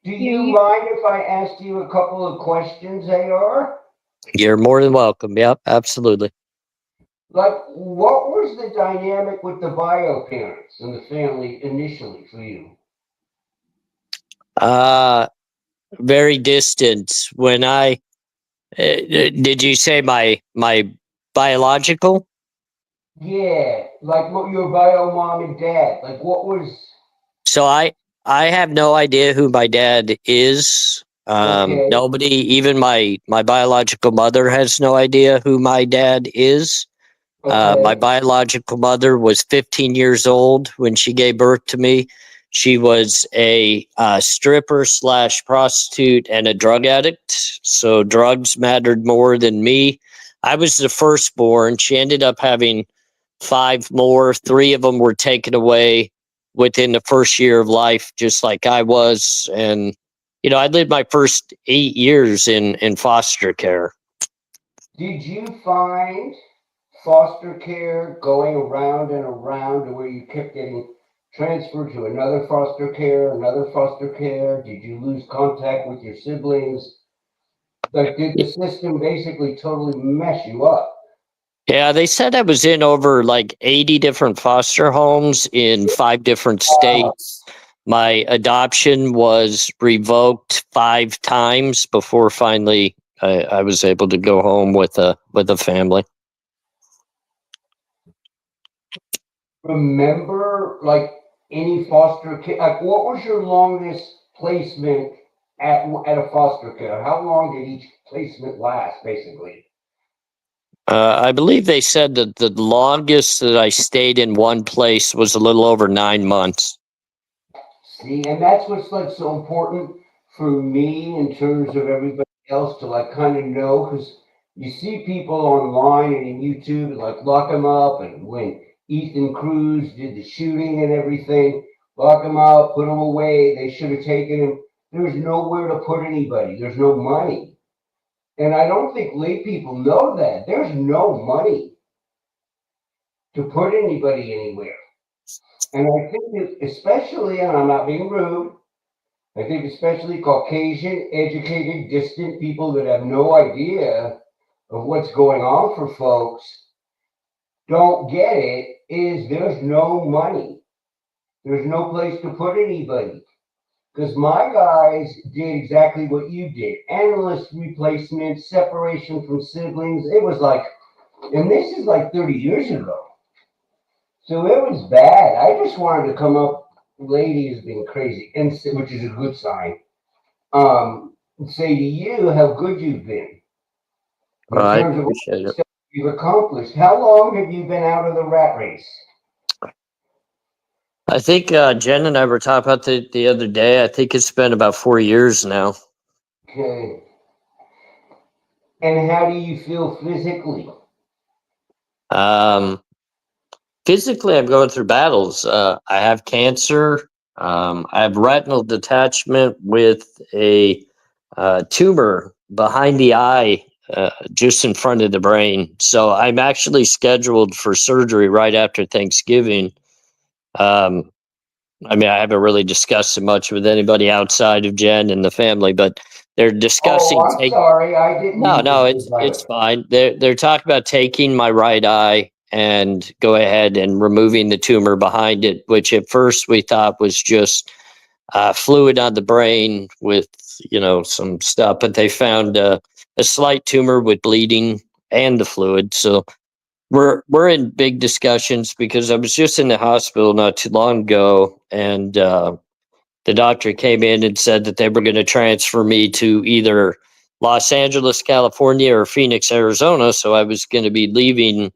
do you mind if I ask you a couple of questions, AR? You're more than welcome. Yep, absolutely. Like, what was the dynamic with the bio parents and the family initially for you? Very distant. When I did you say my biological? Yeah, like what your bio mom and dad. Like, what was? So I have no idea who my dad is. Okay. Nobody, even my biological mother, has no idea who my dad is. My biological mother was 15 years old when she gave birth to me. She was a stripper / prostitute and a drug addict. So drugs mattered more than me. I was the firstborn. She ended up having 5 more. 3 of them were taken away within the first year of life, just like I was. And, I lived my first 8 years in foster care. Did you find foster care going around and around to where you kept getting transferred to another foster care? Did you lose contact with your siblings? Like, did the system basically totally mess you up? Yeah, they said I was in over like 80 different foster homes in 5 different states. My adoption was revoked 5 times before finally I was able to go home with a family. Remember, like any foster kid, like what was your longest placement at a foster care? How long did each placement last, basically? I believe they said that the longest that I stayed in one place was a little over 9 months. See, and that's what's like so important for me in terms of everybody else to like kind of know, because you see people online and in YouTube like lock them up, and when Ethan Cruz did the shooting and everything, lock them up, put them away. They should have taken him. There's nowhere to put anybody. There's no money, and I don't think lay people know that there's no money to put anybody anywhere. And I think that especially, and I'm not being rude, I think especially Caucasian, educated, distant people that have no idea of what's going on for folks don't get it, is there's no money. There's no place to put anybody. Because my guys did exactly what you did. Analyst replacement, separation from siblings. It was like, and this is like 30 years ago. So it was bad. I just wanted to come up, lady has been crazy, and which is a good sign. Say to you how good you've been in I terms of appreciate it. stuff you've accomplished. How long have you been out of the rat race? I think Jen and I were talking about the other day. I think it's been about 4 years now. Okay. And how do you feel physically? Physically, I'm going through battles. I have cancer. I have retinal detachment with a tumor behind the eye, just in front of the brain. So I'm actually scheduled for surgery right after Thanksgiving. I mean, I haven't really discussed it much with anybody outside of Jen and the family, but they're discussing. Oh, I'm sorry. I didn't mean No, to it's fine. They're talking about taking my right eye and go ahead and removing the tumor behind it, which at first we thought was just fluid on the brain with some stuff, but they found a slight tumor with bleeding and the fluid. So we're in big discussions because I was just in the hospital not too long ago, and the doctor came in and said that they were going to transfer me to either Los Angeles, California, or Phoenix, Arizona. So I was going to be leaving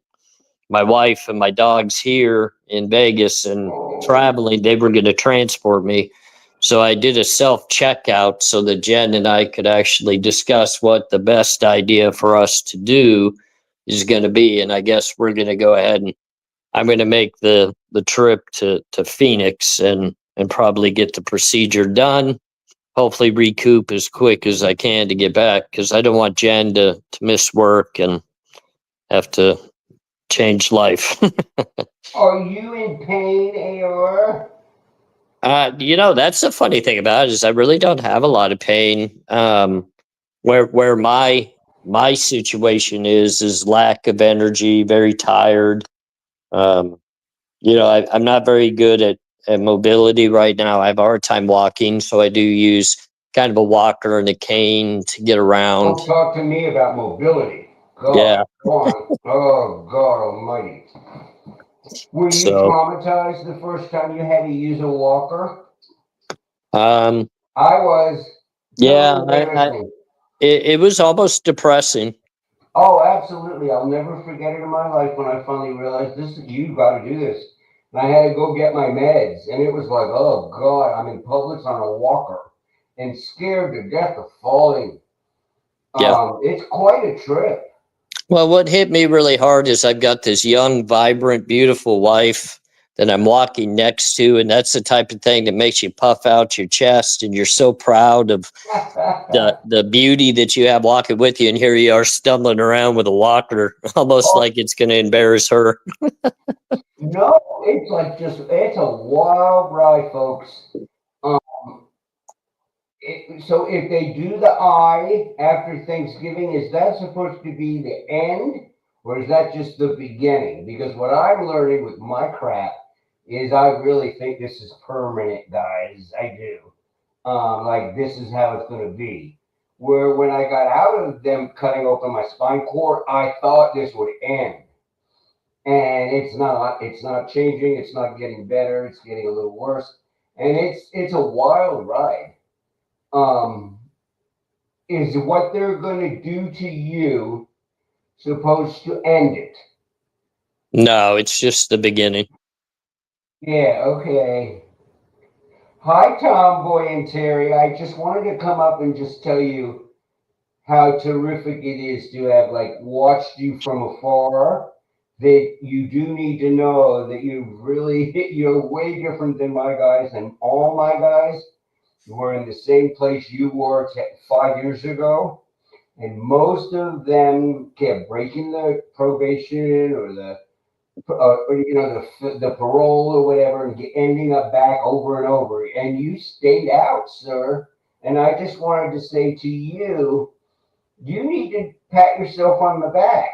my wife and my dogs here in Vegas and traveling. They were going to transport me. So I did a self checkout so that Jen and I could actually discuss what the best idea for us to do is going to be. And I guess we're going to go ahead and I'm going to make the trip to Phoenix and probably get the procedure done. Hopefully recoup as quick as I can to get back, because I don't want Jen to miss work and have to change life. Are you in pain, AR? That's the funny thing about it is I really don't have a lot of pain. Where my situation is lack of energy, very tired. I'm not very good at mobility right now. I have a hard time walking, so I do use kind of a walker and a cane to get around. Don't talk to me about mobility. God, Yeah. go on. Oh, God almighty. Were you traumatized the first time you had to use a walker? I was. Yeah, it was almost depressing. Oh, absolutely. I'll never forget it in my life when I finally realized you got to do this. And I had to go get my meds. And it was like, oh, God, I'm in Publix on a walker and scared to death of falling. Yeah. It's quite a trip. Well, what hit me really hard is I've got this young, vibrant, beautiful wife that I'm walking next to. And that's the type of thing that makes you puff out your chest. And you're so proud of the beauty that you have walking with you. And here you are stumbling around with a walker, almost like it's going to embarrass her. No, it's like it's a wild ride, folks. So if they do the eye after Thanksgiving, is that supposed to be the end, or is that just the beginning? Because what I'm learning with my crap is I really think this is permanent, guys. I do. Like this is how it's going to be. Where when I got out of them cutting open my spine cord, I thought this would end. And it's not changing. It's not getting better. It's getting a little worse. And it's a wild ride. Is what they're going to do to you supposed to end it? No, it's just the beginning. Yeah, okay. Hi, Tomboy and Terry. I just wanted to come up and just tell you how terrific it is to have like watched you from afar. That you do need to know that you're way different than my guys, and all my guys were in the same place you were 5 years ago. And most of them kept breaking the probation or the the parole or whatever, and ending up back over and over. And you stayed out, sir. And I just wanted to say to you, you need to pat yourself on the back.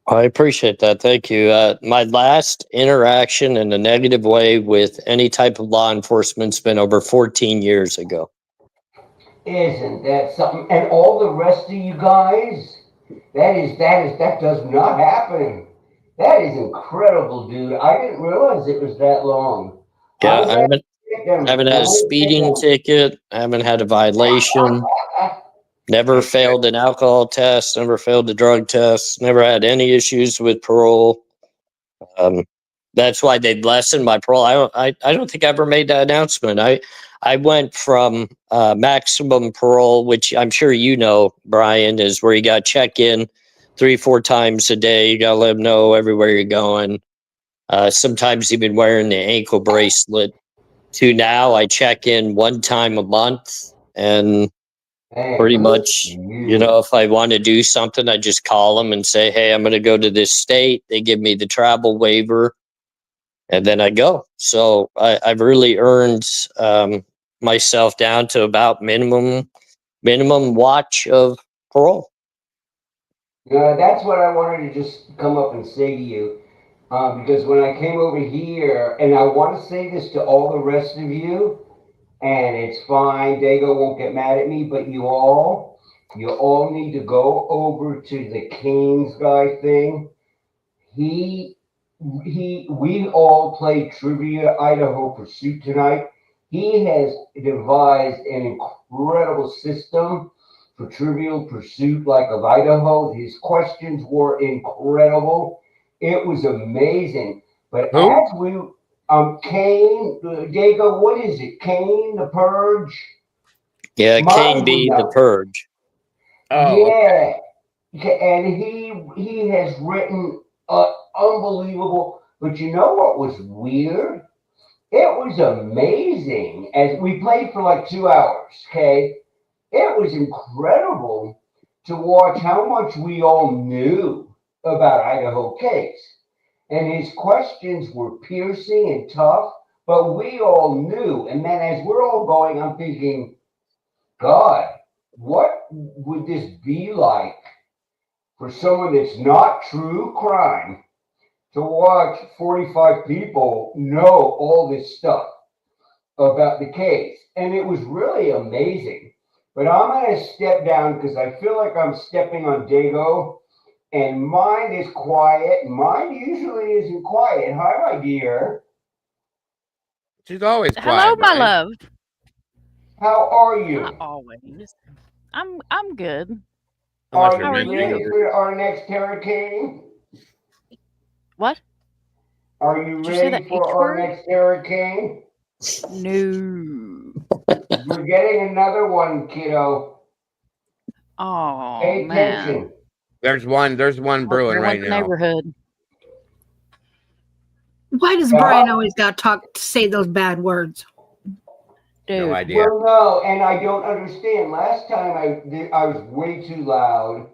I appreciate that. Thank you. My last interaction in a negative way with any type of law enforcement's been over 14 years ago. Isn't that something? And all the rest of you guys, that does not happen. That is incredible, dude. I didn't realize it was that long. Yeah, I haven't had a speeding ticket. I haven't had a violation. Never failed an alcohol test. Never failed a drug test. Never had any issues with parole. That's why they lessened my parole. I don't think I ever made that announcement. I went from maximum parole, which I'm sure you know, Brian, is where you got to check in 3-4 times a day. You got to let them know everywhere you're going. Sometimes even wearing the ankle bracelet. To now, I check in 1 time a month, and pretty much, if I want to do something, I just call them and say, hey, I'm going to go to this state. They give me the travel waiver, and then I go. So I've really earned myself down to about minimum watch of parole. That's what I wanted to just come up and say to you. Because when I came over here, and I want to say this to all the rest of you, and it's fine, Dago won't get mad at me, but you all need to go over to the Canes guy thing. We all played Trivia Idaho Pursuit tonight. He has devised an incredible system for Trivial Pursuit of Idaho. His questions were incredible. It was amazing. But as we, Kane, Diego, what is it? Kane, the Purge? Yeah, Kane be the Purge. Oh, yeah. Okay. And he has written unbelievable. But you know what was weird? It was amazing. As we played for 2 hours, okay? It was incredible to watch how much we all knew about Idaho case. And his questions were piercing and tough, but we all knew. And then as we're all going, I'm thinking, God, what would this be like for someone that's not true crime to watch 45 people know all this stuff about the case? And it was really amazing. But I'm going to step down because I feel like I'm stepping on Dago. And mine is quiet. Mine usually isn't quiet. Hi, my dear. She's always quiet. Hello, my Brian. love. How are you? Not always. I'm good. Are How are you ready you? for our next hurricane? What? Are you Did you say ready the for H our word? next hurricane? No. We're getting another one, kiddo. Oh Pay man. attention. There's one brewing right now. Neighborhood. Why does Brian always got to say those bad words? Dude. No idea. Well, no, and I don't understand. Last time I was way too loud.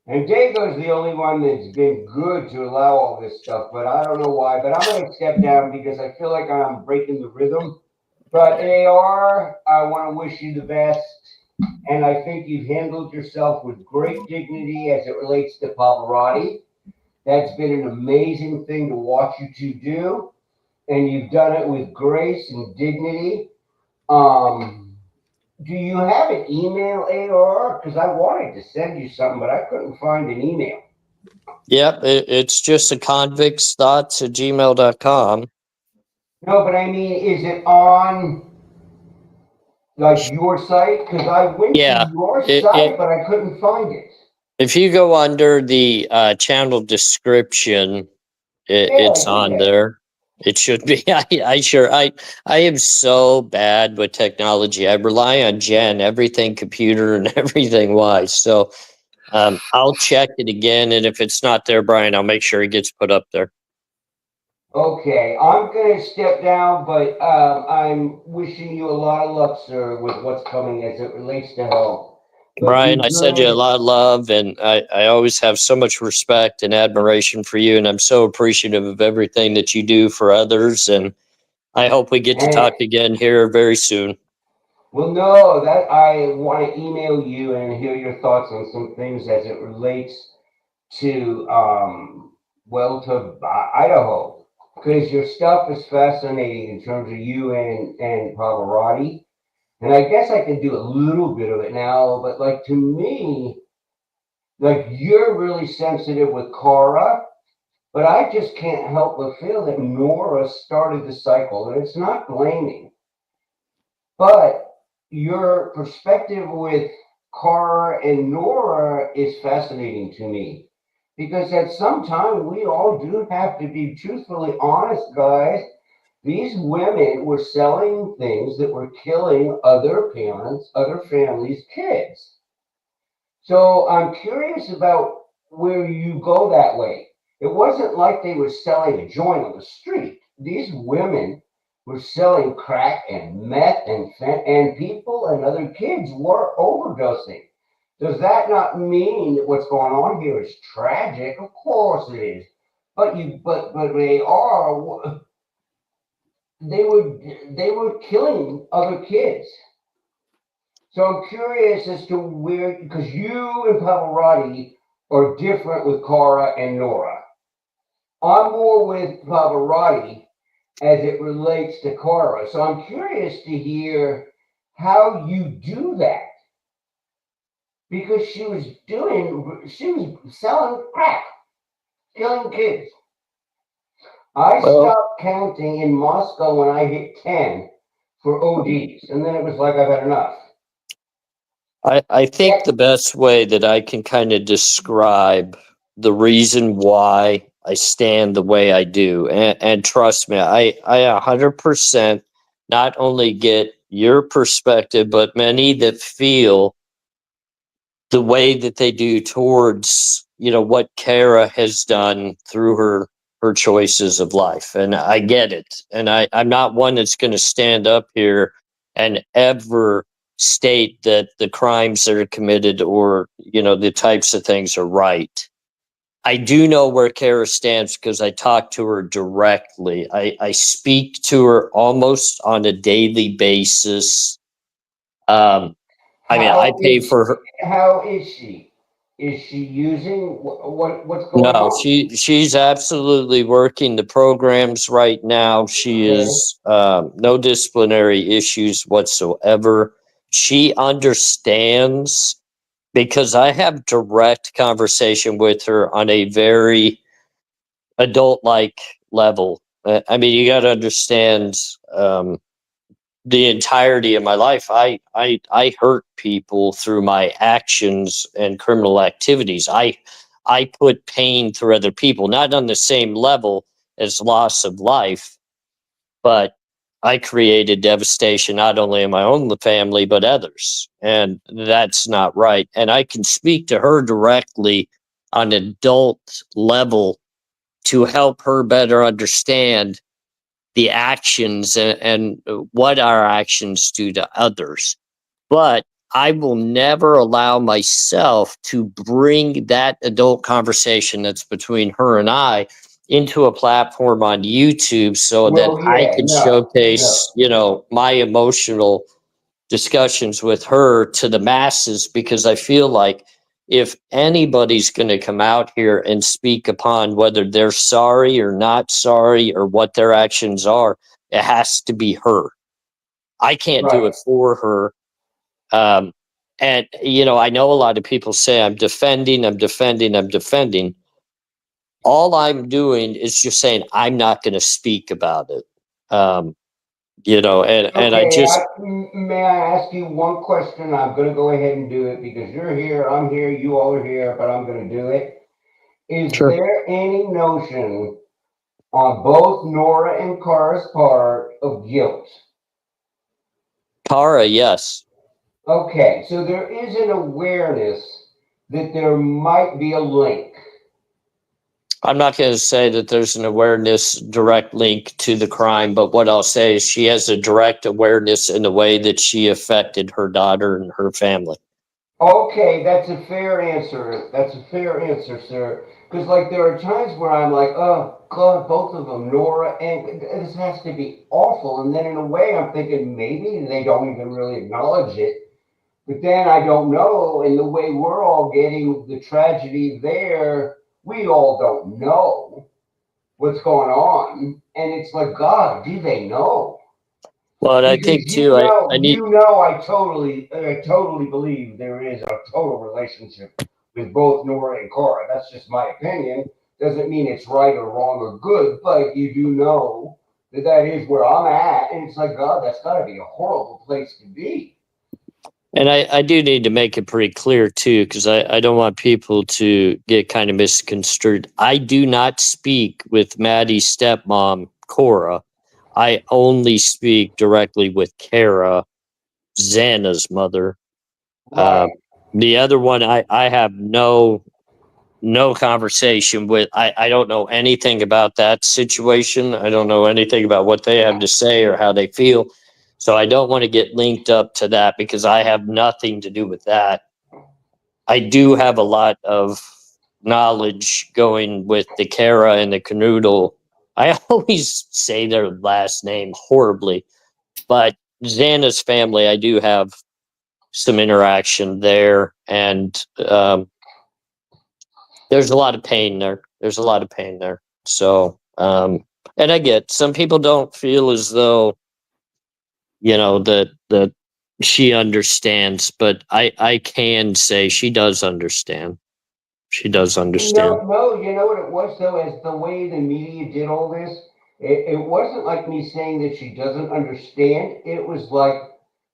And Dago's the only one that's been good to allow all this stuff, but I don't know why. But I'm going to step down because I feel like I'm breaking the rhythm. But AR, I want to wish you the best. and I think you've handled yourself with great dignity as it relates to Pavarotti. That's been an amazing thing to watch you two do, and you've done it with grace and dignity. Do you have an email, AR? Because I wanted to send you something, but I couldn't find an email. Yep, it's just a convictsthoughts@gmail.com. No, but I mean, is it on like your site? Because I went Yeah, to your site, but I couldn't find it. if you go under the channel description, it's on there. It should be. I am so bad with technology. I rely on Jen, everything computer and everything wise. So I'll check it again, and if it's not there, Brian, I'll make sure it gets put up there. Okay, I'm going to step down, but I'm wishing you a lot of luck, sir, with what's coming as it relates to health. But Brian, be I send you a good. lot of love, and I always have so much respect and admiration for you, and I'm so appreciative of everything that you do for others, and I hope we get to talk again here very soon. Well, no, that I want to email you and hear your thoughts on some things as it relates to, to Idaho, because your stuff is fascinating in terms of you and Pavarotti. And I guess I can do a little bit of it now, but like to me, like you're really sensitive with Cara, but I just can't help but feel that Nora started the cycle, and it's not blaming, but your perspective with Cara and Nora is fascinating to me, because at some time we all do have to be truthfully honest, guys. These women were selling things that were killing other parents, other families' kids. So I'm curious about where you go that way. It wasn't like they were selling a joint on the street. These women were selling crack and meth, and people and other kids were overdosing. Does that not mean that what's going on here is tragic? Of course it is. But they were killing other kids. So I'm curious as to where, because you and Pavarotti are different with Cara and Nora. I'm more with Pavarotti as it relates to Cara. So I'm curious to hear how you do that. Because she was selling crack, killing kids. I stopped counting in Moscow when I hit 10 for ODs, and then it was like I've had enough. I think the best way that I can kind of describe the reason why I stand the way I do, and trust me, I 100% not only get your perspective, but many that feel the way that they do towards, what Kara has done through her choices of life. And I get it. And I'm not one that's going to stand up here and ever state that the crimes that are committed or, the types of things are right. I do know where Kara stands because I talk to her directly. I speak to her almost on a daily basis. I pay for her. How is she? Is she using what's going No, on? she's absolutely working the programs right now. She is no disciplinary issues whatsoever. She understands because I have direct conversation with her on a very adult-like level. I mean, you got to understand the entirety of my life. I hurt people through my actions and criminal activities. I put pain through other people, not on the same level as loss of life, but I created devastation not only in my own family but others, and that's not right. And I can speak to her directly on an adult level to help her better understand the actions and what our actions do to others. But I will never allow myself to bring that adult conversation that's between her and I into a platform on YouTube so that I can showcase, my emotional discussions with her to the masses, because I feel like if anybody's going to come out here and speak upon whether they're sorry or not sorry or what their actions are, it has to be her. I can't do it for her. And, you know, I know a lot of people say I'm defending. All I'm doing is just saying I'm not going to speak about it. You know, and I just... May I ask you one question? I'm going to go ahead and do it because you're here, I'm here, you all are here, but I'm going to do it. Is there any notion on both Nora and Kara's part of guilt? Kara, yes. Okay, so there is an awareness that there might be a link. I'm not going to say that there's an awareness direct link to the crime, but what I'll say is she has a direct awareness in the way that she affected her daughter and her family. Okay, that's a fair answer. That's a fair answer, sir. Because, like, there are times where I'm like, oh, God, both of them, Nora, and this has to be awful. And then in a way, I'm thinking maybe they don't even really acknowledge it. But then I don't know. And the way we're all getting the tragedy there, we all don't know what's going on. And it's like, God, do they know? Well, and I think too, I totally believe there is a total relationship with both Nora and Cora. That's just my opinion. Doesn't mean it's right or wrong or good, but you do know that that is where I'm at. And it's like, God, that's got to be a horrible place to be. And I do need to make it pretty clear too, because I don't want people to get kind of misconstrued. I do not speak with Maddie's stepmom, Cora. I only speak directly with Kara, Xana's mother. The other one, I have no conversation with. I don't know anything about that situation. I don't know anything about what they have to say or how they feel. So I don't want to get linked up to that because I have nothing to do with that. I do have a lot of knowledge going with the Kara and the Canoodle. I always say their last name horribly, but Xana's family, I do have some interaction there, and there's a lot of pain there. So, and I get some people don't feel as though, you know, that she understands, but I can say she does understand. She does understand. No, you know what it was though, as the way the media did all this, it wasn't like me saying that she doesn't understand. It was like,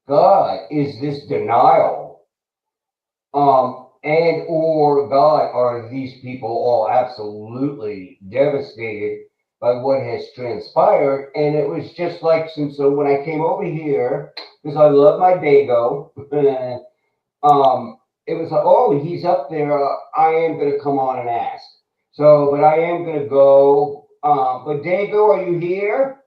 God, is this denial? And or God, are these people all absolutely devastated by what has transpired? And it was just like, so when I came over here, because I love my Dago, it was like, oh, he's up there. I am going to come on and ask. So, but I am going to go. But Dago, are you here?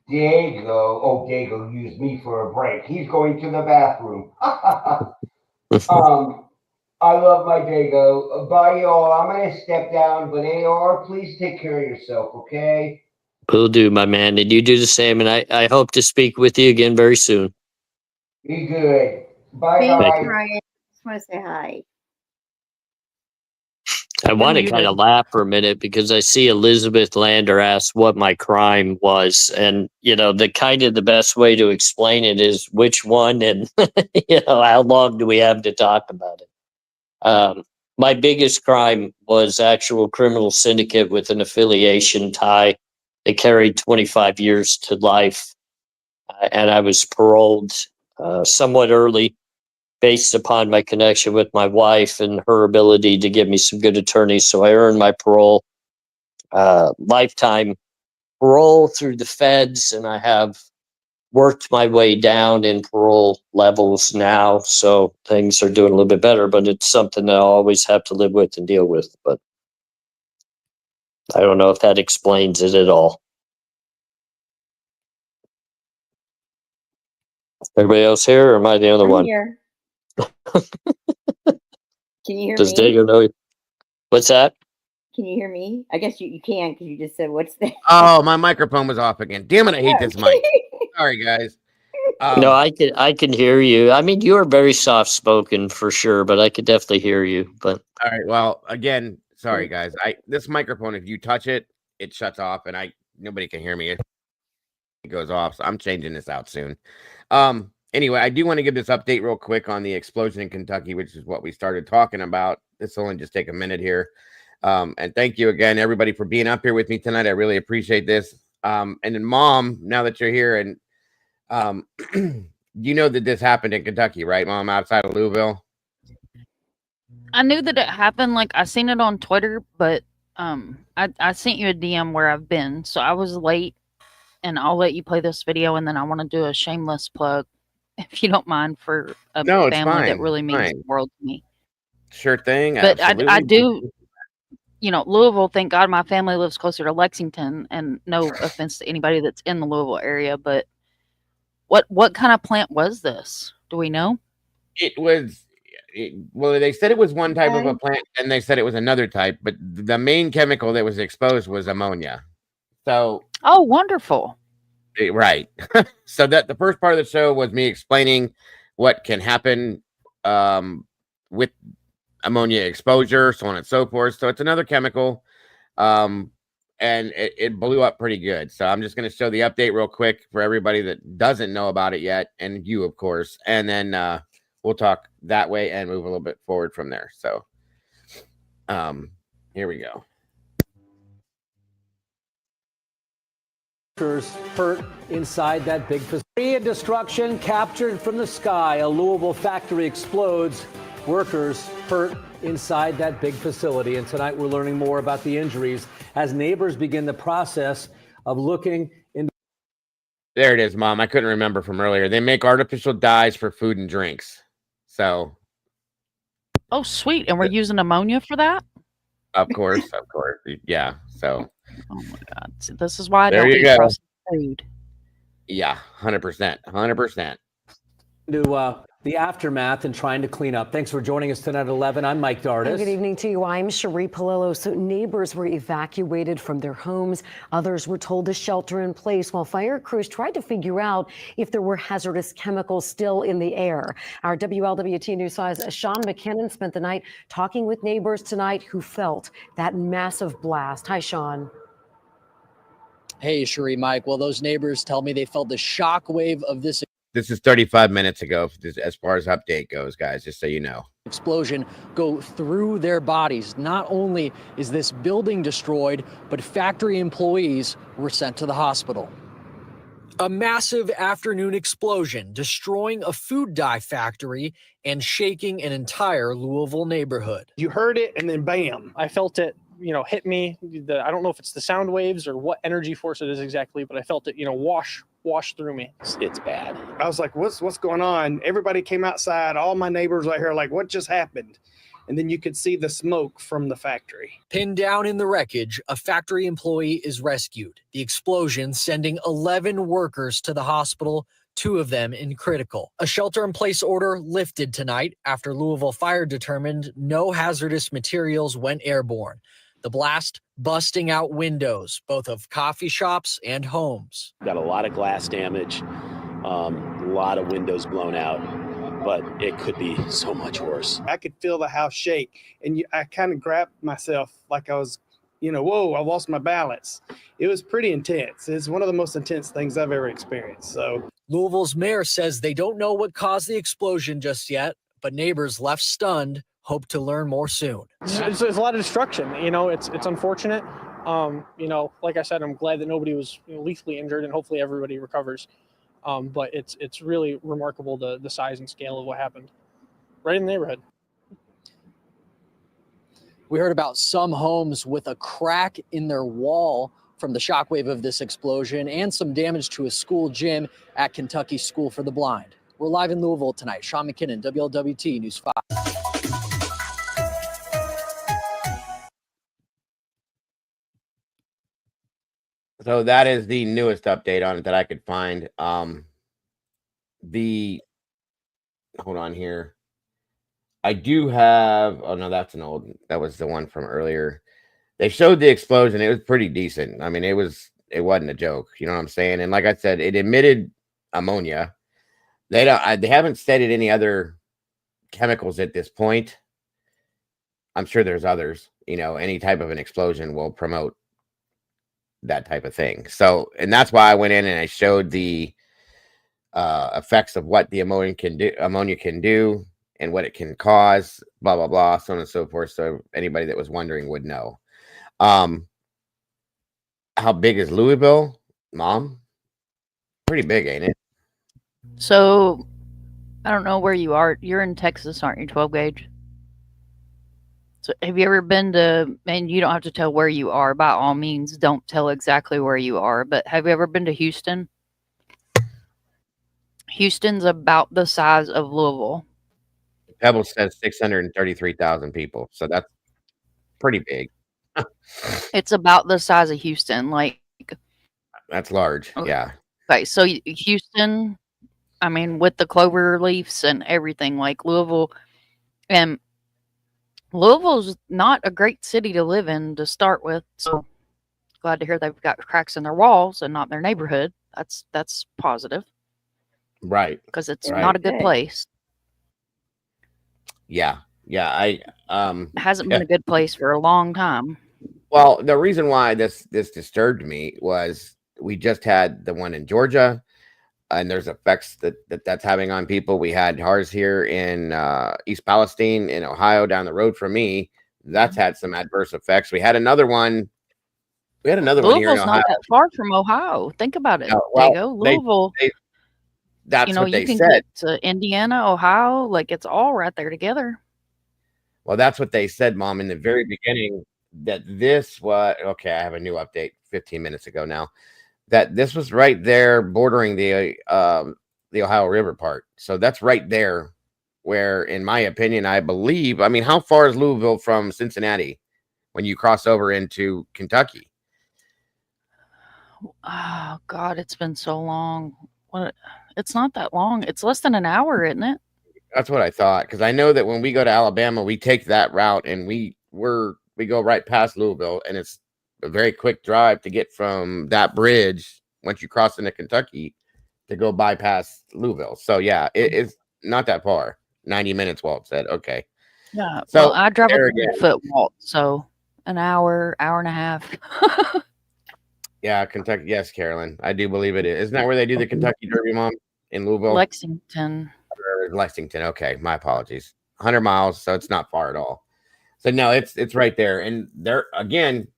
Diego. Oh, Diego used me for a break. He's going to the bathroom. I love my Dago. Bye, y'all. I'm going to step down, but AR, please take care of yourself, okay? Will do, my man. And you do the same. And I hope to speak with you again very soon. Be good. Bye, Thanks, guys. Ryan. Just want to say hi. I want to kind of laugh for a minute because I see Elizabeth Lander asked what my crime was. And, you know, the best way to explain it is which one and, you know, how long do we have to talk about it? My biggest crime was actual criminal syndicate with an affiliation tie. They carried 25 years to life. And I was paroled somewhat early, based upon my connection with my wife and her ability to give me some good attorneys. So I earned my parole, lifetime parole through the feds, and I have worked my way down in parole levels now. So things are doing a little bit better, but it's something that I always have to live with and deal with. But I don't know if that explains it at all. Everybody else here, or am I the other one? Here. Can you hear Does me? Dago know? What's that? Can you hear me? I guess you can because you just said, what's that? Oh, my microphone was off again. Damn it, I hate this mic. Sorry, guys. No, I can hear you. I mean, you are very soft spoken for sure, but I could definitely hear you. But all right. Well, again, sorry guys. This microphone, if you touch it, it shuts off, and nobody can hear me. It goes off. So I'm changing this out soon. Anyway, I do want to give this update real quick on the explosion in Kentucky, which is what we started talking about. This will only just take a minute here. And thank you again, everybody, for being up here with me tonight. I really appreciate this. And then, Mom, now that you're here, and you know that this happened in Kentucky, right, Mom, outside of Louisville? I knew that it happened. Like, I seen it on Twitter, but I sent you a DM where I've been, so I was late, and I'll let you play this video, and then I want to do a shameless plug, if you don't mind, for a family that really means the world to me. Sure thing. But I do, Louisville, thank God my family lives closer to Lexington, and no offense to anybody that's in the Louisville area, but what kind of plant was this? Do we know? Well, they said it was one type of a plant, and they said it was another type, but the main chemical that was exposed was ammonia. So, oh, wonderful. Right. So that the first part of the show was me explaining what can happen with ammonia exposure, so on and so forth. So it's another chemical, and it blew up pretty good. So I'm just going to show the update real quick for everybody that doesn't know about it yet, and you, of course, and then we'll talk that way and move a little bit forward from there. So here we go. Hurt inside that big facility. And destruction captured from the sky. A Louisville factory explodes. Workers hurt inside that big facility. And tonight we're learning more about the injuries as neighbors begin the process of looking into. There it is, Mom. I couldn't remember from earlier. They make artificial dyes for food and drinks. So. Oh, sweet. And we're using ammonia for that? Of course. Yeah. So. Oh my God! So this is why I don't eat processed food. Yeah, 100%, 100%. To the aftermath and trying to clean up. Thanks for joining us tonight at 11. I'm Mike Dardis. Good evening to you. I'm Cherie Palillo. So neighbors were evacuated from their homes. Others were told to shelter in place while fire crews tried to figure out if there were hazardous chemicals still in the air. Our WLWT News 5's Sean McKinnon spent the night talking with neighbors tonight who felt that massive blast. Hi, Sean. Hey, Cherie, Mike. Well, those neighbors tell me they felt the shock wave of this. This is 35 minutes ago as far as update goes, guys, just so you know. Explosion go through their bodies. Not only is this building destroyed, but factory employees were sent to the hospital. A massive afternoon explosion destroying a food dye factory and shaking an entire Louisville neighborhood. You heard it and then bam, I felt it, hit me. I don't know if it's the sound waves or what energy force it is exactly, but I felt it, wash through me. It's bad. I was like, what's going on? Everybody came outside. All my neighbors right here, like, what just happened? And then you could see the smoke from the factory. Pinned down in the wreckage, a factory employee is rescued. The explosion sending 11 workers to the hospital, 2 of them in critical. A shelter-in-place order lifted tonight after Louisville Fire determined no hazardous materials went airborne. The blast busting out windows, both of coffee shops and homes. Got a lot of glass damage, a lot of windows blown out, but it could be so much worse. I could feel the house shake, and I kind of grabbed myself like I was, whoa, I lost my balance. It was pretty intense. It's one of the most intense things I've ever experienced. So Louisville's mayor says they don't know what caused the explosion just yet, but neighbors left stunned hope to learn more soon. It's a lot of destruction. It's unfortunate. Like I said, I'm glad that nobody was lethally injured, and hopefully everybody recovers. But it's really remarkable the size and scale of what happened right in the neighborhood. We heard about some homes with a crack in their wall from the shockwave of this explosion and some damage to a school gym at Kentucky School for the Blind. We're live in Louisville tonight. Sean McKinnon, WLWT News 5. So that is the newest update on it that I could find. Hold on here. I do have, oh no, that was the one from earlier. They showed the explosion. It was pretty decent. I mean, it wasn't a joke. You know what I'm saying? And like I said, it emitted ammonia. They don't. They haven't stated any other chemicals at this point. I'm sure there's others. Any type of an explosion will promote that type of thing. So, and that's why I went in and I showed the effects of what the ammonia can do and what it can cause, blah blah blah, so on and so forth. So anybody that was wondering would know. How big is Louisville, Mom? Pretty big, ain't it? So I don't know where you are. You're in Texas, aren't you? 12 gauge. So have you ever been to? And you don't have to tell where you are. By all means, don't tell exactly where you are. But have you ever been to Houston? Houston's about the size of Louisville. Pebble says 633,000 people, so that's pretty big. It's about the size of Houston. Like, that's large. Yeah. Okay, so Houston, I mean, with the clover leaves and everything, like Louisville, and Louisville's not a great city to live in to start with. So glad to hear they've got cracks in their walls and not their neighborhood. That's positive. Right. Because it's not a good place. Yeah. It hasn't been a good place for a long time. Well, the reason why this disturbed me was we just had the one in Georgia, and there's effects that's having on people. We had ours here in East Palestine in Ohio down the road from me. That's had some adverse effects. We had another one. Louisville's here in Ohio. Not that far from Ohio. Think about it. Diego. Louisville. That's what they can said. Get to Indiana, Ohio, like it's all right there together. Well, that's what they said, Mom, in the very beginning, that this was okay. I have a new update 15 minutes ago now, that this was right there bordering the Ohio River part. So that's right there where, in my opinion, I believe, I mean, how far is Louisville from Cincinnati when you cross over into Kentucky? Oh God, it's been so long. What? It's not that long. It's less than an hour, isn't it? That's what I thought, because I know that when we go to Alabama, we take that route and we go right past Louisville, and it's a very quick drive to get from that bridge once you cross into Kentucky to go bypass Louisville. So yeah, it's not that far. 90 minutes, Walt said. Okay. Yeah. So well, I drive a foot Walt, so an hour and a half. Yeah, Kentucky. Yes, Carolyn, I do believe it is. Isn't that where they do the Kentucky Derby, Mom? In Louisville? Lexington. Lexington. Okay, my apologies. 100 miles, so it's not far at all. So no, it's right there, and there again,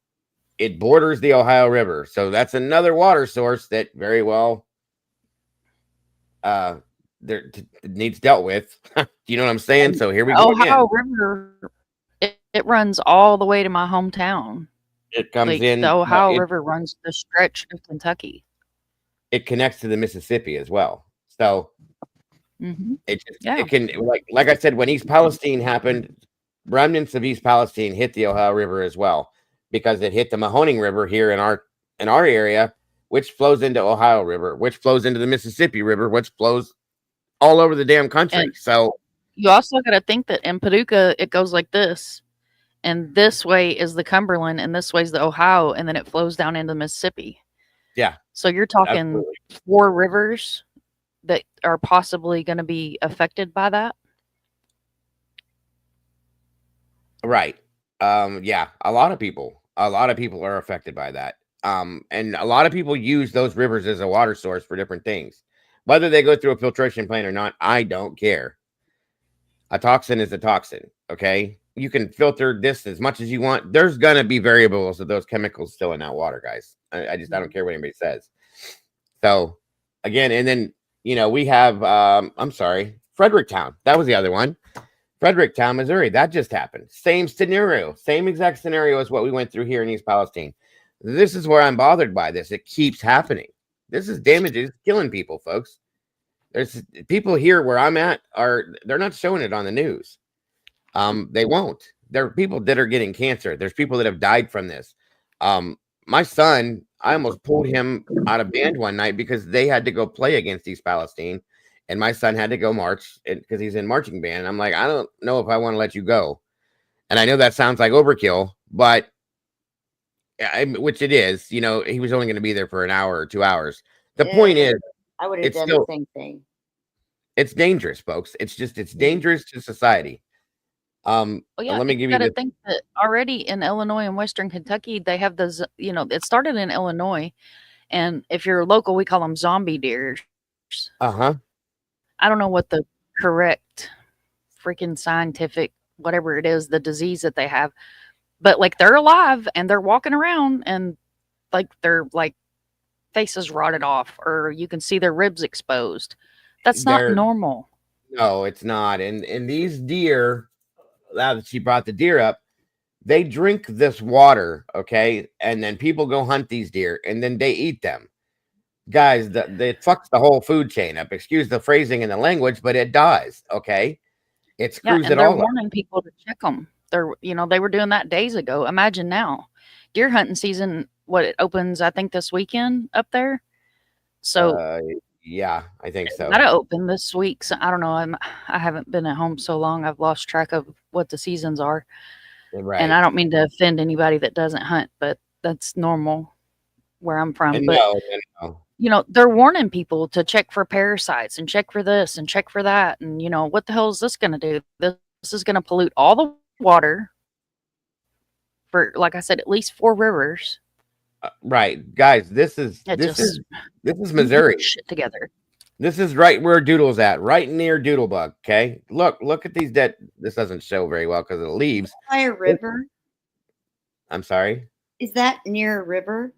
it borders the Ohio River. So that's another water source that very well needs dealt with. Do you know what I'm saying? So here we go. Ohio River, it runs all the way to my hometown. It comes in. The Ohio River runs the stretch of Kentucky. It connects to the Mississippi as well. So it can, like I said, when East Palestine happened, remnants of East Palestine hit the Ohio River as well, because it hit the Mahoning River here in our area, which flows into Ohio River, which flows into the Mississippi River, which flows all over the damn country. And so you also got to think that in Paducah it goes like this, and this way is the Cumberland, and this way is the Ohio, and then it flows down into Mississippi. Yeah. So you're talking absolutely. 4 rivers that are possibly going to be affected by that. Right. Yeah, a lot of people are affected by that. And a lot of people use those rivers as a water source for different things. Whether they go through a filtration plant or not, I don't care. A toxin is a toxin, okay? You can filter this as much as you want. There's going to be variables of those chemicals still in that water, guys. I don't care what anybody says. So, again, and then, we have, I'm sorry, Fredericktown. That was the other one. Fredericktown, Missouri. That just happened. Same scenario. Same exact scenario as what we went through here in East Palestine. This is where I'm bothered by this. It keeps happening. This is damage. It's killing people, folks. There's people here where I'm at they're not showing it on the news. They won't. There are people that are getting cancer. There's people that have died from this. My son, I almost pulled him out of band one night because they had to go play against East Palestine, and my son had to go march because he's in marching band. And I'm like, I don't know if I want to let you go. And I know that sounds like overkill, but which it is. He was only going to be there for an hour or 2 hours. The point is, I would have done the same thing. It's dangerous, folks. It's dangerous to society. Well, yeah, Let me you give you got to this. think that already in Illinois and Western Kentucky, they have those, it started in Illinois. And if you're local, we call them zombie deers. Uh-huh. I don't know what the correct freaking scientific, whatever it is, the disease that they have, but like they're alive and they're walking around and like they're like faces rotted off or you can see their ribs exposed. That's not normal. No, it's not. And these deer, now that she brought the deer up, they drink this water, okay? And then people go hunt these deer and then they eat them. Guys, it fucks the whole food chain up. Excuse the phrasing and the language, but it does, okay? It screws and it they're all up. warning people to check them. They were doing that days ago. Imagine now. Deer hunting season, it opens, I think, this weekend up there. So yeah, I think so. That'll open this week. So I don't know. I haven't been at home so long. I've lost track of what the seasons are. Right. And I don't mean to offend anybody that doesn't hunt, but that's normal where I'm from. But they're warning people to check for parasites and check for this and check for that. And what the hell is this going to do? This is going to pollute all the water for, like I said, at least 4 rivers. Right, guys. This is Missouri. Shit together. This is right where Doodle's at, right near Doodlebug. Okay, look at these dead. This doesn't show very well because of the leaves. By a river. I'm sorry. Is that near a river?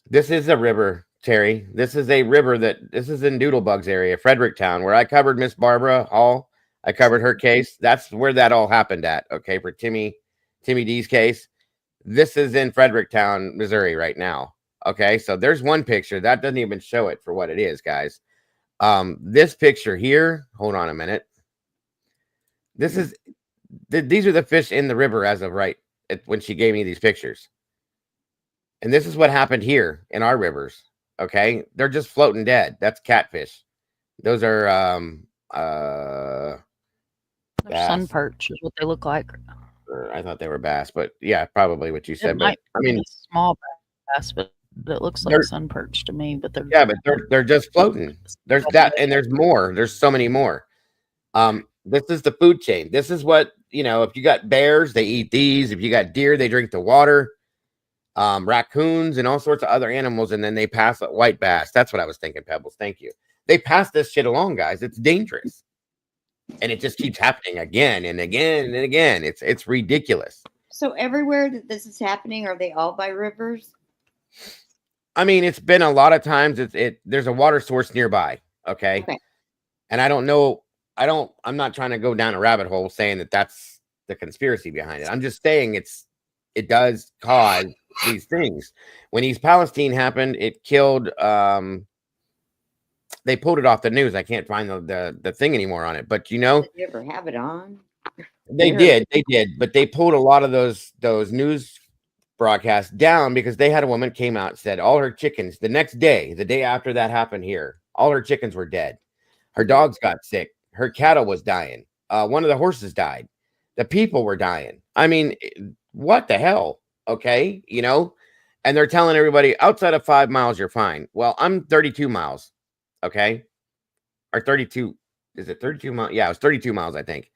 This is a river, Terry. This is a river this is in Doodlebug's area, Fredericktown, where I covered Miss Barbara Hall. I covered her case. That's where that all happened at. Okay, for Timmy D's case. This is in Fredericktown, Missouri right now. Okay, so there's one picture. That doesn't even show it for what it is, guys. This picture here, hold on a minute. These are the fish in the river as of when she gave me these pictures. And this is what happened here in our rivers. Okay, they're just floating dead. That's catfish. Those are sun perch is what they look like. I thought they were bass, but yeah, probably what you said. But I mean, small bass, but it looks like sun perch to me. But they're just floating. There's that, and there's more. There's so many more. This is the food chain. This is what if you got bears, they eat these. If you got deer, they drink the water. Raccoons and all sorts of other animals, and then they pass white bass. That's what I was thinking, Pebbles. Thank you. They pass this shit along, guys. It's dangerous. And it just keeps happening again and again and again. It's ridiculous. So everywhere that this is happening, are they all by rivers? I mean, it's been a lot of times. There's a water source nearby. Okay. And I don't know. I'm not trying to go down a rabbit hole saying that that's the conspiracy behind it. I'm just saying it does cause these things. When East Palestine happened, it killed. They pulled it off the news. I can't find the thing anymore on it. But Did you ever have it on? They did, but they pulled a lot of those news broadcasts down because they had a woman came out and said all her chickens the next day, the day after that happened here, all her chickens were dead. Her dogs got sick. Her cattle was dying. One of the horses died. The people were dying. I mean, what the hell? Okay, and they're telling everybody outside of 5 miles you're fine. Well, I'm 32 miles. Okay, or 32. Is it 32 miles? Yeah, it was 32 miles, I think,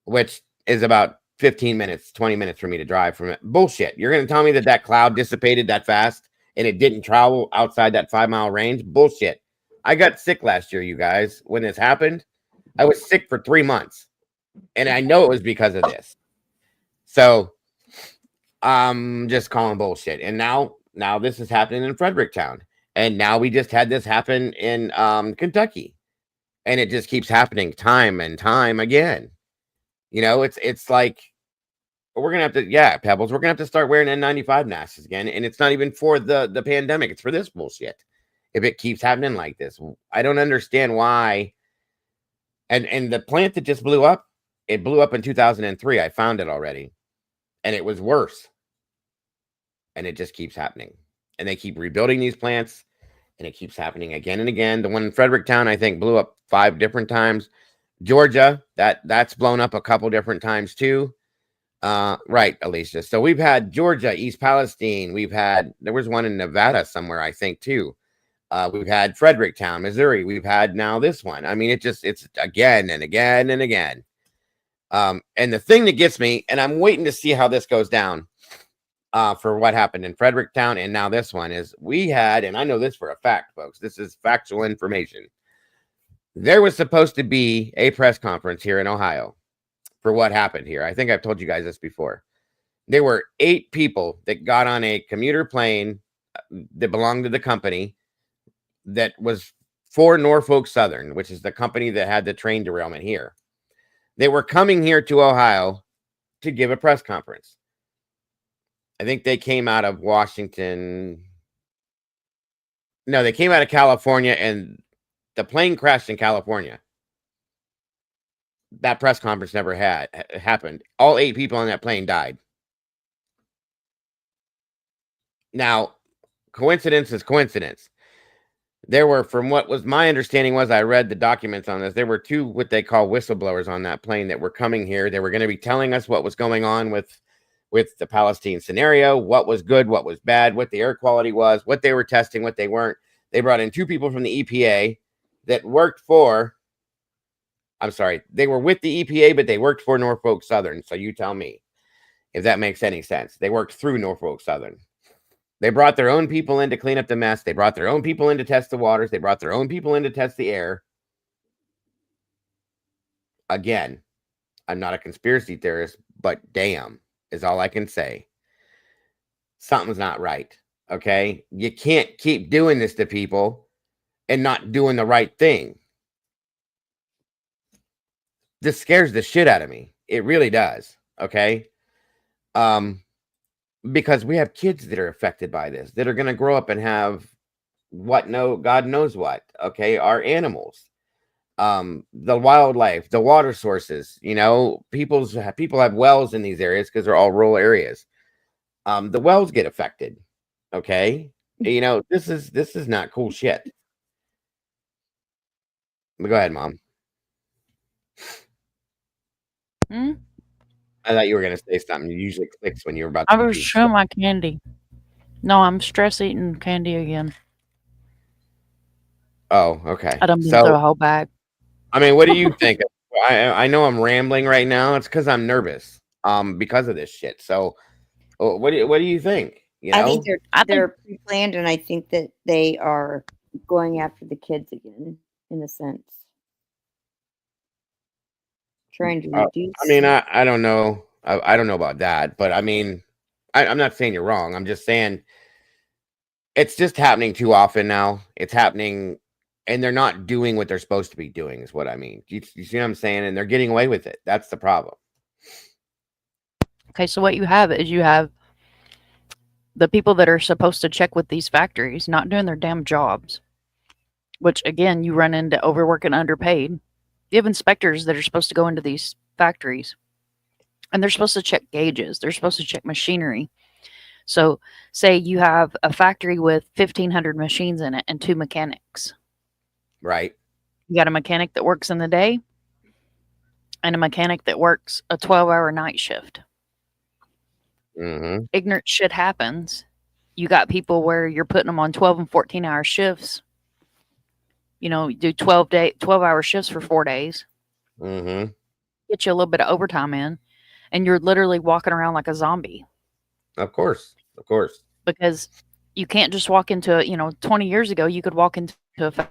which is about 15 minutes, 20 minutes for me to drive from it. Bullshit. You're going to tell me that cloud dissipated that fast and it didn't travel outside that 5 mile range? Bullshit. I got sick last year, you guys. When this happened, I was sick for 3 months. And I know it was because of this. So I'm just calling bullshit. And now this is happening in Fredericktown. And now we just had this happen in Kentucky. And it just keeps happening time and time again. It's like we're gonna have to, Pebbles, we're gonna have to start wearing N95 masks again. And it's not even for the pandemic, it's for this bullshit. If it keeps happening like this, I don't understand why. And the plant that just blew up, it blew up in 2003. I found it already, and it was worse. And it just keeps happening. And they keep rebuilding these plants, and it keeps happening again and again. The one in Fredericktown, I think, blew up 5 different times. Georgia, that's blown up a couple different times too. Right, Alicia. So we've had Georgia, East Palestine. There was one in Nevada somewhere, I think, too. We've had Fredericktown, Missouri. We've had now this one. I mean, it's again and again and again. And the thing that gets me, and I'm waiting to see how this goes down for what happened in Fredericktown and now this one, is we had, and I know this for a fact, folks, this is factual information. There was supposed to be a press conference here in Ohio for what happened here. I think I've told you guys this before. There were 8 people that got on a commuter plane that belonged to the company that was for Norfolk Southern, which is the company that had the train derailment here. They were coming here to Ohio to give a press conference. I think they came out of Washington. No, they came out of California, and the plane crashed in California. That press conference never happened. All 8 people on that plane died. Now, coincidence is coincidence. There were, from what was my understanding was, I read the documents on this, there were 2 what they call whistleblowers on that plane that were coming here. They were going to be telling us what was going on with the Palestine scenario, what was good, what was bad, what the air quality was, what they were testing, what they weren't. They brought in 2 people from the EPA that worked for, I'm sorry, they were with the EPA, but they worked for Norfolk Southern. So you tell me if that makes any sense. They worked through Norfolk Southern. They brought their own people in to clean up the mess. They brought their own people in to test the waters. They brought their own people in to test the air. Again, I'm not a conspiracy theorist, but damn is all I can say. Something's not right, okay? You can't keep doing this to people and not doing the right thing. This scares the shit out of me. It really does, okay? Because we have kids that are affected by this, that are going to grow up and have God knows what, okay? Our animals, the wildlife, the water sources, you know, people have wells in these areas because they're all rural areas. The wells get affected, okay? You know, this is not cool shit. But go ahead, Mom. I thought you were going to say something. You usually clicks when you're about to I was chewing my candy. No, I'm stress eating candy again. Oh, okay. I done been through a whole bag. I mean, what do you think? I know I'm rambling right now. It's because I'm nervous because of this shit. So what do you think? You know? I think they're pre-planned, and I think that they are going after the kids again, in a sense. Trying to reduce. I mean, I don't know. I don't know about that, but I mean, I'm not saying you're wrong. I'm just saying it's just happening too often now. It's happening, and they're not doing what they're supposed to be doing, is what I mean. You see what I'm saying? And they're getting away with it. That's the problem. Okay, so what you have is you have the people that are supposed to check with these factories not doing their damn jobs, which, again, you run into overwork and underpaid. You have inspectors that are supposed to go into these factories, and they're supposed to check gauges. They're supposed to check machinery. So say you have a factory with 1,500 machines in it and 2 mechanics. Right. You got a mechanic that works in the day and a mechanic that works a 12-hour night shift. Mm-hmm. Ignorant shit happens. You got people where you're putting them on 12 and 14-hour shifts. You know, you do 12-hour shifts for 4 days. Mm-hmm. Get you a little bit of overtime in, and you're literally walking around like a zombie. Of course. Of course. Because you can't just walk into, 20 years ago, you could walk into a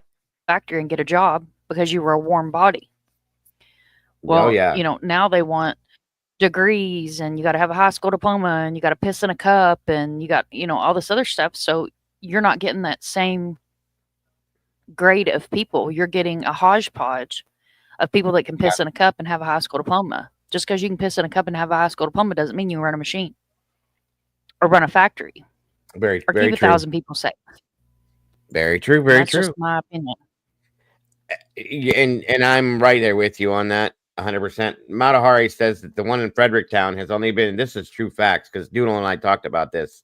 factory and get a job because you were a warm body. Well, now they want degrees, and you got to have a high school diploma, and you got to piss in a cup, and you got, all this other stuff. So you're not getting that same grade of people. You're getting a hodgepodge of people that can piss in a cup and have a high school diploma. Just because you can piss in a cup and have a high school diploma doesn't mean you run a machine or run a factory or very keep true. 1,000 people safe. Very true. Very That's true. just my opinion. And I'm right there with you on that 100%. Matahari says that the one in Fredericktown has only been, this is true facts because Doodle and I talked about this.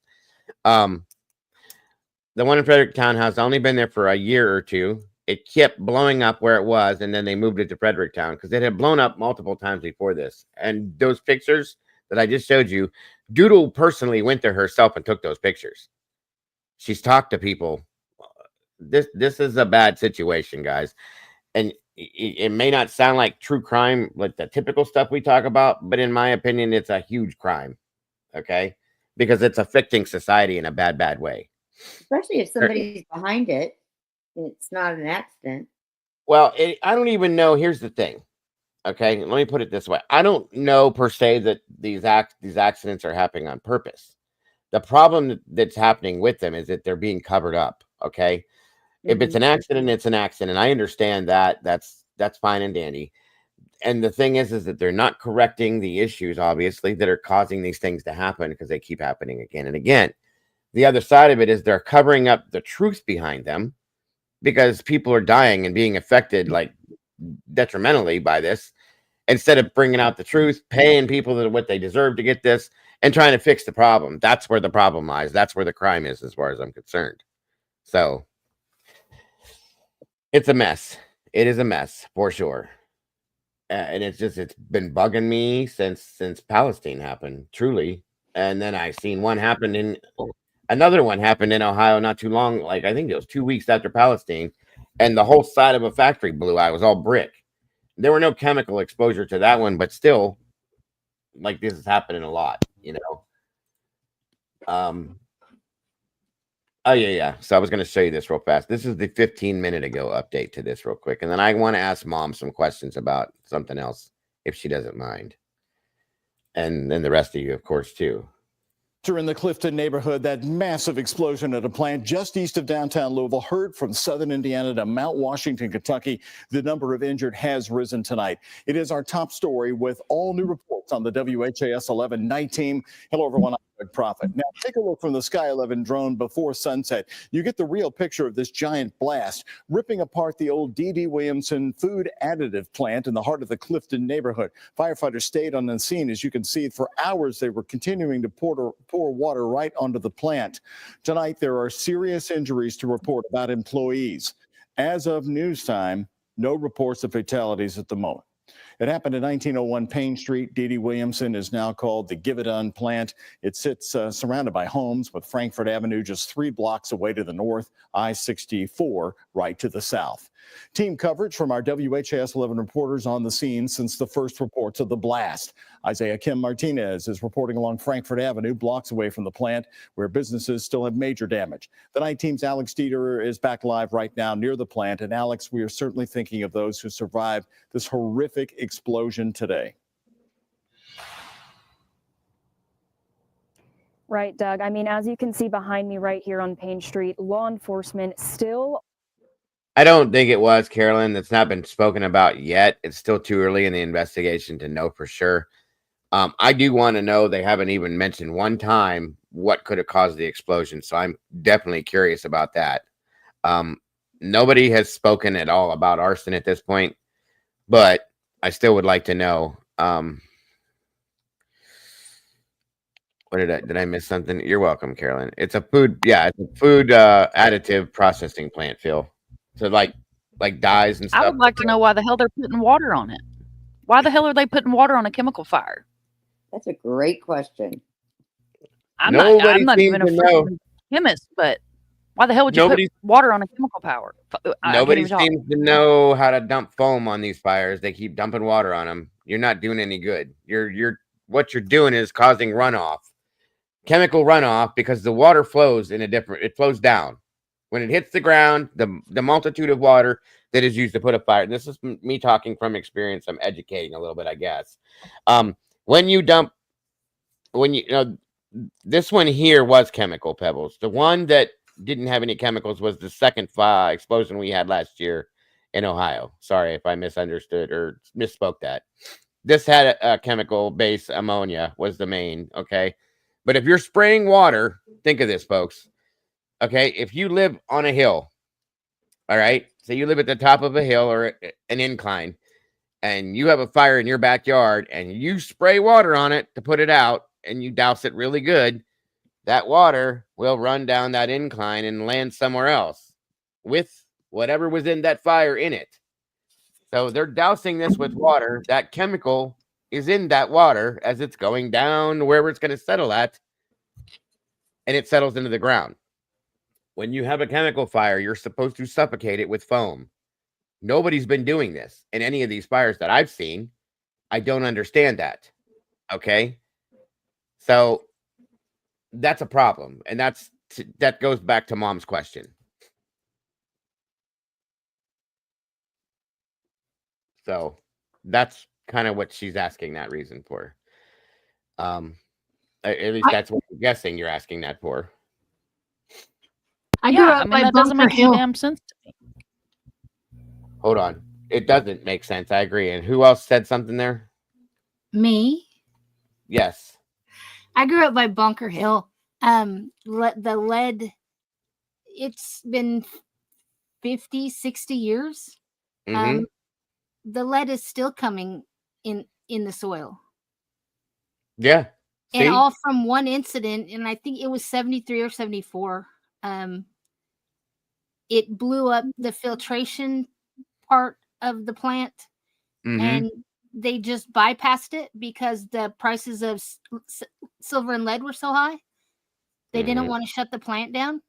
The one in Fredericktown has only been there for a year or 2. It kept blowing up where it was, and then they moved it to Fredericktown because it had blown up multiple times before this. And those pictures that I just showed you, Doodle personally went there herself and took those pictures. She's talked to people this is a bad situation, guys. And it may not sound like true crime, like the typical stuff we talk about, but in my opinion, it's a huge crime. Okay, because it's affecting society in a bad way. Especially if somebody's behind it, it's not an accident. Well, I don't even know. Here's the thing. Okay, let me put it this way. I don't know per se that these accidents are happening on purpose. The problem that's happening with them is that they're being covered up. Okay, if it's an accident, it's an accident. I understand that. That's fine and dandy. And the thing is that they're not correcting the issues, obviously, that are causing these things to happen because they keep happening again and again. The other side of it is they're covering up the truth behind them because people are dying and being affected like detrimentally by this, instead of bringing out the truth, paying people what they deserve to get this, and trying to fix the problem. That's where the problem lies. That's where the crime is, as far as I'm concerned. So it's a mess. It is a mess for sure. And it's been bugging me since Palestine happened, truly. And then I seen another one happened in Ohio not too long, like I think it was 2 weeks after Palestine, and the whole side of a factory blew out. It was all brick. There were no chemical exposure to that one, but still, like, this is happening a lot, you know. Oh yeah. So I was going to show you this real fast. This is the 15-minute ago update to this real quick, and then I want to ask Mom some questions about something else if she doesn't mind, and then the rest of you, of course, too. In the Clifton neighborhood, that massive explosion at a plant just east of downtown Louisville, heard from southern Indiana to Mount Washington, Kentucky. The number of injured has risen tonight. It is our top story with all new reports on the WHAS 11 night team. Hello, everyone. I'm Greg Prophet. Now, take a look from the Sky 11 drone before sunset. You get the real picture of this giant blast ripping apart the old D.D. Williamson food additive plant in the heart of the Clifton neighborhood. Firefighters stayed on the scene. As you can see, for hours, they were continuing to pour water right onto the plant. Tonight, there are serious injuries to report about employees. As of news time, no reports of fatalities at the moment. It happened at 1901 Payne Street. D.D. Williamson is now called the Give It On plant. It sits surrounded by homes, with Frankfort Avenue just 3 blocks away to the north, I-64 right to the south. Team coverage from our WHAS 11 reporters on the scene since the first reports of the blast. Isaiah Kim Martinez is reporting along Frankfort Avenue, blocks away from the plant, where businesses still have major damage. The night team's Alex Dieter is back live right now near the plant. And Alex, we are certainly thinking of those who survived this horrific explosion today. Right, Doug. I mean, as you can see behind me right here on Payne Street, law enforcement still... I don't think it was, Carolyn. That's not been spoken about yet. It's still too early in the investigation to know for sure. I do want to know. They haven't even mentioned one time what could have caused the explosion, so I'm definitely curious about that. Nobody has spoken at all about arson at this point, but I still would like to know. What did I miss something? You're welcome, Carolyn. It's a food additive processing plant, Phil. So like dyes and stuff. I would like to know why the hell they're putting water on it. Why the hell are they putting water on a chemical fire? That's a great question. I'm not even a freaking chemist, but why the hell would you put water on a chemical power? Nobody seems to know how to dump foam on these fires. They keep dumping water on them. You're not doing any good. What you're doing is causing runoff, chemical runoff, because the water flows it flows down. When it hits the ground, the multitude of water that is used to put a fire. This is me talking from experience. I'm educating a little bit, I guess. This one here was chemical pebbles. The one that didn't have any chemicals was the second explosion we had last year in Ohio. Sorry if I misunderstood or misspoke that. This had a chemical base. Ammonia was the main. Okay. But if you're spraying water, think of this, folks. Okay, if you live on a hill, all right, so you live at the top of a hill or an incline, and you have a fire in your backyard, and you spray water on it to put it out, and you douse it really good, that water will run down that incline and land somewhere else with whatever was in that fire in it. So they're dousing this with water. That chemical is in that water as it's going down wherever it's going to settle at, and it settles into the ground. When you have a chemical fire, you're supposed to suffocate it with foam. Nobody's been doing this in any of these fires that I've seen. I don't understand that. Okay. So that's a problem. And that goes back to mom's question. So that's kind of what she's asking that reason for. At least that's what I'm guessing you're asking that for. I grew up by that doesn't Bunker make any Hill. damn sense to me. Hold on. It doesn't make sense. I agree. And who else said something there? Me? Yes. I grew up by Bunker Hill. The lead, it's been 50, 60 years. Mm-hmm. The lead is still coming in the soil. Yeah. See? And all from one incident, and I think it was 73 or 74. It blew up the filtration part of the plant, and they just bypassed it because the prices of silver and lead were so high. They didn't want to shut the plant down.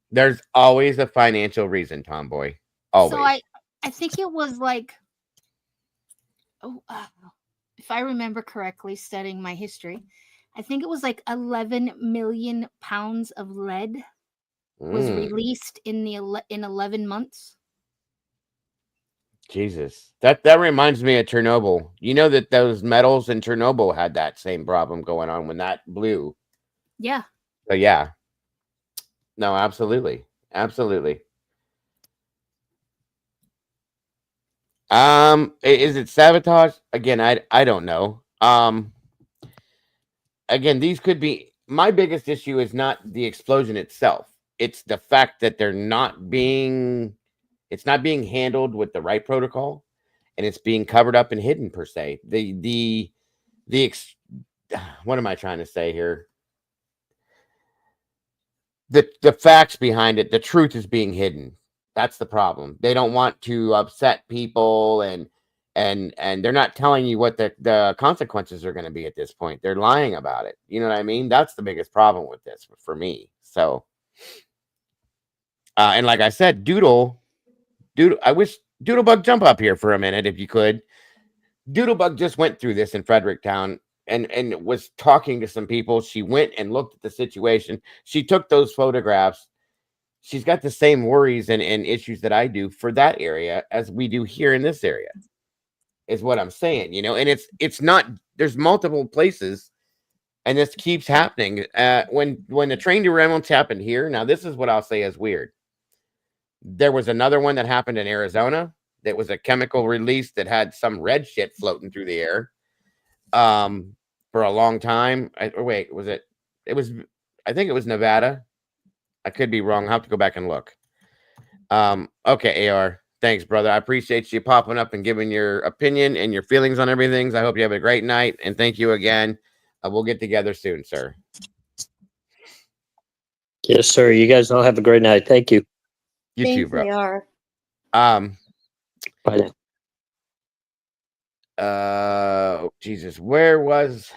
There's always a financial reason, Tomboy. Always. So I think it was like, if I remember correctly, studying my history, I think it was like 11 million pounds of lead was released in 11 months. Jesus. That reminds me of Chernobyl. You know that those metals in Chernobyl had that same problem going on when that blew. Yeah. So yeah. No, absolutely. Absolutely. Is it sabotage? Again, I don't know. Again, these could be, my biggest issue is not the explosion itself. It's the fact that it's not being handled with the right protocol, and it's being covered up and hidden per se. What am I trying to say here? The facts behind it, the truth is being hidden. That's the problem. They don't want to upset people, and they're not telling you what the consequences are going to be at this point. They're lying about it. You know what I mean? That's the biggest problem with this for me. So, and like I said, Doodle, I wish Doodlebug jump up here for a minute if you could. Doodlebug just went through this in Fredericktown and was talking to some people. She went and looked at the situation. She took those photographs. She's got the same worries and issues that I do for that area as we do here in this area, is what I'm saying, and it's not, there's multiple places, and this keeps happening. When the train derailments happened here, now this is what I'll say is weird. There was another one that happened in Arizona that was a chemical release that had some red shit floating through the air for a long time. I think it was Nevada. I could be wrong. I'll have to go back and look. Okay, AR. Thanks, brother. I appreciate you popping up and giving your opinion and your feelings on everything. I hope you have a great night, and thank you again. We'll get together soon, sir. Yes, sir. You guys all have a great night. Thank you. You too, bro. They are. Bye now. Jesus, there was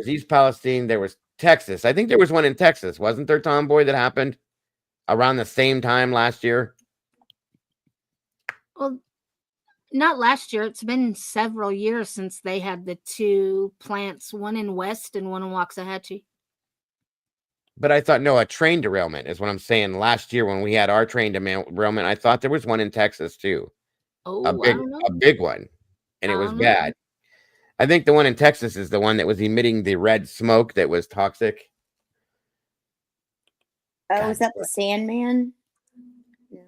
East Palestine, there was Texas. I think there was one in Texas, wasn't there, Tomboy, that happened around the same time last year? Well, not last year. It's been several years since they had the two plants, one in West and one in Waxahachie. But I thought, no, a train derailment is what I'm saying. Last year when we had our train derailment, I thought there was one in Texas too. Oh, a big one, and it was bad. I think the one in Texas is the one that was emitting the red smoke that was toxic. Oh, was that the Sandman? No.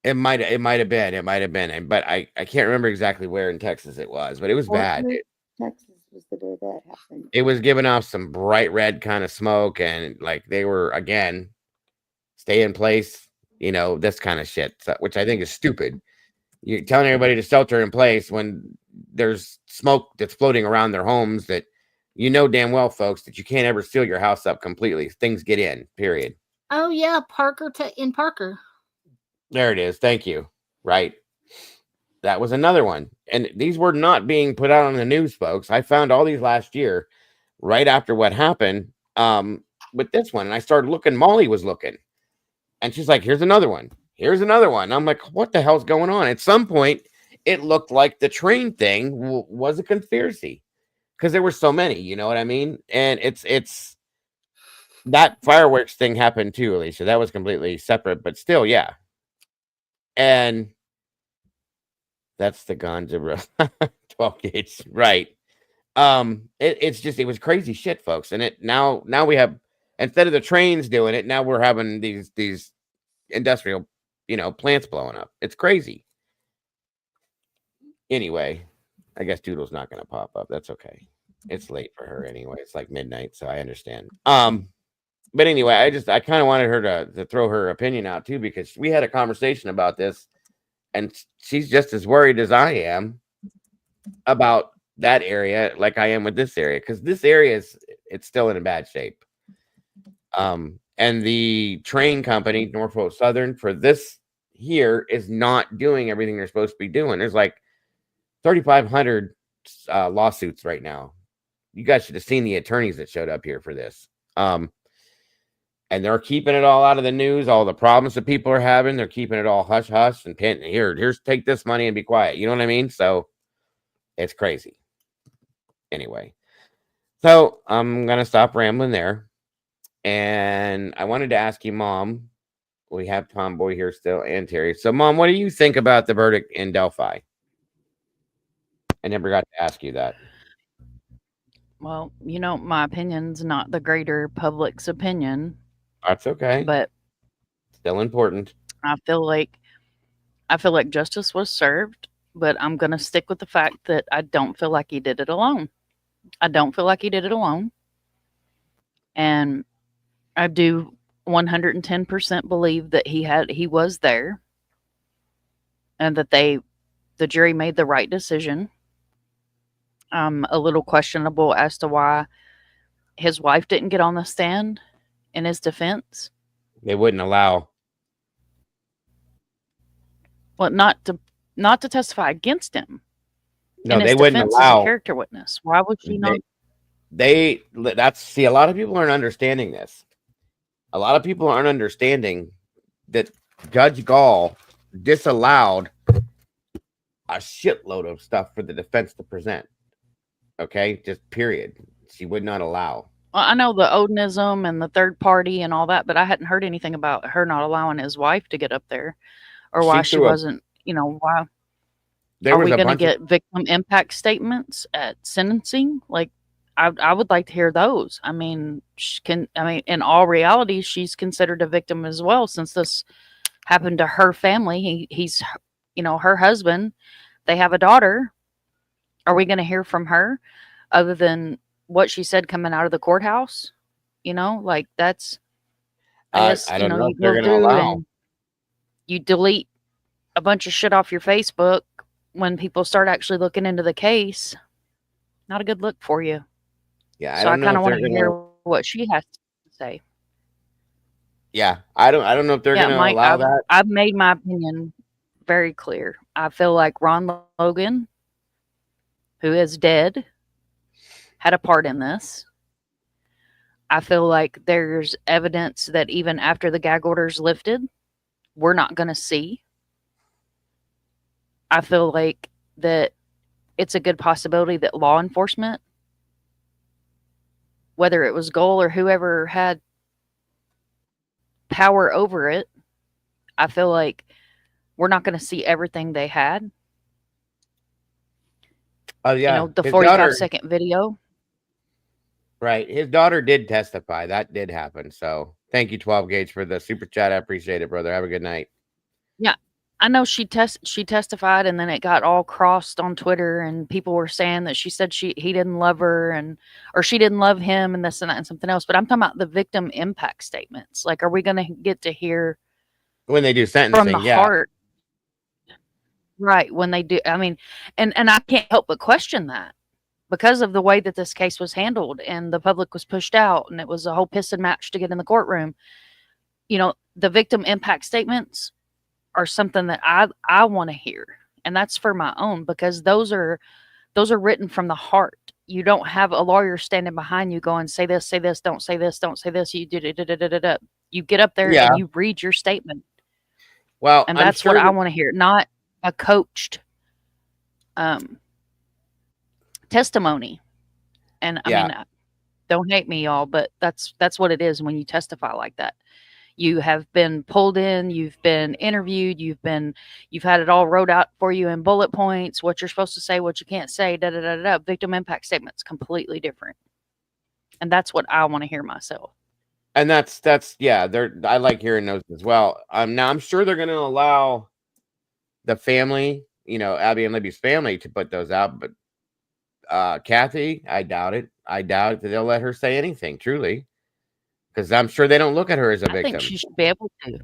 It might have been, but I can't remember exactly where in Texas it was, but it was bad. Texas was the day that happened. It was giving off some bright red kind of smoke, and like they were, again, stay in place, this kind of shit, which I think is stupid. You're telling everybody to shelter in place when there's smoke that's floating around their homes that damn well, folks, that you can't ever seal your house up completely. Things get in, period. Oh, yeah, Parker. There it is. Thank you. Right. That was another one. And these were not being put out on the news, folks. I found all these last year, right after what happened. with this one. And I started looking, Molly was looking. And she's like, here's another one. Here's another one. And I'm like, what the hell's going on? At some point, it looked like the train thing was a conspiracy because there were so many, you know what I mean? And it's that fireworks thing happened too, Alicia. That was completely separate, but still, yeah. And that's the ganja 12 gauge, right? It's just, it was crazy shit, folks. And now we have, instead of the trains doing it, now we're having these industrial, plants blowing up. It's crazy. Anyway, I guess Doodle's not going to pop up. That's okay. It's late for her anyway. It's like midnight, so I understand. But anyway, I kind of wanted her to throw her opinion out too, because we had a conversation about this, and she's just as worried as I am about that area, like I am with this area, because this area it's still in a bad shape. And the train company, Norfolk Southern, for this here is not doing everything they're supposed to be doing. There's like 3,500 lawsuits right now. You guys should have seen the attorneys that showed up here for this. And they're keeping it all out of the news, all the problems that people are having. They're keeping it all hush hush and here's take this money and be quiet. You know what I mean? So it's crazy. Anyway, so I'm gonna stop rambling there. And I wanted to ask you, Mom. We have Tomboy here still and Terry. So, Mom, what do you think about the verdict in Delphi? I never got to ask you that. Well, my opinion's not the greater public's opinion. That's okay. But still important. I feel like justice was served, but I'm going to stick with the fact that I don't feel like he did it alone. And I do 110% believe that he was there, and that the jury made the right decision. I'm a little questionable as to why his wife didn't get on the stand in his defense. They wouldn't allow. Well, not to testify against him. No, they wouldn't allow. As a character witness. Why would she not? See, a lot of people aren't understanding this. A lot of people aren't understanding that Judge Gall disallowed a shitload of stuff for the defense to present. Okay, just period. She would not allow. Well, I know the Odinism and the third party and all that, but I hadn't heard anything about her not allowing his wife to get up there, or why she wasn't. Why? Are we going to get victim impact statements at sentencing? Like, I would like to hear those. I mean, in all reality, she's considered a victim as well, since this happened to her family. He's, her husband. They have a daughter. Are we going to hear from her other than what she said coming out of the courthouse? Like that's, I guess, I don't know you if they're go going to through allow. and you delete a bunch of shit off your Facebook when people start actually looking into the case. Not a good look for you. Yeah, so I kind of want to hear what she has to say. Yeah, I don't know if they're going to allow that. I've made my opinion very clear. I feel like Ron Logan, who is dead, had a part in this. I feel like there's evidence that even after the gag order's lifted, we're not going to see. I feel like that it's a good possibility that law enforcement, whether it was Goal or whoever had power over it, I feel like we're not going to see everything they had. Oh, yeah. The 45-second video. Right. His daughter did testify. That did happen. So thank you, 12 Gauge, for the super chat. I appreciate it, brother. Have a good night. Yeah. I know she testified, and then it got all crossed on Twitter, and people were saying that she said he didn't love her, or she didn't love him, and this and that and something else. But I'm talking about the victim impact statements. Like, are we going to get to hear when they do sentencing from the heart? Right. When they do. I mean, and I can't help but question that because of the way that this case was handled, and the public was pushed out, and it was a whole piss and match to get in the courtroom. The victim impact statements are something that I want to hear, and that's for my own, because those are written from the heart. you don't have a lawyer standing behind you going, say this, don't say this, don't say this. You did it. You get up there and you read your statement. Well, and I'm that's sure what I that- want to hear, not a coached testimony. And I mean, don't hate me, y'all, but that's what it is when you testify like that. You have been pulled in, you've been interviewed, you've had it all wrote out for you in bullet points, what you're supposed to say, what you can't say, Victim impact statement's completely different. And that's what I want to hear myself. And that's I like hearing those as well. Now I'm sure they're going to allow the family, Abby and Libby's family, to put those out, but Kathy, I doubt it. I doubt that they'll let her say anything, truly, because I'm sure they don't look at her as a victim. I think she should be able to.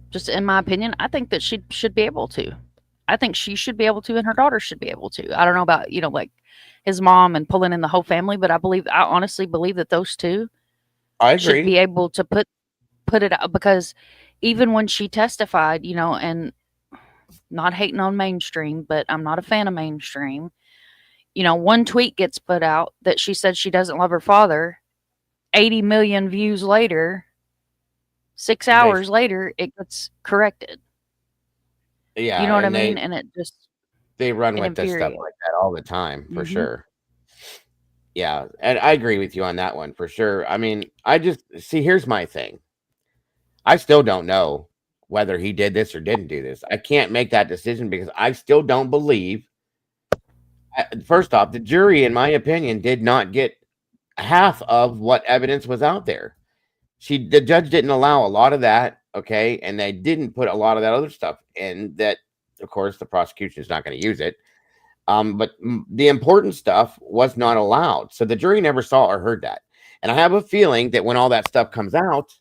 Just in my opinion, I think that she should be able to. I think she should be able to, and her daughter should be able to. I don't know about, like his mom and pulling in the whole family, but I honestly believe that those two should be able to put it out, because even when she testified, and not hating on mainstream, but I'm not a fan of mainstream. One tweet gets put out that she said she doesn't love her father. 80 million views later, 6 hours later, it gets corrected. Yeah. You know what I mean? And it just... They run with this stuff like that all the time, for sure. Yeah. And I agree with you on that one, for sure. I mean, here's my thing. I still don't know whether he did this or didn't do this. I can't make that decision because I still don't believe. First off, the jury, in my opinion, did not get half of what evidence was out there. The judge didn't allow a lot of that, okay, and they didn't put a lot of that other stuff in. That, of course, the prosecution is not going to use it. But the important stuff was not allowed, so the jury never saw or heard that. And I have a feeling that when all that stuff comes out,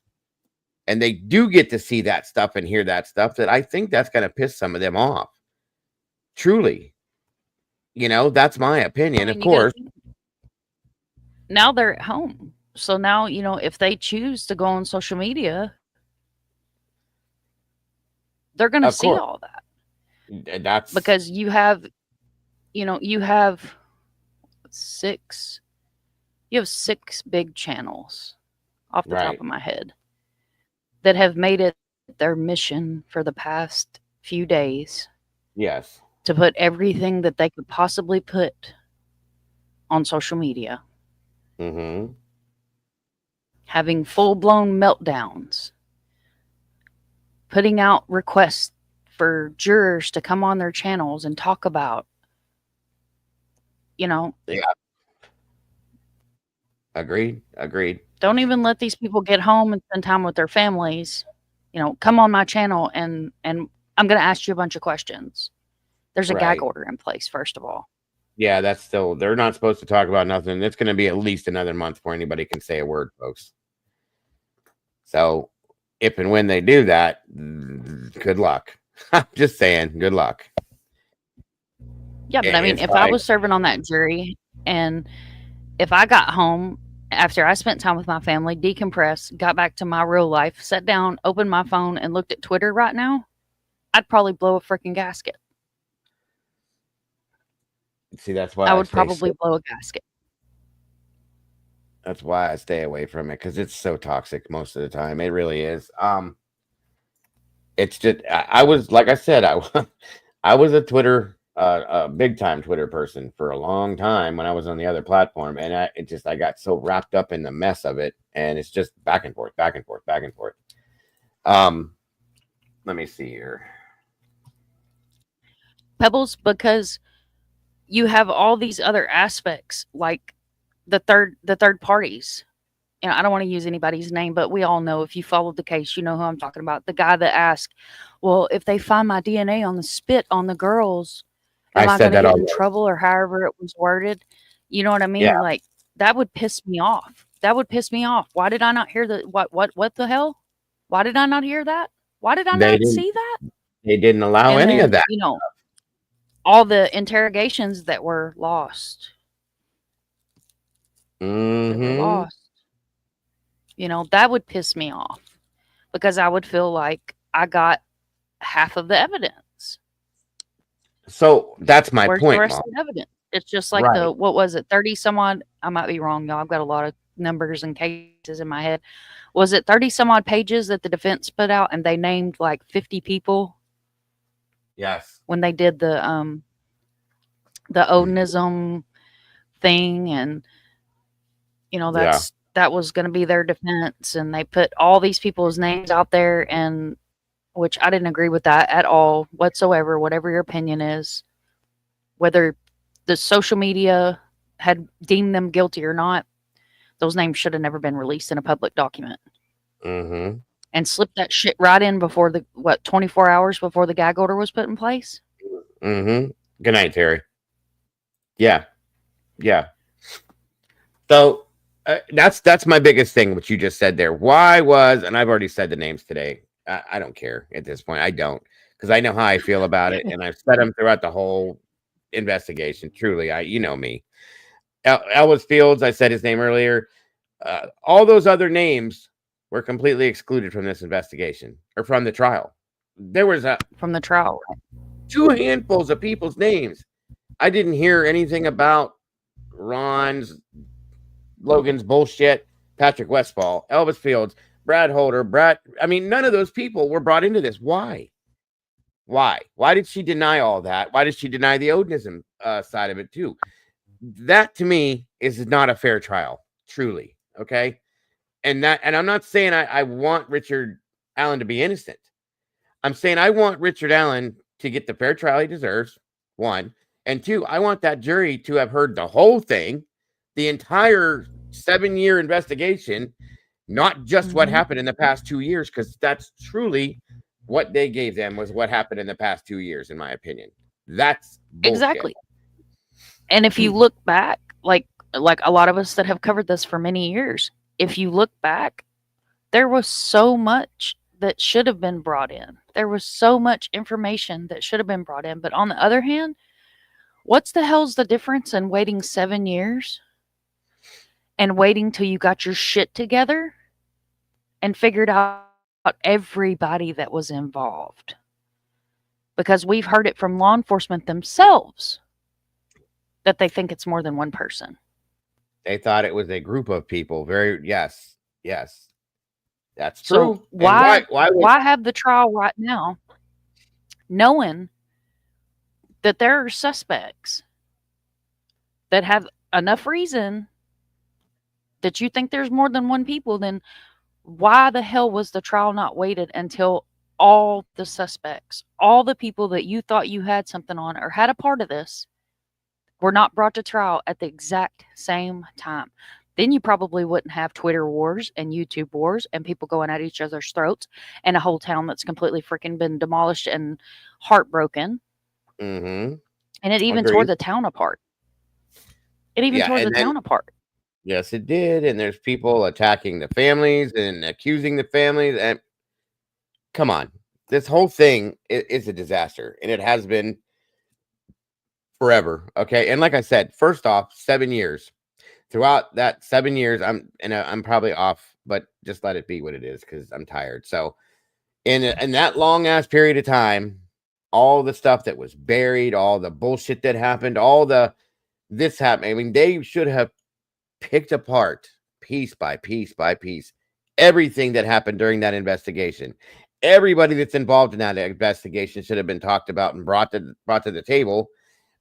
and they do get to see that stuff and hear that stuff, that I think that's going to piss some of them off. Truly. That's my opinion, of course. Now they're at home. So now, if they choose to go on social media, they're going to see all that. That's because you have 6 big channels off the top of my head that have made it their mission for the past few days. Yes. To put everything that they could possibly put on social media. Mm-hmm. Having full-blown meltdowns. Putting out requests for jurors to come on their channels and talk about, Yeah. Agreed. Don't even let these people get home and spend time with their families. Come on my channel and I'm going to ask you a bunch of questions. There's a gag order in place, first of all. Yeah, they're not supposed to talk about nothing. It's going to be at least another month before anybody can say a word, folks. So if and when they do that, good luck. Just saying, good luck. Yeah, but I mean, if I was serving on that jury and if I got home after I spent time with my family, decompressed, got back to my real life, sat down, opened my phone and looked at Twitter right now, I'd probably blow a freaking gasket. See, that's why I would probably blow a gasket. That's why I stay away from it, because it's so toxic most of the time. It really is. It's just I was, like I said, I was a Twitter, a big time Twitter person for a long time when I was on the other platform, and I got so wrapped up in the mess of it, and it's just back and forth. Let me see here, Pebbles, because you have all these other aspects, like the third parties. I don't want to use anybody's name, but we all know, if you followed the case, you know who I'm talking about. The guy that asked, well, if they find my DNA on the spit on the girls, am I going to get in trouble, or however it was worded? You know what I mean? Yeah. Like, that would piss me off. Why did I not hear what the hell? Why did I not hear that? Why did I not see that? They didn't allow any of that. All the interrogations that were lost. Mm-hmm. That would piss me off, because I would feel like I got half of the evidence. So that's my Where's point, the rest Mom. of the evidence? It's just like Right. the, what was it, 30 some odd? I might be wrong, y'all. I've got a lot of numbers and cases in my head. Was it 30 some odd pages that the defense put out, and they named like 50 people Yes. when they did the Odinism thing, and you know Yeah. that was going to be their defense, and they put all these people's names out there, and which I didn't agree with that at all whatsoever. Whatever your opinion is, whether the social media had deemed them guilty or not, those names should have never been released in a public document. Mm-hmm. And slipped that shit right in before 24 hours before the gag order was put in place. Mm-hmm. Good night, Terry. Yeah. Yeah. So that's my biggest thing, what you just said there. Why was, and I've already said the names today. I don't care at this point. I don't, because I know how I feel about it, and I've said them throughout the whole investigation. Truly, you know me. Ellis Fields, I said his name earlier. All those other names were completely excluded from this investigation or from the trial. There was from the trial 2 handfuls of people's names. I didn't hear anything about Logan's bullshit, Patrick Westfall, Elvis Fields, Brad Holder, I mean, none of those people were brought into this. Why? Why did she deny all that? Why did she deny the Odinism side of it too? That to me is not a fair trial, truly. Okay. And I'm not saying I want Richard Allen to be innocent. I'm saying I want Richard Allen to get the fair trial he deserves, 1. And 2, I want that jury to have heard the whole thing, the entire 7-year investigation, not just what happened in the past 2 years, because that's truly what they gave them, was what happened in the past 2 years, in my opinion. That's bullshit. Exactly. And if you look back, like a lot of us that have covered this for many years, if you look back, there was so much that should have been brought in. There was so much information that should have been brought in. But on the other hand, what's the hell's the difference in waiting 7 years and waiting till you got your shit together and figured out everybody that was involved? Because we've heard it from law enforcement themselves that they think it's more than one person. They thought it was a group of people. Yes. That's true. So why have the trial right now, knowing that there are suspects that have enough reason that you think there's more than one people? Then why the hell was the trial not waited until all the suspects, all the people that you thought you had something on or had a part of this, were not brought to trial at the exact same time? Then you probably wouldn't have Twitter wars and YouTube wars and people going at each other's throats and a whole town that's completely freaking been demolished and heartbroken. Mm-hmm. And it even tore the town apart. It even tore the town apart. Yes, it did. And there's people attacking the families and accusing the families. And come on, this whole thing is a disaster, and it has been forever. Okay. And like I said, first off, 7 years. Throughout that 7 years, I'm probably off, but just let it be what it is, because I'm tired. So in that long ass period of time, all the stuff that was buried, all the bullshit that happened, this happened. I mean, they should have picked apart piece by piece by piece everything that happened during that investigation. Everybody that's involved in that investigation should have been talked about and brought to the table,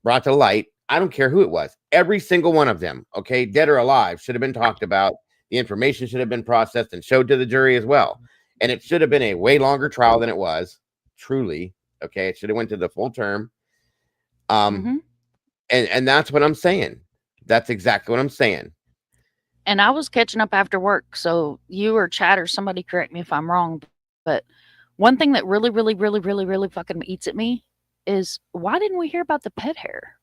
brought to light. I don't care who it was. Every single one of them, okay, dead or alive, should have been talked about. The information should have been processed and showed to the jury as well. And it should have been a way longer trial than it was, truly. Okay, it should have went to the full term. And that's what I'm saying. That's exactly what I'm saying. And I was catching up after work, so you or Chad or somebody correct me if I'm wrong, but one thing that really, really, really, really, really fucking eats at me is, why didn't we hear about the pet hair?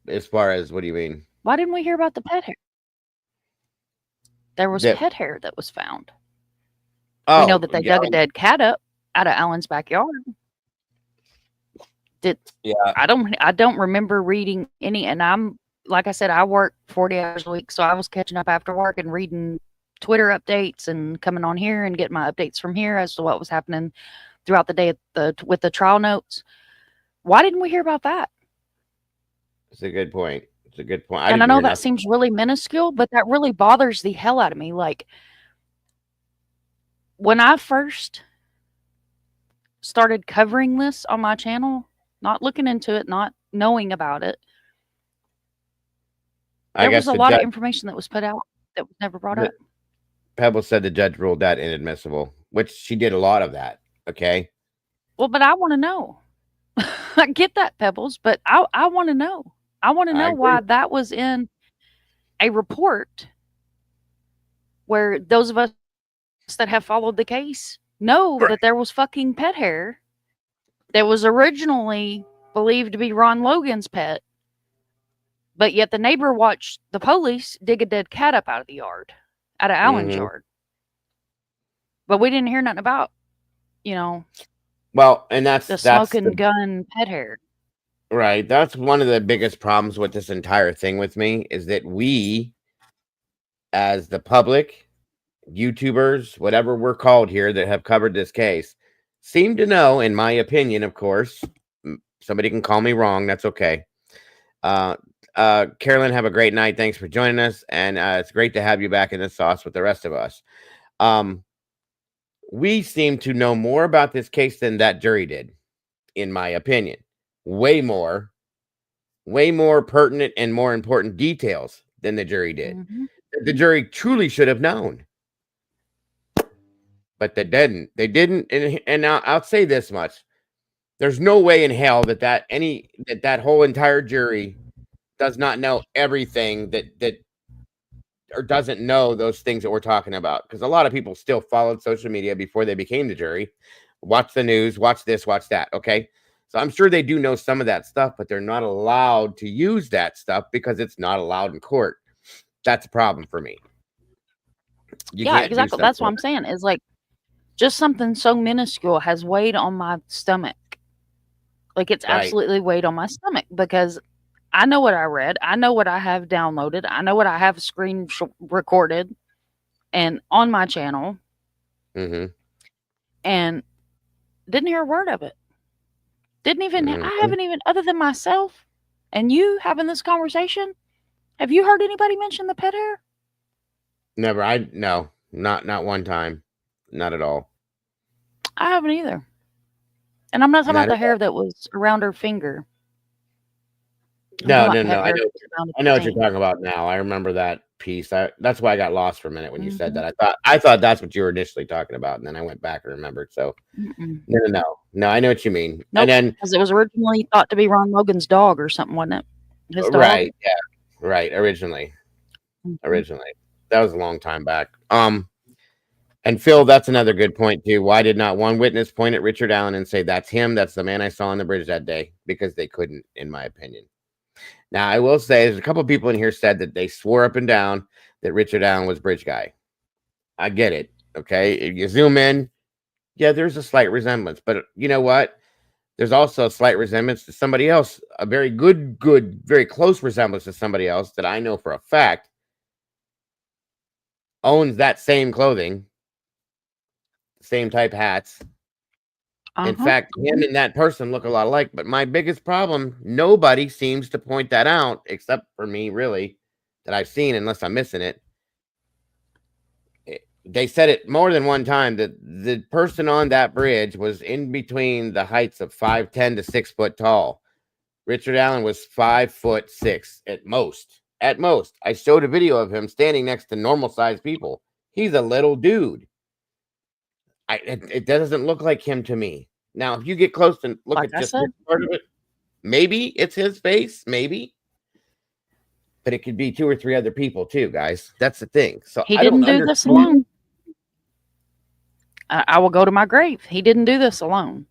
As far as, what do you mean? Why didn't we hear about the pet hair? There was pet hair that was found. We know that they dug a dead cat up out of Alan's backyard. I don't remember reading any, and I'm, like I said, I work 40 hours a week, so I was catching up after work and reading Twitter updates and coming on here and getting my updates from here as to what was happening throughout the day with the trial notes. Why didn't we hear about that? It's a good point. It's a good point. And I know that seems really minuscule, but that really bothers the hell out of me. Like, when I first started covering this on my channel, not looking into it, not knowing about it, there was a lot of information that was put out that was never brought up. Pebble said the judge ruled that inadmissible, which she did a lot of that. Okay. Well, but I want to know. I get that, Pebbles, but I want to know. I want to know why that was in a report where those of us that have followed the case know that there was fucking pet hair that was originally believed to be Ron Logan's pet, but yet the neighbor watched the police dig a dead cat up out of the yard, out of Allen's yard. But we didn't hear nothing about, well, and that's the smoking gun pet hair. Right. That's one of the biggest problems with this entire thing with me is that we, as the public, YouTubers, whatever we're called here that have covered this case, seem to know, in my opinion, of course, somebody can call me wrong. That's okay. Carolyn, have a great night. Thanks for joining us. And it's great to have you back in the sauce with the rest of us. We seem to know more about this case than that jury did, in my opinion. Way more pertinent and more important details than the jury did. The jury truly should have known, but they didn't. They didn't. And I'll say this much: there's no way in hell that whole entire jury does not know everything or doesn't know those things that we're talking about. Because a lot of people still followed social media before they became the jury. Watch the news, watch this, watch that. Okay. So I'm sure they do know some of that stuff, but they're not allowed to use that stuff because it's not allowed in court. That's a problem for me. Yeah, exactly. That's what I'm saying. Is like just something so minuscule has weighed on my stomach. Like it's absolutely weighed on my stomach because I know what I read. I know what I have downloaded. I know what I have screen recorded and on my channel. And didn't hear a word of it. Didn't even, I haven't even, other than myself and you having this conversation, have you heard anybody mention the pet hair? Never. No, not one time. Not at all. I haven't either. And I'm not talking about the hair that was around her finger. No. I know what you're talking about now. I remember that piece. That's why I got lost for a minute when you said that. I thought that's what you were initially talking about, and then I went back and remembered. So no. I know what you mean. Nope, and then because it was originally thought to be Ron Logan's dog or something, wasn't it? His dog? Right. Yeah. Right. Originally, that was a long time back. And Phil, that's another good point too. Why did not one witness point at Richard Allen and say that's him? That's the man I saw on the bridge that day, because they couldn't, in my opinion. Now, I will say there's a couple of people in here said that they swore up and down that Richard Allen was bridge guy. I get it. Okay. If you zoom in, yeah, there's a slight resemblance, but you know what? There's also a slight resemblance to somebody else, a very good, very close resemblance to somebody else that I know for a fact owns that same clothing, same type hats. In fact, him and that person look a lot alike. But my biggest problem, nobody seems to point that out, except for me, really, that I've seen, unless I'm missing it. They said it more than one time that the person on that bridge was in between the heights of 5'10" to 6 foot tall. Richard Allen was 5'6" at most. At most. I showed a video of him standing next to normal sized people. He's a little dude. It doesn't look like him to me. Now, if you get close and look at just this part of it, maybe it's his face, maybe. But it could be 2 or 3 other people too, guys. That's the thing. So he didn't do this alone. I will go to my grave. He didn't do this alone.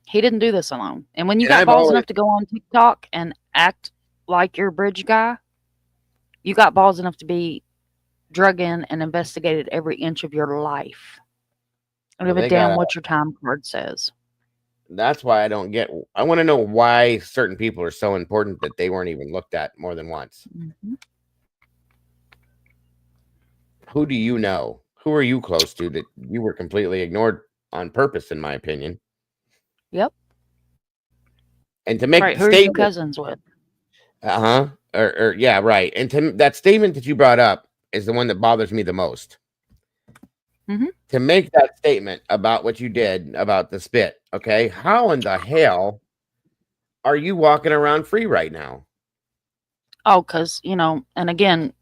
He didn't do this alone. And when you got balls enough to go on TikTok and act like you're a bridge guy, you got balls enough to be drug in and investigated every inch of your life. I don't give a damn what your time card says. That's why I want to know why certain people are so important that they weren't even looked at more than once. Who do you know? Who are you close to that you were completely ignored on purpose, in my opinion? Yep. And to make Right. the Who are you statement, cousins with? or yeah, right. And that statement that you brought up is the one that bothers me the most. Mm-hmm. To make that statement about what you did about the spit, okay? How in the hell are you walking around free right now? Oh, because, and again,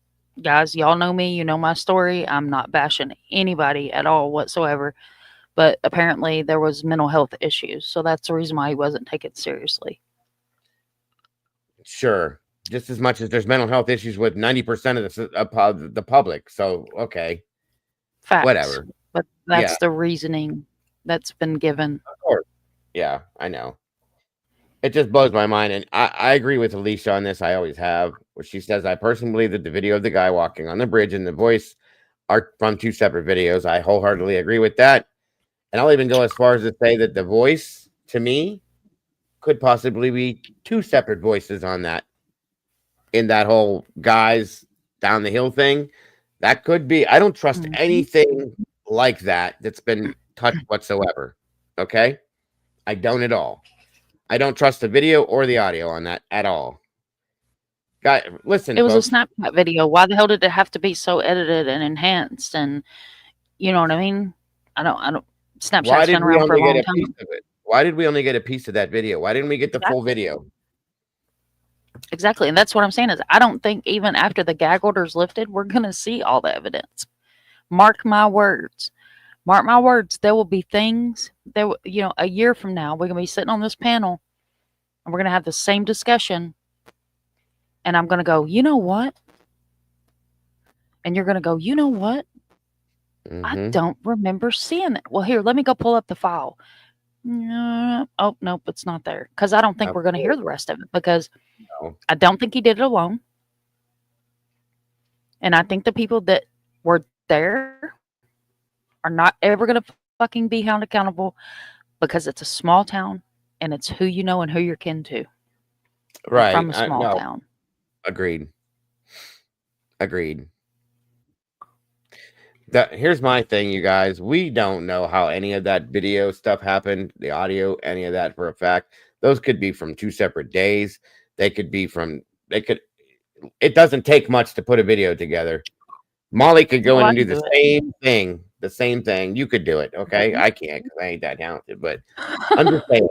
guys, y'all know me, you know my story. I'm not bashing anybody at all whatsoever. But apparently there was mental health issues. So that's the reason why he wasn't taken seriously. Sure. Just as much as there's mental health issues with 90% of the public. So, okay. Facts. Whatever. But that's the reasoning that's been given. Of course. Yeah, I know. It just blows my mind. And I agree with Alicia on this. I always have. Where she says, I personally believe that the video of the guy walking on the bridge and the voice are from 2 separate videos. I wholeheartedly agree with that. And I'll even go as far as to say that the voice, to me, could possibly be 2 separate voices on that. In that whole guys down the hill thing. That could be. I don't trust anything like that that's been touched whatsoever. Okay? I don't at all. I don't trust the video or the audio on that at all. Guy, listen, it was folks. A Snapchat video. Why the hell did it have to be so edited and enhanced? And you know what I mean? I don't. Snapchat's been around for a long time. Why did we only get a piece of that video? Why didn't we get the full video? Exactly. And that's what I'm saying is I don't think even after the gag order's lifted, we're going to see all the evidence. Mark my words. Mark my words. There will be things that, a year from now, we're going to be sitting on this panel and we're going to have the same discussion. And I'm going to go, you know what? And you're going to go, you know what? I don't remember seeing that. Well, here, let me go pull up the file. Oh, nope, it's not there. Because I don't think we're going to hear the rest of it because I don't think he did it alone. And I think the people that were there are not ever going to fucking be held accountable because it's a small town and it's who you know and who you're kin to. Right. From a small town. Agreed. Here's my thing, you guys. We don't know how any of that video stuff happened, the audio, any of that for a fact. Those could be from 2 separate days. It doesn't take much to put a video together. Molly could go in and do the same thing. You could do it, okay? I can't because I ain't that talented, but I'm just saying.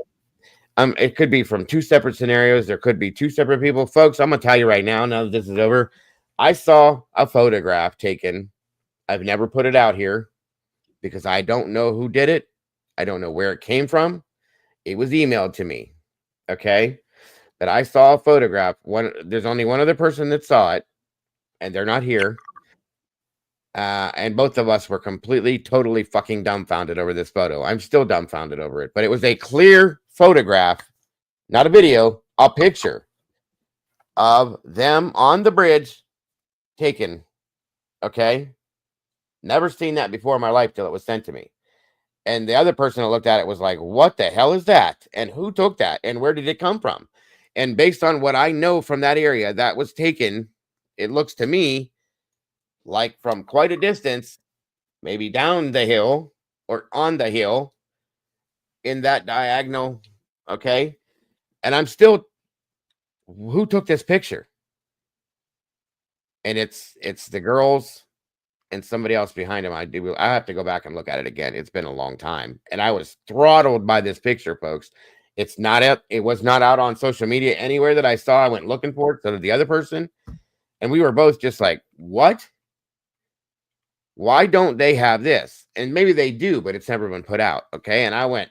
It could be from 2 separate scenarios. There could be 2 separate people. Folks, I'm going to tell you right now that this is over. I saw a photograph taken. I've never put it out here because I don't know who did it. I don't know where it came from. It was emailed to me, okay? But I saw a photograph. There's only one other person that saw it, and they're not here. And both of us were completely, totally fucking dumbfounded over this photo. I'm still dumbfounded over it. But it was a clear photograph, not a video, a picture of them on the bridge taken, okay? Never seen that before in my life till it was sent to me. And the other person that looked at it was like, what the hell is that? And who took that? And where did it come from? And based on what I know from that area that was taken, it looks to me like from quite a distance, maybe down the hill or on the hill in that diagonal. Okay. And I'm still, who took this picture? And it's the girls and somebody else behind him. I have to go back and look at it again. It's been a long time. And I was throttled by this picture, folks. It was not out on social media anywhere that I saw. I went looking for it. So did the other person. And we were both just like, what? Why don't they have this? And maybe they do, but it's never been put out. Okay. And I went,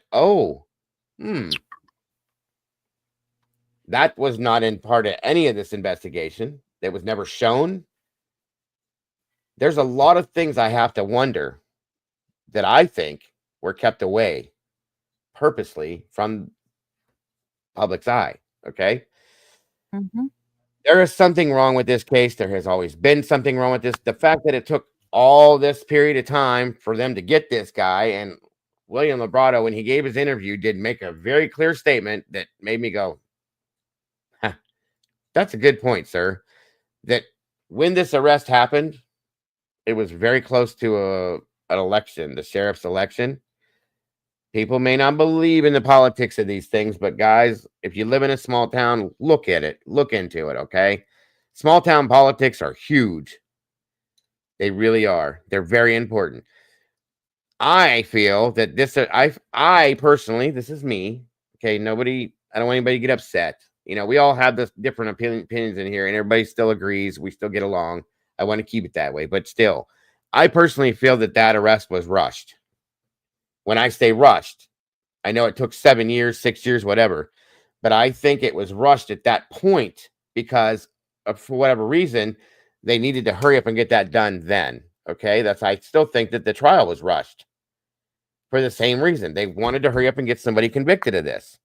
that was not in part of any of this investigation. That was never shown. There's a lot of things I have to wonder that I think were kept away purposely from public's eye. Okay. There is something wrong with this case. There has always been something wrong with this. The fact that it took all this period of time for them to get this guy, and William Labrato, when he gave his interview, did make a very clear statement that made me go, that's a good point, sir. That when this arrest happened, it was very close to an election, the sheriff's election. People may not believe in the politics of these things, but guys, if you live in a small town, look at it. Look into it, okay? Small town politics are huge. They really are. They're very important. I feel that this, I personally, this is me, okay? I don't want anybody to get upset. You know, we all have this different opinions in here, and everybody still agrees. We still get along. I want to keep it that way, but still, I personally feel that arrest was rushed. When I say rushed, I know it took 7 years, 6 years, whatever, but I think it was rushed at that point because for whatever reason, they needed to hurry up and get that done then. Okay. I still think that the trial was rushed for the same reason. They wanted to hurry up and get somebody convicted of this.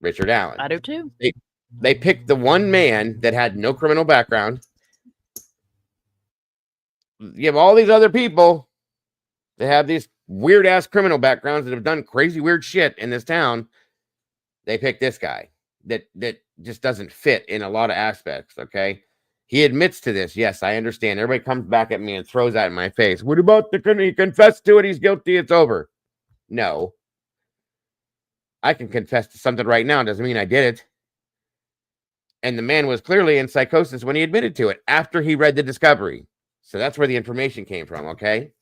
Richard Allen. I do too. They picked the one man that had no criminal background. You have all these other people that have these weird ass criminal backgrounds that have done crazy weird shit in this town. They picked this guy that just doesn't fit in a lot of aspects. Okay. He admits to this. Yes, I understand. Everybody comes back at me and throws that in my face. What about he confessed to it? He's guilty. It's over. No. I can confess to something right now. Doesn't mean I did it. And the man was clearly in psychosis when he admitted to it after he read the discovery. So that's where the information came from. Okay.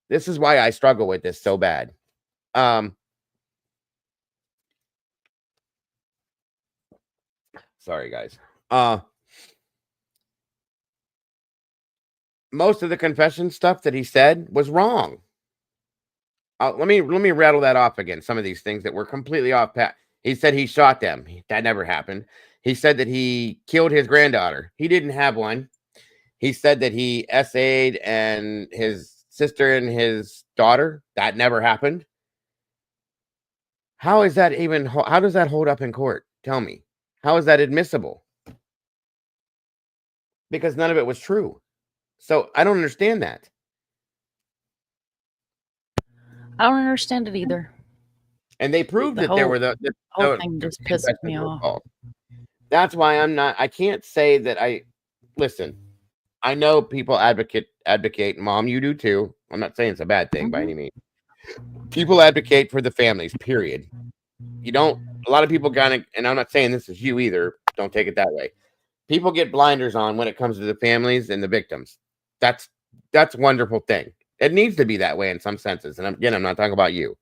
This is why I struggle with this so bad. Sorry, guys. Most of the confession stuff that he said was wrong. Let me rattle that off again. Some of these things that were completely off path. He said he shot them. That never happened. He said that he killed his granddaughter. He didn't have one. He said that he SA'd and his sister and his daughter. That never happened. How does that hold up in court? Tell me. How is that admissible? Because none of it was true. So I don't understand that. I don't understand it either. And they proved that there were the whole thing just pisses me off. That's why I can't say that listen, I know people advocate. Mom, you do too. I'm not saying it's a bad thing by any means. People advocate for the families, period. A lot of people and I'm not saying this is you either. Don't take it that way. People get blinders on when it comes to the families and the victims. That's a wonderful thing. It needs to be that way in some senses. And I'm not talking about you.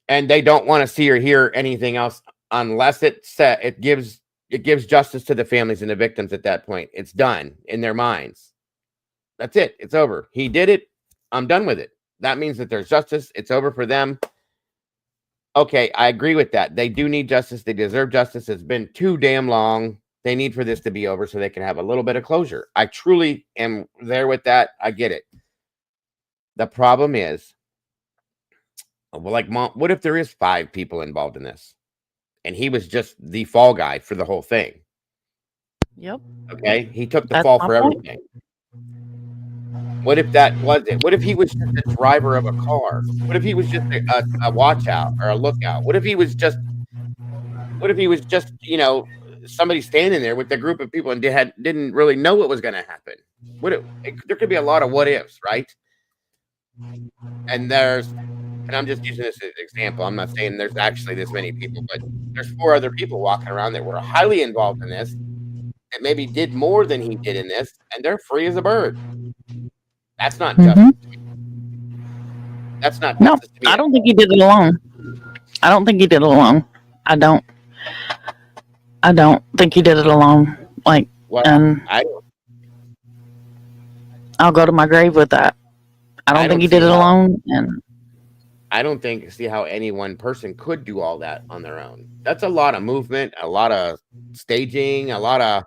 And they don't want to see or hear anything else unless it gives justice to the families and the victims at that point. It's done in their minds. That's it. It's over. He did it. I'm done with it. That means that there's justice. It's over for them. Okay, I agree with that. They do need justice. They deserve justice. It's been too damn long. They need for this to be over so they can have a little bit of closure. I truly am there with that. I get it. The problem is, Mom, what if there is 5 people involved in this? And he was just the fall guy for the whole thing. Yep. Okay? He took the fall for everything. What if that was it? What if he was just a driver of a car? What if he was just a watch out or a lookout? What if he was just, somebody standing there with a group of people and didn't really know what was going to happen? There could be a lot of what ifs, right? And I'm just using this as an example. I'm not saying there's actually this many people, but there's 4 other people walking around that were highly involved in this, that maybe did more than he did in this, and they're free as a bird. That's not justice to me. That's not justice to me. I don't think he did it alone. I don't think he did it alone. I don't think he did it alone. I'll go to my grave with that. I don't think he did it alone, and I don't see how any one person could do all that on their own. That's a lot of movement, a lot of staging, a lot of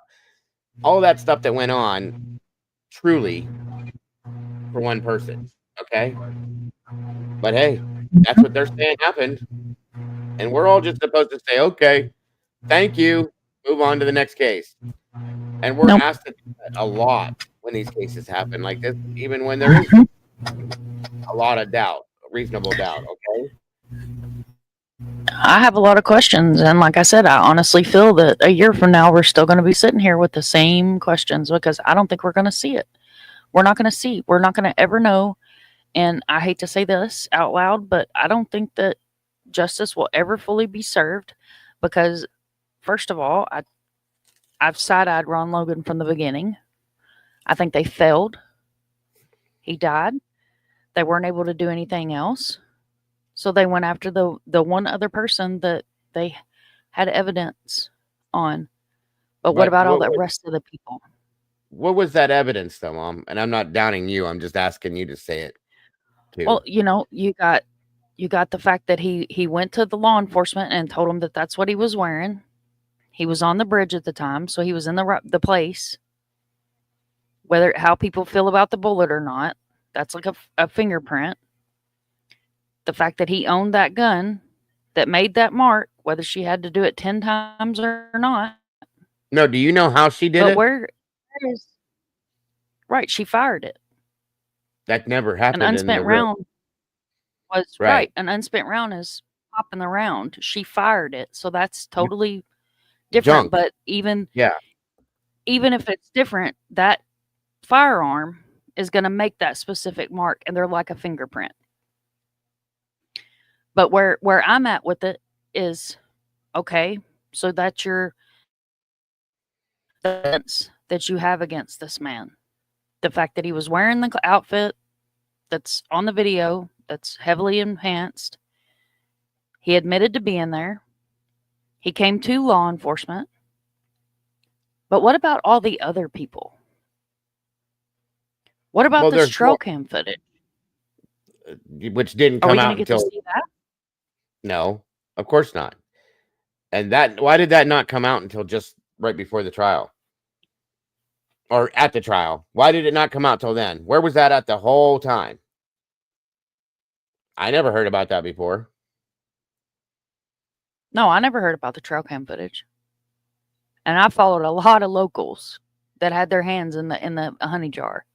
all that stuff that went on, truly, for one person. Okay? But hey, that's what they're saying happened. And we're all just supposed to say, okay, thank you, move on to the next case. And we're asked to do that a lot when these cases happen like this, even when there is a lot of doubt, reasonable doubt, okay? I have a lot of questions, and like I said, I honestly feel that a year from now we're still going to be sitting here with the same questions because I don't think we're going to see it. We're not going to see. We're not going to ever know And I hate to say this out loud, but I don't think that justice will ever fully be served because, first of all, I've side-eyed Ron Logan from the beginning. I think they failed. He died. They weren't able to do anything else. So they went after the one other person that they had evidence on. But what about all the rest of the people? What was that evidence, though, Mom? And I'm not downing you. I'm just asking you to say it, too. Well, you know, you got the fact that he went to the law enforcement and told them that that's what he was wearing. He was on the bridge at the time, so he was in the place. Whether how people feel about the bullet or not, that's like a fingerprint. The fact that he owned that gun that made that mark, whether she had to do it 10 times or not. No, do you know how she did it? Where is right? She fired it. That never happened. An unspent round was right. An unspent round is popping the round. She fired it, so that's totally different. Junk. But even if it's different, that firearm is going to make that specific mark, and they're like a fingerprint. But where I'm at with it is, okay, so that's your evidence that you have against this man. The fact that he was wearing the outfit that's on the video, that's heavily enhanced. He admitted to being there. He came to law enforcement. But what about all the other people? What about the trail cam footage? Which didn't come out until... to see that? No, of course not. And why did that not come out until just right before the trial? Or at the trial? Why did it not come out till then? Where was that at the whole time? I never heard about that before. No, I never heard about the trail cam footage. And I followed a lot of locals that had their hands in the honey jar.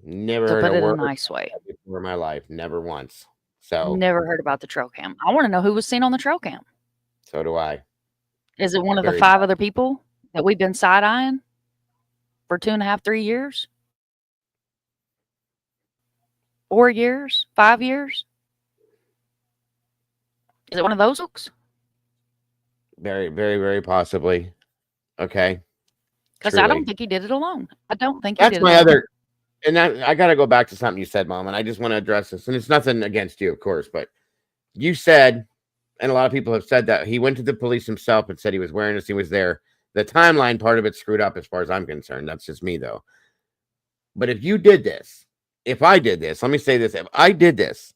Never heard a word nice way before in my life. Never once. So never heard about the trail cam. I want to know who was seen on the trail cam. So do I. Is it one of the 5 other people that we've been side-eyeing for 2.5, 3 years? 4 years? 5 years? Is it one of those folks? Very, very, very possibly. Okay. Because I don't think he did it alone. I don't think that's he did my it alone. other. And I got to go back to something you said, Mom, and I just want to address this. And it's nothing against you, of course, but you said, and a lot of people have said that he went to the police himself and said he was wearing this. He was there. The timeline part of it's screwed up as far as I'm concerned. That's just me, though. But if you did this, if I did this, let me say this. If I did this,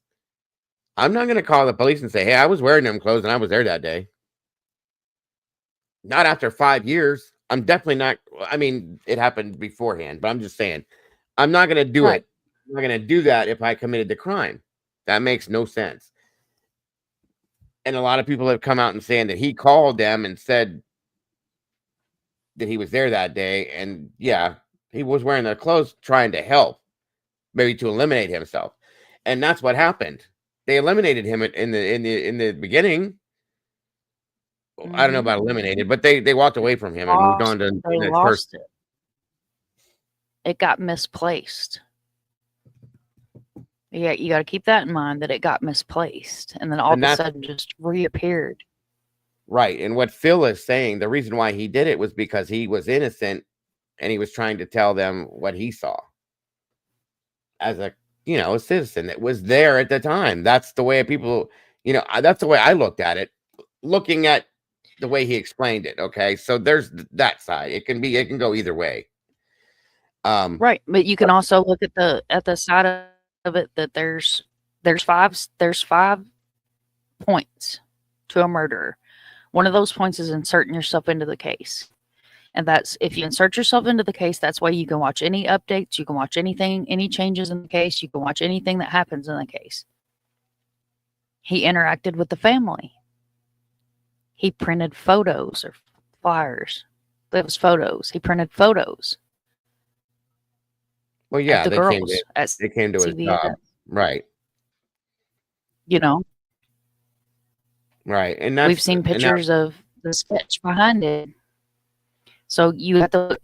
I'm not going to call the police and say, hey, I was wearing them clothes and I was there that day. Not after 5 years. I'm definitely not. I mean, it happened beforehand, but I'm just saying, I'm not going to do it. I'm not going to do that if I committed the crime. That makes no sense. And a lot of people have come out and saying that he called them and said that he was there that day. And yeah, he was wearing their clothes trying to help, maybe to eliminate himself. And that's what happened. They eliminated him in the beginning. I don't know about eliminated, but they walked away from him and moved on to the next person. It got misplaced. Yeah, you got to keep that in mind that it got misplaced, and then all of a sudden just reappeared. Right, and what Phil is saying, the reason why he did it was because he was innocent, and he was trying to tell them what he saw as a citizen that was there at the time. That's the way people, that's the way I looked at it, looking at the way he explained it. Okay, so there's that side. It can go either way. Right, but you can also look at the side of it that there's 5 points to a murder. One of those points is inserting yourself into the case, and that's if you insert yourself into the case. That's why you can watch any updates, you can watch anything, any changes in the case, you can watch anything that happens in the case. He interacted with the family. He printed photos or flyers. Those photos. He printed photos. Well, yeah, they came to his job, right? Right, and we've seen pictures of the sketch behind it. So you have to,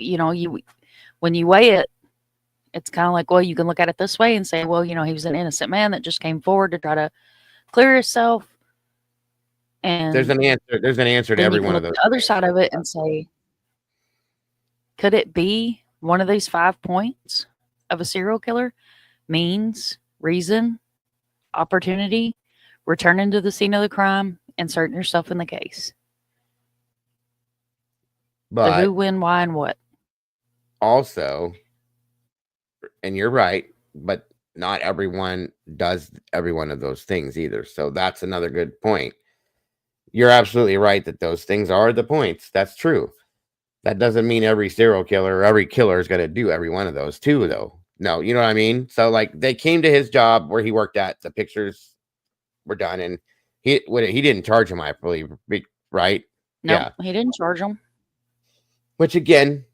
when you weigh it, It's kind of like, well, you can look at it this way and say, well, he was an innocent man that just came forward to try to clear himself. And there's an answer. There's an answer to every one of those. The other side of it and say, could it be one of these 5 points of a serial killer? Means, reason, opportunity, returning to the scene of the crime, inserting yourself in the case. But the who, when, why, and what. Also, and you're right, but not everyone does every one of those things either. So that's another good point. You're absolutely right that those things are the points. That's true. That doesn't mean every serial killer or every killer is going to do every one of those too, though. No, you know what I mean? So like they came to his job where he worked at, the pictures were done, and he didn't charge him, I believe, right? No, yeah. He didn't charge him. Which again,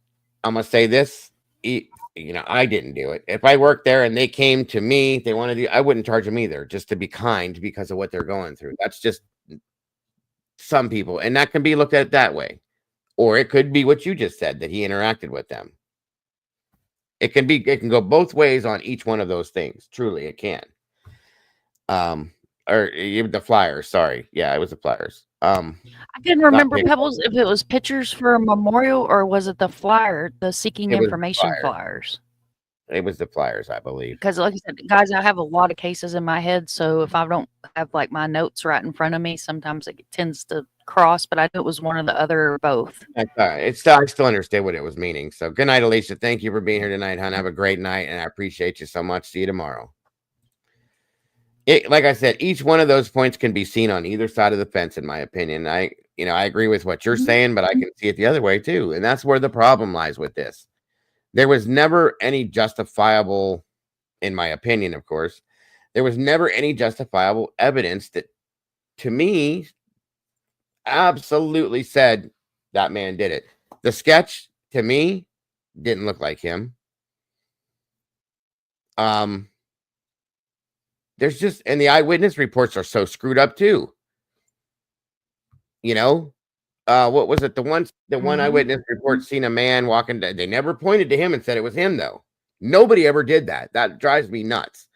I'm going to say this, I didn't do it. If I worked there and they came to me, they wanted to, I wouldn't charge them either, just to be kind because of what they're going through. That's just some people, and that can be looked at that way. Or it could be what you just said, that he interacted with them. It can go both ways on each one of those things. Truly, it can. Or the flyers, sorry. Yeah, it was the flyers. I couldn't remember, Pebbles, if it was pictures for a memorial or was it the flyer, the seeking information flyers? It was the flyers, I believe. Because like I said, guys, I have a lot of cases in my head, so if I don't have like my notes right in front of me, sometimes it tends to cross, but I knew it was one or the other or both. I still understand what it was meaning. So good night, Alicia. Thank you for being here tonight, hon. Have a great night, and I appreciate you so much. See you tomorrow. Like I said, each one of those points can be seen on either side of the fence, in my opinion. I agree with what you're saying, but I can see it the other way too. And that's where the problem lies with this. There was never any justifiable, in my opinion, of course, there was never any justifiable evidence that, to me, absolutely said that man did it. The sketch, to me, didn't look like him. There's just, and the eyewitness reports are so screwed up too. What was it? The one eyewitness report seen a man walking. They never pointed to him and said it was him, though. Nobody ever did that. That drives me nuts.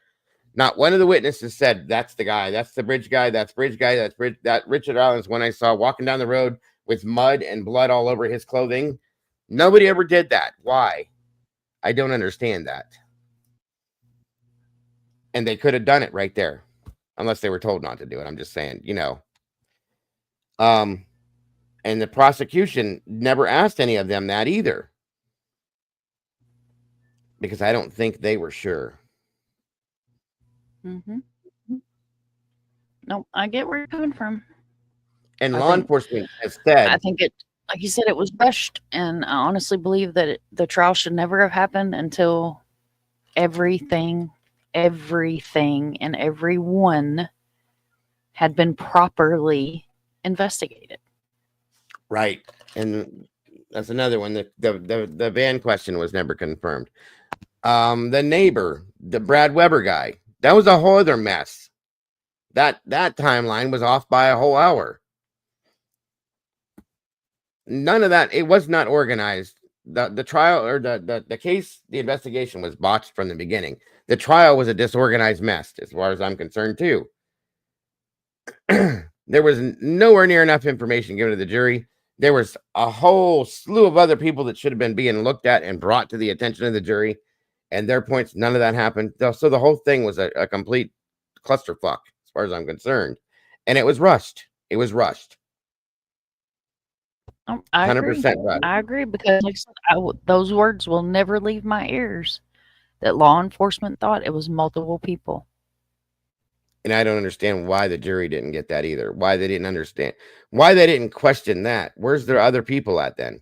Not one of the witnesses said that's the guy. That's the bridge guy. That's bridge guy. That Richard Allen's one I saw walking down the road with mud and blood all over his clothing. Nobody ever did that. Why? I don't understand that. And they could have done it right there, unless they were told not to do it. I'm just saying, And the prosecution never asked any of them that either, because I don't think they were sure. No, I get where you're coming from. And law enforcement has said, I think it, like you said, it was rushed, and I honestly believe that the trial should never have happened until everything and everyone had been properly investigated. Right. And that's another one. The van question was never confirmed. The neighbor, the Brad Weber guy, that was a whole other mess. That timeline was off by a whole hour. None of that. It was not organized. The trial, or the case, the investigation was botched from the beginning. The trial was a disorganized mess, as far as I'm concerned, too. There was nowhere near enough information given to the jury. There was a whole slew of other people that should have been being looked at and brought to the attention of the jury, and their points, none of that happened. So the whole thing was a complete clusterfuck, as far as I'm concerned. And it was rushed. It was rushed. I 100% agree. rushed. I agree, because like I said, those words will never leave my ears, that law enforcement thought it was multiple people. And I don't understand why the jury didn't get that either. Why they didn't understand. Why they didn't question that. Where's their other people at then?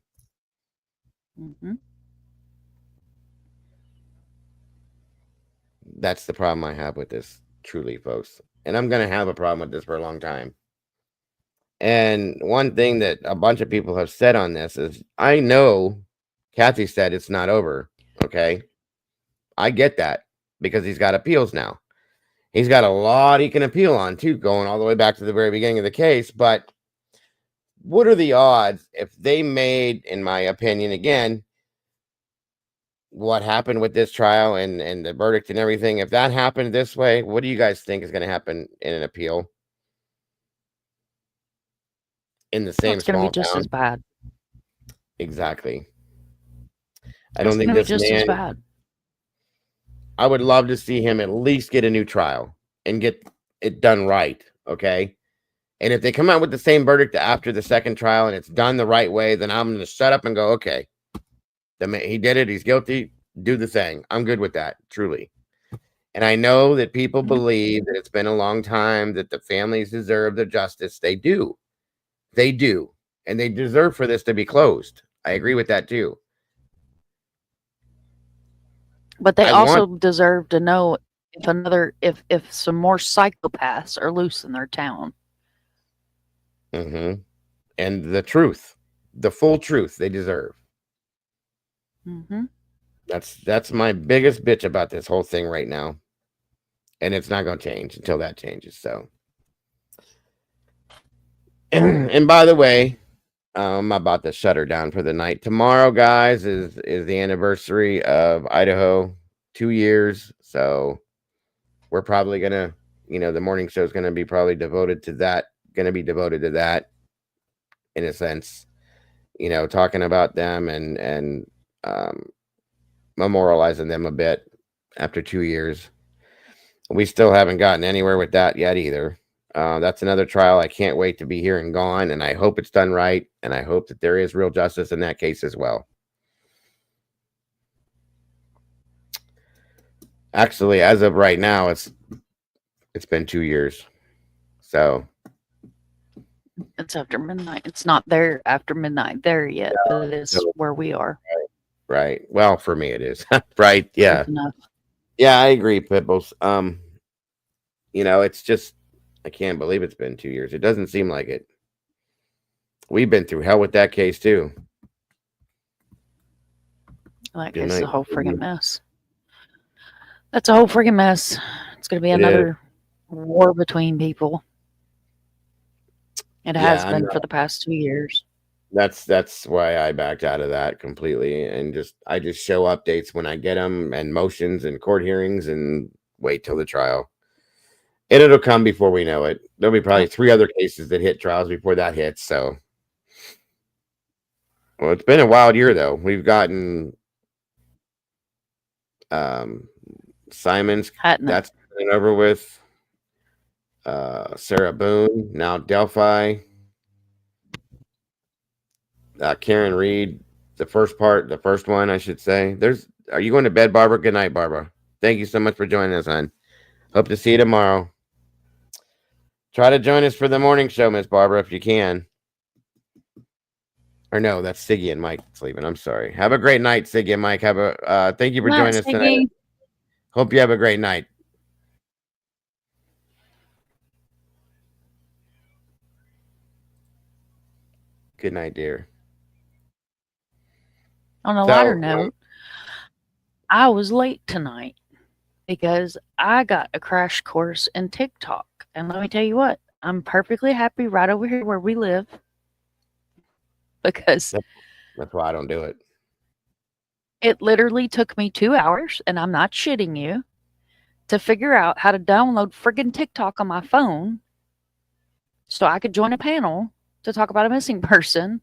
That's the problem I have with this, truly, folks. And I'm going to have a problem with this for a long time. And one thing that a bunch of people have said on this is, I know Kathy said it's not over. Okay. I get that, because he's got appeals now. He's got a lot he can appeal on too, going all the way back to the very beginning of the case. But what are the odds if they made, in my opinion, again, what happened with this trial and the verdict and everything, if that happened this way, what do you guys think is going to happen in an appeal in the same It's going to small be just town? as bad. Exactly. I It's don't think going to be this just as man, bad. I would love to see him at least get a new trial and get it done right. Okay. And if they come out with the same verdict after the second trial and it's done the right way, then I'm going to shut up and go, okay, he did it. He's guilty. Do the thing. I'm good with that, truly. And I know that people believe that it's been a long time, that the families deserve their justice. They do. They do. And they deserve for this to be closed. I agree with that too. But they also deserve to know if some more psychopaths are loose in their town. Mm-hmm. And the truth, the full truth they deserve. Mm-hmm. That's my biggest bitch about this whole thing right now. And it's not going to change until that changes. So, and by the way, I'm about to shut her down for the night. Tomorrow, guys, is the anniversary of Idaho, 2 years. So we're probably gonna, the morning show is gonna be probably devoted to that. Gonna be devoted to that, in a sense. Talking about them and memorializing them a bit after 2 years. We still haven't gotten anywhere with that yet either. That's another trial I can't wait to be here and gone, and I hope it's done right, and I hope that there is real justice in that case as well. Actually, as of right now, it's been 2 years. So it's after midnight. It's not there after midnight there yet, but it is where we are. Right. Well, for me it is. Right. Yeah. Yeah, I agree, Pitbulls. It's just, I can't believe it's been 2 years. It doesn't seem like it. We've been through hell with that case too. That case is a whole friggin' mess. That's a whole friggin' mess. It's going to be another war between people. It has been for the past 2 years. That's why I backed out of that completely, and I just show updates when I get them, and motions and court hearings, and wait till the trial. And it'll come before we know it. There'll be probably 3 other cases that hit trials before that hits. So, well, it's been a wild year though. We've gotten Simon's, that's been over with. Sarah Boone, now Delphi. Karen Reed, the first one, I should say. Are you going to bed, Barbara? Good night, Barbara. Thank you so much for joining us, hon. Hope to see you tomorrow. Try to join us for the morning show, Miss Barbara, if you can. Or no, that's Siggy and Mike sleeping. I'm sorry. Have a great night, Siggy and Mike. Thank you for joining us tonight. Hope you have a great night. Good night, dear. On a lighter note, I was late tonight because I got a crash course in TikTok. And let me tell you what, I'm perfectly happy right over here where we live. Because that's why I don't do it. It literally took me 2 hours, and I'm not shitting you, to figure out how to download friggin' TikTok on my phone so I could join a panel to talk about a missing person.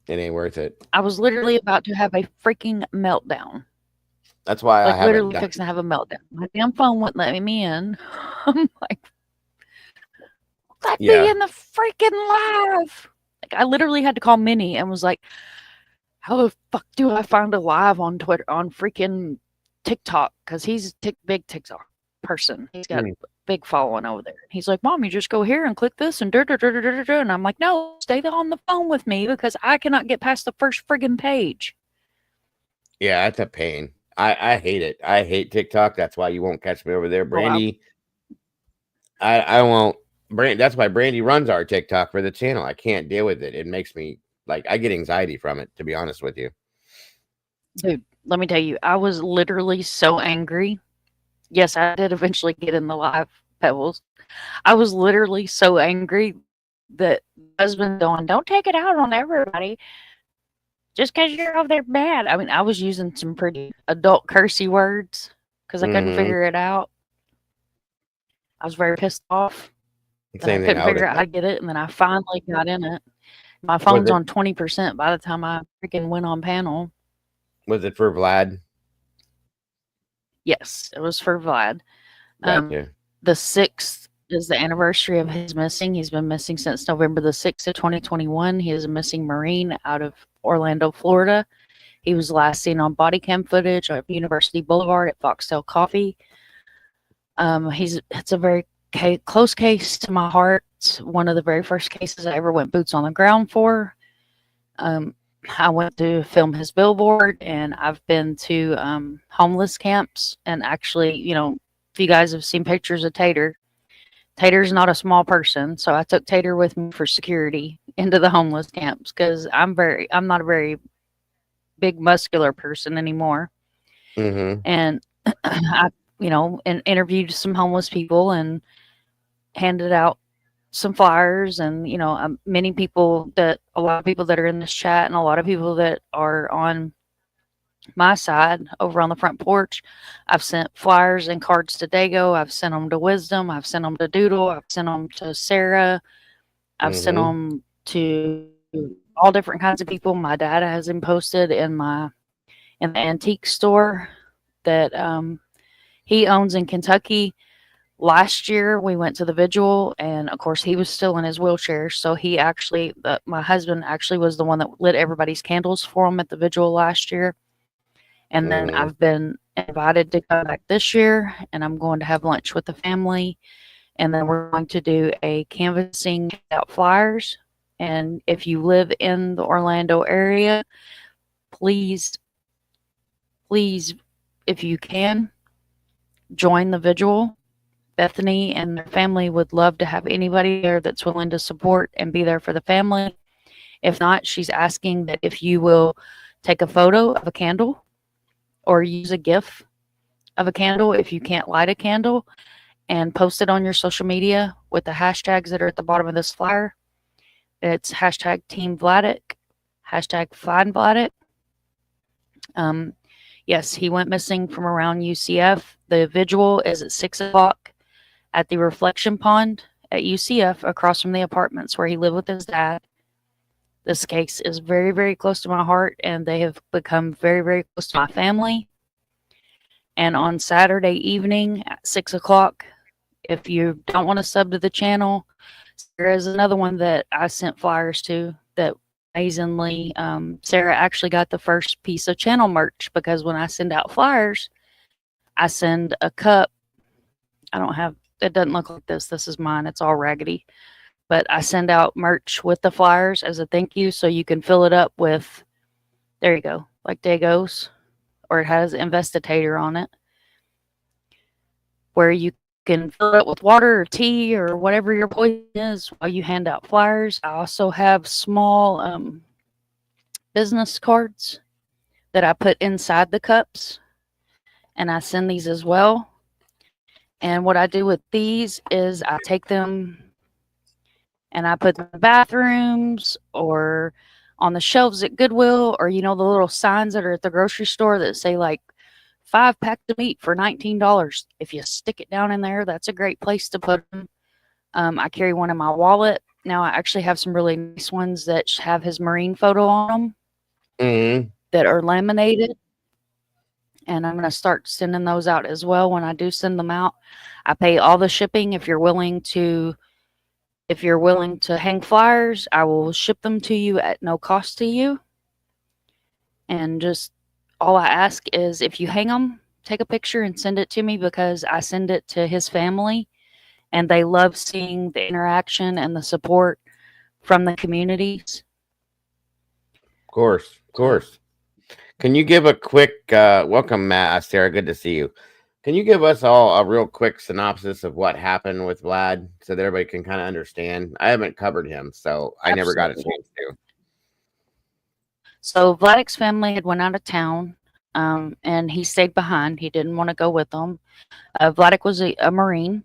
It ain't worth it. I was literally about to have a freaking meltdown. That's why I haven't literally fixing to have a meltdown. My damn phone wouldn't let me in. I'm like, let me in the freaking live. I literally had to call Minnie and was like, how the fuck do I find a live on Twitter, on freaking TikTok? Because he's a big TikTok person. He's got a big following over there. He's like, Mom, you just go here and click this and and I'm like, no, stay on the phone with me because I cannot get past the first friggin' page. Yeah, that's a pain. I hate it. I hate TikTok. That's why you won't catch me over there, Brandy. I won't. That's why Brandy runs our TikTok for the channel. I can't deal with it. It makes me I get anxiety from it, to be honest with you. Dude, let me tell you, I was literally so angry. Yes, I did eventually get in the live, Pebbles. I was literally so angry that husband going, don't take it out on everybody. just because you're over there bad. I mean, I was using some pretty adult cursey words because I couldn't figure it out. I was very pissed off. And I couldn't figure out how to get it, and then I finally got in it. My phone's on 20% by the time I freaking went on panel. Was it for Vlad? Yes, it was for Vlad. Gotcha. The 6th is the anniversary of his missing. He's been missing since November the 6th of 2021. He is a missing Marine out of Orlando, Florida. He was last seen on body cam footage of University Boulevard at Foxtail Coffee. It's a very close case to my heart. It's one of the very first cases I ever went boots on the ground for. I went to film his billboard, and I've been to homeless camps. And actually, you know, if you guys have seen pictures of Tater's not a small person, so I took Tater with me for security into the homeless camps because I'm not a very big muscular person anymore. And I, you know, and interviewed some homeless people and handed out some flyers, and you know, a lot of people that are in this chat and a lot of people that are on my side over on the front porch, I've sent flyers and cards to Dago. I've sent them to Wisdom. I've sent them to Doodle. I've sent them to Sarah. I've sent them to all different kinds of people. My dad has them posted in the antique store that he owns in Kentucky. Last year we went to the vigil, and of course he was still in his wheelchair, so my husband actually was the one that lit everybody's candles for him at the vigil last year. And then I've been invited to come back this year, and I'm going to have lunch with the family, and then we're going to do a canvassing out flyers. And if you live in the Orlando area, please, if you can, join the vigil. Bethany and their family would love to have anybody there that's willing to support and be there for the family. If not, she's asking that if you will take a photo of a candle or use a GIF of a candle if you can't light a candle, and post it on your social media with the hashtags that are at the bottom of this flyer. It's hashtag Team Vladic, hashtag Find Vladic. Yes, he went missing from around UCF. The vigil is at 6 o'clock at the Reflection Pond at UCF, across from the apartments where he lived with his dad. This case is very, very close to my heart, and they have become very, very close to my family. And on Saturday evening at 6 o'clock, if you don't want to sub to the channel, there is another one that I sent flyers to that amazingly, Sarah actually got the first piece of channel merch, because when I send out flyers, I send a cup. It doesn't look like this. This is mine. It's all raggedy. But I send out merch with the flyers as a thank you, so you can fill it up with, there you go, like Dagos, or it has Investitator on it, where you can fill it up with water or tea or whatever your poison is while you hand out flyers. I also have small business cards that I put inside the cups, and I send these as well. And what I do with these is I take them and I put them in the bathrooms or on the shelves at Goodwill, or, you know, the little signs that are at the grocery store that say like 5 packs of meat for $19. If you stick it down in there, that's a great place to put them. I carry one in my wallet. Now I actually have some really nice ones that have his Marine photo on them that are laminated. And I'm going to start sending those out as well. When I do send them out, I pay all the shipping. If you're willing to hang flyers, I will ship them to you at no cost to you. And just all I ask is, if you hang them, take a picture and send it to me, because I send it to his family and they love seeing the interaction and the support from the communities. Of course. Can you give a quick welcome, Matt, Sarah? Good to see you. Can you give us all a real quick synopsis of what happened with Vlad so that everybody can kind of understand? I haven't covered him, so I never got a chance to. So Vladic's family had went out of town, and he stayed behind. He didn't want to go with them. Vladic was a Marine.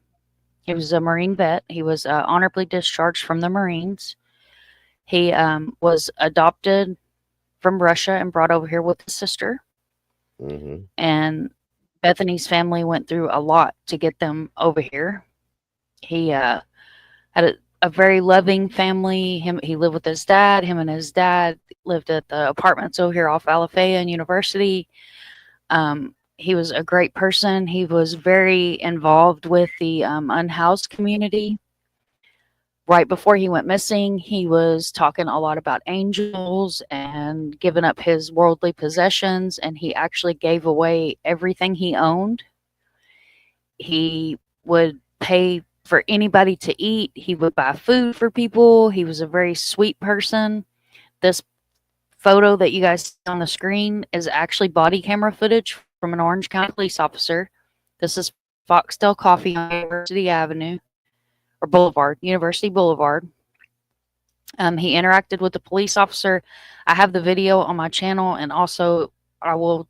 He was a Marine vet. He was honorably discharged from the Marines. He was adopted from Russia and brought over here with his sister. Mm-hmm. And Bethany's family went through a lot to get them over here. He had a very loving family. He lived with his dad. Him and his dad lived at the apartments over here off Alafaya and University. He was a great person. He was very involved with the unhoused community. Right before he went missing, he was talking a lot about angels and giving up his worldly possessions, and he actually gave away everything he owned. He would pay for anybody to eat. He would buy food for people. He was a very sweet person. This photo that you guys see on the screen is actually body camera footage from an Orange County police officer. This is Foxtail Coffee on University Avenue. Or Boulevard, University Boulevard. He interacted with the police officer. I have the video on my channel, and also I will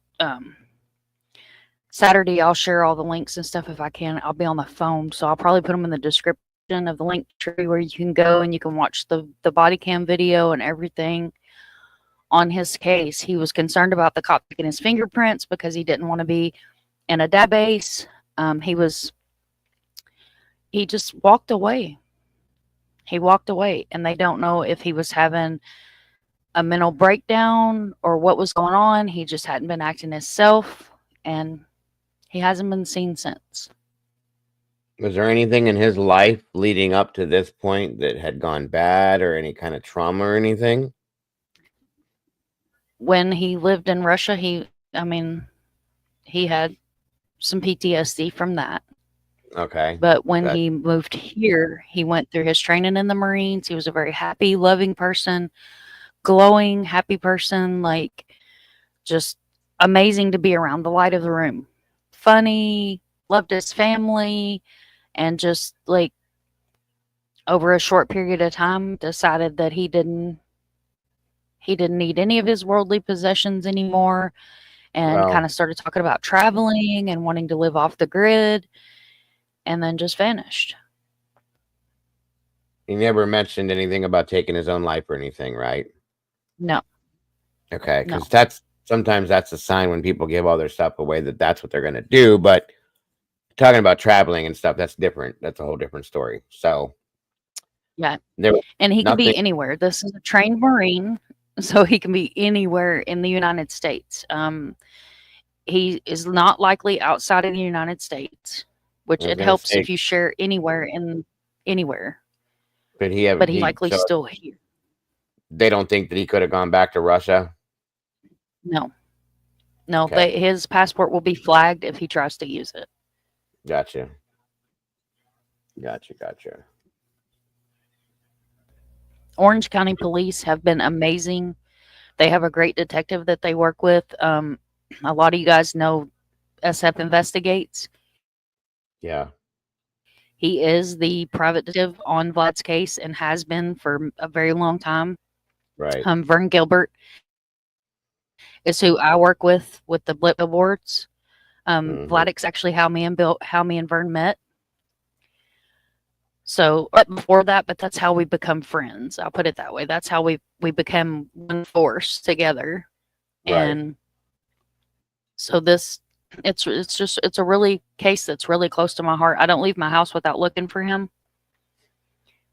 Saturday I'll share all the links and stuff if I can. I'll be on the phone, so I'll probably put them in the description of the link tree where you can go and you can watch the body cam video and everything on his case. He was concerned about the cop taking his fingerprints because he didn't want to be in a database. He just walked away. He walked away, and they don't know if he was having a mental breakdown or what was going on. He just hadn't been acting himself, and he hasn't been seen since. Was there anything in his life leading up to this point that had gone bad, or any kind of trauma or anything? When he lived in Russia, he had some PTSD from that. Okay. But when he moved here, he went through his training in the Marines. He was a very happy, loving person, glowing, happy person, like just amazing to be around, the light of the room. Funny, loved his family, and just like over a short period of time decided that he didn't need any of his worldly possessions anymore, and kind of started talking about traveling and wanting to live off the grid. And then just vanished. He never mentioned anything about taking his own life or anything, right? No. Okay, because sometimes that's a sign when people give all their stuff away that that's what they're going to do. But talking about traveling and stuff, that's different. That's a whole different story. So yeah, and he can be anywhere. This is a trained Marine, so he can be anywhere in the United States. He is not likely outside of the United States. Which it helps if you share anywhere. But he's likely still here. They don't think that he could have gone back to Russia? No. No, okay. His passport will be flagged if he tries to use it. Gotcha. Orange County Police have been amazing. They have a great detective that they work with. A lot of you guys know SF Investigates. Yeah. He is the private detective on Vlad's case and has been for a very long time. Right. Vern Gilbert is who I work with the Blip Awards. Vlad's actually how me and Vern met. So before that, but that's how we become friends. I'll put it that way. That's how we become one force together. Right. And so it's a really case that's really close to my heart. I don't leave my house without looking for him.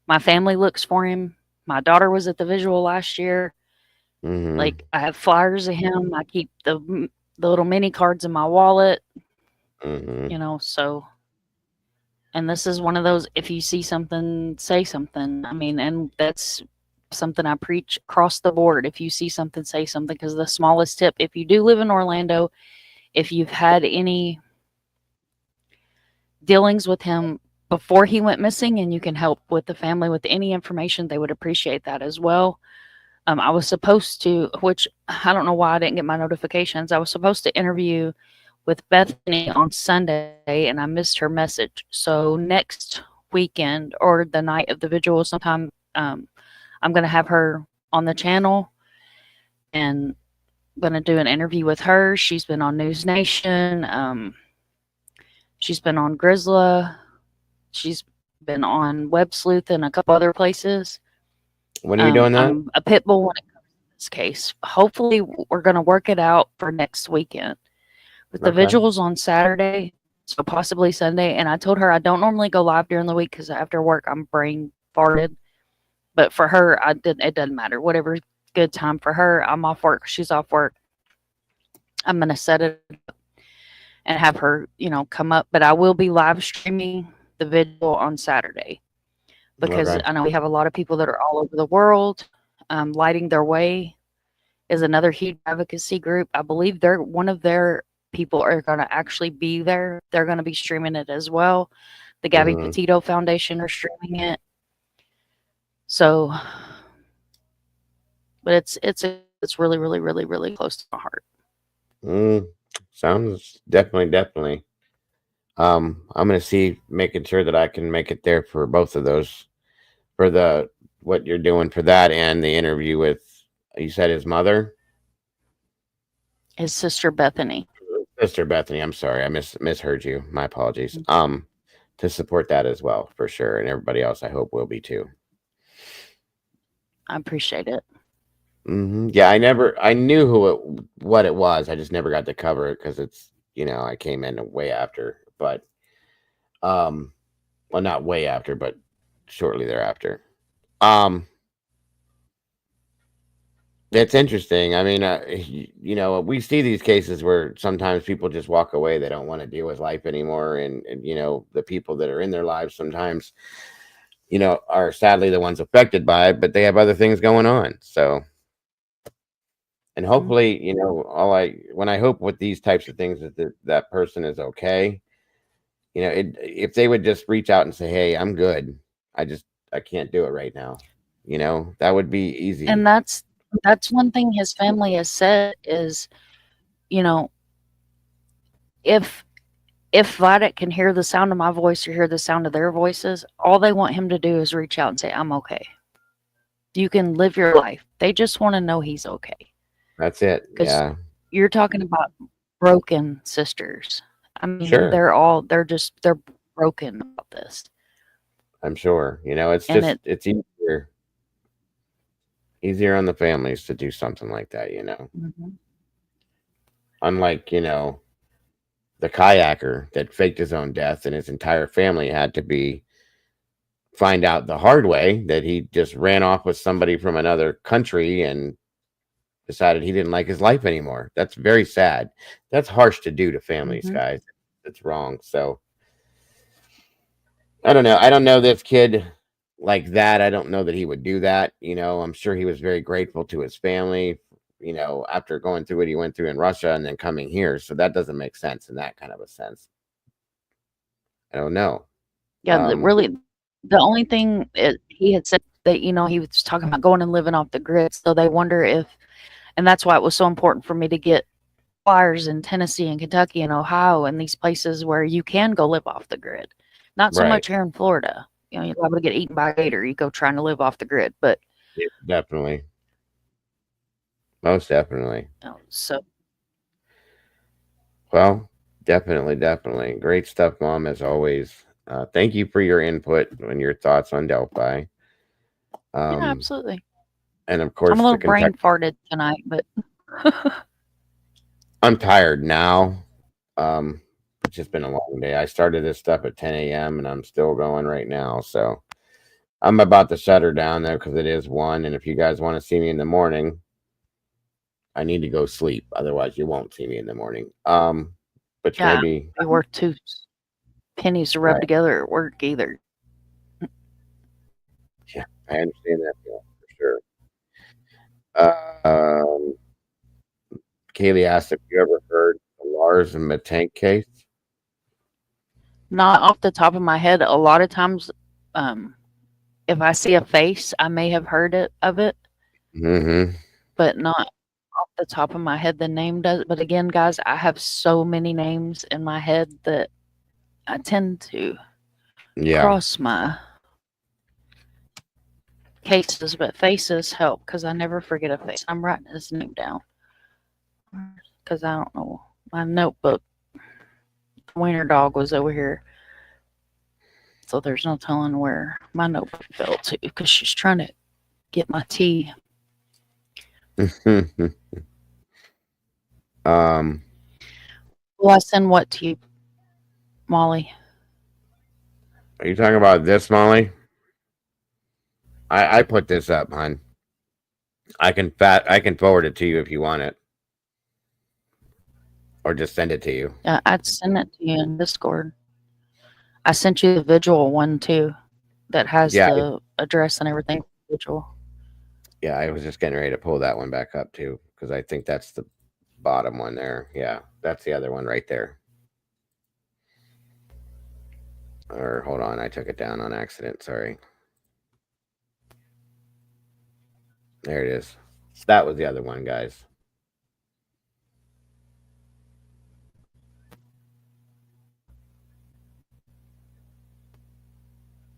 My family looks for him. My daughter was at the visual last year. Like I have flyers of him. I keep the little mini cards in my wallet. So, and this is one of those, if you see something, say something. And that's something I preach across the board. If you see something, say something, because the smallest tip, if you do live in Orlando, if you've had any dealings with him before he went missing and you can help with the family with any information, they would appreciate that as well. I was supposed to, which I don't know why I didn't get my notifications. I was supposed to interview with Bethany on Sunday and I missed her message. So next weekend or the night of the vigil sometime, I'm going to have her on the channel and going to do an interview with her. She's been on News Nation. She's been on Grizzla. She's been on Web Sleuth and a couple other places. When are you doing that? I'm a pit bull. this case. Hopefully, we're going to work it out for next weekend. With the Okay. vigils on Saturday, so possibly Sunday. And I told her I don't normally go live during the week because after work I'm brain farted. But for her, it doesn't matter. Whatever's good time for her. I'm off work. She's off work. I'm going to set it up and have her, come up. But I will be live streaming the vigil on Saturday because Okay. I know we have a lot of people that are all over the world. Lighting Their Way is another huge advocacy group. I believe they're one of their people are going to actually be there. They're going to be streaming it as well. The Gabby Petito Foundation are streaming it. So, but it's really, really, really, really close to my heart. Sounds definitely. I'm going to making sure that I can make it there for both of those, for what you're doing for that and the interview with, you said his mother? His sister Bethany. Sister Bethany, I'm sorry, I misheard you. My apologies. To support that as well, for sure, and everybody else, I hope will be too. I appreciate it. Yeah, I knew what it was. I just never got to cover it because it's I came in way after, but well, not way after, but shortly thereafter. That's interesting. I mean, we see these cases where sometimes people just walk away. They don't want to deal with life anymore. And the people that are in their lives sometimes, are sadly the ones affected by it, but they have other things going on. So, and hopefully, when I hope with these types of things that person is okay, if they would just reach out and say, hey, I'm good. I can't do it right now. That would be easy. And that's one thing his family has said is, if Vladek can hear the sound of my voice or hear the sound of their voices, all they want him to do is reach out and say, I'm okay. You can live your life. They just want to know he's okay. That's it. Yeah. You're talking about broken sisters. I mean, Sure. they're broken about this. I'm sure. It's easier on the families to do something like that, Unlike, the kayaker that faked his own death and his entire family had to find out the hard way that he just ran off with somebody from another country and decided he didn't like his life anymore. That's very sad. That's harsh to do to families, guys. It's wrong. So I don't know. I don't know this kid like that. I don't know that he would do that. I'm sure he was very grateful to his family, after going through what he went through in Russia and then coming here. So that doesn't make sense in that kind of a sense. I don't know. Yeah, really, the only thing he had said that, he was talking about going and living off the grid. So they wonder and that's why it was so important for me to get flyers in Tennessee and Kentucky and Ohio and these places where you can go live off the grid. Not so much here in Florida. You're able to get eaten by a gator. You go trying to live off the grid, but yeah, definitely. Most definitely. So, well, definitely. Great stuff, Mom, as always. Thank you for your input and your thoughts on Delphi. Yeah, absolutely. And of course, I'm a little brain farted tonight, but I'm tired now. It's just been a long day. I started this stuff at 10 a.m. and I'm still going right now. So I'm about to shut her down there because it is 1. And if you guys want to see me in the morning, I need to go sleep. Otherwise, you won't see me in the morning. But yeah, maybe we worth 2 pennies to rub together at work either. Yeah, I understand that for sure. Kaylee asked if you ever heard the Lars and Matank case. Not off the top of my head. A lot of times, if I see a face, I may have heard of it, but not off the top of my head. The name does. But again, guys, I have so many names in my head that I tend to cross my cases, but faces help because I never forget a face. I'm writing his name down because I don't know my notebook. Wiener dog was over here, so there's no telling where my notebook fell to because she's trying to get my tea Will I send what to you, Molly? Are you talking about this, Molly? I put this up, hon. I can forward it to you if you want it, or just send it to you. I'd send it to you in Discord. I sent you the visual one too, that has the address and everything. Visual. Yeah, I was just getting ready to pull that one back up too, because I think that's the bottom one there. Yeah, that's the other one right there. Or hold on, I took it down on accident. Sorry. There it is. That was the other one, guys.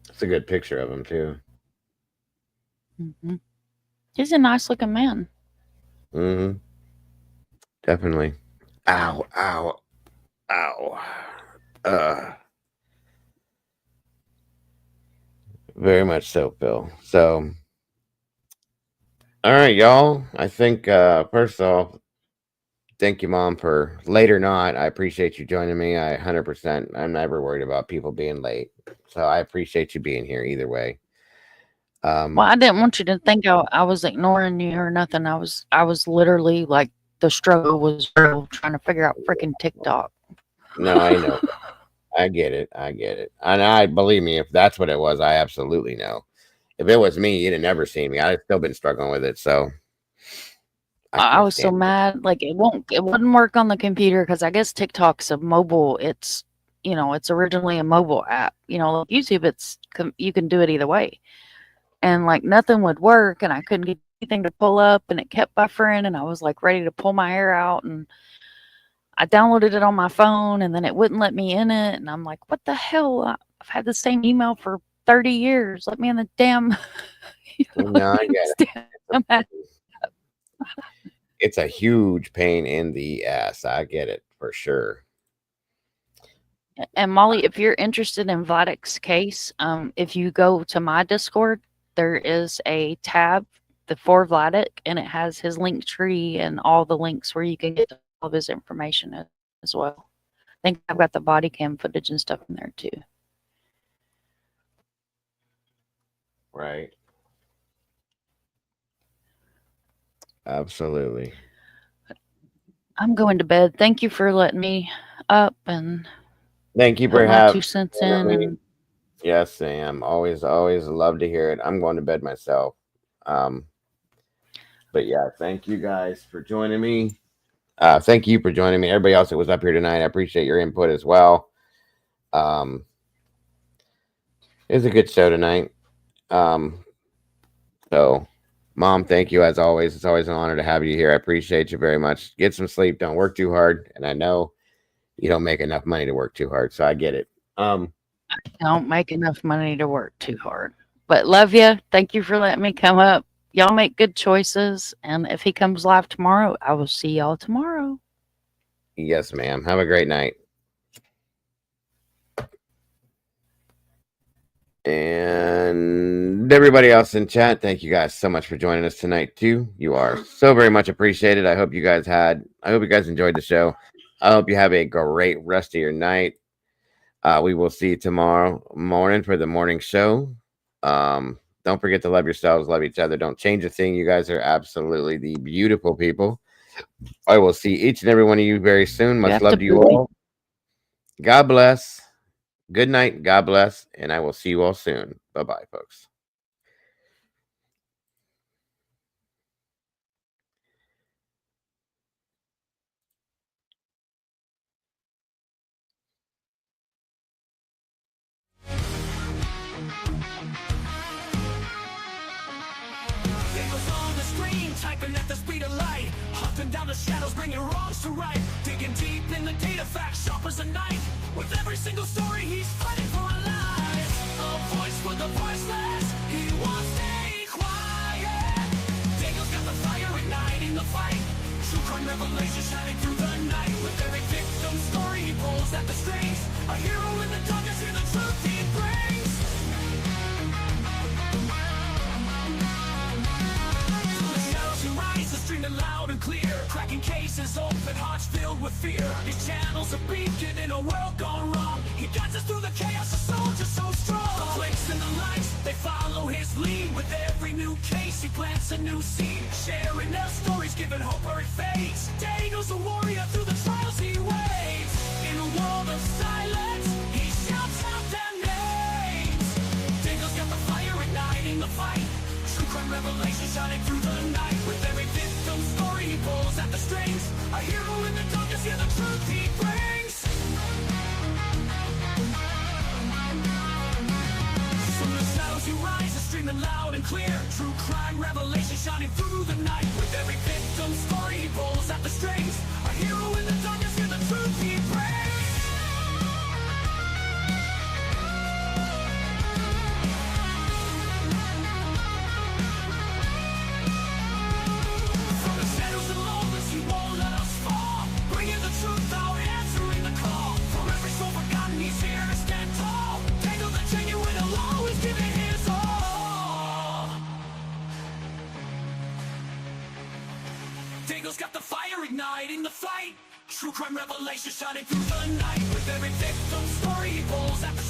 It's a good picture of him too. Mm-hmm. He's a nice looking man. Mm-hmm. Definitely. Ow, ow, ow. Very much so, Phil. So, all right, y'all. I think first off, thank you, Mom, for late or not. I appreciate you joining me. 100%. I'm never worried about people being late. So I appreciate you being here either way. Well, I didn't want you to think I was ignoring you or nothing. I was literally like, the struggle was real, trying to figure out freaking TikTok. No, I know. I get it. And I believe me, if that's what it was, I absolutely know. If it was me, you'd have never seen me. I'd have still been struggling with it. So I was so mad. Like it wouldn't work on the computer because I guess TikTok's a mobile. It's it's originally a mobile app. Like YouTube, you can do it either way. And like nothing would work, and I couldn't get anything to pull up, and it kept buffering, and I was like ready to pull my hair out, and I downloaded it on my phone, and then it wouldn't let me in it, and I'm like, what the hell? I've had the same email for 30 years. Let me in the damn. No, I get it. It's a huge pain in the ass. I get it for sure. And Molly, if you're interested in Vladek's case, if you go to my Discord, there is a tab for Vladek, and it has his link tree and all the links where you can get all of his information as well. I think I've got the body cam footage and stuff in there too. Right. Absolutely. I'm going to bed. Thank you for letting me up and thank you for put my having 2 cents in. And yes, Sam. Always love to hear it. I'm going to bed myself. But yeah, thank you guys for joining me. Thank you for joining me. Everybody else that was up here tonight, I appreciate your input as well. It was a good show tonight. So, Mom, thank you as always. It's always an honor to have you here. I appreciate you very much. Get some sleep. Don't work too hard. And I know you don't make enough money to work too hard, so I get it. I don't make enough money to work too hard. But love you. Thank you for letting me come up. Y'all make good choices. And if he comes live tomorrow, I will see y'all tomorrow. Yes, ma'am. Have a great night. And everybody else in chat, thank you guys so much for joining us tonight too. You are so very much appreciated. I hope you guys enjoyed the show. I hope you have a great rest of your night. We will see you tomorrow morning for the morning show. Don't forget to love yourselves, love each other. Don't change a thing. You guys are absolutely the beautiful people. I will see each and every one of you very soon. Much love to you all. God bless. Good night. God bless. And I will see you all soon. Bye-bye, folks. Typing at the speed of light, hunting down the shadows, bringing wrongs to right, digging deep in the data facts, sharp as a knife. With every single story, he's fighting for a life. A voice for the voiceless, he won't stay quiet. Daniel's got the fire igniting the fight. True crime revelation shining through the night. With every victim story, he pulls at the strings. A hero in the darkness, hear the truth he brings. Rise, the stream fear. His channels are beacon in a world gone wrong. He guides us through the chaos, a soldier so strong. The flakes and the lights, they follow his lead. With every new case, he plants a new seed. Sharing their stories, giving hope where it fades. Daniel's a warrior through the trials he waits. In a world of silence, he shouts out their names. Daniel's got the fire igniting the fight. True crime revelation shining through the night. With every victim story, he pulls at the strings. A hero in the darkness, yeah, the truth he brings. From the shadows he rises, streaming loud and clear. True crime revelation shining through the night. With every victim story, he pulls at the strings. A hero in the darkness, yeah, the truth he brings. From the shadows and loneliness, he won't let us fall. Bringing the truth out, answering the call. For every soul forgotten, he's here to stand tall. Tangle the genuine, he'll always give it his all. Dangle's got the fire igniting the fight. True crime revelation shining through the night. With every victim story, he pulls at the